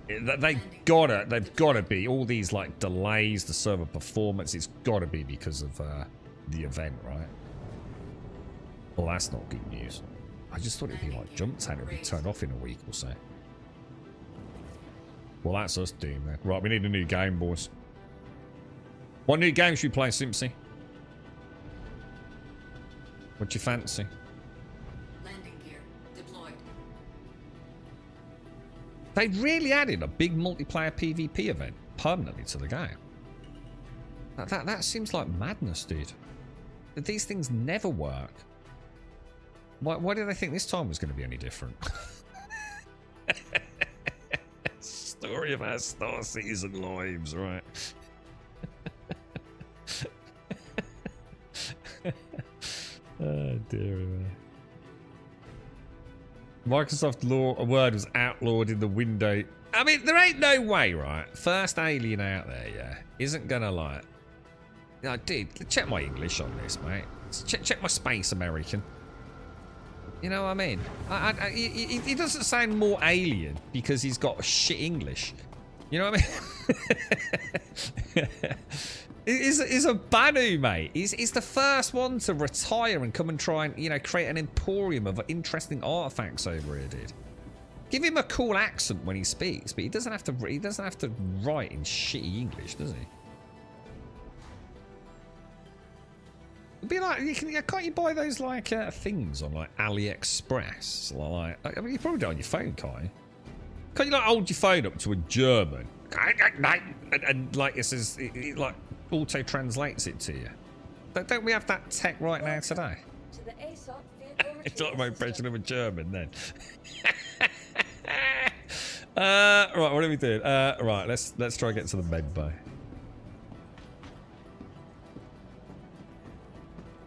S2: They've gotta be. All these like delays, the server performance, it's gotta be because of the event, right? Well, that's not good news. I just thought it'd be like Jump Town, it'd be turned off in a week or so. Well, that's us doing that. Right, we need a new game, boys. What new game should we play, Simpsy? What you fancy?
S5: Landing gear deployed.
S2: They really added a big multiplayer PvP event permanently to the game. That seems like madness, dude. These things never work. Why did they think this time was going to be any different? Story of our Star Citizen lives, right? Oh dear me. Microsoft Word was outlawed in the window. I mean, there ain't no way, right? First alien out there, yeah, isn't gonna like. No, dude, check my English on this, mate. Check my Space American. You know what I mean? He doesn't sound more alien because he's got shit English. You know what I mean? He's a Banu, mate. He's the first one to retire and come and try and, you know, create an emporium of interesting artifacts over here, dude. Give him a cool accent when he speaks, but he doesn't have to write in shitty English, does he? It'd be like, can't you buy those like things on like AliExpress? Like, I mean, you probably do it on your phone, can't you? Can't you like hold your phone up to a German and like it says, it like auto translates it to you? Don't we have that tech right now today?
S4: To the ASOP vehicle
S2: It's not my impression
S4: retrieval
S2: of a German then. Right, what are we doing? Right, let's try and get to the med bay.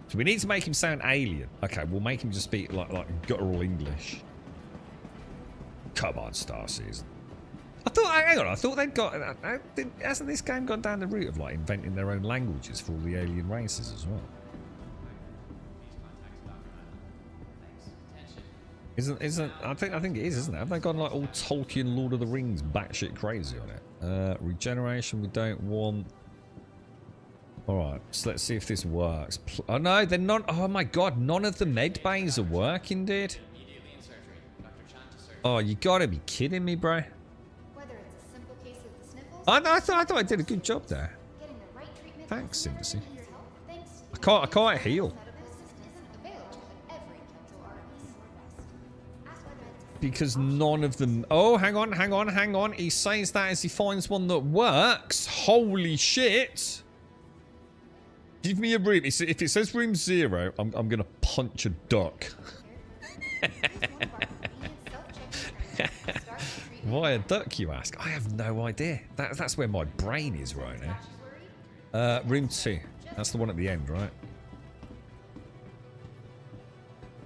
S2: So we need to make him sound alien. Okay, we'll make him just speak like guttural English. Come on, Star Citizen. Hang on, I thought they'd got. Hasn't this game gone down the route of like inventing their own languages for all the alien races as well? Isn't I think it is, isn't it? Have they gone like all Tolkien, Lord of the Rings, batshit crazy on it? Regeneration we don't want. Alright, so let's see if this works. Oh no, they're not. Oh my god, none of the med bays are working, dude. Oh, you gotta be kidding me, bro.
S4: weather
S2: I thought I did a good job there. Thanks, Cincy. I can't heal. Because none of them... Oh, hang on. He says that as he finds one that works. Holy shit. Give me a room. If it says room 0, I'm going to punch a duck. Why a duck, you ask? I have no idea. That's where my brain is right now. Room 2. That's the one at the end, right?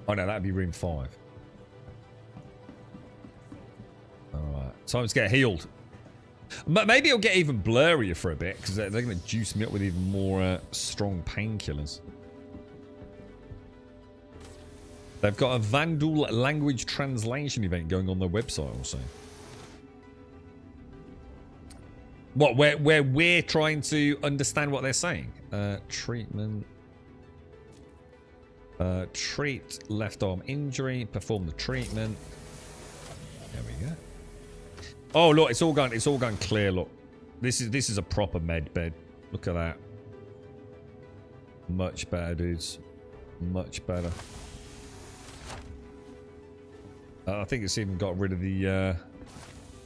S2: Oh no, that'd be room 5. Alright. Time to get healed. Maybe it'll get even blurrier for a bit, because they're going to juice me up with even more strong painkillers. They've got a Vandal language translation event going on their website also. What, where we're trying to understand what they're saying? Treatment. Treat left arm injury. Perform the treatment. There we go. Oh look, it's all gone clear. Look, this is a proper med bed. Look at that. Much better, dudes. Much better. I think it's even got rid of the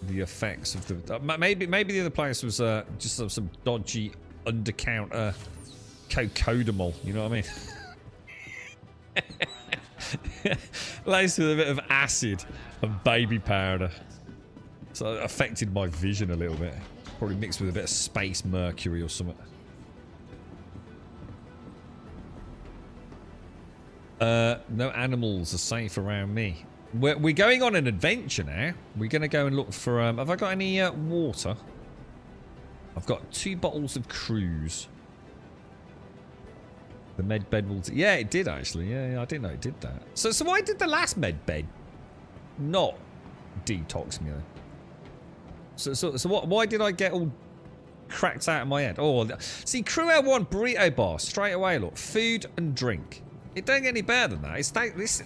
S2: effects of the... maybe the other place was just some dodgy under-counter cocodamol, you know what I mean? Laced with a bit of acid and baby powder. So it affected my vision a little bit. Probably mixed with a bit of space mercury or something. No animals are safe around me. We're going on an adventure now. We're going to go and look for... have I got any water? I've got 2 bottles of cruise. The med bed will... Yeah, it did actually. Yeah, I didn't know it did that. So why did the last med bed not detox me then? So what? Why did I get all cracked out of my head? Oh, see, Crew L1 burrito bar straight away. Look, food and drink. It don't get any better than that.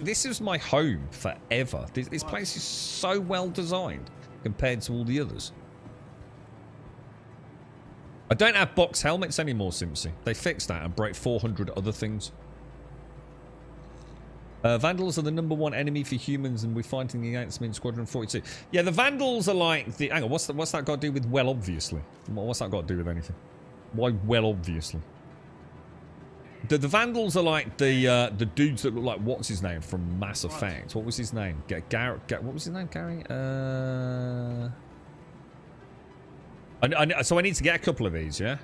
S2: This is my home forever. This place is so well designed compared to all the others. I don't have box helmets anymore, Simpsy. They fixed that and broke 400 other things. Vandals are the #1 enemy for humans, and we're fighting against them in Squadron 42. Yeah, the Vandals are like the... Hang on, what's that got to do with well, obviously? What's that got to do with anything? Why well, obviously? The Vandals are like the dudes that look like what's his name from Mass Effect. What was his name? Garrett. What was his name? Gary. So I need to get a couple of these, yeah.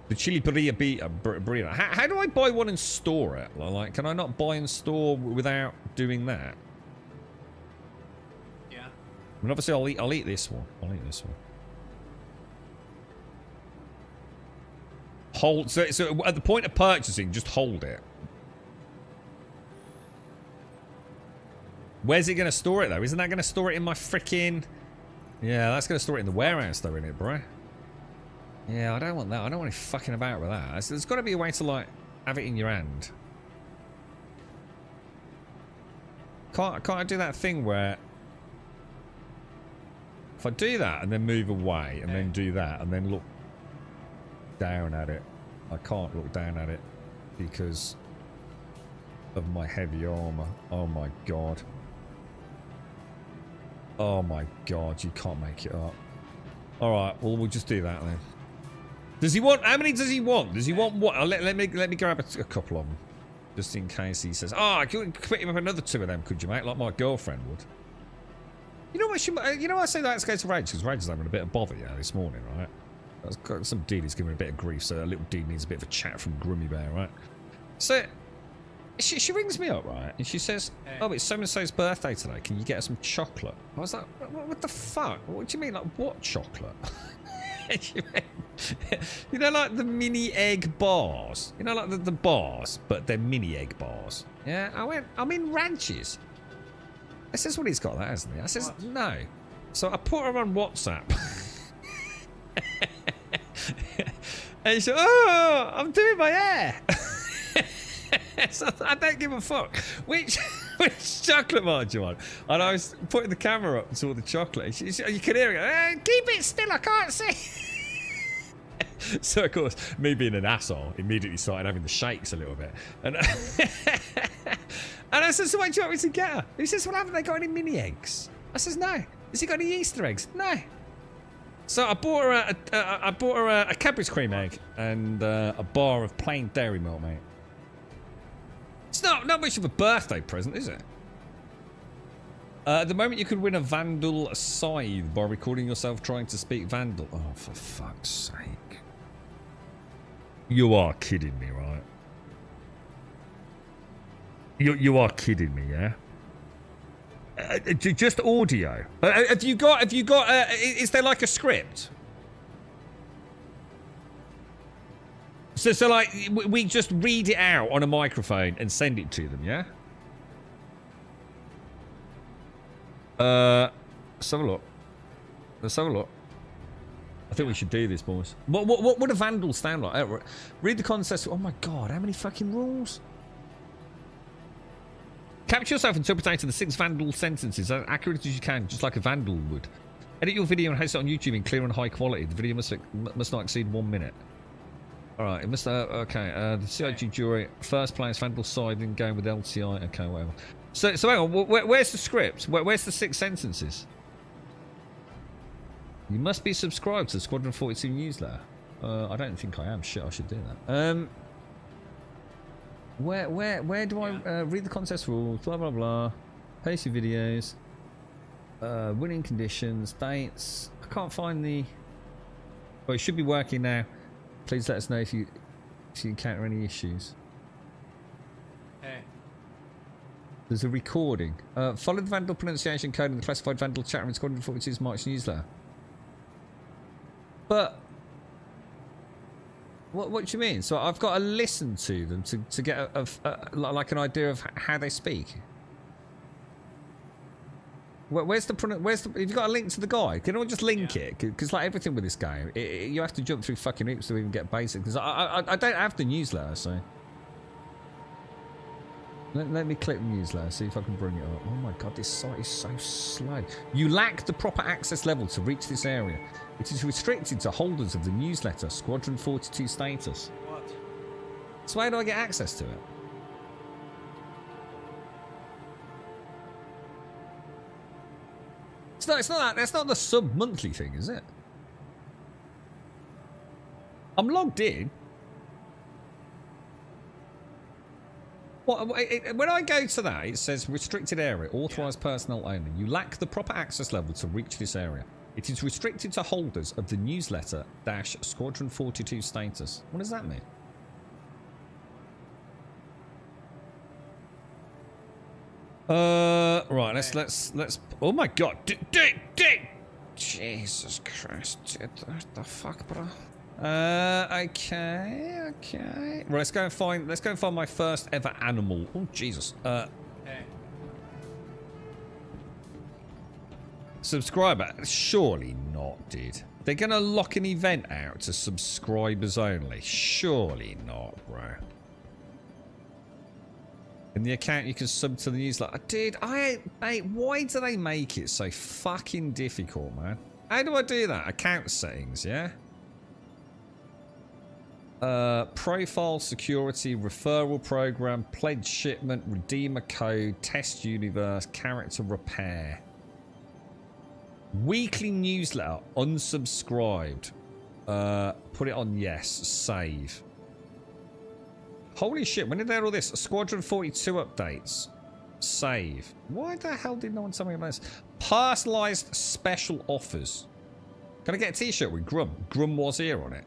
S2: The chili burrito. How do I buy one and store it? Like, can I not buy and store without doing that?
S6: Yeah.
S2: I mean, obviously I'll eat this one. I'll eat this one. Hold. So at the point of purchasing, just hold it. Where's it going to store it though? Isn't that going to store it in my freaking... Yeah, that's going to store it in the warehouse though, isn't it, bro? Yeah, I don't want that. I don't want to fucking about with that. There's got to be a way to, like, have it in your hand. Can't I do that thing where... If I do that and then move away and then do that and then look down at it. I can't look down at it because of my heavy armor. Oh my god. Oh my god, you can't make it up. Alright, well we'll just do that then. Does he want... How many does he want? Does he want what? Let me grab a couple of them. Just in case he says, oh, I could quit him up another 2 of them, could you, mate? Like my girlfriend would. You know what? You know what I say? Let's go to Rage, because Rage is having a bit of bother, yeah, this morning, right? Some dude is giving a bit of grief, so a little dude needs a bit of a chat from Grummy Bear, right? So, she rings me up, right? And she says, oh, it's so-and-so's birthday today. Can you get her some chocolate? I was like, what the fuck? What do you mean? Like, what chocolate? You know, like the mini egg bars? You know, like the bars, but they're mini egg bars. Yeah, I'm in Ranches. I says, well, he's got that, hasn't he? I says, no. So I put her on WhatsApp. And she said, oh, I'm doing my hair. So I don't give a fuck. Which which chocolate bar do you want? And I was putting the camera up to all the chocolate. You can hear it. Keep it still, I can't see. So, of course, me being an asshole, immediately started having the shakes a little bit. And, and I said, so what do you want me to get her? He says, well, haven't they got any mini eggs? I says, no. Has he got any Easter eggs? No. So I bought her a Cadbury's cream egg and a bar of plain dairy milk, mate. It's not much of a birthday present, is it? At the moment, you could win a Vandal scythe by recording yourself trying to speak Vandal. Oh, for fuck's sake. You are kidding me, right? You are kidding me, yeah? Just audio. Have you got, is there like a script? So like, we just read it out on a microphone and send it to them, yeah? Let's have a look. Let's have a look. I think we should do this, boys. What would a Vandal sound like? Read the context. Oh my god, how many fucking rules? Capture yourself interpreting the 6 Vandal sentences as accurate as you can, just like a Vandal would. Edit your video and host it on YouTube in clear and high quality. The video must not exceed 1 minute. Alright, it must... okay, the CIG jury, first place, Vandal side, in going with LTI. Okay, whatever. So hang on, where's the script? Where's the 6 sentences? You must be subscribed to the Squadron 42 newsletter. I don't think I am. Shit, I should do that. Where do I read the contest rules? Blah blah blah. Post your videos. Winning conditions, dates. I can't find the. Well, it should be working now. Please let us know if you encounter any issues.
S6: Hey.
S2: There's a recording. Follow the Vandal pronunciation code in the classified Vandal chat room in Squadron 42's March newsletter. But what do you mean? So I've got to listen to them to get like an idea of how they speak. Where's the have you got a link to the guide? Can I just link it? Because like everything with this game, you have to jump through fucking hoops to even get basic. Because I don't have the newsletter, so let me click the newsletter, see if I can bring it up. Oh my god, this site is so slow. You lack the proper access level to reach this area. It is restricted to holders of the newsletter Squadron 42 status.
S6: What?
S2: So how do I get access to it? It's not that. That's not the sub-monthly thing, is it? I'm logged in. When I go to that, it says restricted area, authorized personnel only. You lack the proper access level to reach this area. It is restricted to holders of the newsletter - Squadron 42 status. What does that mean? Right. Let's. Oh my god!
S3: Jesus Christ, dude, what the fuck, bro?
S2: Okay. Right, let's go and find my first ever animal. Oh Jesus.
S6: Hey.
S2: Subscriber? Surely not, dude. They're gonna lock an event out to subscribers only. Surely not, bro. In the account, you can sub to the newsletter. Dude, mate, why do they make it so fucking difficult, man? How do I do that? Account settings, yeah? Profile, security, referral program, pledge shipment, redeemer code, test universe, character repair. Weekly newsletter, unsubscribed. Put it on yes, save. Holy shit, when did they add all this? Squadron 42 updates. Save. Why the hell did no one tell me about this? Personalised special offers. Can I get a t-shirt with Grum? Grum was here on it.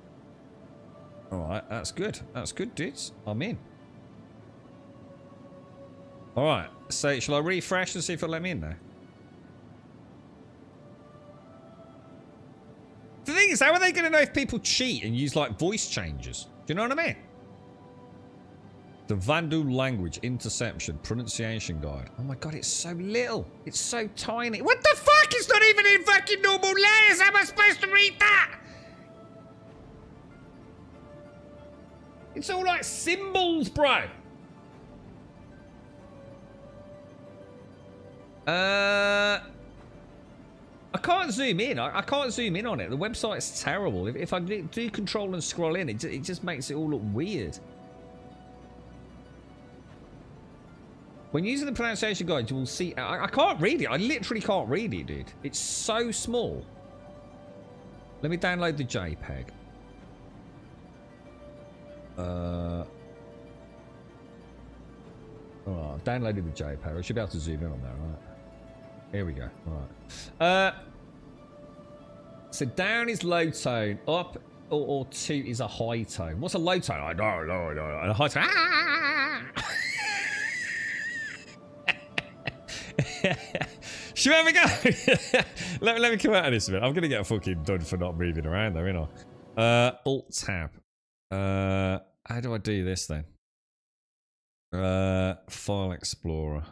S2: Alright, that's good. That's good, dudes. I'm in. Alright, so shall I refresh and see if it'll let me in now? The thing is, how are they going to know if people cheat and use like voice changes? Do you know what I mean? The Vandal language interception pronunciation guide. Oh my god, it's so little. It's so tiny. What the fuck? It's not even in fucking normal letters. How am I supposed to read that? It's all like symbols, bro. I can't zoom in. I can't zoom in on it. The website's terrible. If I do control and scroll in, it just makes it all look weird. When using the pronunciation guide, you will see... I can't read it. I literally can't read it, dude. It's so small. Let me download the JPEG. Alright, I've downloaded the JPEG. I should be able to zoom in on that, right? Here we go. Alright. So down is low tone. Up or two is a high tone. What's a low tone? I don't know. And a high tone. Should we have a go? let me come out of this a bit. I'm gonna get fucking done for not moving around though, ain't I? Alt tab. How do I do this then? File Explorer.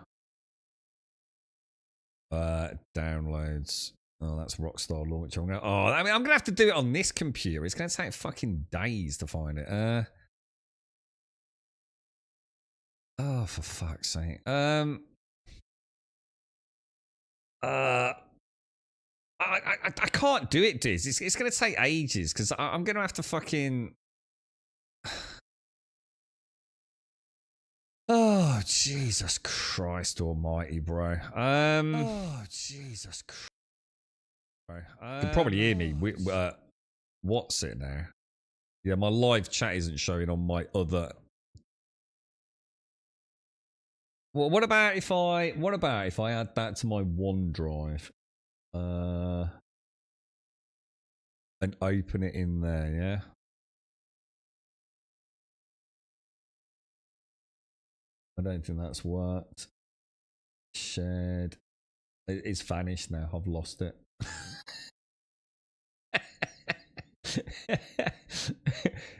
S2: Downloads. Oh, that's Rockstar Launcher. I'm gonna have to do it on this computer. It's gonna take fucking days to find it. Oh, for fuck's sake. I can't do it, Diz. It's going to take ages because I'm going to have to fucking... Oh, Jesus Christ almighty, bro. Oh, Jesus Christ. You can probably hear me. What's it now? Yeah, my live chat isn't showing on my other... Well, what about if I add that to my OneDrive? And open it in there, yeah? I don't think that's worked. Shared. It's vanished now. I've lost it.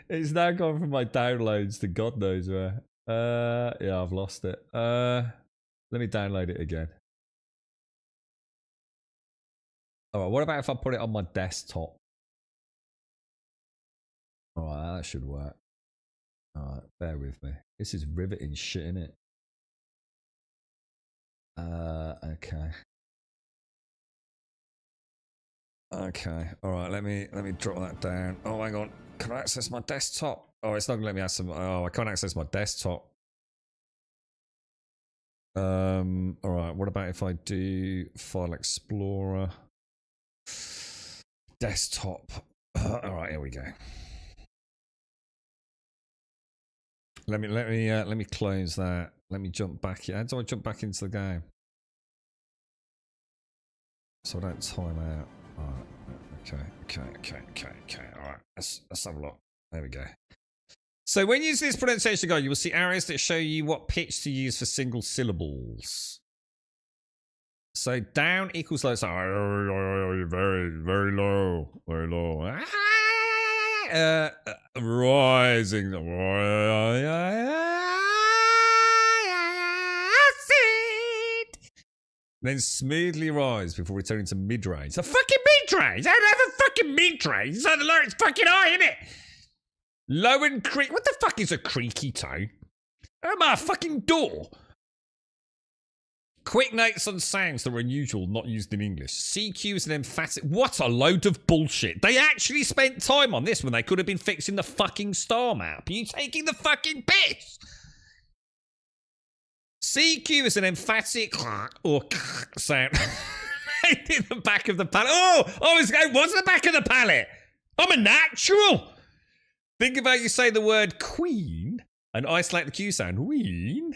S2: It's now gone from my downloads to God knows where. Yeah, I've lost it. Let me download it again. Alright, what about if I put it on my desktop? Alright, that should work. Alright, bear with me. This is riveting shit, innit? Okay. Okay, alright, let me drop that down. Oh, hang on. Can I access my desktop? Oh, it's not gonna let me access I can't access my desktop. Alright, what about if I do File Explorer? Desktop. Alright, here we go. Let me close that. Let me jump back. How do I jump back into the game? So I don't time out. Alright. Okay. Alright. Let's have a look. There we go. So when using this pronunciation guide, you will see arrows that show you what pitch to use for single syllables. So down equals low. So very low. Rising. Then smoothly rise before returning to mid-range. A fucking mid-range? I don't have a fucking mid-range. So the lyrics fucking high, innit? Low and creak. What the fuck is a creaky tone? Oh, my fucking door. Quick notes on sounds that were unusual, not used in English. CQ is an emphatic... What a load of bullshit. They actually spent time on this when they could have been fixing the fucking star map. Are you taking the fucking piss? CQ is an emphatic or sound in the back of the palette. Oh, what's the back of the palette? I'm a natural. Think about you say the word queen and isolate the Q sound. Queen.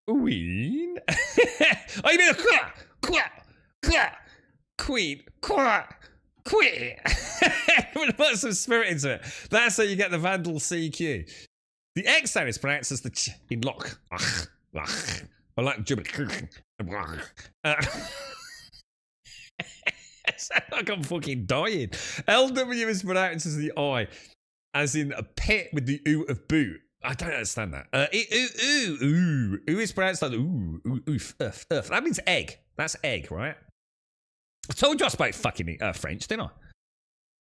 S2: Oh, you mean a queen. Queen. Put some spirit into it. That's how you get the Vandal CQ. The X sound is pronounced as the ch in lock. I like gibbet. It's like I'm fucking dying. LW is pronounced as the I, as in a pit with the oo of boot. I don't understand that. Ooh is pronounced like oof. That means egg. That's egg, right? I told you I spoke fucking French, didn't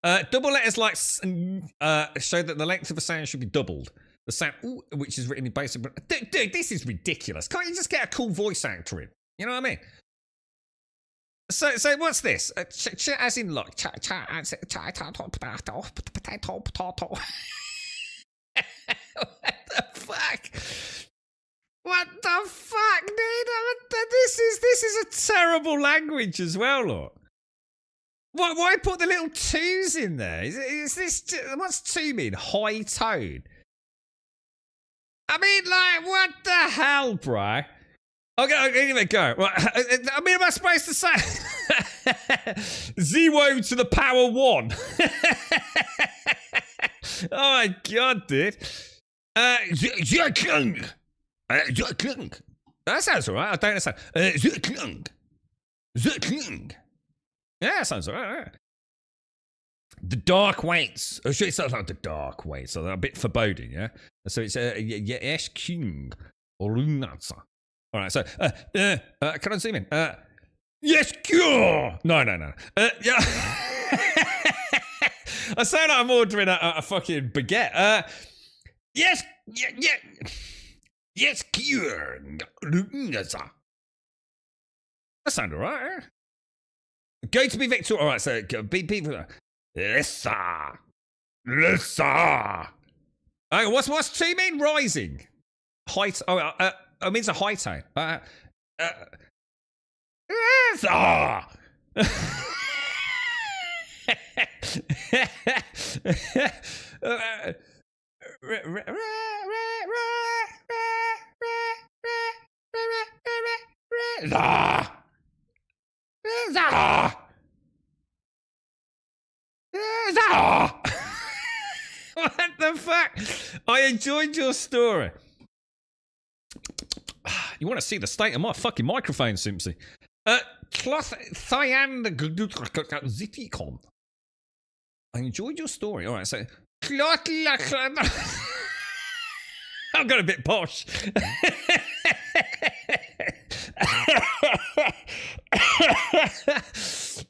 S2: I? Double letters like show that the length of a sound should be doubled. The sound, ooh, which is written in basic. Dude, this is ridiculous. Can't you just get a cool voice actor in? You know what I mean? So what's this? As in, look. What the fuck? What the fuck, dude? This is a terrible language as well, look. Why put the little twos in there? Is this what's two mean? High tone. I mean, like, what the hell, bro? Okay, anyway, go. Right, I mean, am I supposed to say 0 to the power 1? Oh my god, dude. Zerklung. That sounds alright. I don't understand. Zerklung. Yeah, that sounds alright. The Dark Waits. Oh, shit, it sounds like the Dark Waits. So they're a bit foreboding, yeah? So it's Yes King or Runatsa. Alright, so can I zoom in? Yes, cure. No. Yeah. I sound like I'm ordering a fucking baguette. Yes, yeah. Yes, cure. That sounds alright. Going to be victorious. Alright, so be people. Lissa. What's two mean? Rising. Height. Oh, it means a high tone. What the fuck? I enjoyed your story. You want to see the state of my fucking microphone, Simpsy? Cloth Thyan Ziticon. I enjoyed your story. All right, so I've got a bit posh.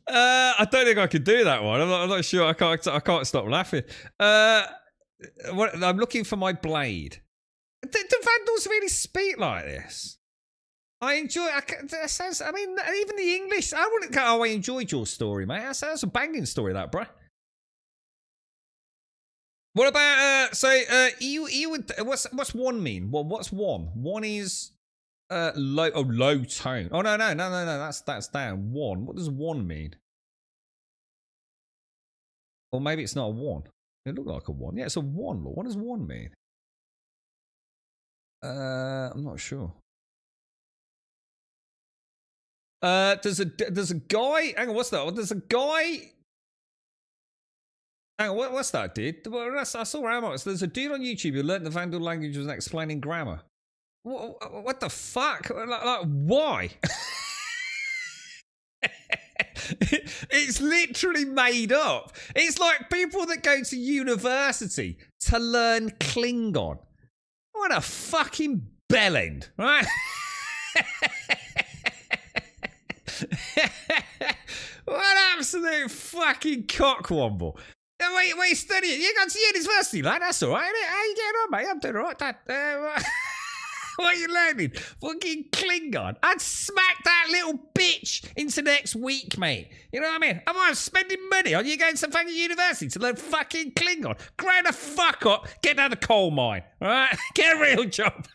S2: I don't think I could do that one. I'm not sure. I can't stop laughing. I'm looking for my blade. Do Vandals really speak like this? I enjoy. I mean, even the English. I wouldn't go. Oh, I enjoyed your story, mate. That's a banging story, that, bro. What about you would what's one mean? Well, what's one? One is low tone. Oh no, that's down. One. What does one mean? Or maybe it's not a one. It looked like a one. Yeah, it's a one. Look, what does one mean? I'm not sure. There's a guy. Hang on, what's that? There's a guy. Hang on, what's that, dude? Well, I saw Ramos. There's a dude on YouTube who learned the Vandal language and explaining grammar. What the fuck? Like why? It's literally made up. It's like people that go to university to learn Klingon. What a fucking bellend, right? What absolute fucking cockwomble. Wait, are you studying? You got to university, lad. That's all right. How you getting on, mate? I'm doing all right, Dad. What are you learning? Fucking Klingon. I'd smack that little bitch into next week, mate. You know what I mean? I'm spending money on you going to fucking university to learn fucking Klingon. Grow the fuck up. Get down the coal mine. All right? Get a real job.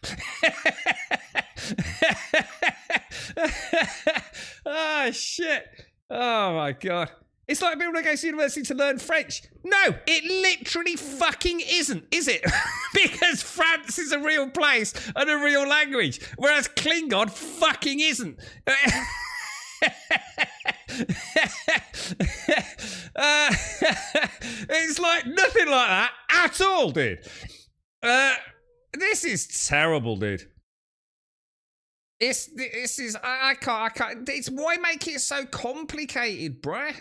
S2: Oh, shit. Oh, my God. It's like people that go to university to learn French. No, it literally fucking isn't, is it? Because France is a real place and a real language, whereas Klingon fucking isn't. It's like nothing like that at all, dude. This is terrible, dude. This is I can't. It's why make it so complicated, bruh?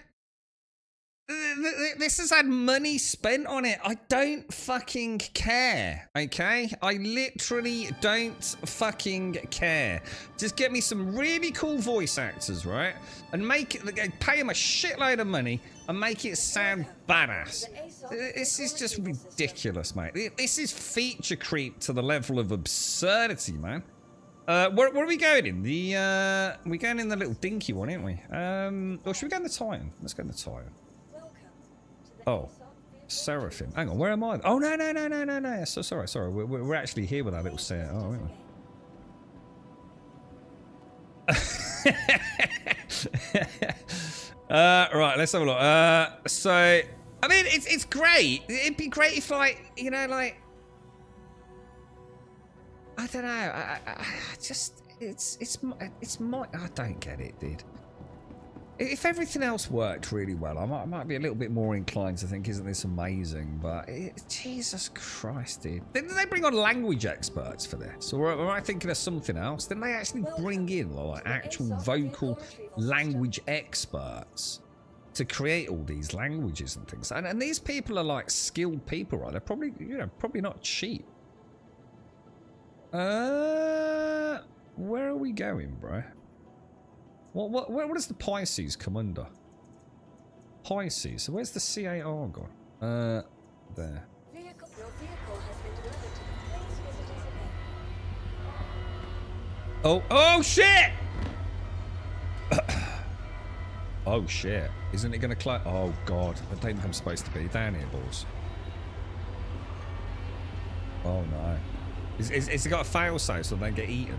S2: This has had money spent on it. I don't fucking care, okay? I literally don't fucking care. Just get me some really cool voice actors, right? And pay them a shitload of money and make it sound badass. This is just ridiculous, mate. This is feature creep to the level of absurdity, man. Where are we going in? We're going in the little dinky one, aren't we? Or should we go in the Titan? Let's go in the Titan.
S4: Welcome to the
S2: Oh, Seraphim. Hang on, where am I? Oh, no. So sorry. We're actually here with our little set. Oh, aren't we? Right, let's have a look. So, I mean, it's great. It'd be great if, like, you know, like, I don't know. I just, it's my. I don't get it, dude. If everything else worked really well, I might be a little bit more inclined to think, isn't this amazing? But Jesus Christ, dude. Didn't they bring on language experts for this? Or am I thinking of something else? Didn't they actually bring in like actual vocal language experts to create all these languages and things? And these people are like skilled people, right? They're probably, you know, probably not cheap. Where are we going, bro? What does the Pisces come under? Pisces. So where's the CAR gone? There.
S4: Your vehicle has been delivered to the place visitors event.
S2: Oh shit! Oh shit. Isn't it gonna close? Oh god. I don't think I'm supposed to be down here, boys. Oh no. Is it got a fail safe so they don't get eaten?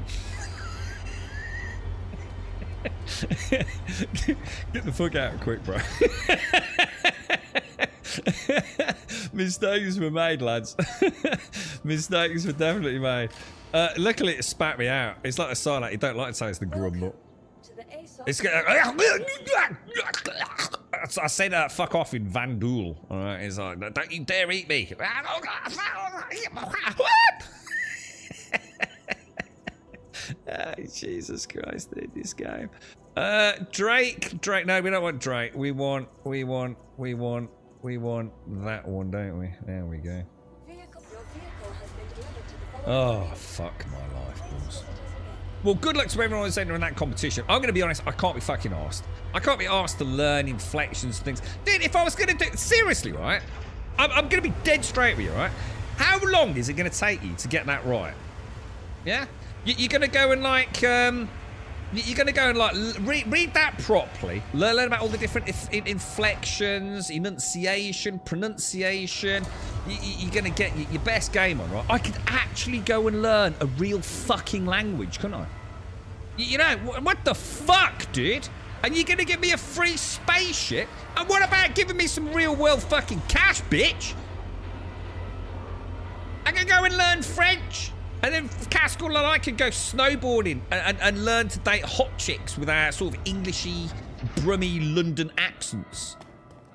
S2: Get the fuck out quick, bro. Mistakes were made, lads. Mistakes were definitely made. Luckily it spat me out. It's like a sign like you don't like to taste the grumble.
S4: To the ASOS.
S2: It's I said fuck off in Van Doel. Alright, it's like, don't you dare eat me. Oh, Jesus Christ, dude, this game. Drake, no, we don't want Drake. We want that one, don't we? There we go.
S4: Your vehicle has been delivered to the
S2: Oh, fuck my life, boys. Well, good luck to everyone who's entering that competition. I'm going to be honest, I can't be fucking arsed. I can't be asked to learn inflections and things. Dude, if I was going to do... Seriously, right? I'm going to be dead straight with you, right? How long is it going to take you to get that right? Yeah? You're going to go and, like... You're going to go and, like, read that properly. Learn about all the different inflections, enunciation, pronunciation. You're going to get your best game on, right? I could actually go and learn a real fucking language, couldn't I? You know, what the fuck, dude? And you're going to give me a free spaceship? And what about giving me some real world fucking cash, bitch? I can go and learn French. And then Caskell and I can go snowboarding and learn to date hot chicks with our sort of Englishy, brummy London accents.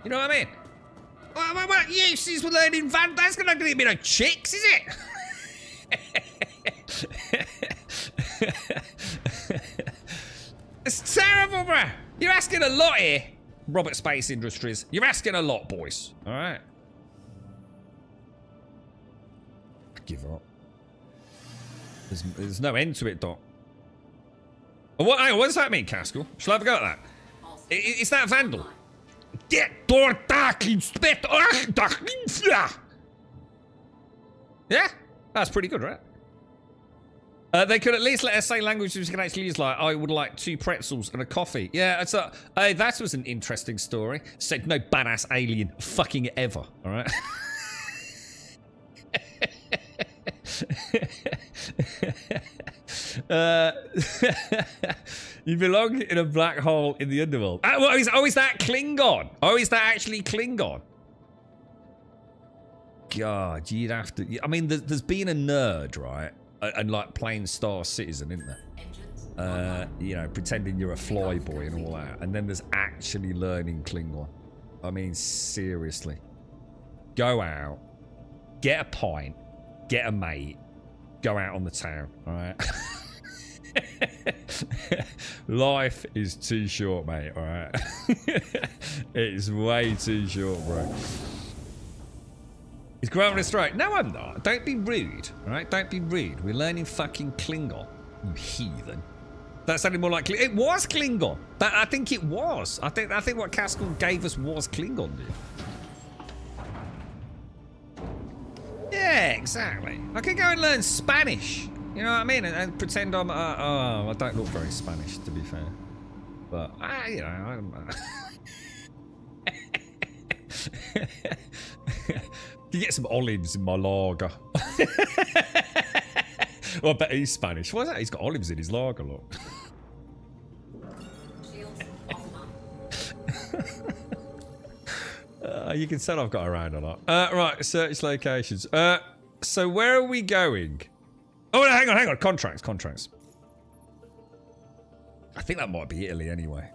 S2: You know what I mean? What use is learning Van? That's not going to give me no chicks, is it? It's terrible, bruh. You're asking a lot here, Robert Space Industries. You're asking a lot, boys. All right. I give up. There's no end to it, Doc. What does that mean, Caskell? Shall I have a go at that? Is that Vandal? Get door Yeah? That's pretty good, right? They could at least let us say languages we can actually use, like, I would like 2 pretzels and a coffee. Yeah, it's a... Hey, that was an interesting story. Said no badass alien fucking ever, alright? You belong in a black hole in the underworld. Is that Klingon? Oh, is that actually Klingon? God, you'd have to... I mean, there's been a nerd, right? And like playing Star Citizen, isn't there? You know, pretending you're a flyboy and all that. And then there's actually learning Klingon. I mean, seriously. Go out, get a pint, get a mate, go out on the town, alright? Life is too short, mate, alright? It's way too short, bro. Is Grant straight? No, I'm not. Don't be rude, alright? Don't be rude. We're learning fucking Klingon, you heathen. That sounded more like it was Klingon. I think it was. I think what Caskell gave us was Klingon, dude. Yeah, exactly. I could go and learn Spanish. You know what I mean? And pretend I'm. Oh, I don't look very Spanish, to be fair. But you know, I'm. You get some olives in my lager. Well, I bet he's Spanish. What's that? He's got olives in his lager, look.
S5: Shields offline.
S2: You can tell I've got around a lot. Right, search locations. So where are we going? Oh, no, hang on. Contracts. I think that might be Italy anyway.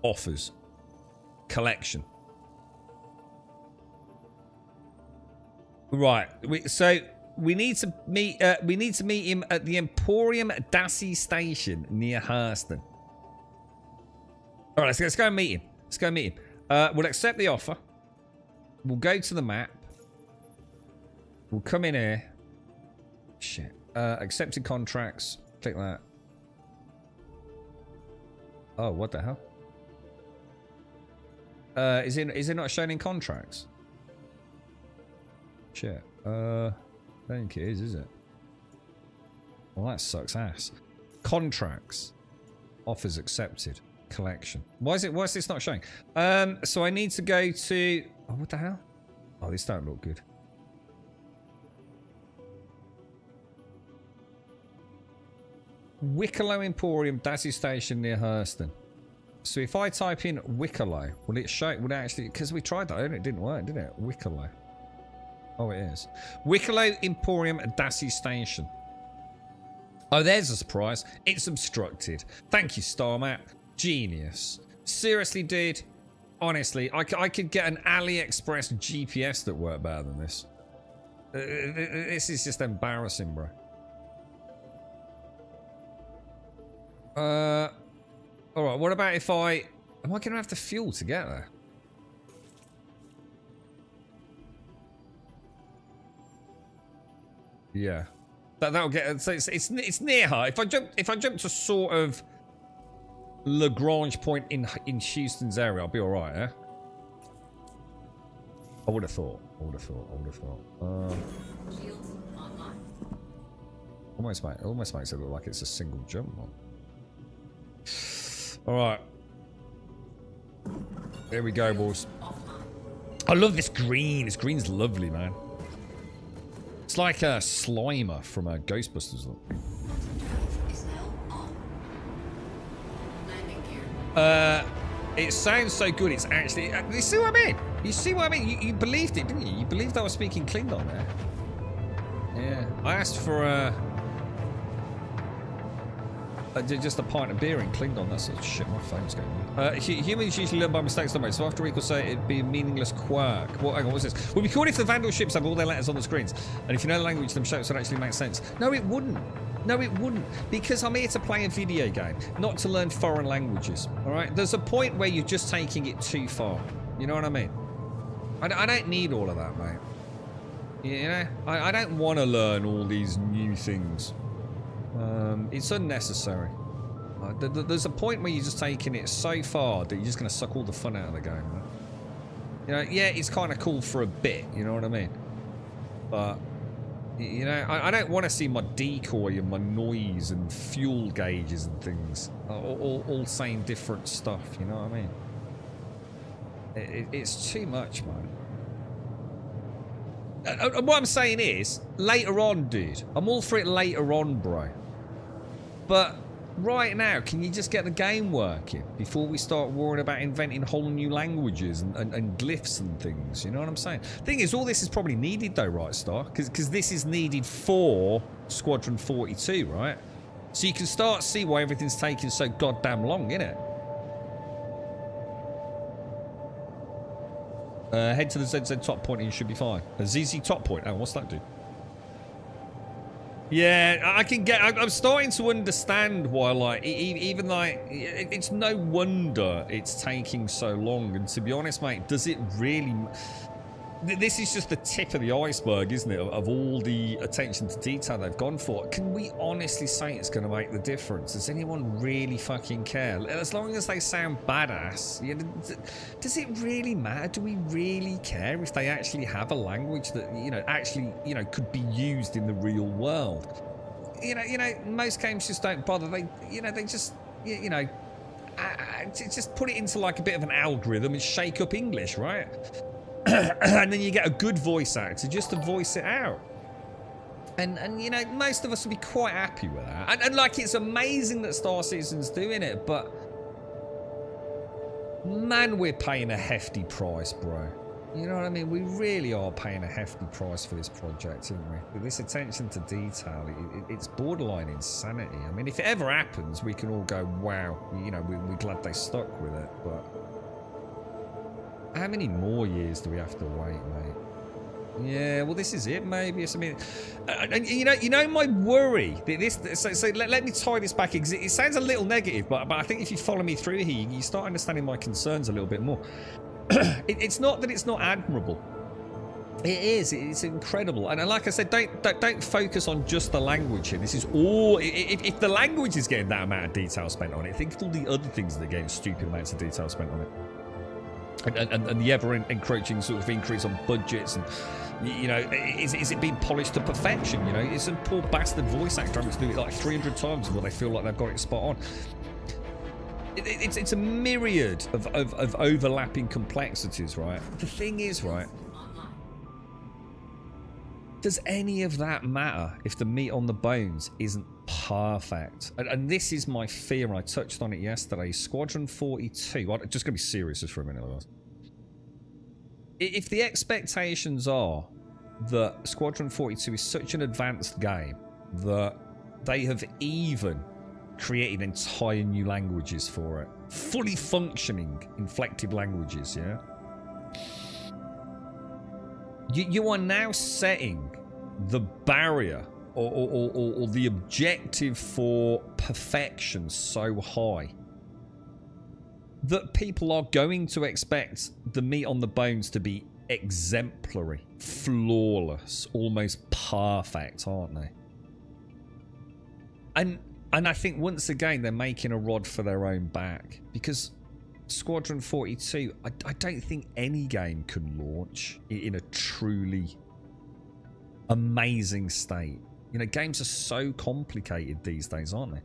S2: Offers. Collection. Right. We need to meet him at the Emporium Dassi station near Hurston. All right, let's go and meet him. We'll accept the offer. We'll go to the map. We'll come in here. Shit. Accepted contracts. Click that. Oh, what the hell? Is it not showing in contracts? Shit. I don't think it is it? Well, that sucks ass. Contracts. Offers accepted. Collection. Why is this not showing? So I need to go to... Oh, what the hell? Oh, this don't look good. Wicklow Emporium, Dassi Station near Hurston. So if I type in Wicklow, will it show? Would it actually? Because we tried that and it didn't work, did it? Wicklow. Oh, it is. Wicklow Emporium, Dassi Station. Oh, there's a surprise. It's obstructed. Thank you, Star Map. Genius. Seriously, dude. Honestly, I could get an AliExpress GPS that worked better than this. This is just embarrassing, bro. Alright, what about if I... Am I going to have to fuel to get there? Yeah. That'll get... So it's near her. If I jump to sort of Lagrange Point in Houston's area, I'll be alright, yeah? I would have thought.
S5: Shields online.
S2: Almost makes it look like it's a single jump one. Alright. Here we go, boys. I love this green. This green's lovely, man. It's like a Slimer from Ghostbusters. Look.
S5: Is now on. Landing gear.
S2: It sounds so good. It's actually... you see what I mean? You believed it, didn't you? You believed I was speaking Klingon there. Yeah. I asked for just a pint of beer in Klingon. That's a shit. My phone's going on. Humans usually learn by mistakes, don't they? So after we could say it'd be a meaningless quirk. What? Hang on, what's this? Would be cool if the Vandal ships have all their letters on the screens, and if you know the language, them shapes would actually make sense. No, it wouldn't. No, it wouldn't. Because I'm here to play a video game, not to learn foreign languages. All right? There's a point where you're just taking it too far. You know what I mean? I don't need all of that, mate. You know? I don't want to learn all these new things. It's unnecessary. There's a point where you're just taking it so far that you're just going to suck all the fun out of the game. Right? You know, yeah, it's kind of cool for a bit, you know what I mean? But, you know, I don't want to see my decoy and my noise and fuel gauges and things all saying different stuff, you know what I mean? It's too much, man. What I'm saying is, later on, dude. I'm all for it later on, bro. But right now, can you just get the game working before we start worrying about inventing whole new languages and glyphs and things? You know what I'm saying? Thing is, all this is probably needed though, right, Star? Because this is needed for Squadron 42, right? So you can start to see why everything's taking so goddamn long, innit? Head to the ZZ top point and you should be fine. A ZZ top point? Oh, what's that do? Yeah, I can get... I'm starting to understand why, like, even, like... It's no wonder it's taking so long. And to be honest, mate, does it really... this is just the tip of the iceberg, isn't it, of all the attention to detail they've gone for. Can we honestly say it's going to make the difference? Does anyone really fucking care? As long as they sound badass, you know, does it really matter? Do we really care if they actually have a language that, you know, actually, you know, could be used in the real world? You know, most games just don't bother. They just, you know, just put it into like a bit of an algorithm and shake up English, right? And then you get a good voice actor just to voice it out. And you know, most of us would be quite happy with that. And like, it's amazing that Star Citizen's doing it, but man, we're paying a hefty price, bro. You know what I mean? We really are paying a hefty price for this project, aren't we? With this attention to detail, it's borderline insanity. I mean, if it ever happens, we can all go, wow, you know, we're glad they stuck with it, but how many more years do we have to wait, mate? Yeah, well, this is it, maybe. I mean, and you know, my worry. So let me tie this back. It sounds a little negative, but I think if you follow me through here, you start understanding my concerns a little bit more. It's not that it's not admirable. It is. It's incredible. And like I said, don't focus on just the language here. This is all. If the language is getting that amount of detail spent on it, think of all the other things that are getting stupid amounts of detail spent on it. And the ever encroaching sort of increase on budgets, and you know, is it being polished to perfection? You know, it's a poor bastard voice actor having to do it like 300 times before they feel like they've got it spot on. It's a myriad of overlapping complexities, right? The thing is, right, does any of that matter if the meat on the bones isn't perfect? And this is my fear, and I touched on it yesterday. Squadron 42, I'm just going to be serious just for a minute, guys. If the expectations are that Squadron 42 is such an advanced game that they have even created entire new languages for it, fully functioning inflected languages, yeah? You are now setting the barrier or the objective for perfection so high that people are going to expect the meat on the bones to be exemplary, flawless, almost perfect, aren't they? And I think once again they're making a rod for their own back, because Squadron 42, I don't think any game can launch in a truly amazing state. You know, games are so complicated these days, aren't they?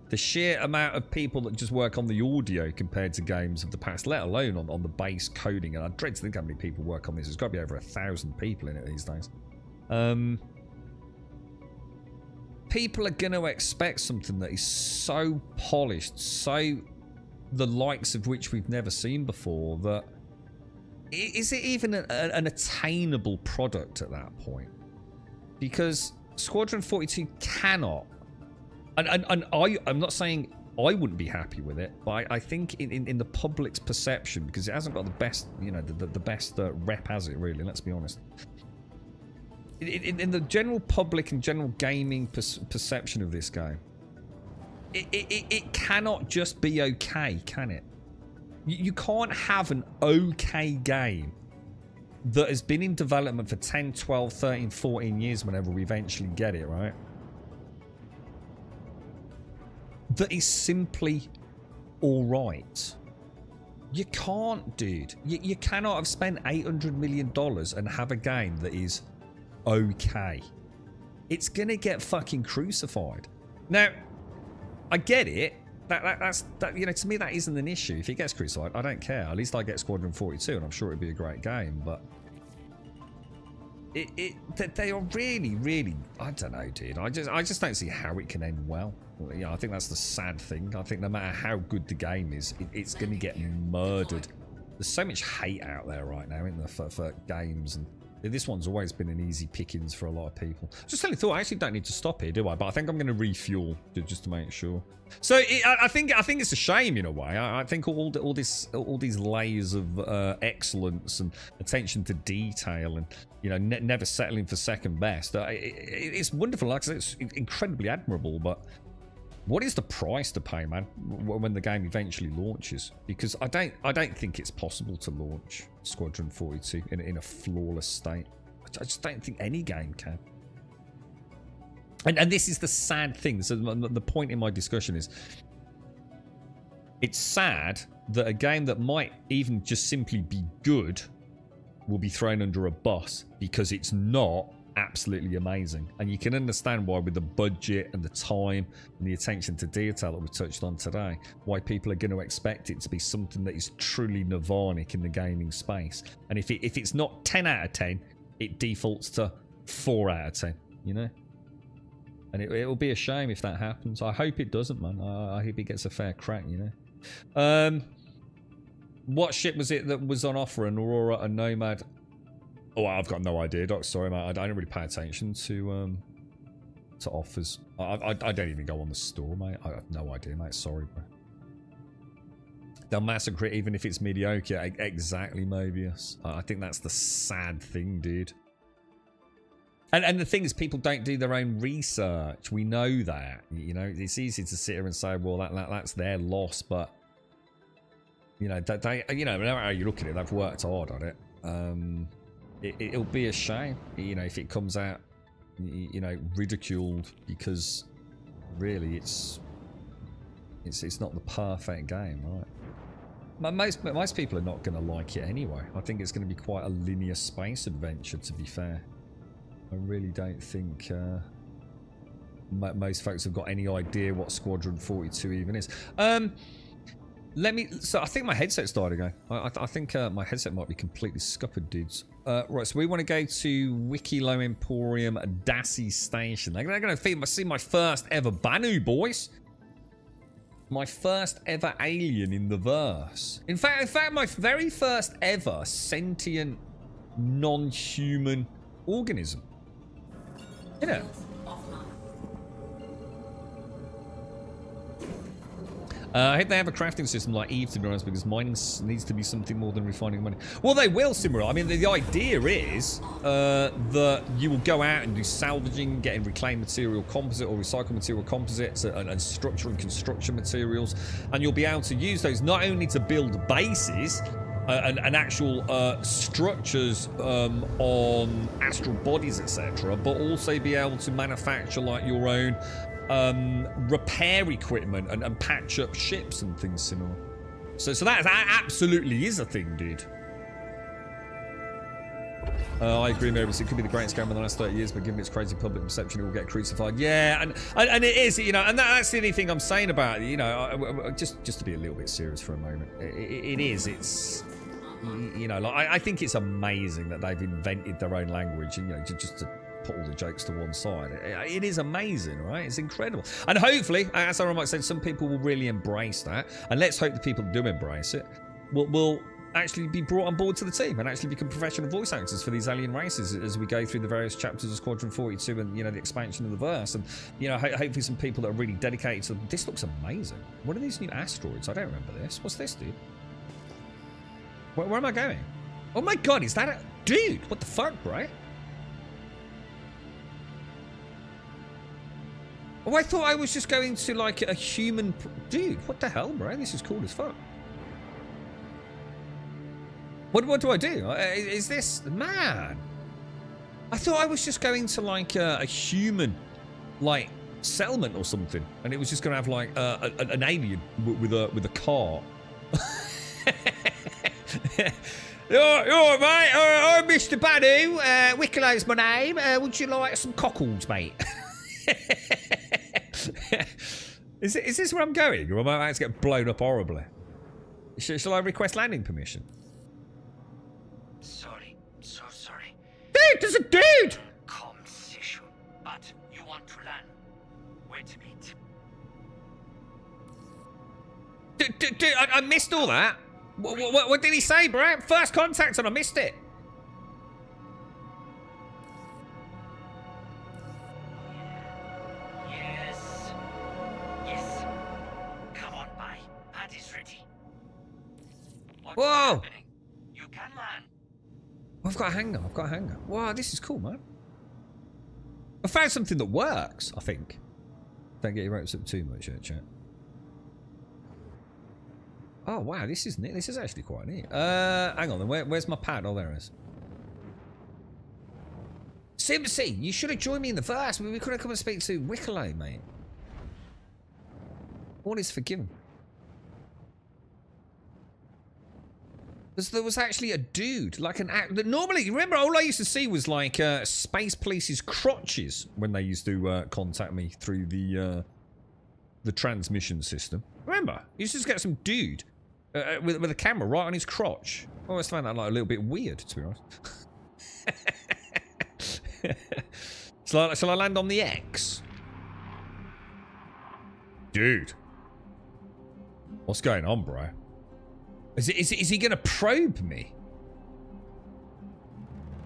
S2: The sheer amount of people that just work on the audio compared to games of the past, let alone on the base coding, and I dread to think how many people work on this. There's got to be over 1,000 people in it these days. People are going to expect something that is so polished, so the likes of which we've never seen before, that is it even an attainable product at that point? Because Squadron 42 cannot, and I'm not saying I wouldn't be happy with it, but I think in the public's perception, because it hasn't got the best, you know, the best rep, has it really? Let's be honest. In the general public and general gaming perception of this game, it cannot just be okay, can it? You can't have an okay game that has been in development for 10, 12, 13, 14 years whenever we eventually get it, right? That is simply alright. You can't, dude. You cannot have spent $800 million and have a game that is okay. It's gonna get fucking crucified. Now, I get it. That's you know, to me that isn't an issue. If it gets crucified, I don't care. At least I get Squadron 42, and I'm sure it'd be a great game. But they are really, I don't know, dude. I just don't see how it can end well. You know, I think that's the sad thing. I think no matter how good the game is, it's going to get murdered. There's so much hate out there right now, isn't there, for games, and this one's always been an easy pickings for a lot of people. Just suddenly thought, I actually don't need to stop here, do I? But I think I'm going to refuel just to make sure. So I think it's a shame in a way. I think all these layers of excellence and attention to detail, and you know, never settling for second best. It's wonderful. Like I said, it's incredibly admirable, but what is the price to pay, man, when the game eventually launches? Because I don't think it's possible to launch Squadron 42 in a flawless state. I just don't think any game can. And this is the sad thing. So the point in my discussion is, it's sad that a game that might even just simply be good will be thrown under a bus because it's not absolutely amazing. And you can understand why, with the budget and the time and the attention to detail that we touched on today, why people are going to expect it to be something that is truly nirvanic in the gaming space. And if it's not 10 out of 10, it defaults to 4 out of 10, you know? And it will be a shame if that happens. I hope it doesn't, man. I hope it gets a fair crack, you know? What ship was it that was on offer? An Aurora, a Nomad? Oh, I've got no idea, Doc. Sorry, mate. I don't really pay attention to offers. I don't even go on the store, mate. I have no idea, mate. Sorry, bro. They'll massacre it even if it's mediocre. Exactly, Mobius. I think that's the sad thing, dude. And the thing is, people don't do their own research. We know that. You know, it's easy to sit here and say, well, that's their loss, but you know, you know, no matter how you look at it, they've worked hard on it. It'll be a shame, you know, if it comes out, you know, ridiculed, because really it's not the perfect game, right? Most people are not going to like it anyway. I think it's going to be quite a linear space adventure, to be fair. I really don't think most folks have got any idea what Squadron 42 even is. So I think my headset's died again. I think my headset might be completely scuppered, dudes. Right, so we want to go to Wikilo Emporium Dassi Station. They're going to see my first ever Banu, boys. My first ever alien in the verse. In fact, my very first ever sentient, non-human organism. You know. I hope they have a crafting system like Eve, to be honest, because mining needs to be something more than refining money. Well, they will, Simura. I mean, the idea is that you will go out and do salvaging, getting reclaimed material composite or recycled material composites and structure and construction materials, and you'll be able to use those not only to build bases and actual structures on astral bodies, etc., but also be able to manufacture like your own repair equipment and patch up ships and things similar. So that absolutely is a thing, dude. I agree, Mavis. It could be the greatest game in the last 30 years, but given its crazy public perception, it will get crucified. Yeah, and it is, you know, and that's the only thing I'm saying about it, you know, just to be a little bit serious for a moment. It's, you know, like I think it's amazing that they've invented their own language, and, you know, just to put all the jokes to one side. It is amazing, right? It's incredible. And hopefully, as I might say, some people will really embrace that. And let's hope the people who do embrace it will actually be brought on board to the team and actually become professional voice actors for these alien races as we go through the various chapters of Squadron 42 and, you know, the expansion of the verse. And, you know, hopefully some people that are really dedicated to... This looks amazing. What are these new asteroids? I don't remember this. What's this, dude? Where am I going? Oh my god, is that a... Dude, what the fuck, bro? Oh, I thought I was just going to, like, a human... Dude, what the hell, bro? This is cool as fuck. What do I do? Is this... Man. I thought I was just going to, like, a human, like, settlement or something. And it was just going to have, like, an alien with a car. You're all right, mate. I'm Mr. Banu. Wikilo's my name. Would you like some cockles, mate? Is this where I'm going, or am I about to get blown up horribly? Shall I request landing permission?
S7: Sorry, so sorry.
S2: Dude, there's a dude!
S7: Conversation, but you want to land. Wait a bit.
S2: Dude, I missed all that. What did he say, bro? First contact and I missed it.
S7: Yes. Come on, bye. Pad is ready. What's
S2: Whoa!
S7: happening? You can land.
S2: I've got a hangar. Wow, this is cool, man. I found something that works, I think. Don't get your ropes up too much, chat. Oh wow, this is neat. This is actually quite neat. Hang on then. Where's my pad? Oh, there it is. Simpsy, you should have joined me in the verse. We could have come and speak to Wicklow, mate. All is forgiven. There was actually a dude, like an act. Normally, remember, all I used to see was like Space Police's crotches when they used to contact me through the transmission system. Remember, you used to just get some dude with a camera right on his crotch. I always found that like a little bit weird, to be honest. Shall I land on the X? Dude. What's going on, bro? Is he going to probe me?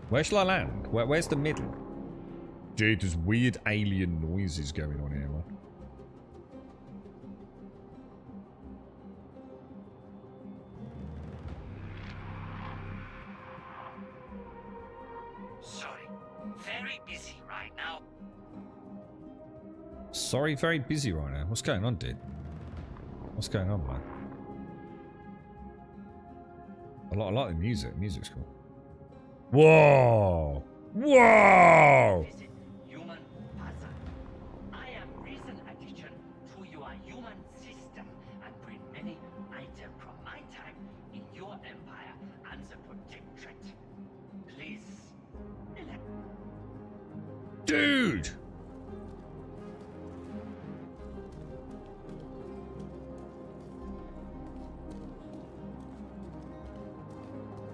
S2: Where shall I land? Where's the middle? Dude, there's weird alien noises going on here, man.
S7: Sorry. Very busy right now.
S2: Sorry, very busy right now. What's going on, dude? What's going on, man? I like the music. Music's cool. Whoa! Whoa!
S7: Visit Human Puzzle. I am reason addition to your human system and bring many items from my time in your empire and the protectorate. Please.
S2: Dude!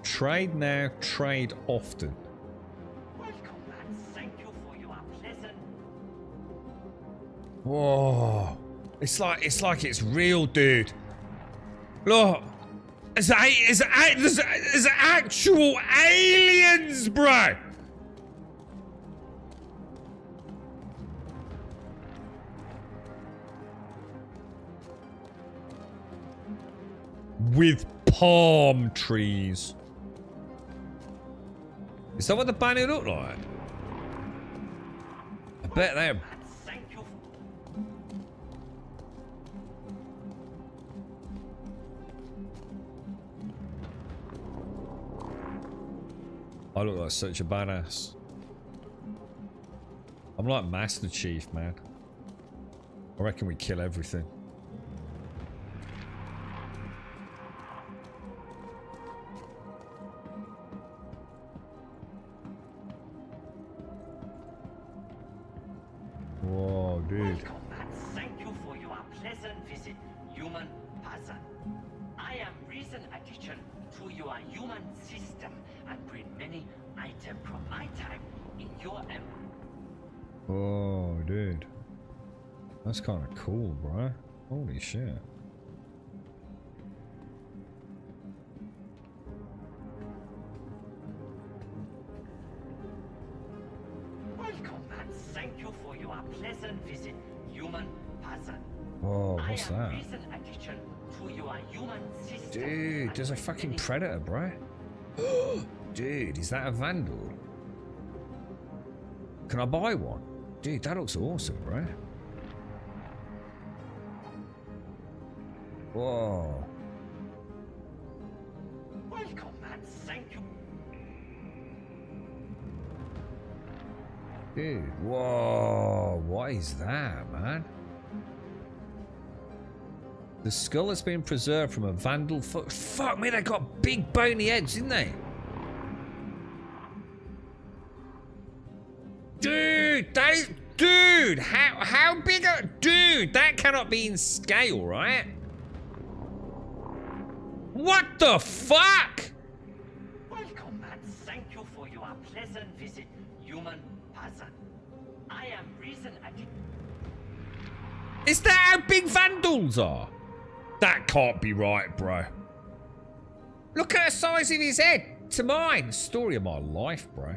S2: Trade now, trade often.
S7: Welcome and thank you for your pleasant.
S2: Whoa! It's like it's real, dude. Look, there's actual aliens, bro. With palm trees. Is that what the banner looked like? I bet they're...
S7: And thank you.
S2: I look like such a badass. I'm like Master Chief, man. I reckon we kill everything. Whoa, dude.
S7: Welcome and thank you for your pleasant visit, Human Puzzle. I am reason addition to your human system and bring many items from my time in your empire.
S2: Oh, dude. That's kind of cool, bro. Holy shit.
S7: Welcome and thank you for your pleasant visit, Human Puzzle.
S2: Whoa, what's
S7: I am
S2: that?
S7: reason addition to your human system.
S2: Dude,
S7: and
S2: there's a
S7: bring
S2: fucking
S7: many
S2: predator, bro. Dude, is that a vandal? Can I buy one? Dude, that looks awesome, bro. Whoa.
S7: Welcome and thank you.
S2: Dude, whoa. What is that, man? The skull has been preserved from a vandal foot. Fuck me, they got big bony heads, didn't they? Dude, that is... Dude, how big are... Dude, that cannot be in scale, right? What the fuck?
S7: Welcome and thank you for your pleasant visit, Human Puzzle. I am reason addiction.
S2: Is that how big vandals are? That can't be right, bro. Look at the size of his head to mine. Story of my life, bro.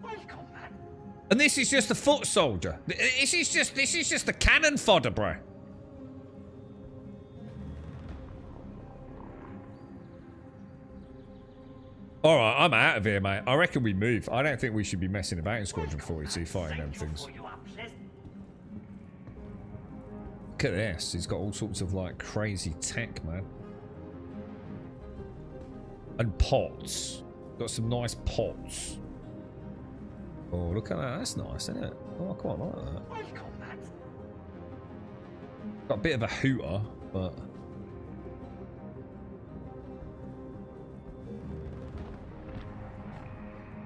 S7: Welcome man.
S2: And this is just a foot soldier. This is just the cannon fodder, bro. All right, I'm out of here, mate. I reckon we move. I don't think we should be messing about in Squadron 42 fighting them things.
S7: For your pleasant
S2: Look at this. He's got all sorts of like crazy tech, man. And pots. Got some nice pots. Oh, look at that. That's nice, isn't it? Oh, I quite like that.
S7: welcome, Matt.
S2: Got a bit of a hooter, but...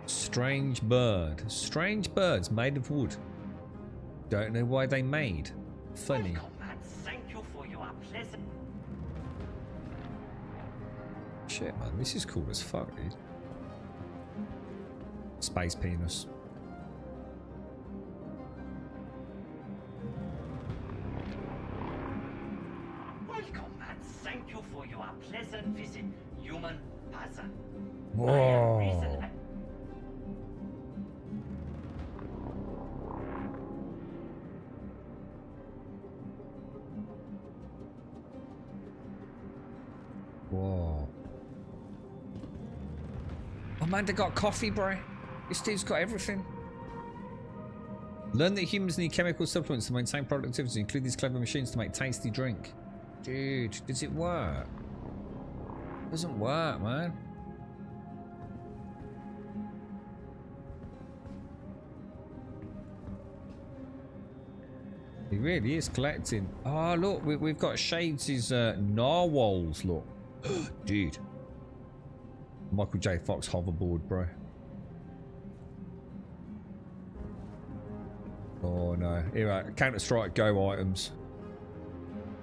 S2: Strange bird. Strange birds made of wood. Don't know why they made. Funny.
S7: Welcome, Matt. Thank you for your pleasant.
S2: Shit, man. This is cool as fuck, dude. Space penis.
S7: Welcome, Matt. Thank you for your pleasant visit, human Pazza.
S2: Whoa. Whoa. Oh man, they got coffee, bro. This dude's got everything. Learn that humans need chemical supplements to maintain productivity, include these clever machines to make tasty drink. Dude, does it work? It doesn't work, man. He really is collecting. Oh, look, we've got Shades' narwhals, look. Dude. Michael J. Fox hoverboard, bro. Oh, no. Here, Counter-Strike Go items.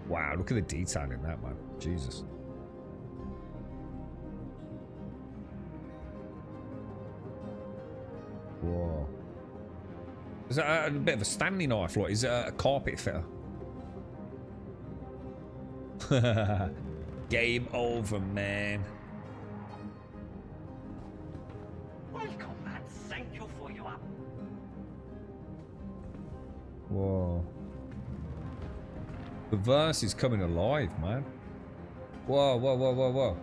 S2: Wow, look at the detail in that, man. Jesus. Whoa. Is that a bit of a Stanley knife? Like, is it a carpet fitter? Game over, man.
S7: Welcome, Matt. Thank you for your.
S2: Whoa. The verse is coming alive, man. Whoa, whoa, whoa, whoa, whoa.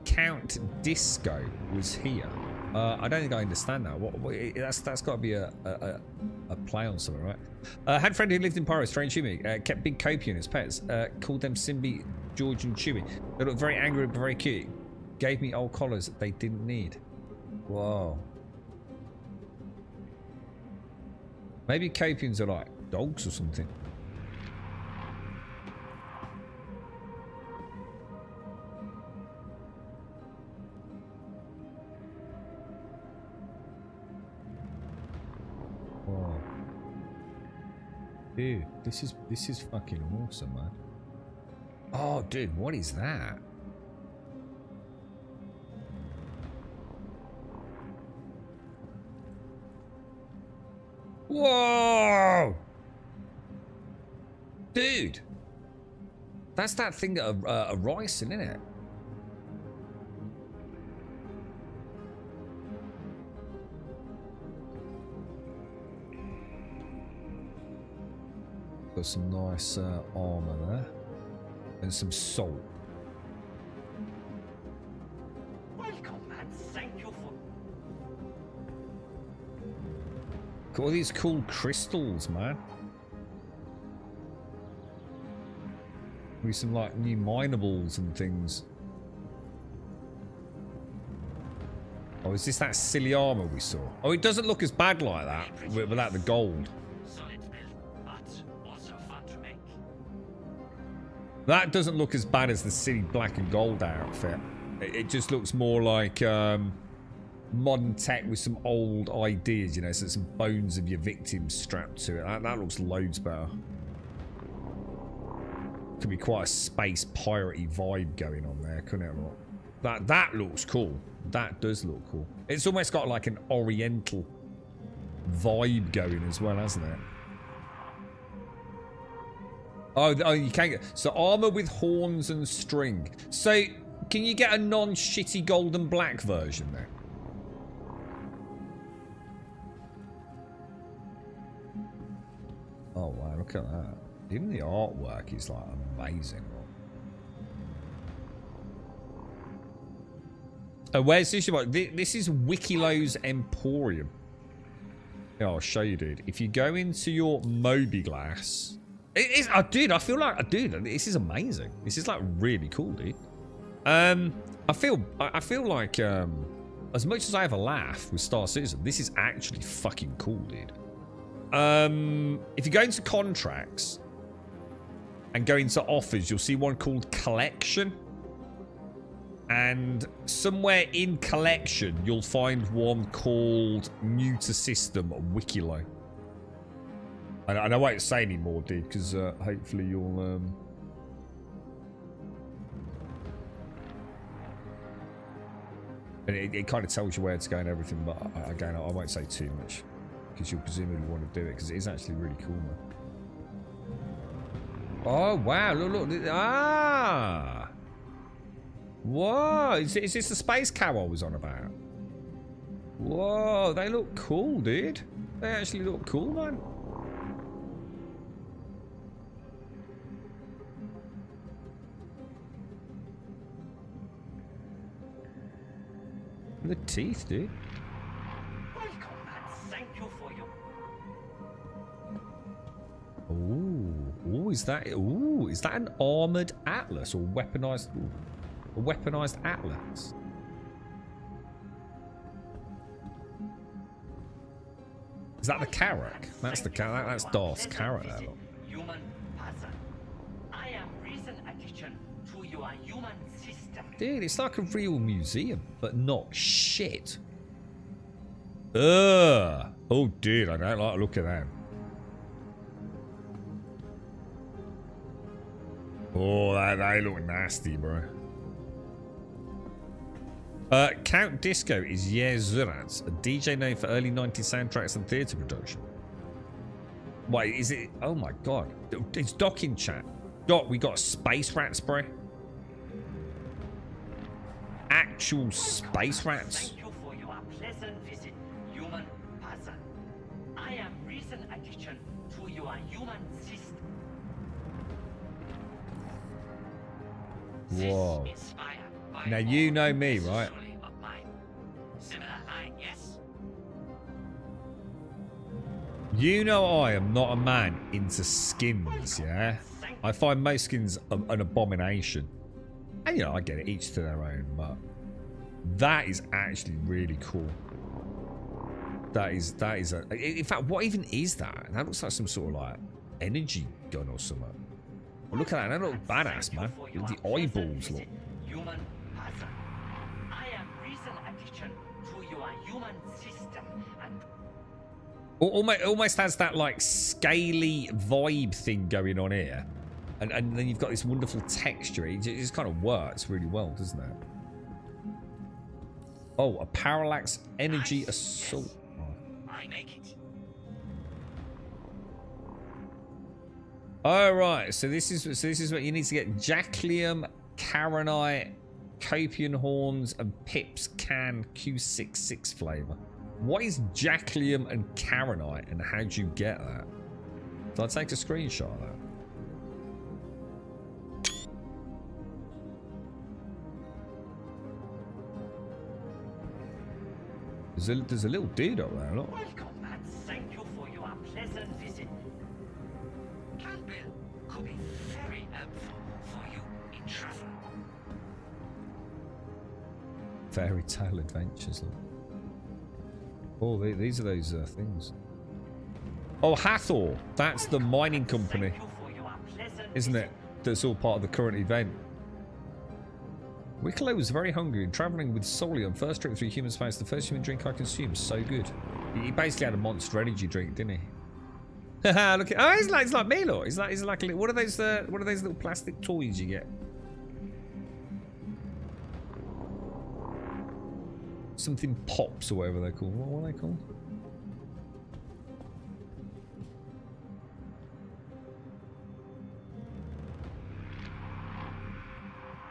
S2: Count Disco was here. I don't think I understand that. That's got to be a play on something, right? Had a friend who lived in Pyro, strange Chewy. Kept Big Copian as pets. Called them Simbi, George, and Chewy. They looked very angry but very cute. Gave me old collars that they didn't need. Whoa. Maybe Copians are like dogs or something. Whoa. Dude, this is fucking awesome, man. Oh, dude, what is that? Whoa! Dude! That's that thing that a rice, isn't it? Got some nice armor there. And some salt.
S7: Welcome, Matt. Thank you for.
S2: Got all these cool crystals, man. With some like new minables and things. Oh, is this that silly armor we saw? Oh, it doesn't look as bad like that without the gold.
S7: Solid build, but also fun to make.
S2: That doesn't look as bad as the silly black and gold outfit. It just looks more like modern tech with some old ideas, you know, so some bones of your victims strapped to it. That looks loads better. Could be quite a space piratey vibe going on there, couldn't it? That looks cool. That does look cool. It's almost got like an oriental vibe going as well, hasn't it? Oh, you can't get... So armor with horns and string. So can you get a non-shitty gold and black version there? Oh wow, look at that. Even the artwork is like amazing. Where's this? This is Wikilo's Emporium. Yeah, I'll show you, dude. If you go into your Mobiglass, dude, I feel like, dude, this is amazing. This is like really cool, dude. I feel like as much as I have a laugh with Star Citizen, this is actually fucking cool, dude. If you go into contracts and go into offers, you'll see one called collection. And somewhere in collection, you'll find one called new to system Wikilo. And I won't say any more, dude, because hopefully you'll... And it kind of tells you where it's going and everything, but again, I won't say too much. Because you'll presumably want to do it, because it is actually really cool, man. Oh, wow, look. Ah! Whoa, is this the space cow I was on about? Whoa, they look cool, dude. They actually look cool, man. The teeth, dude.
S7: Welcome and thank you for your...
S2: Ooh, is that an armored Atlas or weaponized? Ooh, a weaponized Atlas. Is that the Carrack? That's the Carrack. That's Darth's Carrack. There, look.
S7: Human person. I am recent addition to your human system.
S2: Dude, it's like a real museum, but not shit. Ugh. Oh, dude, I don't like the look at that. Oh, they look nasty, bro. Count Disco is Yezurat, a DJ known for early 90s soundtracks and theatre production. Wait, is it? Oh my god. It's Doc in chat. Doc, we got space rats, bro. Actual space rats.
S7: Thank you for your pleasant visit, human person. I am recent addition to your human system.
S2: Whoa.
S7: This inspired by
S2: Now you know me,
S7: all
S2: right?
S7: truly of mine. Similar line, yes.
S2: You know I am not a man into skins, yeah? I find most skins an abomination. And you know, I get it, each to their own, but that is actually really cool. That is in fact, what even is that? That looks like some sort of like energy gun or something. Well, look at that, that looks badass, man. Look at the eyeballs, look.
S7: Human person. I am recent addition to your human system and
S2: Almost has that like scaly vibe thing going on here. And then you've got this wonderful texture. It just kind of works really well, doesn't it? Oh, a parallax energy assault.
S7: I make it.
S2: All right, so this is what you need to get: Jaclium, Caronite, Copian horns, and Pips Can Q66 flavor. What is Jaclium and Caronite, and how do you get that? Did I take a screenshot of that? There's a little dude up there, look.
S7: Welcome and thank you for your pleasant visit. Campbell could be very helpful for you in travel.
S2: Fairy Tale Adventures, look. Oh, these are those things. Oh, Hathor. That's the mining company,
S7: Thank you for your pleasant
S2: isn't it? That's all part of the current event. Wicklow was very hungry and travelling with Soli on first trip through human space. The first human drink I consumed. So good. He basically had a Monster Energy drink, didn't he? Haha, look at, oh, he's like me, look. He's like a little, what are those little plastic toys you get? Something pops or whatever they're called. What are they called?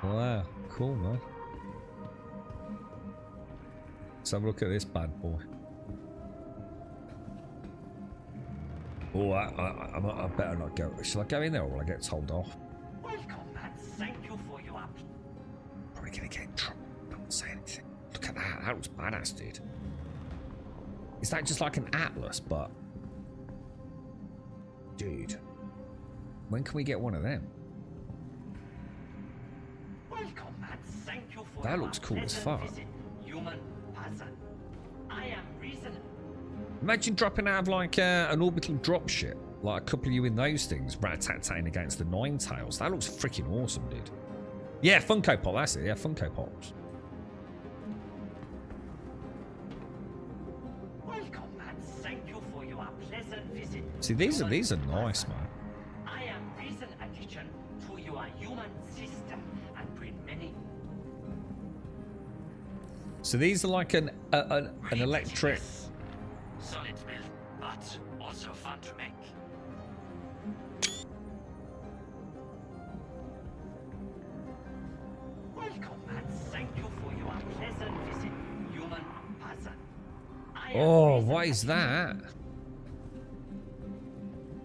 S2: Wow, cool, man. Let's have a look at this bad boy. Oh, I better not go. Shall I go in there or will I get told off?
S7: Welcome and thank you for your
S2: Probably gonna get in trouble. Don't say anything. that looks badass, dude. Is that just like an Atlas, but... Dude. When can we get one of them?
S7: Welcome and thank you for
S2: That
S7: your
S2: looks cool as
S7: pleasant
S2: fuck.
S7: visit, human person. I am reason.
S2: Imagine dropping out of like an orbital dropship. Like a couple of you in those things, rat-tat-tatting against the Ninetales. That looks freaking awesome, dude. Yeah, Funko Pop, that's it. Yeah, Funko Pops.
S7: Welcome and thank you for your pleasant visit.
S2: See, these are
S7: human
S2: nice,
S7: person.
S2: man.
S7: I am reason addition to your human system and bring many.
S2: So these are like an electric.
S7: Yes. Solid build, but also fun to make. Welcome and thank you for your pleasant visit, human person. I am
S2: Oh,
S7: reason
S2: what is
S7: addition.
S2: that?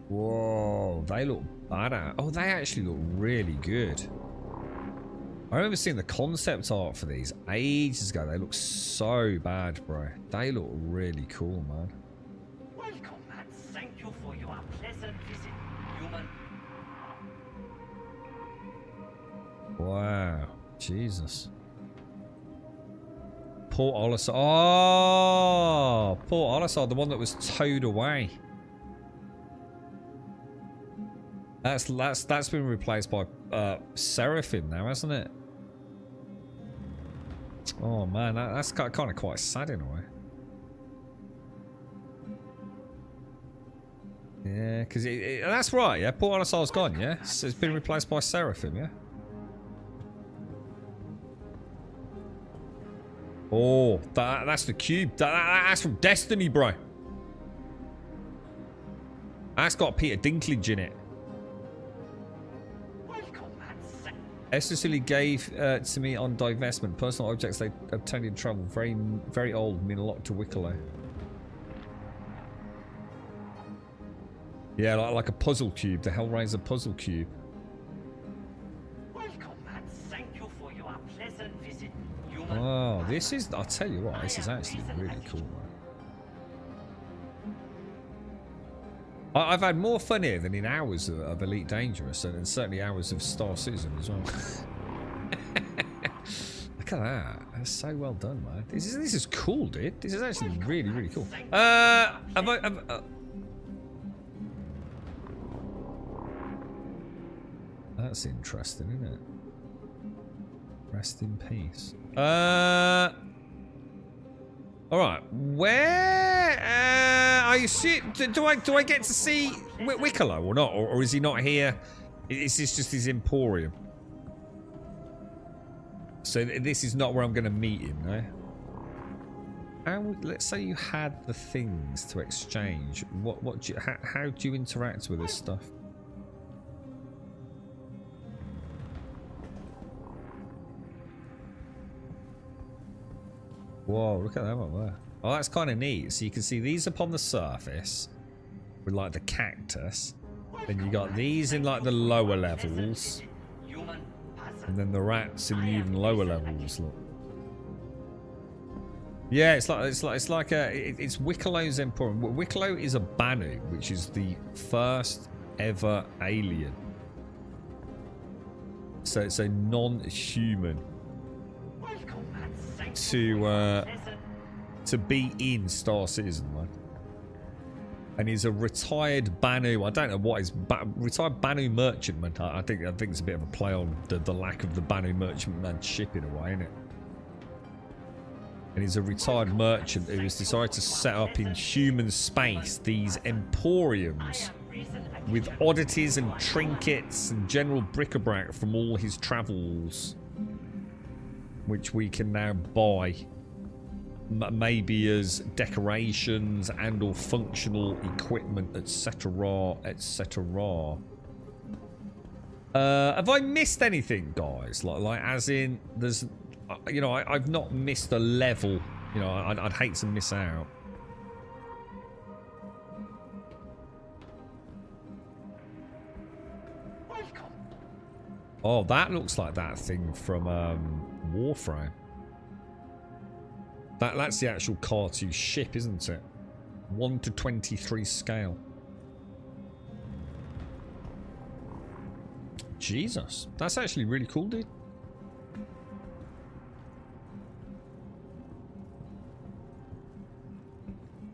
S2: Whoa, they look badass. Oh, they actually look really good. I remember seeing the concept art for these ages ago. They look so bad, bro. They look really cool, man.
S7: Welcome and thank you for your pleasant visit, human.
S2: Wow. Jesus. Port Olisar. Oh, Port Olisar, the one that was towed away. That's been replaced by Seraphim now, hasn't it? Oh man, that's kind of quite sad in a way. Yeah, because that's right. Yeah, Port Olisar's gone. Yeah, it's been replaced by Seraphim. Yeah. Oh, that's the cube. That's from Destiny, bro. That's got Peter Dinklage in it.
S7: Welcome and thank
S2: Essentially gave to me on divestment. Personal objects they obtained in travel. Very, very old. Mean a lot to Wicklow. Yeah, like a puzzle cube. The Hellraiser puzzle cube.
S7: Welcome and thank you for your pleasant visit, human.
S2: Oh, this is... I'll tell you what. This is actually really cool, man. I've had more fun here than in hours of Elite Dangerous, and certainly hours of Star Citizen as well. Look at that. That's so well done, man. This is cool, dude. This is actually really, really cool. That's interesting, isn't it? Rest in peace. All right, where are you? Do I get to see Wicklow or not, or is he not here? Is this just his Emporium? So this is not where I'm going to meet him, no? Let's say you had the things to exchange. How do you interact with this stuff? Whoa, look at that one there. Oh, that's kind of neat. So you can see these upon the surface with like the cactus. Then you got these in like the lower levels. And then the rats in the even lower levels. Look. Yeah, it's Wicklow's Emporium. Wicklow is a Banu, which is the first ever alien. So it's a non-human to be in Star Citizen, man. And he's a retired Banu. I don't know what is retired Banu merchantman. I think it's a bit of a play on the lack of the Banu merchantman ship in a way, isn't it? And he's a retired merchant who has decided to set up in human space these emporiums with oddities and trinkets and general bric-a-brac from all his travels, which we can now buy, maybe as decorations and or functional equipment, etc., etc. Have I missed anything, guys? Like as in, there's, you know, I've not missed a level. You know, I'd hate to miss out. Oh, that looks like that thing from Warframe. That's the actual K2 ship, isn't it? 1 to 23 scale. Jesus. That's actually really cool, dude.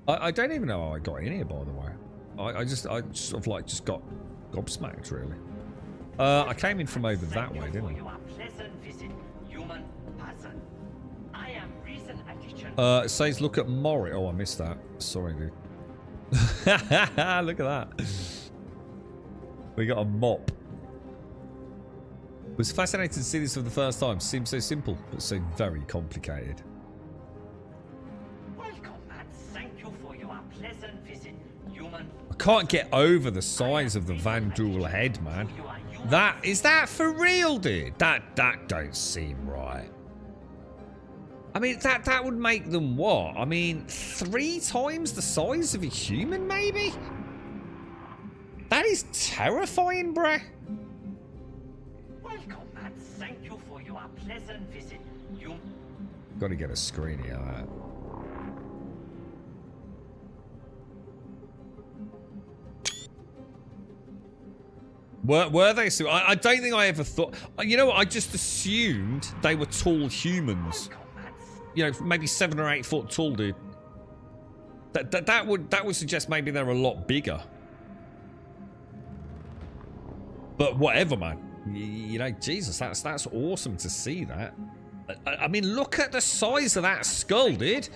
S2: I don't even know how I got in here, by the way. I sort of like just got gobsmacked, really. I came in from over that way, didn't I? It says look at Mori. Oh, I missed that. Sorry, dude. Look at that. We got a mop. It was fascinating to see this for the first time. Seems so simple, but so very complicated. I can't get over the size of the Vanduul head, man. Is that for real, dude? That don't seem right. I mean, that would make them what? I mean, 3 times the size of a human, maybe? That is terrifying, bruh.
S7: Welcome and thank you for your pleasant visit.
S2: Got to get a screening of that. Were they so? I don't think I ever thought. You know what? I just assumed they were tall humans. You know, maybe 7 or 8 foot tall, dude. That would suggest maybe they're a lot bigger. But whatever, man. You know, Jesus, that's awesome to see that. I mean, look at the size of that skull, dude.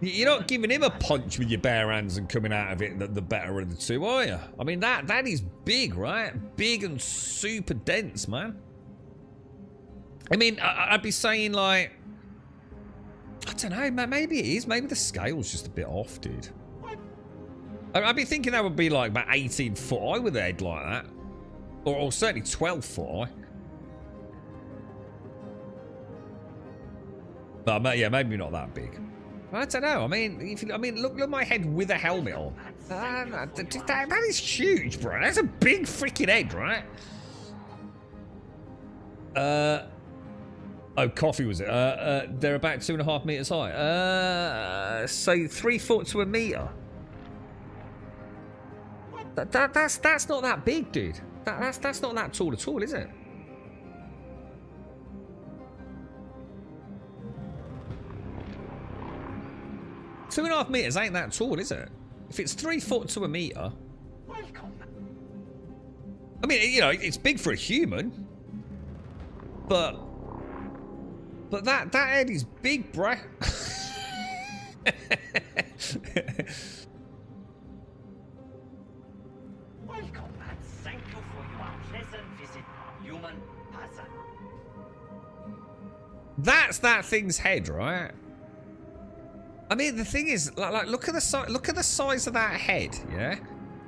S2: You're not giving him a punch with your bare hands and coming out of it the better of the two, are you? I mean, that is big, right? Big and super dense, man. I mean, I'd be saying, like... I don't know, maybe it is. Maybe the scale's just a bit off, dude. I'd be thinking that would be like about 18 foot high with a head like that. Or certainly 12 foot high. But yeah, maybe not that big. I don't know. I mean, look at my head with a helmet on. That is huge, bro. That's a big freaking head, right? Oh, coffee was it? They're about 2.5 meters high. So 3 foot to a meter. That's not that big, dude. That's not that tall at all, is it? Two 2.5 meters ain't that tall, is it? If it's 3 foot to a meter. I mean, you know, it's big for a human. But that head is big, bruh.
S7: Welcome and thank you for your pleasant visit, human person.
S2: That's that thing's head, right? I mean, the thing is, like look at the size of that head, yeah?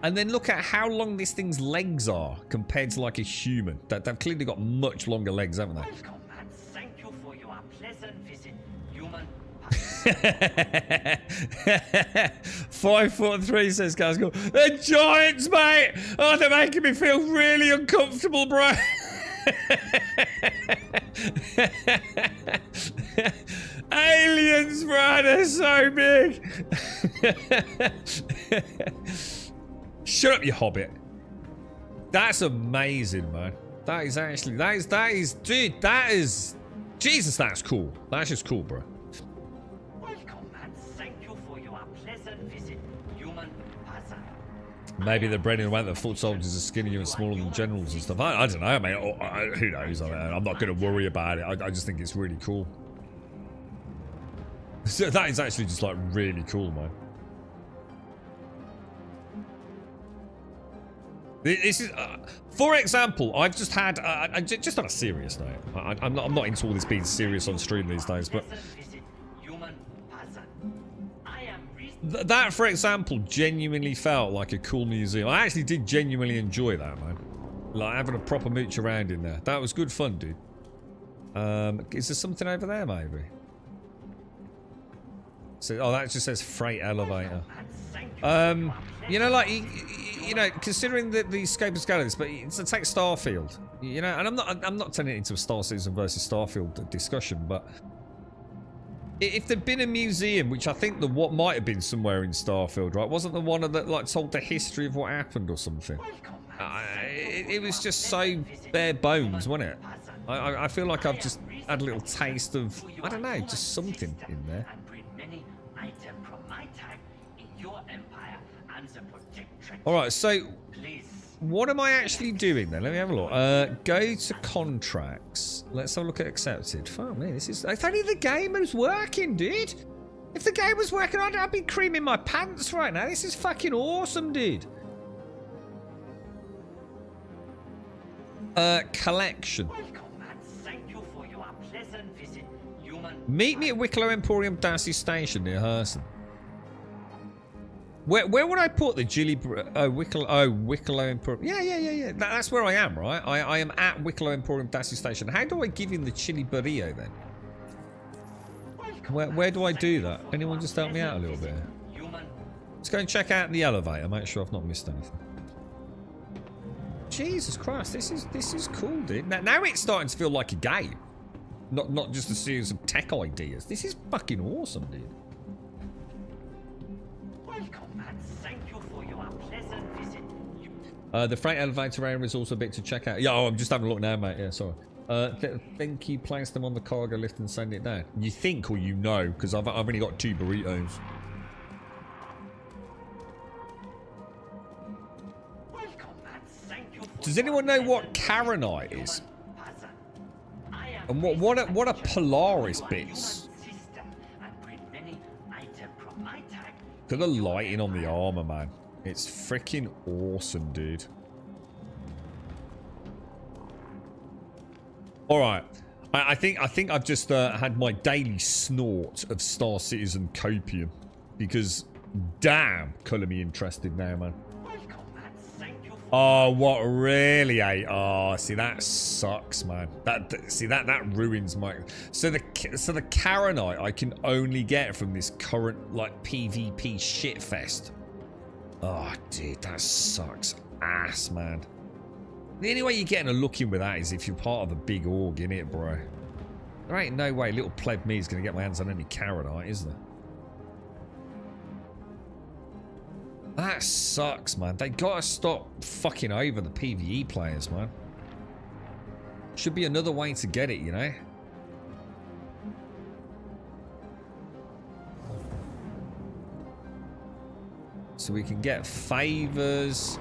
S2: And then look at how long this thing's legs are compared to like a human. They've clearly got much longer legs, haven't they?
S7: Welcome and thank you for your pleasant visit, human.
S2: 5'3", says Casco. They're giants, mate. Oh, they're making me feel really uncomfortable, bro. Aliens, bro. They're so big. Shut up, you hobbit. That's amazing, man. That is actually, that is, dude, that is, Jesus, that's cool. That's just cool, bro.
S7: Welcome and thank you for your pleasant visit, human person.
S2: Maybe the bread and went that foot soldiers are skinnier and smaller than generals and stuff. I don't know, I mean, who knows? I mean, I'm not going to worry about it. I just think it's really cool. So that is actually just like really cool, man. This is, for example, I've just had, just on a serious note, I'm not into all this being serious on stream these days, but that, for example, genuinely felt like a cool museum. I actually did genuinely enjoy that, man. Like having a proper mooch around in there. That was good fun, dude. Is there something over there, maybe? So, oh, that just says freight elevator. You know, like, you know, considering the scope and scale of this, but it's take Starfield, you know, and I'm not turning it into a Star Citizen versus Starfield discussion, but If there'd been a museum, which I think what might have been somewhere in Starfield, right? Wasn't the one that like told the history of what happened or something? It was just so bare bones, wasn't it? I feel like I've just had a little taste of, I don't know, just something in there.
S7: And bring many items from my time in your empire and the protectorate.
S2: All right, so
S7: Please.
S2: what am I actually doing then? Let me have a look. Go to contracts. Let's have a look at accepted. Fuck me, this is... If only the game was working, dude. If the game was working, I'd be creaming my pants right now. This is fucking awesome, dude. Collection.
S7: Welcome and thank you for your pleasant visit, human.
S2: Meet me at Wicklow Emporium Darcy Station near Herson. Where would I put the Wicklow Emporium? Yeah. That's where I am, right? I am at Wicklow Emporium Darcy Station. How do I give him the chili burrito then? Where do I do that? Anyone just help me out a little bit?
S7: Human.
S2: Let's go and check out the elevator. Make sure I've not missed anything. Jesus Christ, this is cool, dude. Now it's starting to feel like a game, not just a series of tech ideas. This is fucking awesome, dude.
S7: Welcome and thank you for your pleasant visit.
S2: The freight elevator area is also a bit to check out. Yeah, I'm just having a look now, mate. Yeah, sorry. Think you place them on the cargo lift and send it down? You think or you know? Because I've only got 2 burritos. Does anyone know what Karenite is? And what are Polaris bits? Look at the lighting on the armor, man. It's freaking awesome, dude. All right, I think I've just had my daily snort of Star Citizen copium, because damn, colour me interested now, man. Oh, what really? Oh, see, that sucks, man. That ruins my. So the Karenite I can only get from this current like PvP shitfest. Oh, dude, that sucks ass, man. The only way you're getting a look in with that is if you're part of a big org, innit, bro? There ain't no way little pleb me is gonna get my hands on any Karenite, is there? That sucks, man. They gotta stop fucking over the PvE players, man. Should be another way to get it, you know? So we can get favors.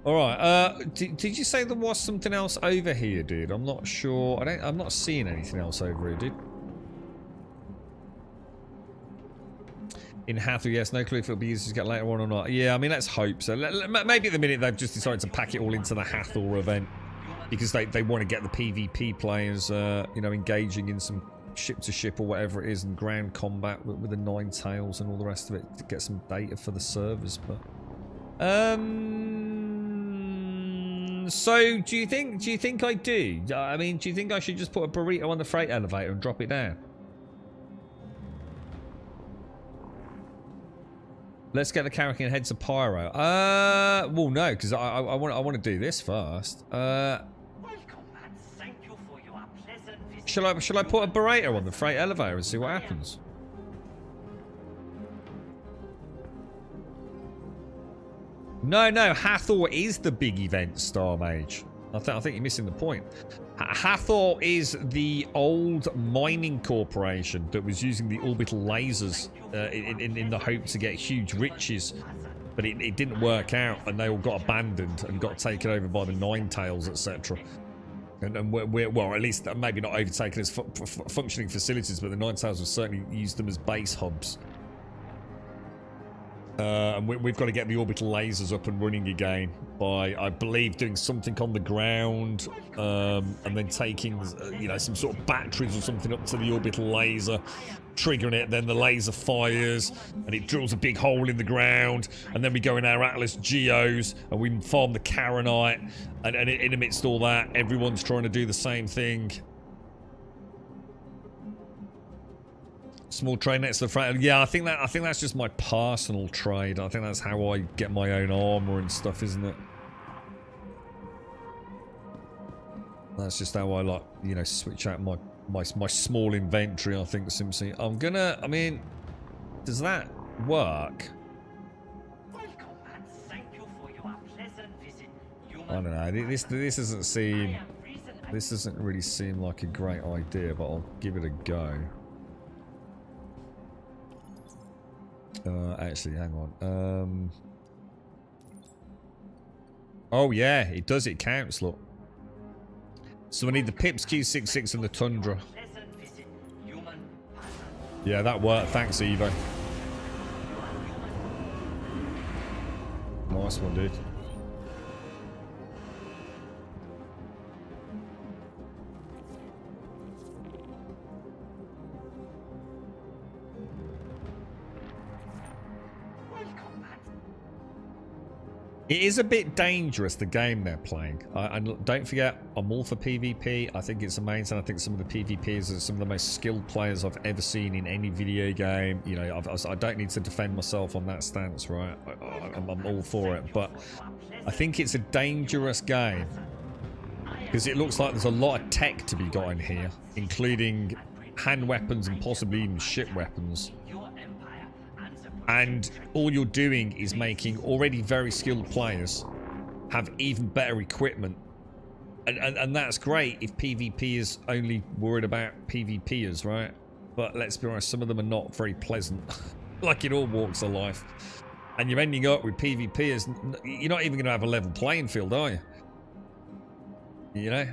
S2: Alright, did you say there was something else over here, dude? I'm not sure. I'm not seeing anything else over here, dude. In Hathor, yes, no clue if it'll be easy to get later on or not. Yeah, I mean, let's hope so. Maybe at the minute they've just decided to pack it all into the Hathor event because they want to get the PvP players, you know, engaging in some ship-to-ship or whatever it is and ground combat with the Nine Tails and all the rest of it to get some data for the servers. But so do you think I do? I mean, do you think I should just put a burrito on the freight elevator and drop it down? Let's get the Karrakin heads to Pyro. Well, no, because I want to do this first. Shall I put a burrito on the freight elevator and see what happens? No, Hathor is the big event, Star Mage. I think you're missing the point. Hathor is the old mining corporation that was using the orbital lasers in the hope to get huge riches, but it didn't work out, and they all got abandoned and got taken over by the Nine Tails, etc. And we're well, at least maybe not overtaken as functioning facilities, but the Nine Tails have certainly used them as base hubs. And we've got to get the orbital lasers up and running again by, I believe, doing something on the ground, and then taking, you know, some sort of batteries or something up to the orbital laser, triggering it, then the laser fires, and it drills a big hole in the ground, and then we go in our Atlas Geos, and we farm the Karenite, and in amidst all that, everyone's trying to do the same thing. Small trade next to the freight. Yeah, I think that's just my personal trade. I think that's how I get my own armor and stuff, isn't it? That's just how I like, you know, switch out my small inventory, I think, simply. I mean, does that work?
S7: Welcome and thank you for your pleasant visit, human.
S2: I don't know. This doesn't
S7: I
S2: seem...
S7: am reason
S2: This doesn't really seem like a great idea, but I'll give it a go. Actually, hang on. Oh yeah, it does. It counts, look. So I need the Pips Q66 and the Tundra.
S7: pleasant visit, human.
S2: Yeah, that worked. Thanks, Evo. Nice one, dude. It is a bit dangerous, the game they're playing. And don't forget, I'm all for PvP. I think it's amazing. I think some of the PvPers are some of the most skilled players I've ever seen in any video game. You know, I don't need to defend myself on that stance, right? I'm all for it. But I think it's a dangerous game. Because it looks like there's a lot of tech to be got in here. Including hand weapons and possibly even ship weapons. And all you're doing is making already very skilled players have even better equipment. And that's great if PvP is only worried about PvPers, right? But let's be honest, some of them are not very pleasant. Like in all walks of life. And you're ending up with PvPers. You're not even going to have a level playing field, are you? You know?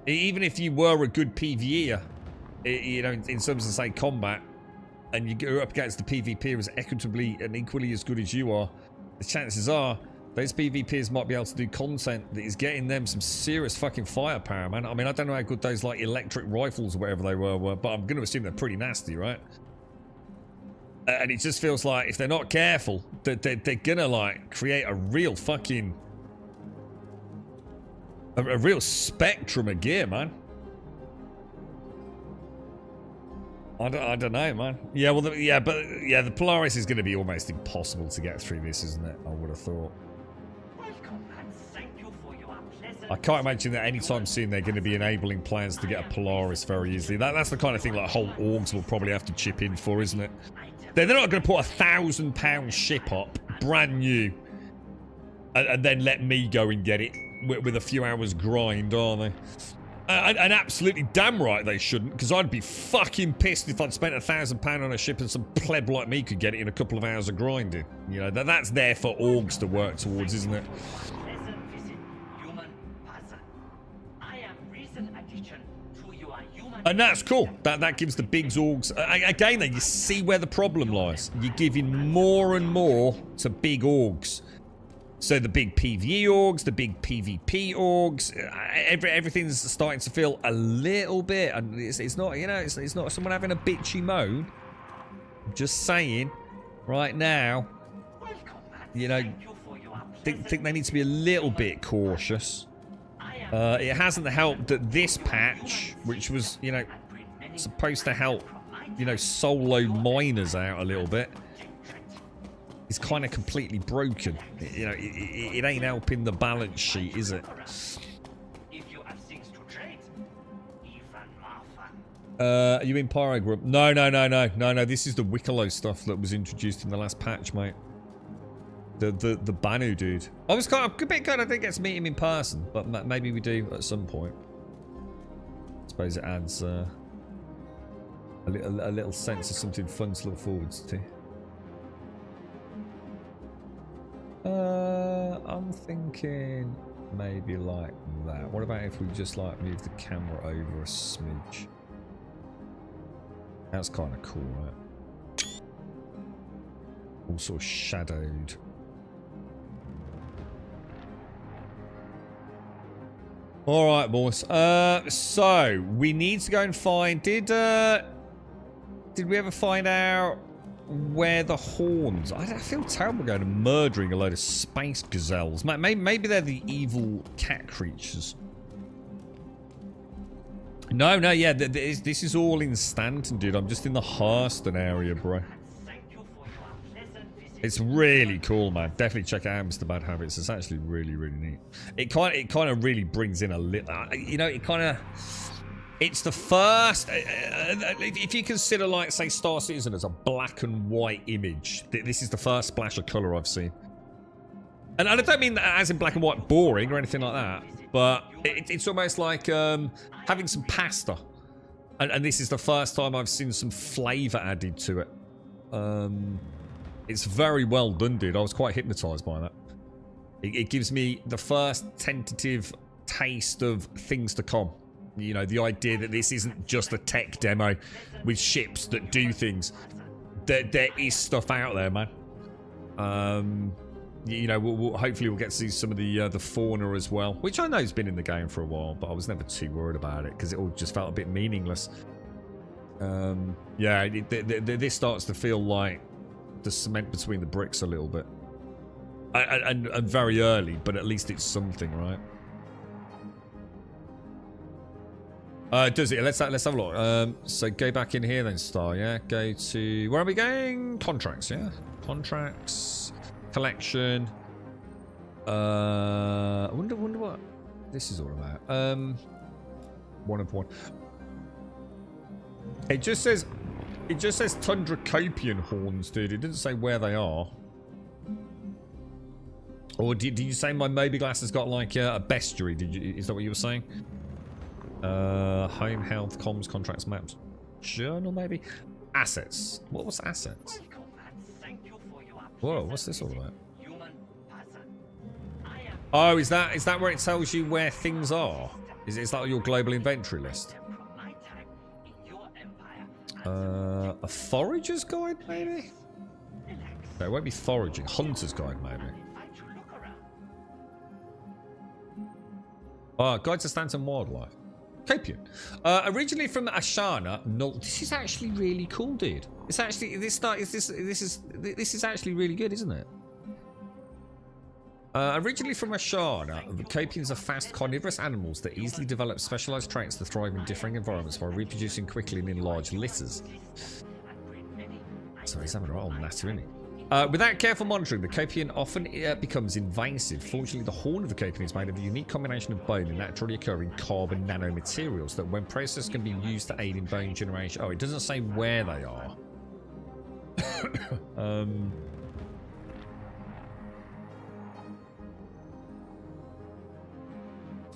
S2: Even if you were a good PvEer, you know, in terms of, say, combat, and you go up against the PvPers equitably and equally as good as you are, the chances are those PvPers might be able to do content that is getting them some serious fucking firepower, man. I mean, I don't know how good those, like, electric rifles or whatever they were, but I'm going to assume they're pretty nasty, right? And it just feels like if they're not careful, they're going to, like, create a real fucking... a real spectrum of gear, man. I don't know, man. Yeah, well, the Polaris is going to be almost impossible to get through this, isn't it? I would have thought. I can't imagine that anytime soon they're going to be enabling players to get a Polaris very easily. That's the kind of thing like whole orgs will probably have to chip in for, isn't it? They're not going to put £1,000 ship up, brand new, and then let me go and get it with a few hours grind, are they? And absolutely damn right they shouldn't, because I'd be fucking pissed if I'd spent £1,000 on a ship and some pleb like me could get it in a couple of hours of grinding. You know, that's there for orgs to work towards, isn't it? And that's cool. That gives the big orgs... Again, though, you see where the problem lies. You're giving more and more to big orgs. So the big PvE orgs, the big PvP orgs, everything's starting to feel a little bit, and it's not, you know, it's not someone having a bitchy moan. I'm just saying, right now, you know, think they need to be a little bit cautious. It hasn't helped that this patch, which was, you know, supposed to help, you know, solo miners out a little bit, is kind of completely broken. You know, it ain't helping the balance sheet, is it? Are you in Pyro Group? No. This is the Wicklow stuff that was introduced in the last patch, mate. The Banu dude. I was a bit kind of think get to meet him in person, but maybe we do at some point. I suppose it adds a little sense of something fun to look forward to. I'm thinking maybe like that. What about if we just like move the camera over a smidge? That's kind of cool, right? All sort of shadowed. All right, boys. So we need to go and find. Did we ever find out where the horns? I feel terrible going and murdering a load of space gazelles. Maybe they're the evil cat creatures. No, yeah, this is all in Stanton, dude. I'm just in the Hurston area, bro. It's really cool, man. Definitely check out Mr. Bad Habits. It's actually really, really neat. It kind of really brings in a little, you know, it kind of, it's the first, if you consider, like, say, Star Citizen as a black and white image, this is the first splash of colour I've seen. And I don't mean that as in black and white boring or anything like that, but it's almost like having some pasta. And this is the first time I've seen some flavour added to it. It's very well done, dude. I was quite hypnotised by that. It gives me the first tentative taste of things to come. You know, the idea that this isn't just a tech demo with ships that do things. There is stuff out there, man. You know, hopefully we'll get to see some of the fauna as well, which I know has been in the game for a while, but I was never too worried about it because it all just felt a bit meaningless. Yeah, this starts to feel like the cement between the bricks a little bit, and very early, but at least it's something, right? Does it? Let's have a look. So go back in here then, Star. Yeah, go to, where are we going? Contracts. Yeah, contracts, collection. I wonder what this is all about. One of one. It just says Tundra Copian horns, dude. It doesn't say where they are. Or did you say my Moby Glass has got like a bestiary? Is that what you were saying? Home, health, comms, contracts, maps, journal, maybe. Assets. What's assets? Whoa, what's this all about? Oh, is that where it tells you where things are? Is that your global inventory list? A forager's guide, maybe? No, it won't be foraging. Hunter's guide, maybe. Guide to Stanton Wildlife. Copian. Originally from Ashana. No, this is actually really cool, dude. It's actually this is actually really good, isn't it? Originally from Ashana, the Copians are fast, carnivorous animals that easily develop specialized traits to thrive in differing environments while reproducing quickly and in large litters. So he's having a roll natter, isn't he? Without careful monitoring, the Copian often becomes invasive. Fortunately, the horn of the Copian is made of a unique combination of bone and naturally occurring carbon nanomaterials that, when processed, can be used to aid in bone generation. Oh, it doesn't say where they are.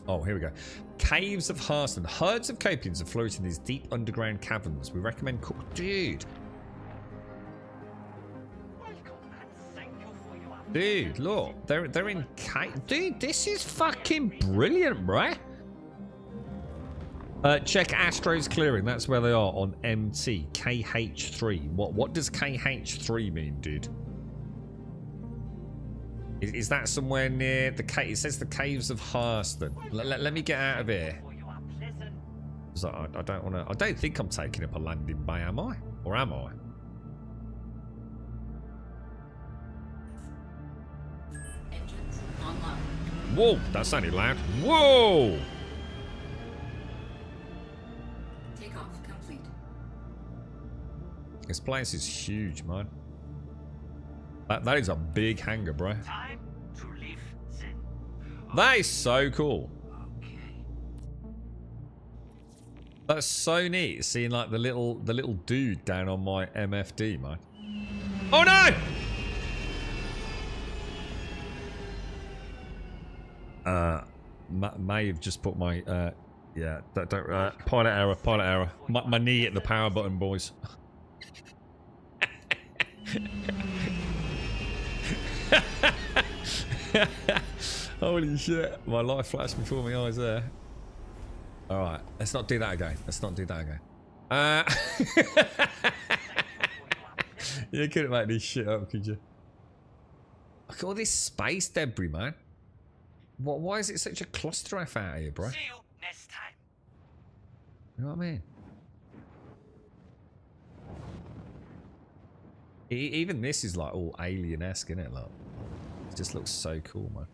S2: Oh, here we go. Caves of Hurston. Herds of Copians have flourished in these deep underground caverns. We recommend Dude, look. They're in Dude, this is fucking brilliant, right? Check Astro's Clearing. That's where they are on MT. KH3. What does KH3 mean, dude? Is that somewhere near the cave? It says the Caves of Hurston. Let me get out of here. I don't want to. I don't think I'm taking up a landing bay, am I? Or am I?
S5: Engines online.
S2: Whoa, that sounded loud. Whoa!
S5: Takeoff complete.
S2: This place is huge, man. That is a big hangar, bro.
S7: Time to leave Zen.
S2: That is so cool.
S7: Okay.
S2: That's so neat, seeing like the little dude down on my MFD, man. Oh no! May have just put my yeah. Don't pilot error. My knee hit the power button, boys. Holy shit, my life flashed before my eyes there. Alright, let's not do that again. You couldn't make this shit up, could you? Look at all this space debris, man. Why is it such a cluster F out here, bro?
S7: See you next time.
S2: You know what I mean? Even this is like all alien-esque, isn't it? Look, it just looks so cool, man.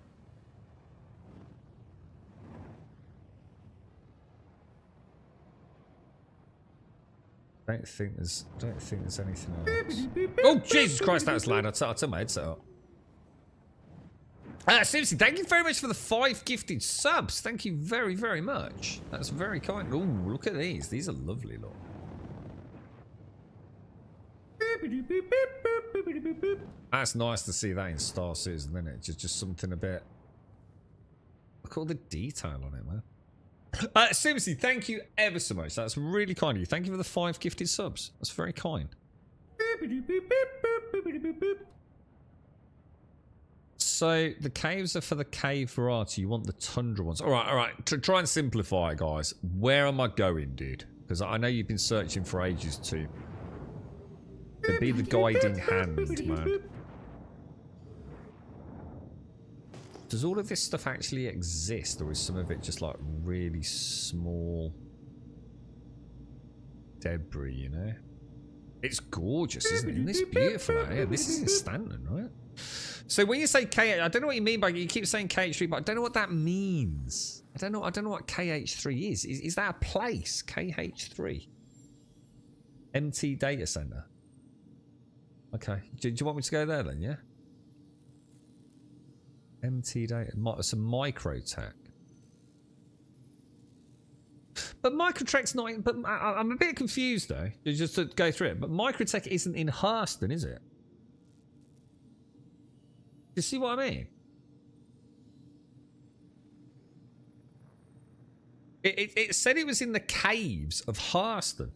S2: Don't think there's anything else. Oh Jesus Christ, that was loud. I'll turn my headset up. Seriously, thank you very much for the 5 gifted subs. Thank you very, very much. That's very kind. Oh, look at these. These are lovely, look. That's nice to see that in Star Citizen, isn't it? Just something a bit... Look at all the detail on it, man. Seriously, thank you ever so much. That's really kind of you. Thank you for the 5 gifted subs. That's very kind. So the caves are for the cave variety. You want the tundra ones. All right. Try and simplify it, guys. Where am I going, dude? Because I know you've been searching for ages too. To be the guiding hand, man. Does all of this stuff actually exist, or is some of it just like really small debris, you know? It's gorgeous, isn't it? Isn't this beautiful out here? This is in Stanton, right? So when you say KH, I don't know what you mean by, you keep saying KH3, but I don't know what that means. I don't know what KH3 is. Is that a place? KH3? MT Data Center. Okay. Do you want me to go there then, yeah? MT Data, some Microtech. But Microtech's not, but I'm a bit confused though, just to go through it. But Microtech isn't in Hurston, is it? You see what I mean? It said it was in the caves of Hurston.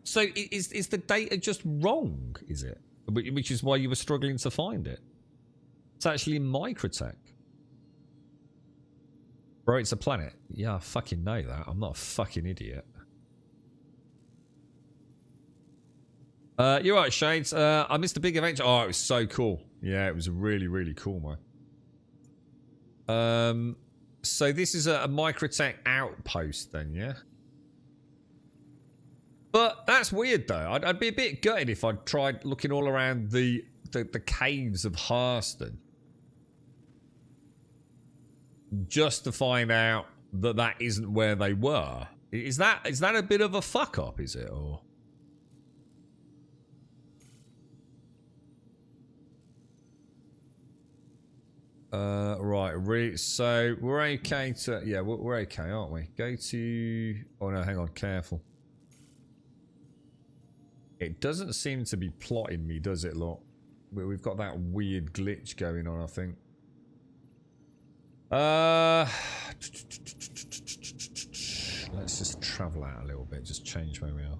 S2: So is the data just wrong, is it? Which is why you were struggling to find it. It's actually Microtech. Bro, it's a planet. Yeah, I fucking know that. I'm not a fucking idiot. You're right, Shades. I missed the big adventure. Oh, it was so cool. Yeah, it was really, really cool, man. So this is a Microtech outpost then, yeah? But that's weird, though. I'd be a bit gutted if I'd tried looking all around the caves of Hurston just to find out that that isn't where they were. Is that a bit of a fuck up, is it? Or right, so we're okay to, yeah, we're okay, aren't we? Go to, oh no, hang on, careful. It doesn't seem to be plotting me, does it, look? We've got that weird glitch going on, I think. Let's just travel out a little bit, just change where we are.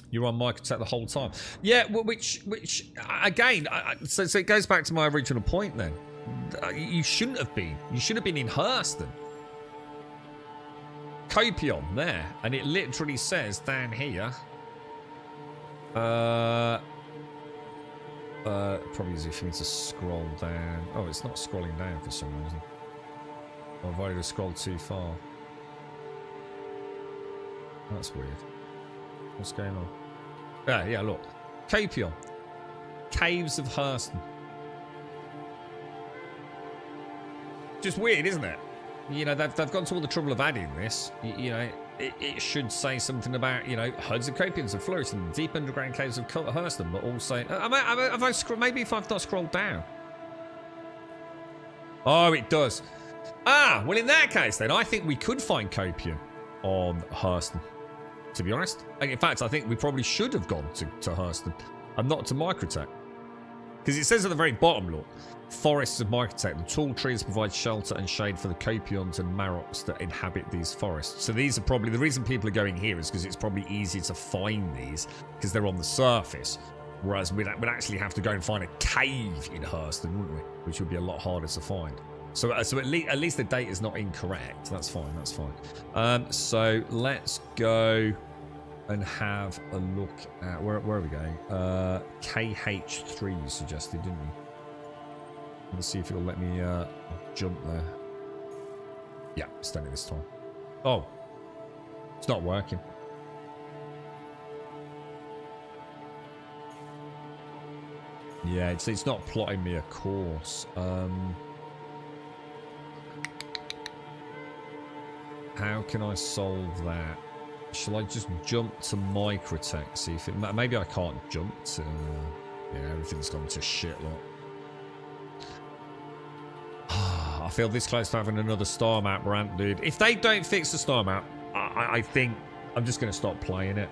S2: You're on Microtech the whole time. Yeah, which again, so it goes back to my original point then. You shouldn't have been. You should have been in Hurston. Copion there, and it literally says down here. Probably easy for me to scroll down. Oh, it's not scrolling down for some reason. Oh, I've already scrolled too far. That's weird. What's going on? Yeah, look. Copion. Caves of Hurston. Just weird, isn't it? You know, they've gone to all the trouble of adding this. You know, it should say something about, you know, herds of Copions have flourished in the deep underground caves of Hurston, but also... maybe if I've not scrolled down. Oh, it does. Ah, well, in that case, then, I think we could find Copion on Hurston, to be honest. In fact, I think we probably should have gone to Hurston and not to Microtech. Because it says at the very bottom, look, forests of Microtech. The tall trees provide shelter and shade for the Copions and Maroks that inhabit these forests. So these are probably, the reason people are going here is because it's probably easier to find these because they're on the surface. Whereas we'd actually have to go and find a cave in Hurston, wouldn't we? Which would be a lot harder to find. So at least the date is not incorrect. That's fine, that's fine. So let's go and have a look at, where are we going? KH3 you suggested, didn't you? Let's see if it'll let me jump there. Yeah, it's done it this time. Oh, it's not working. Yeah, it's not plotting me a course. How can I solve that? Shall I just jump to Microtech? See if it... Maybe I can't jump to... Yeah, everything's gone to shit, lot. I feel this close to having another star map rant, dude. If they don't fix the star map, I think I'm just going to stop playing it.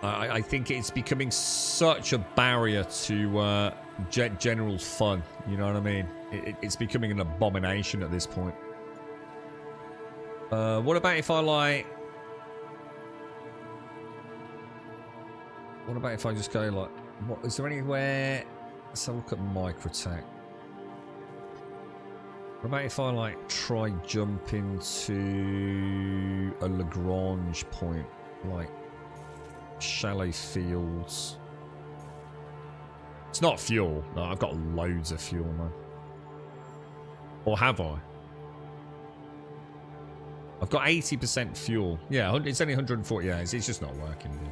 S2: I think it's becoming such a barrier to general fun. You know what I mean? It's becoming an abomination at this point. What about if I like... What about if I just go like... What is there anywhere... Let's have a look at Microtech. What about if I like try jumping to a Lagrange point? Like... Shallow fields. It's not fuel. No, I've got loads of fuel, man. Or have I? I've got 80% fuel. Yeah, it's only 140 hours. It's just not working, dude.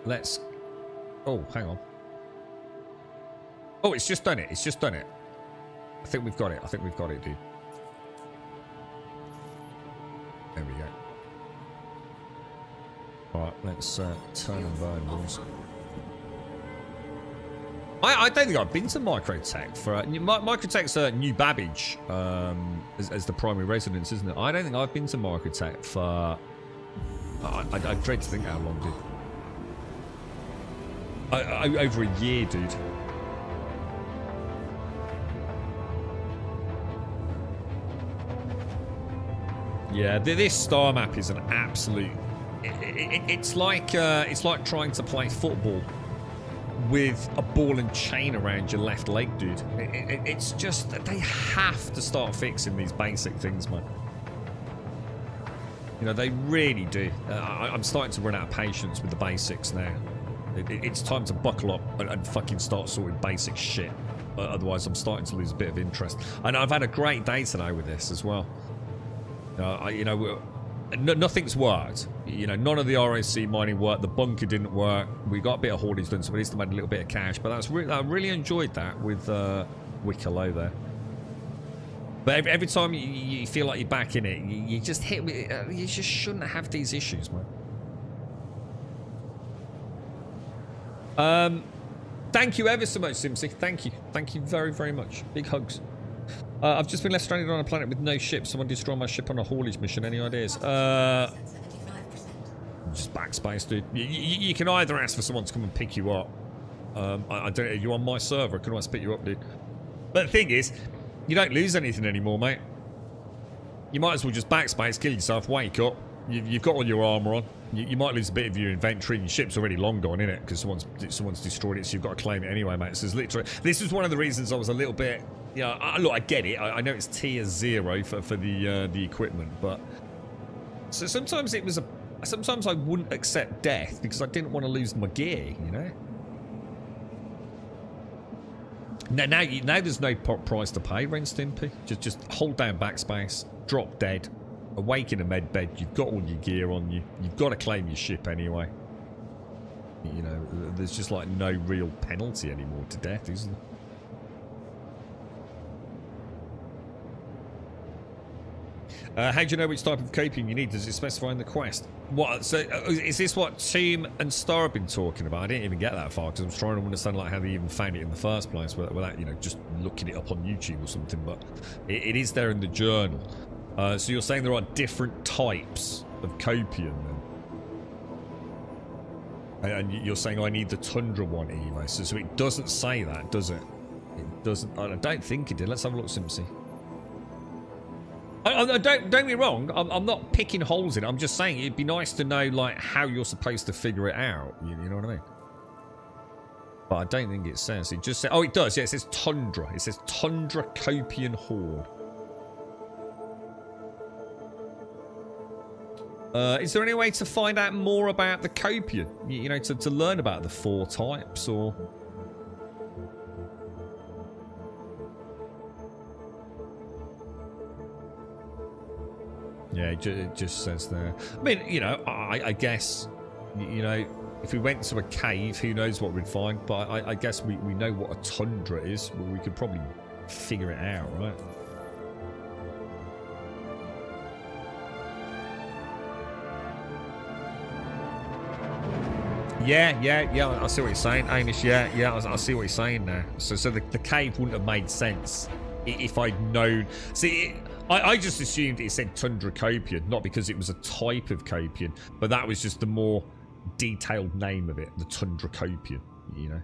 S2: Let's... Oh, hang on. Oh, it's just done it. It's just done it. I think we've got it. I think we've got it, dude. There we go. Alright, let's turn and burn, boys. I don't think I've been to Microtech for... Microtech's New Babbage as the primary residence, isn't it? I don't think I've been to Microtech for... I dread to think how long, dude. Over a year, dude. Yeah, this star map is an absolute... It's like trying to play football with a ball and chain around your left leg, dude. It's just that they have to start fixing these basic things, man. You know, they really do. I'm starting to run out of patience with the basics now. It's time to buckle up and fucking start sorting basic shit. Otherwise, I'm starting to lose a bit of interest. And I've had a great day today with this as well. Nothing's worked. You know, none of the ROC mining worked. The bunker didn't work. We got a bit of haulage done, so we at least made a little bit of cash. But I really enjoyed that with Wicklow there. But every time you feel like you're back in it, you just hit. You just shouldn't have these issues, man. Thank you ever so much, Simsy. Thank you very, very much. Big hugs. I've just been left stranded on a planet with no ship. Someone destroyed my ship on a haulage mission. Any ideas? Just backspace, dude. You can either ask for someone to come and pick you up. I don't. Are you on my server? Can I pick you up, dude? But the thing is, you don't lose anything anymore, mate. You might as well just backspace, kill yourself, wake up. You've got all your armor on. You might lose a bit of your inventory. Your ship's already long gone, innit? Because someone's destroyed it, so you've got to claim it anyway, mate. So literally, this was one of the reasons I was a little bit. Yeah, look, I get it. I know it's tier 0 for the equipment, but so sometimes it was sometimes I wouldn't accept death because I didn't want to lose my gear, you know. Now there's no price to pay, Ren Stimpy. Just hold down backspace, drop dead, awake in a med bed. You've got all your gear on you. You've got to claim your ship anyway. You know, there's just like no real penalty anymore to death, isn't there? How do you know which type of copium you need? Does it specify in the quest? What? So is this what Tomb and Star have been talking about? I didn't even get that far because I was trying to understand like how they even found it in the first place without just looking it up on YouTube or something. But it is there in the journal. So you're saying there are different types of copium then? And you're saying I need the Tundra one anyway. So it doesn't say that, does it? It doesn't. I don't think it did. Let's have a look, Simpsy. Don't get me wrong. I'm not picking holes in it. I'm just saying it'd be nice to know like how you're supposed to figure it out. You know what I mean? But I don't think it says. It just says. Oh, it does. Yeah, it says Tundra. It says Tundra Copian Horde. Is there any way to find out more about the Copian? You know, to learn about the 4 types or? Yeah, it just says there. I mean, you know, I guess, you know, if we went to a cave, who knows what we'd find. But I guess we know what a tundra is. We could probably figure it out, right? Yeah, I see what you're saying, Amish. Yeah, I see what you're saying now. So the cave wouldn't have made sense if I'd known. See, I just assumed it said Tundra Copian, not because it was a type of Copian, but that was just the more detailed name of it, the Tundra Copian, you know.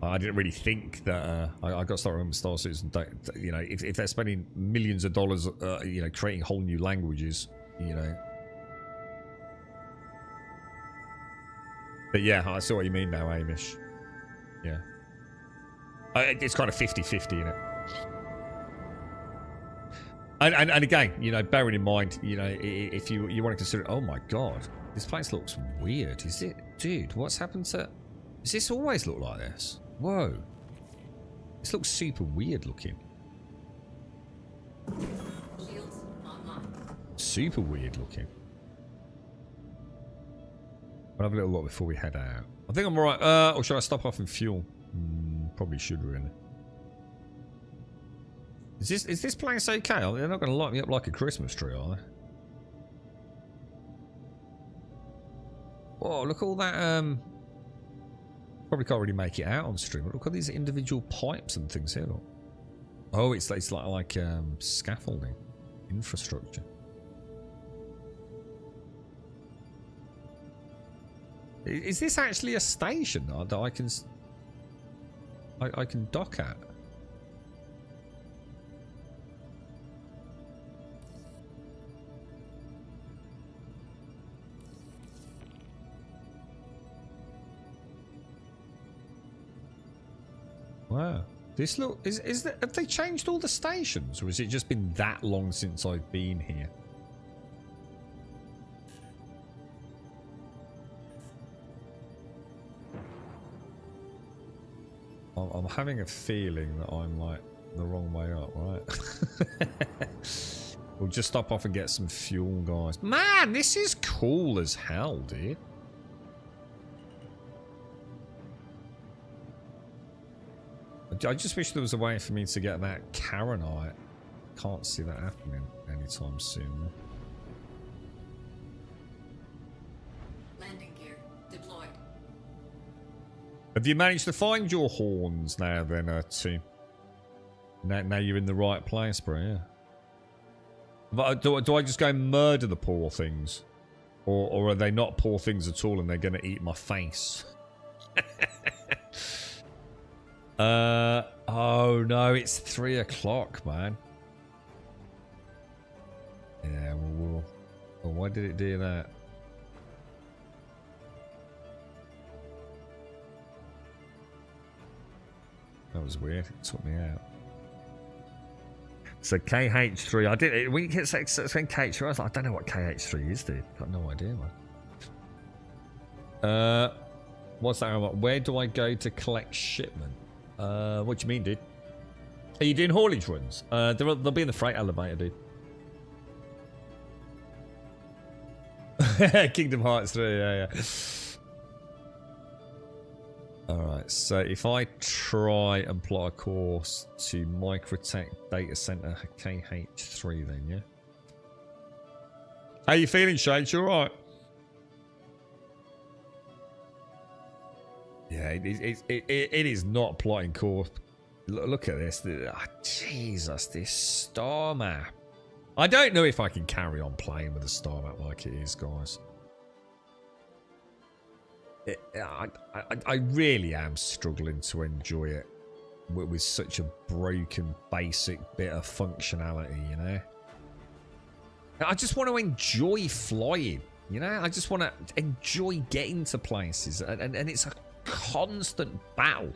S2: I didn't really think that, I got to start remembering Star Citizen, you know, if they're spending millions of dollars, you know, creating whole new languages, you know. But yeah, I see what you mean now, Amish. Yeah. It's kind of 50-50, isn't it? And again, you know, bearing in mind, you know, if you want to consider, oh my god, this place looks weird. Is it? Dude, what's happened to... Does this always look like this? Whoa. This looks super weird looking.
S5: Shields online.
S2: Super weird looking. I'll have a little look before we head out. I think I'm alright. Or should I stop off and fuel? Probably should, really. Is this place okay? They're not going to light me up like a Christmas tree, are they? Oh, look at all that. Probably can't really make it out on stream. But look at these individual pipes and things here. Look. Oh, it's like scaffolding infrastructure. Is this actually a station that I can dock at? Wow. This look is that, have they changed all the stations, or has it just been that long since I've been here? I'm having a feeling that I'm like the wrong way up, right? We'll just stop off and get some fuel, guys. Man, this is cool as hell, dude. I just wish there was a way for me to get that Karenite. Can't see that happening anytime soon.
S5: Landing gear deployed.
S2: Have you managed to find your horns now then, T? Now you're in the right place, bro, yeah. But do I just go and murder the poor things? Or are they not poor things at all and they're going to eat my face? Oh no, it's 3 o'clock, man. Yeah, well, why did it do that? That was weird. It took me out. So KH3, I did. When you get saying KH3, I was like, I don't know what KH3 is, dude. Got no idea, man. What's that? Where do I go to collect shipment? What do you mean, dude? Are you doing haulage runs? They'll be in the freight elevator, dude. Kingdom Hearts 3, yeah. Alright, so if I try and plot a course to Microtech Data Center KH3 then, yeah? How you feeling, Shades? You alright? Yeah, it is not plotting course. Look at this. Jesus, this star map. I don't know if I can carry on playing with a star map like it is, guys. I really am struggling to enjoy it with such a broken, basic bit of functionality, you know? I just want to enjoy flying, you know? I just want to enjoy getting to places, and it's a constant battle.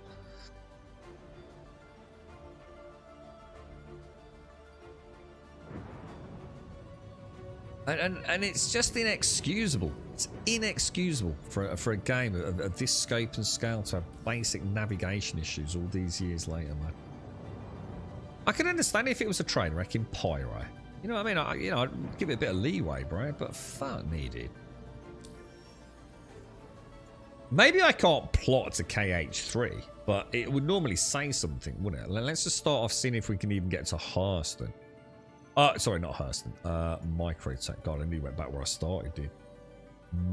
S2: And it's just inexcusable. It's inexcusable for a game of this scope and scale to have basic navigation issues all these years later, man. I can understand if it was a train wreck in Pyro. You know what I mean? I'd give it a bit of leeway, bro. But fuck me, dude. Maybe I can't plot to KH3, but it would normally say something, wouldn't it? Let's just start off seeing if we can even get to Hurston. Sorry, not Hurston. Microtech. God, I nearly went back where I started, dude.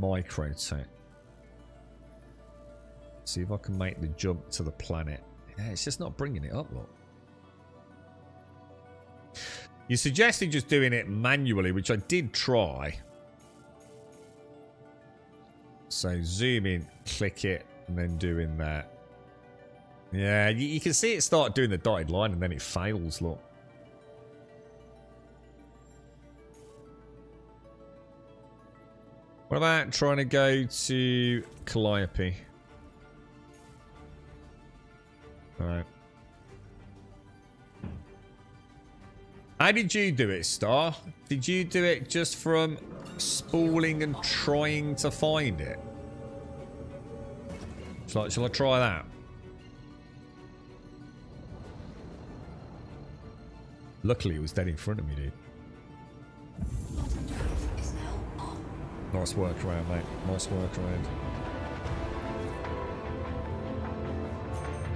S2: Microtech. See if I can make the jump to the planet. Yeah, it's just not bringing it up, look. You suggested just doing it manually, which I did try. So zoom in, click it, and then doing that. Yeah, you can see it start doing the dotted line and then it fails, look. What about trying to go to Calliope? Alright. How did you do it, Star? Did you do it just from spooling and trying to find it? Shall I try that? Luckily, it was dead in front of me, dude.
S5: Is now on.
S2: Nice work around, mate. Nice work around.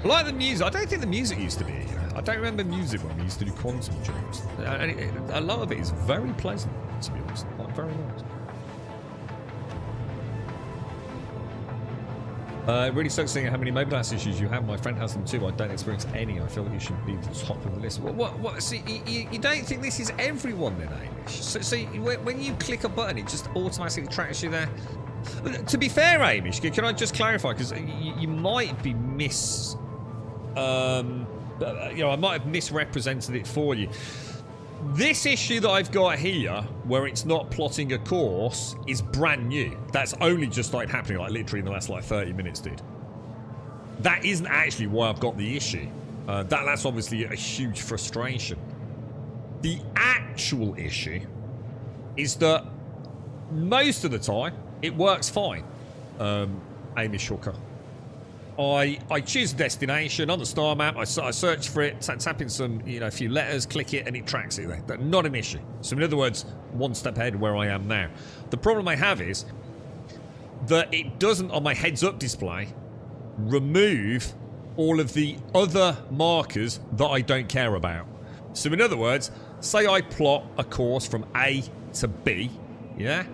S2: I like the music. I don't think the music used to be here. I don't remember music when we used to do quantum jumps. And a lot of it is very pleasant, to be honest. Like, very nice. It really sucks seeing how many mobilis issues you have. My friend has them too. I don't experience any. I feel like you should be the top of the list. What? See, you don't think this is everyone then, Amish? So when you click a button, it just automatically tracks you there. To be fair, Amish, can I just clarify? Because you might be I might have misrepresented it for you. This issue that I've got here, where it's not plotting a course, is brand new. That's only just started happening, like literally in the last like 30 minutes, dude. That isn't actually why I've got the issue. That's obviously a huge frustration. The actual issue is that most of the time it works fine. Amy Shulker. I choose a destination on the star map. I search for it, tap in some, a few letters, click it, and it tracks it there. That's not an issue. So in other words, one step ahead of where I am now. The problem I have is that it doesn't, on my heads-up display, remove all of the other markers that I don't care about. So in other words, say I plot a course from A to B, yeah?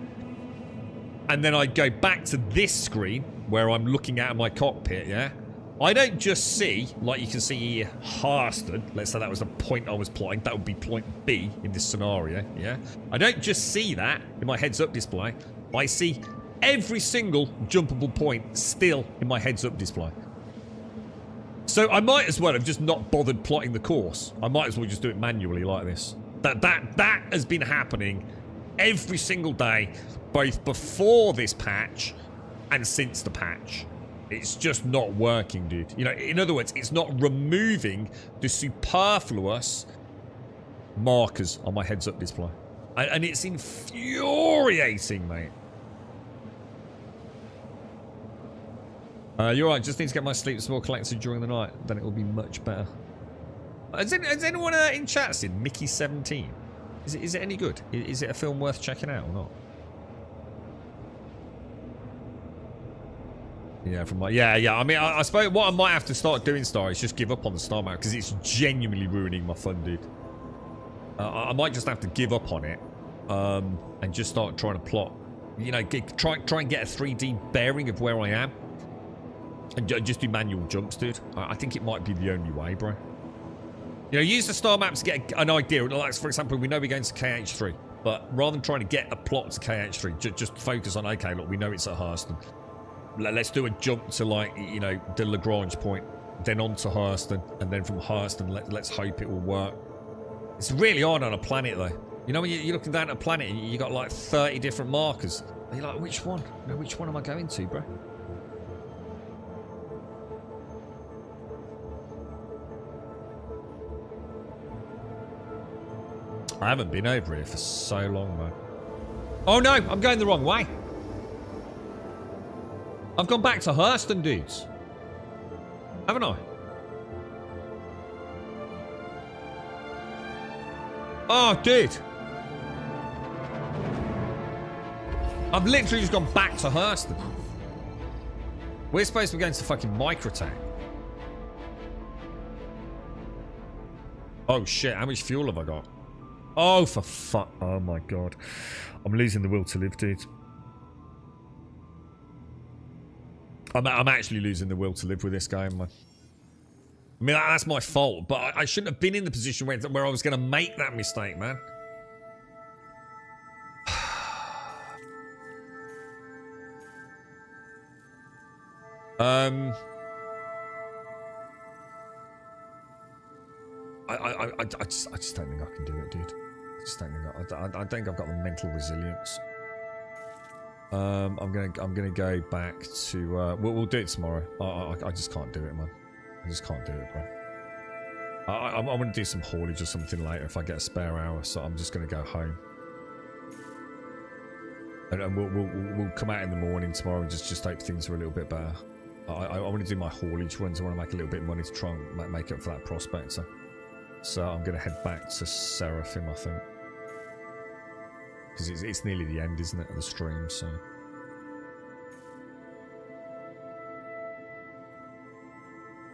S2: And then I go back to this screen where I'm looking at my cockpit, yeah? I don't just see, like you can see here, Hurston. Let's say that was the point I was plotting. That would be point B in this scenario, yeah? I don't just see that in my heads-up display. I see every single jumpable point still in my heads-up display. So I might as well have just not bothered plotting the course. I might as well just do it manually like this. That has been happening every single day, both before this patch and since the patch. It's just not working, dude. In other words, it's not removing the superfluous markers on my heads-up display. And it's infuriating, mate. You're right, just need to get my sleep more collected during the night, then it will be much better. Has anyone in chat seen Mickey 17? Is it any good? Is it a film worth checking out or not? Yeah, I mean, I suppose what I might have to start doing, Star, is just give up on the star map because it's genuinely ruining my fun, dude. I might just have to give up on it and just start trying to plot. Try and get a 3D bearing of where I am, and just do manual jumps, dude. I think it might be the only way, bro. Use the star map to get an idea. Like, for example, we know we're going to KH3, but rather than trying to get a plot to KH3, just focus on, okay, look, we know it's at Hurston. Let's do a jump to, the Lagrange point, then on to Hurston, and then from Hurston, let's hope it will work. It's really hard on a planet, though. When you're looking down at a planet and you got, like, 30 different markers. And you're like, which one? Which one am I going to, bro? I haven't been over here for so long, man. Oh, no, I'm going the wrong way. I've gone back to Hurston, dudes. Haven't I? Oh, dude. I've literally just gone back to Hurston. We're supposed to be going to fucking Microtech. Oh shit, how much fuel have I got? Oh, for fuck. Oh my god. I'm losing the will to live, dude. I'm actually losing the will to live with this game, man. I mean, that's my fault, but I shouldn't have been in the position where I was going to make that mistake, man. I just don't think I can do it, dude. I just don't think I don't think I've got the mental resilience. I'm gonna go back to. We'll do it tomorrow. I just can't do it, man. I just can't do it, bro. I'm gonna do some haulage or something later if I get a spare hour. So I'm just gonna go home, and we'll come out in the morning tomorrow and just hope things are a little bit better. I want to do my haulage runs. I want to make a little bit of money to try and make up for that prospector. So I'm going to head back to Seraphim, I think. Because it's nearly the end, isn't it, of the stream, so...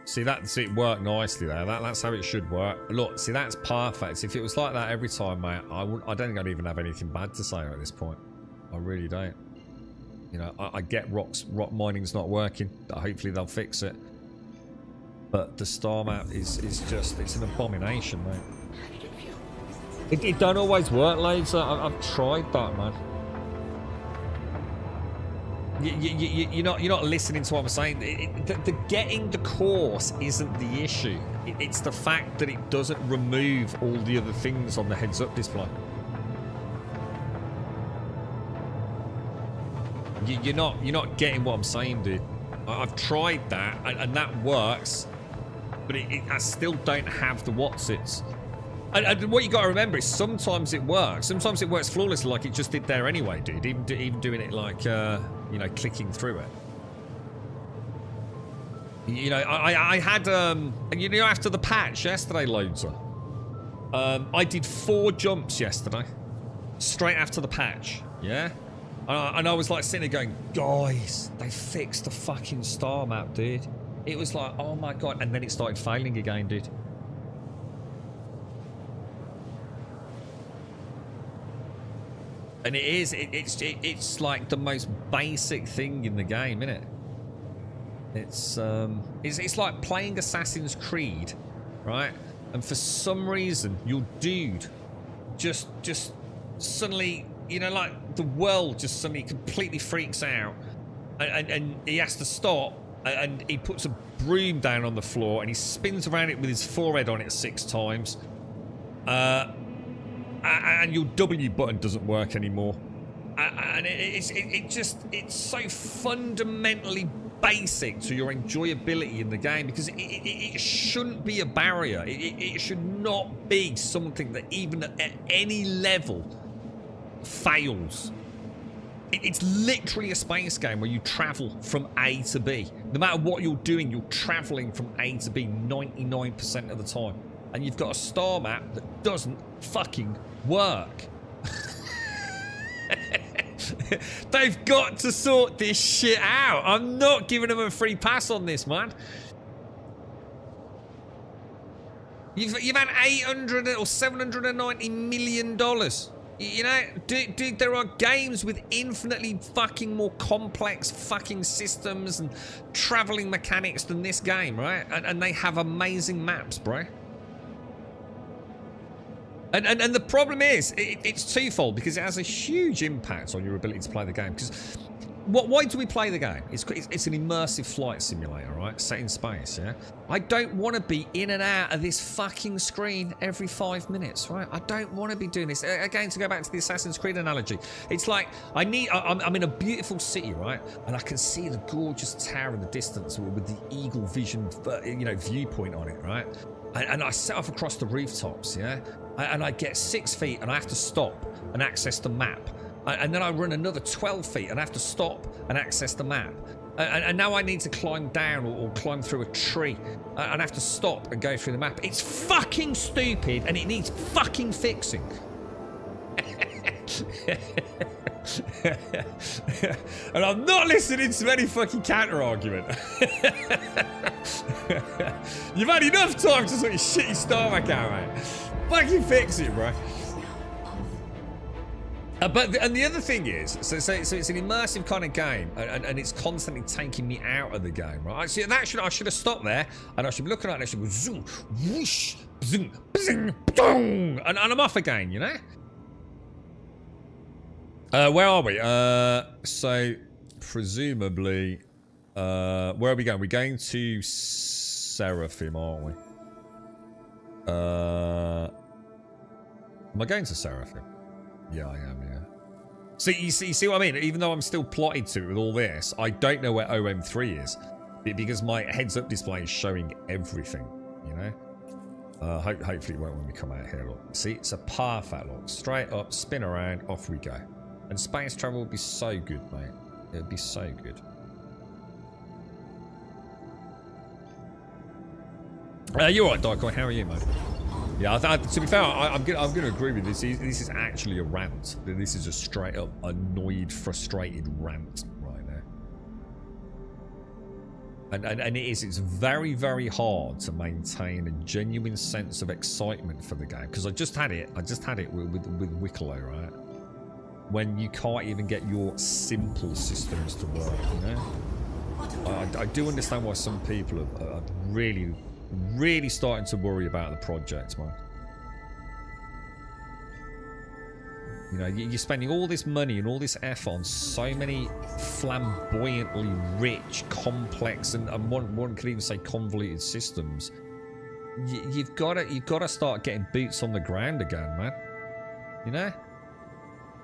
S2: See, it worked nicely there. That's how it should work. Look, see, that's perfect. If it was like that every time, mate, I don't think I'd even have anything bad to say at this point. I really don't. You know, I get rock mining's not working. Hopefully they'll fix it. But the star map is just, it's an abomination, mate. It don't always work, Laser. I've tried that, man. You're not listening to what I'm saying. The getting the course isn't the issue. It's the fact that it doesn't remove all the other things on the heads-up display. You're not getting what I'm saying, dude. I've tried that, and that works, but I still don't have the whatsits. And what you got to remember is sometimes it works. Sometimes it works flawlessly, like it just did there anyway, dude. Even doing it like you know, clicking through it. You know, I had you know, after the patch yesterday, Loader, I did 4 jumps yesterday, straight after the patch. Yeah. And I was like sitting there going, guys, they fixed the fucking star map, dude. It was like, oh my god. And then it started failing again, dude. And it's like the most basic thing in the game, isn't it? It's like playing Assassin's Creed, right? And for some reason, your dude just suddenly, you know, like the world just suddenly completely freaks out, and he has to stop, and he puts a broom down on the floor and he spins around it with his forehead on it 6 times, and your W button doesn't work anymore, and it's so fundamentally basic to your enjoyability in the game, because it shouldn't be a barrier. It should not be something that even at any level fails. It's literally a space game where you travel from A to B. No matter what you're doing, you're traveling from A to B 99% of the time. And you've got a star map that doesn't fucking work. They've got to sort this shit out. I'm not giving them a free pass on this, man. You've had $800 or $790 million. You know, dude, there are games with infinitely fucking more complex fucking systems and traveling mechanics than this game, right? And they have amazing maps, bro. And the problem is, it's twofold, because it has a huge impact on your ability to play the game. Because why do we play the game? It's an immersive flight simulator, right? Set in space, yeah? I don't want to be in and out of this fucking screen every 5 minutes, right? I don't want to be doing this. Again, to go back to the Assassin's Creed analogy, it's like I'm in a beautiful city, right? And I can see the gorgeous tower in the distance with the eagle vision, you know, viewpoint on it, right? And I set off across the rooftops, yeah? And I get 6 feet and I have to stop and access the map. And then I run another 12 feet and I have to stop and access the map. And now I need to climb down or climb through a tree and I have to stop and go through the map. It's fucking stupid and it needs fucking fixing. And I'm not listening to any fucking counter argument. You've had enough time to sort your shitty star back out, mate. Fucking fix it, bro. And the other thing is, so it's an immersive kind of game, and it's constantly taking me out of the game, right? See, I should have stopped there, and I should be looking at it, and I should go zoom, whoosh, zoom, bzing, boom, and I'm off again, you know? Where are we? So presumably, where are we going? We're going to Seraphim, aren't we? Am I going to Seraphim? Yeah, I am, yeah. So you see what I mean? Even though I'm still plotted to it with all this, I don't know where OM3 is. Because my heads-up display is showing everything, you know? Hopefully it won't when we come out here, look. See, it's a perfect look. Straight up, spin around, off we go. And space travel would be so good, mate. It would be so good. You're right, Darko. How are you, mate? Yeah, to be fair, I'm going to agree with this. This is actually a rant. This is a straight up annoyed, frustrated rant right now. And it is. It's very, very hard to maintain a genuine sense of excitement for the game because I just had it with Wicklow, right? When you can't even get your simple systems to work, you know. I do understand why some people are really starting to worry about the project, man. You know, you're spending all this money and all this effort on so many flamboyantly rich, complex, and one could even say convoluted systems. You've got to start getting boots on the ground again, man. You know.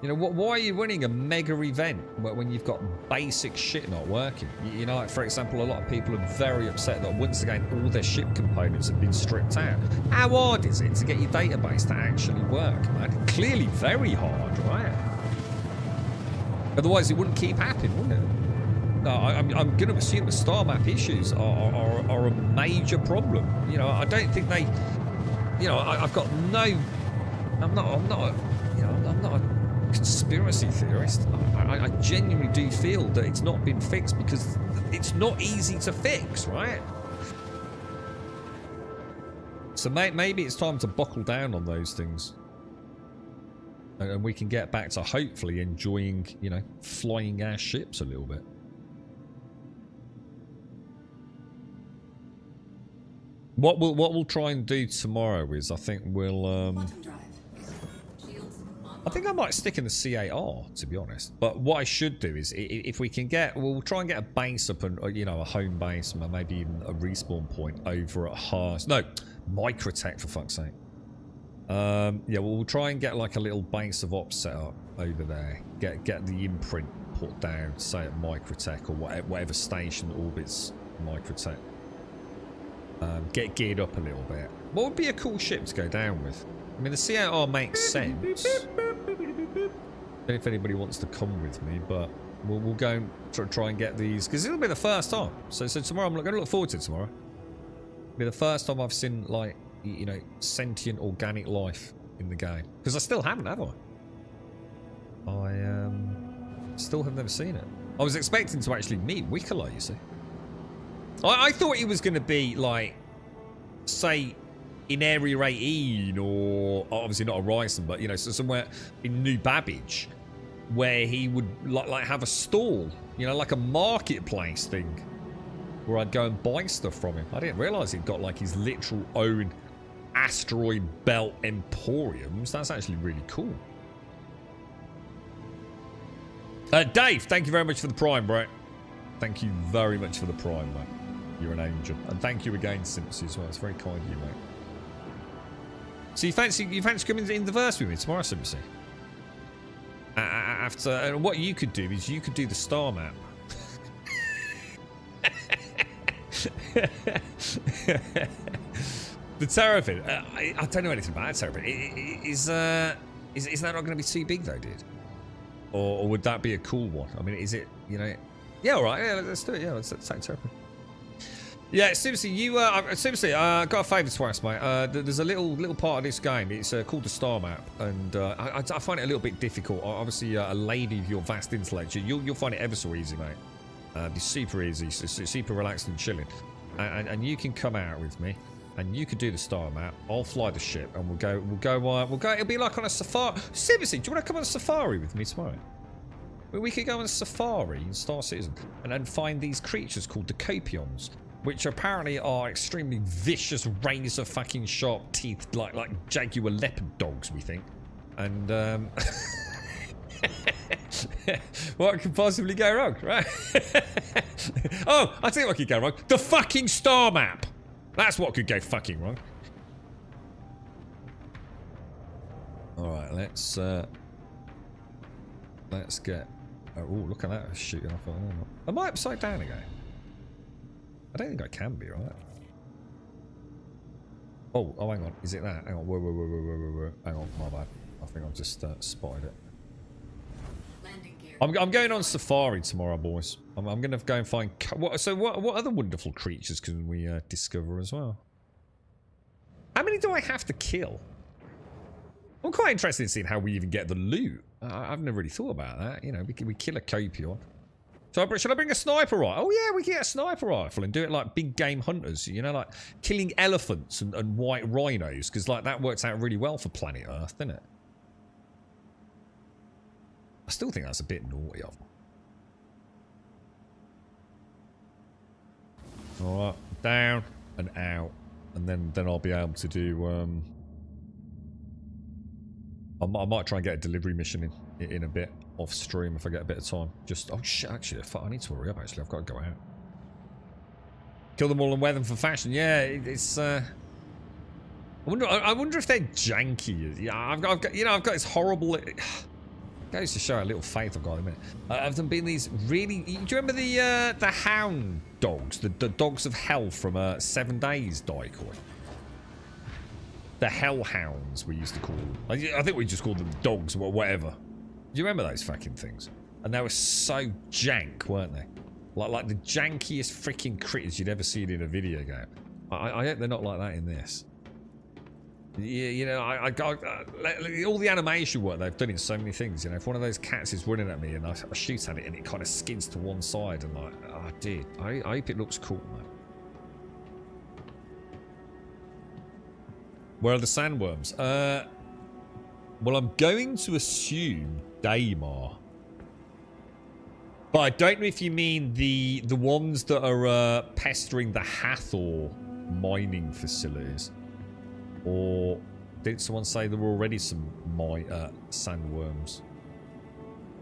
S2: You know, why are you running a mega event when you've got basic shit not working? You know, like for example, a lot of people are very upset that once again all their ship components have been stripped out. How hard is it to get your database to actually work, man? Clearly very hard, right? Otherwise it wouldn't keep happening, wouldn't it? No, I'm going to assume the star map issues are a major problem. You know, I don't think they... You know, I've got no... I'm not a conspiracy theorist. I genuinely do feel that it's not been fixed because it's not easy to fix, right? So maybe it's time to buckle down on those things. And we can get back to hopefully enjoying, you know, flying our ships a little bit. What we'll try and do tomorrow is I think we'll I think I might stick in the CAR, to be honest. But what I should do is, if we can get, we'll try and get a base up and, you know, a home base, maybe even a respawn point over at Haas. No, Microtech, for fuck's sake. Yeah, we'll try and get like a little base of ops set up over there. Get the imprint put down, say at Microtech or whatever station orbits Microtech. Get geared up a little bit. What would be a cool ship to go down with? I mean, the CAR makes sense. If anybody wants to come with me, but we'll go and try and get these because it'll be the first time. So tomorrow I'm going to look forward to it tomorrow. It'll be the first time I've seen like, you know, sentient organic life in the game because I still haven't, have I? I still have never seen it. I was expecting to actually meet Wicklow, you see. I thought he was going to be like, say, in Area 18 or obviously not Horizon, but you know, so somewhere in New Babbage where he would like have a stall, you know, like a marketplace thing where I'd go and buy stuff from him. I didn't realise he'd got like his literal own asteroid belt emporiums. That's actually really cool. Dave, thank you very much for the prime, bro. Thank you very much for the prime, mate. You're an angel. And thank you again, Simpsy, as well. It's very kind of you, mate. So you fancy coming in the verse with me tomorrow, Simpsy? After, and what you could do is you could do the star map. The Terrapin. I don't know anything about Terrapin. Is that not going to be too big though, dude? Or would that be a cool one? I mean, is it, you know? Yeah, all right. Yeah, let's do it. Yeah, let's take Terrapin. Yeah, seriously, got a favour to ask, mate. There's a little part of this game. It's called the star map, and I find it a little bit difficult. Obviously, a lady of your vast intellect, you'll find it ever so easy, mate. It's super easy, it's super relaxed and chilling. And you can come out with me, and you can do the star map. I'll fly the ship, and we'll go. It'll be like on a safari. Seriously, do you want to come on a safari with me tomorrow? We could go on a safari in Star Citizen and find these creatures called the Copions, which apparently are extremely vicious, razor fucking sharp teeth, like jaguar leopard dogs, we think. And what could possibly go wrong, right? Oh, I tell you what could go wrong. The fucking star map. That's what could go fucking wrong. All right, let's get. Oh, look at that shooting off. Am I upside down again? I don't think I can be, right? Oh, hang on. Is it that? Hang on. Whoa. Hang on, my bad. I think I've just spotted it.
S5: Landing gear.
S2: I'm going on safari tomorrow, boys. I'm going to go and find... What other wonderful creatures can we discover as well? How many do I have to kill? I'm quite interested in seeing how we even get the loot. I've never really thought about that. You know, we kill a Copion. So should I bring a sniper rifle? Oh yeah, we can get a sniper rifle and do it like big game hunters. You know, like killing elephants and white rhinos, because like that works out really well for planet Earth, doesn't it? I still think that's a bit naughty of them. All right, down and out, and then I'll be able to do. I might try and get a delivery mission in a bit off stream if I get a bit of time. Just oh shit, actually, I need to hurry up. Actually, I've got to go out. Kill them all and wear them for fashion. Yeah, it's. I wonder if they're janky. Yeah, I've got this horrible. It goes to show how little faith I've got in a minute. I've done been these really. Do you remember the hound dogs, the dogs of hell from 7 Days Daikoi? The hellhounds we used to call them. I think we just called them dogs or whatever. Do you remember those fucking things? And they were so jank, weren't they? Like the jankiest freaking critters you'd ever seen in a video game. I hope they're not like that in this. Yeah, you know, all the animation work they've done in so many things. You know, if one of those cats is running at me and I shoot at it and it kind of skids to one side and like, oh, dude, I hope it looks cool, man. Where are the sandworms? Well, I'm going to assume Daymar. But I don't know if you mean the ones that are pestering the Hathor mining facilities. Or did someone say there were already some sandworms?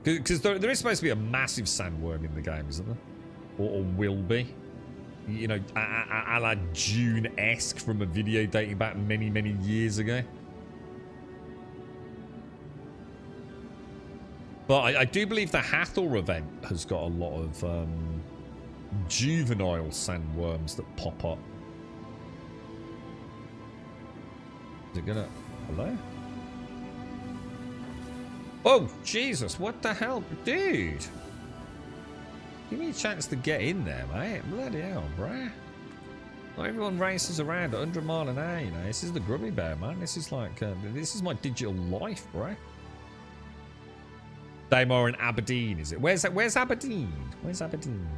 S2: Because there is supposed to be a massive sandworm in the game, isn't there? Or will be. You know, a la Dune-esque from a video dating back many, many years ago. But I do believe the Hathor event has got a lot of juvenile sandworms that pop up. Is it gonna... Hello? Oh, Jesus, what the hell? Dude! Give me a chance to get in there, mate. Bloody hell, bruh. Not everyone races around at 100 mile an hour, you know. This is the Grubby Bear, man. This is like... this is my digital life, bruh. Daymar in Aberdeen, is it? Where's Aberdeen? Where's Aberdeen?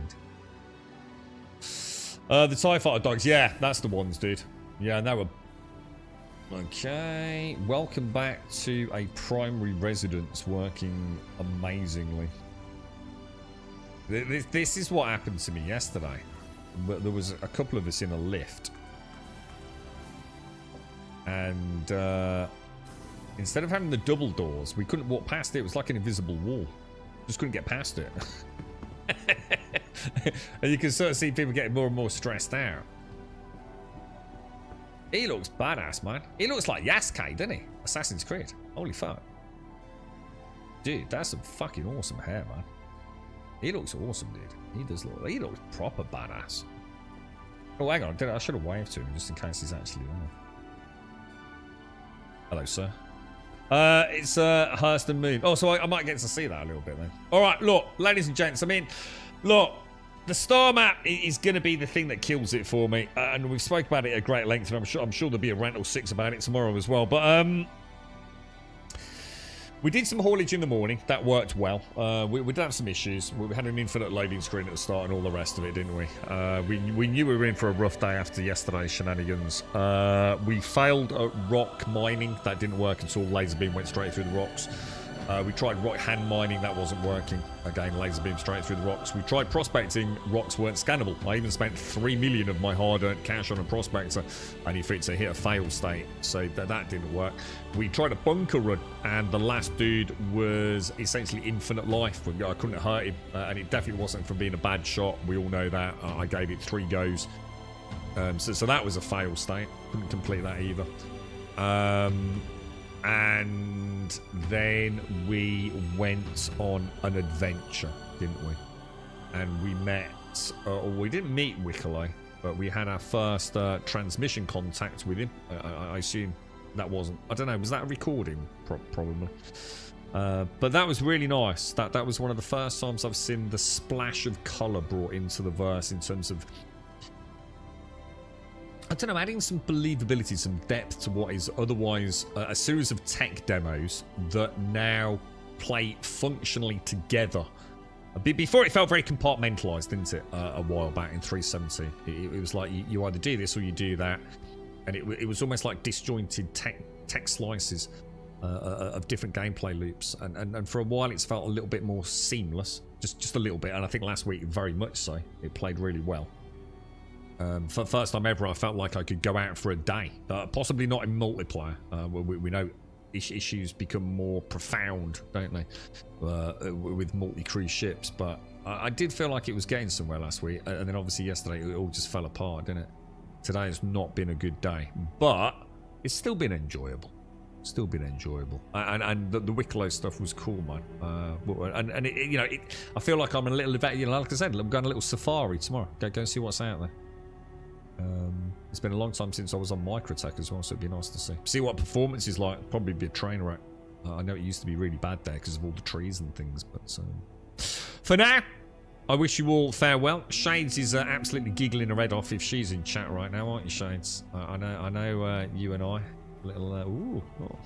S2: The TIE Fighter dogs. Yeah, that's the ones, dude. Yeah, they were... Okay. Welcome back to a primary residence working amazingly. This is what happened to me yesterday. But there was a couple of us in a lift. And instead of having the double doors, we couldn't walk past it. It was like an invisible wall. Just couldn't get past it. And you can sort of see people getting more and more stressed out. He looks badass, man. He looks like Yasuke, doesn't he? Assassin's Creed. Holy fuck. Dude, that's some fucking awesome hair, man. He looks awesome, dude. He does look... He looks proper badass. Oh, hang on. I should have waved to him just in case he's actually there. Hello, sir. It's Hurston Moon. Oh, so I might get to see that a little bit then. All right, look, ladies and gents. I mean, look, The star map is going to be the thing that kills it for me, and we've spoke about it at great length, and I'm sure there'll be a rant or 6 about it tomorrow as well. But we did some haulage in the morning. That worked well. We did have some issues. We had an infinite loading screen at the start and all the rest of it, didn't we? We knew we were in for a rough day after yesterday's shenanigans. We failed at rock mining. That didn't work at all. Laser beam went straight through the rocks. We tried rock hand mining, that wasn't working. Again, laser beam straight through the rocks. We tried prospecting, rocks weren't scannable. I even spent 3 million of my hard-earned cash on a prospector, only for it to hit a fail state, so that didn't work. We tried a bunker run, and the last dude was essentially infinite life. I couldn't hurt him, and it definitely wasn't from being a bad shot. We all know that. I gave it 3 goes. So that was a fail state. Couldn't complete that either. And then we went on an adventure, didn't we? And we met, or we didn't meet Wickley, but we had our first transmission contact with him. I assume that wasn't, I don't know, was that a recording? Probably. But that was really nice. That was one of the first times I've seen the splash of colour brought into the verse in terms of, I don't know, adding some believability, some depth to what is otherwise a series of tech demos that now play functionally together. Before it felt very compartmentalized, didn't it? A while back in 370, it was like you either do this or you do that, and it was almost like disjointed tech slices of different gameplay loops. And for a while, it's felt a little bit more seamless, just a little bit. And I think last week, very much so, it played really well. For the first time ever, I felt like I could go out for a day. Possibly not in multiplayer. We know issues become more profound, don't they? With multi-crew ships. But I did feel like it was getting somewhere last week. And then obviously yesterday, it all just fell apart, didn't it? Today has not been a good day. But it's still been enjoyable. And the Wicklow stuff was cool, man. And it, I feel like I'm a little, like I said, I'm going a little safari tomorrow. Go and see what's out there. It's been a long time since I was on Microtech as well, so it'd be nice to see what performance is like. Probably be a train wreck. I know it used to be really bad there because of all the trees and things, but for now, I wish you all farewell. Shades is absolutely giggling her head off if she's in chat right now, aren't you, Shades? I know you and I, little ooh. Oh.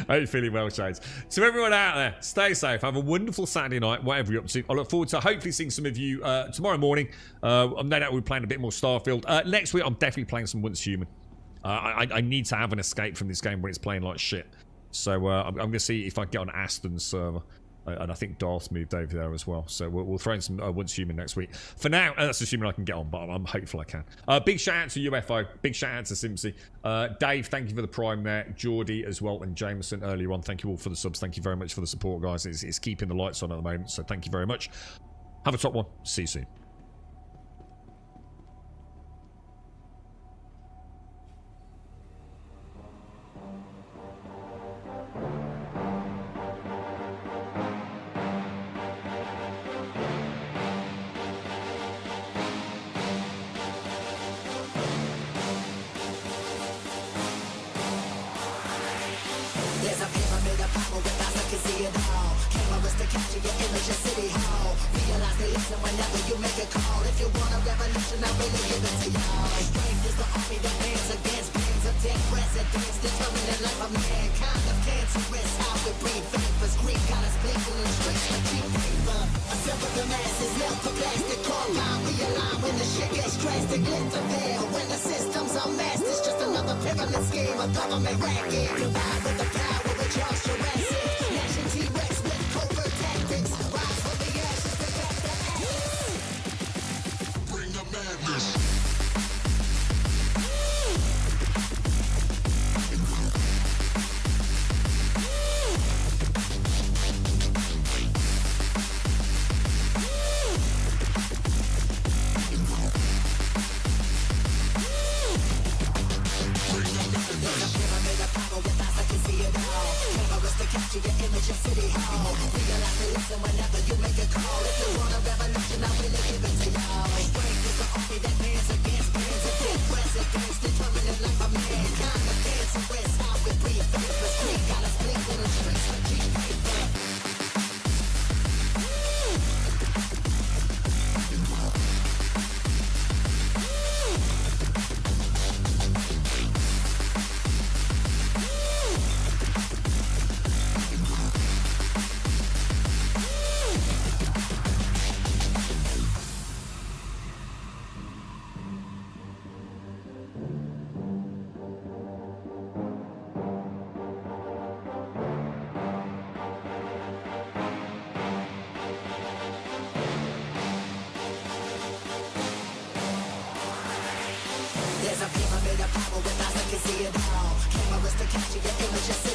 S2: How are you feeling, well, Shades? To everyone out there, stay safe. Have a wonderful Saturday night, whatever you're up to. I look forward to hopefully seeing some of you tomorrow morning. No doubt we'll be playing a bit more Starfield. Next week, I'm definitely playing some Once Human. I need to have an escape from this game where it's playing like shit. So I'm going to see if I can get on Aston's server. And I think Darth moved over there as well. So we'll throw in some Once Human next week. For now, that's assuming I can get on, but I'm hopeful I can. Big shout out to UFO. Big shout out to Simpsy. Dave, thank you for the prime there. Geordie as well, and Jameson earlier on. Thank you all for the subs. Thank you very much for the support, guys. It's keeping the lights on at the moment, so thank you very much. Have a top one. See you soon.
S1: There's a pyramid of power with eyes that can see it all. Cameras to capture your image in City Hall. Realize they listen whenever you make a call. If you want a revolution, I really give it to y'all. Strength is the army that hands against bands of dead presidents. Determined the life of mankind of cancerous. How we breathe vapors. Greek got us blinking in streets like cheap paper. Assemble the masses, melt the plastic. Call line, realign when the shit gets drastic. Lift the veil when the system's unmasked. It's just another pyramid scheme, a government racket. Combined with the power. Charles Jurassic, Nation T-Rex with covert tactics. Rise from the ashes to back the ashes. Bring the madness.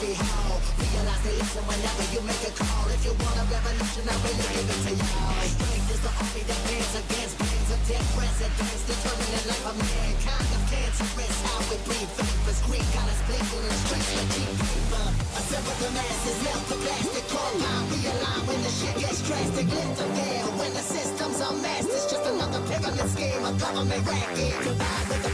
S1: city hall. Realize they listen whenever you make a call. If you want a revolution, I really give it to y'all. Strength is the army that bands against bands of dead presidents, determining life of mankind of cancerous. How we breathe vapors, green colors blinking in the streets with cheap paper. Assemble the masses, melt the plastic, compound, realign when the shit gets drastic. Lift the veil when the system's unmasked. It's just another pyramid scheme, a government racket. Provide with the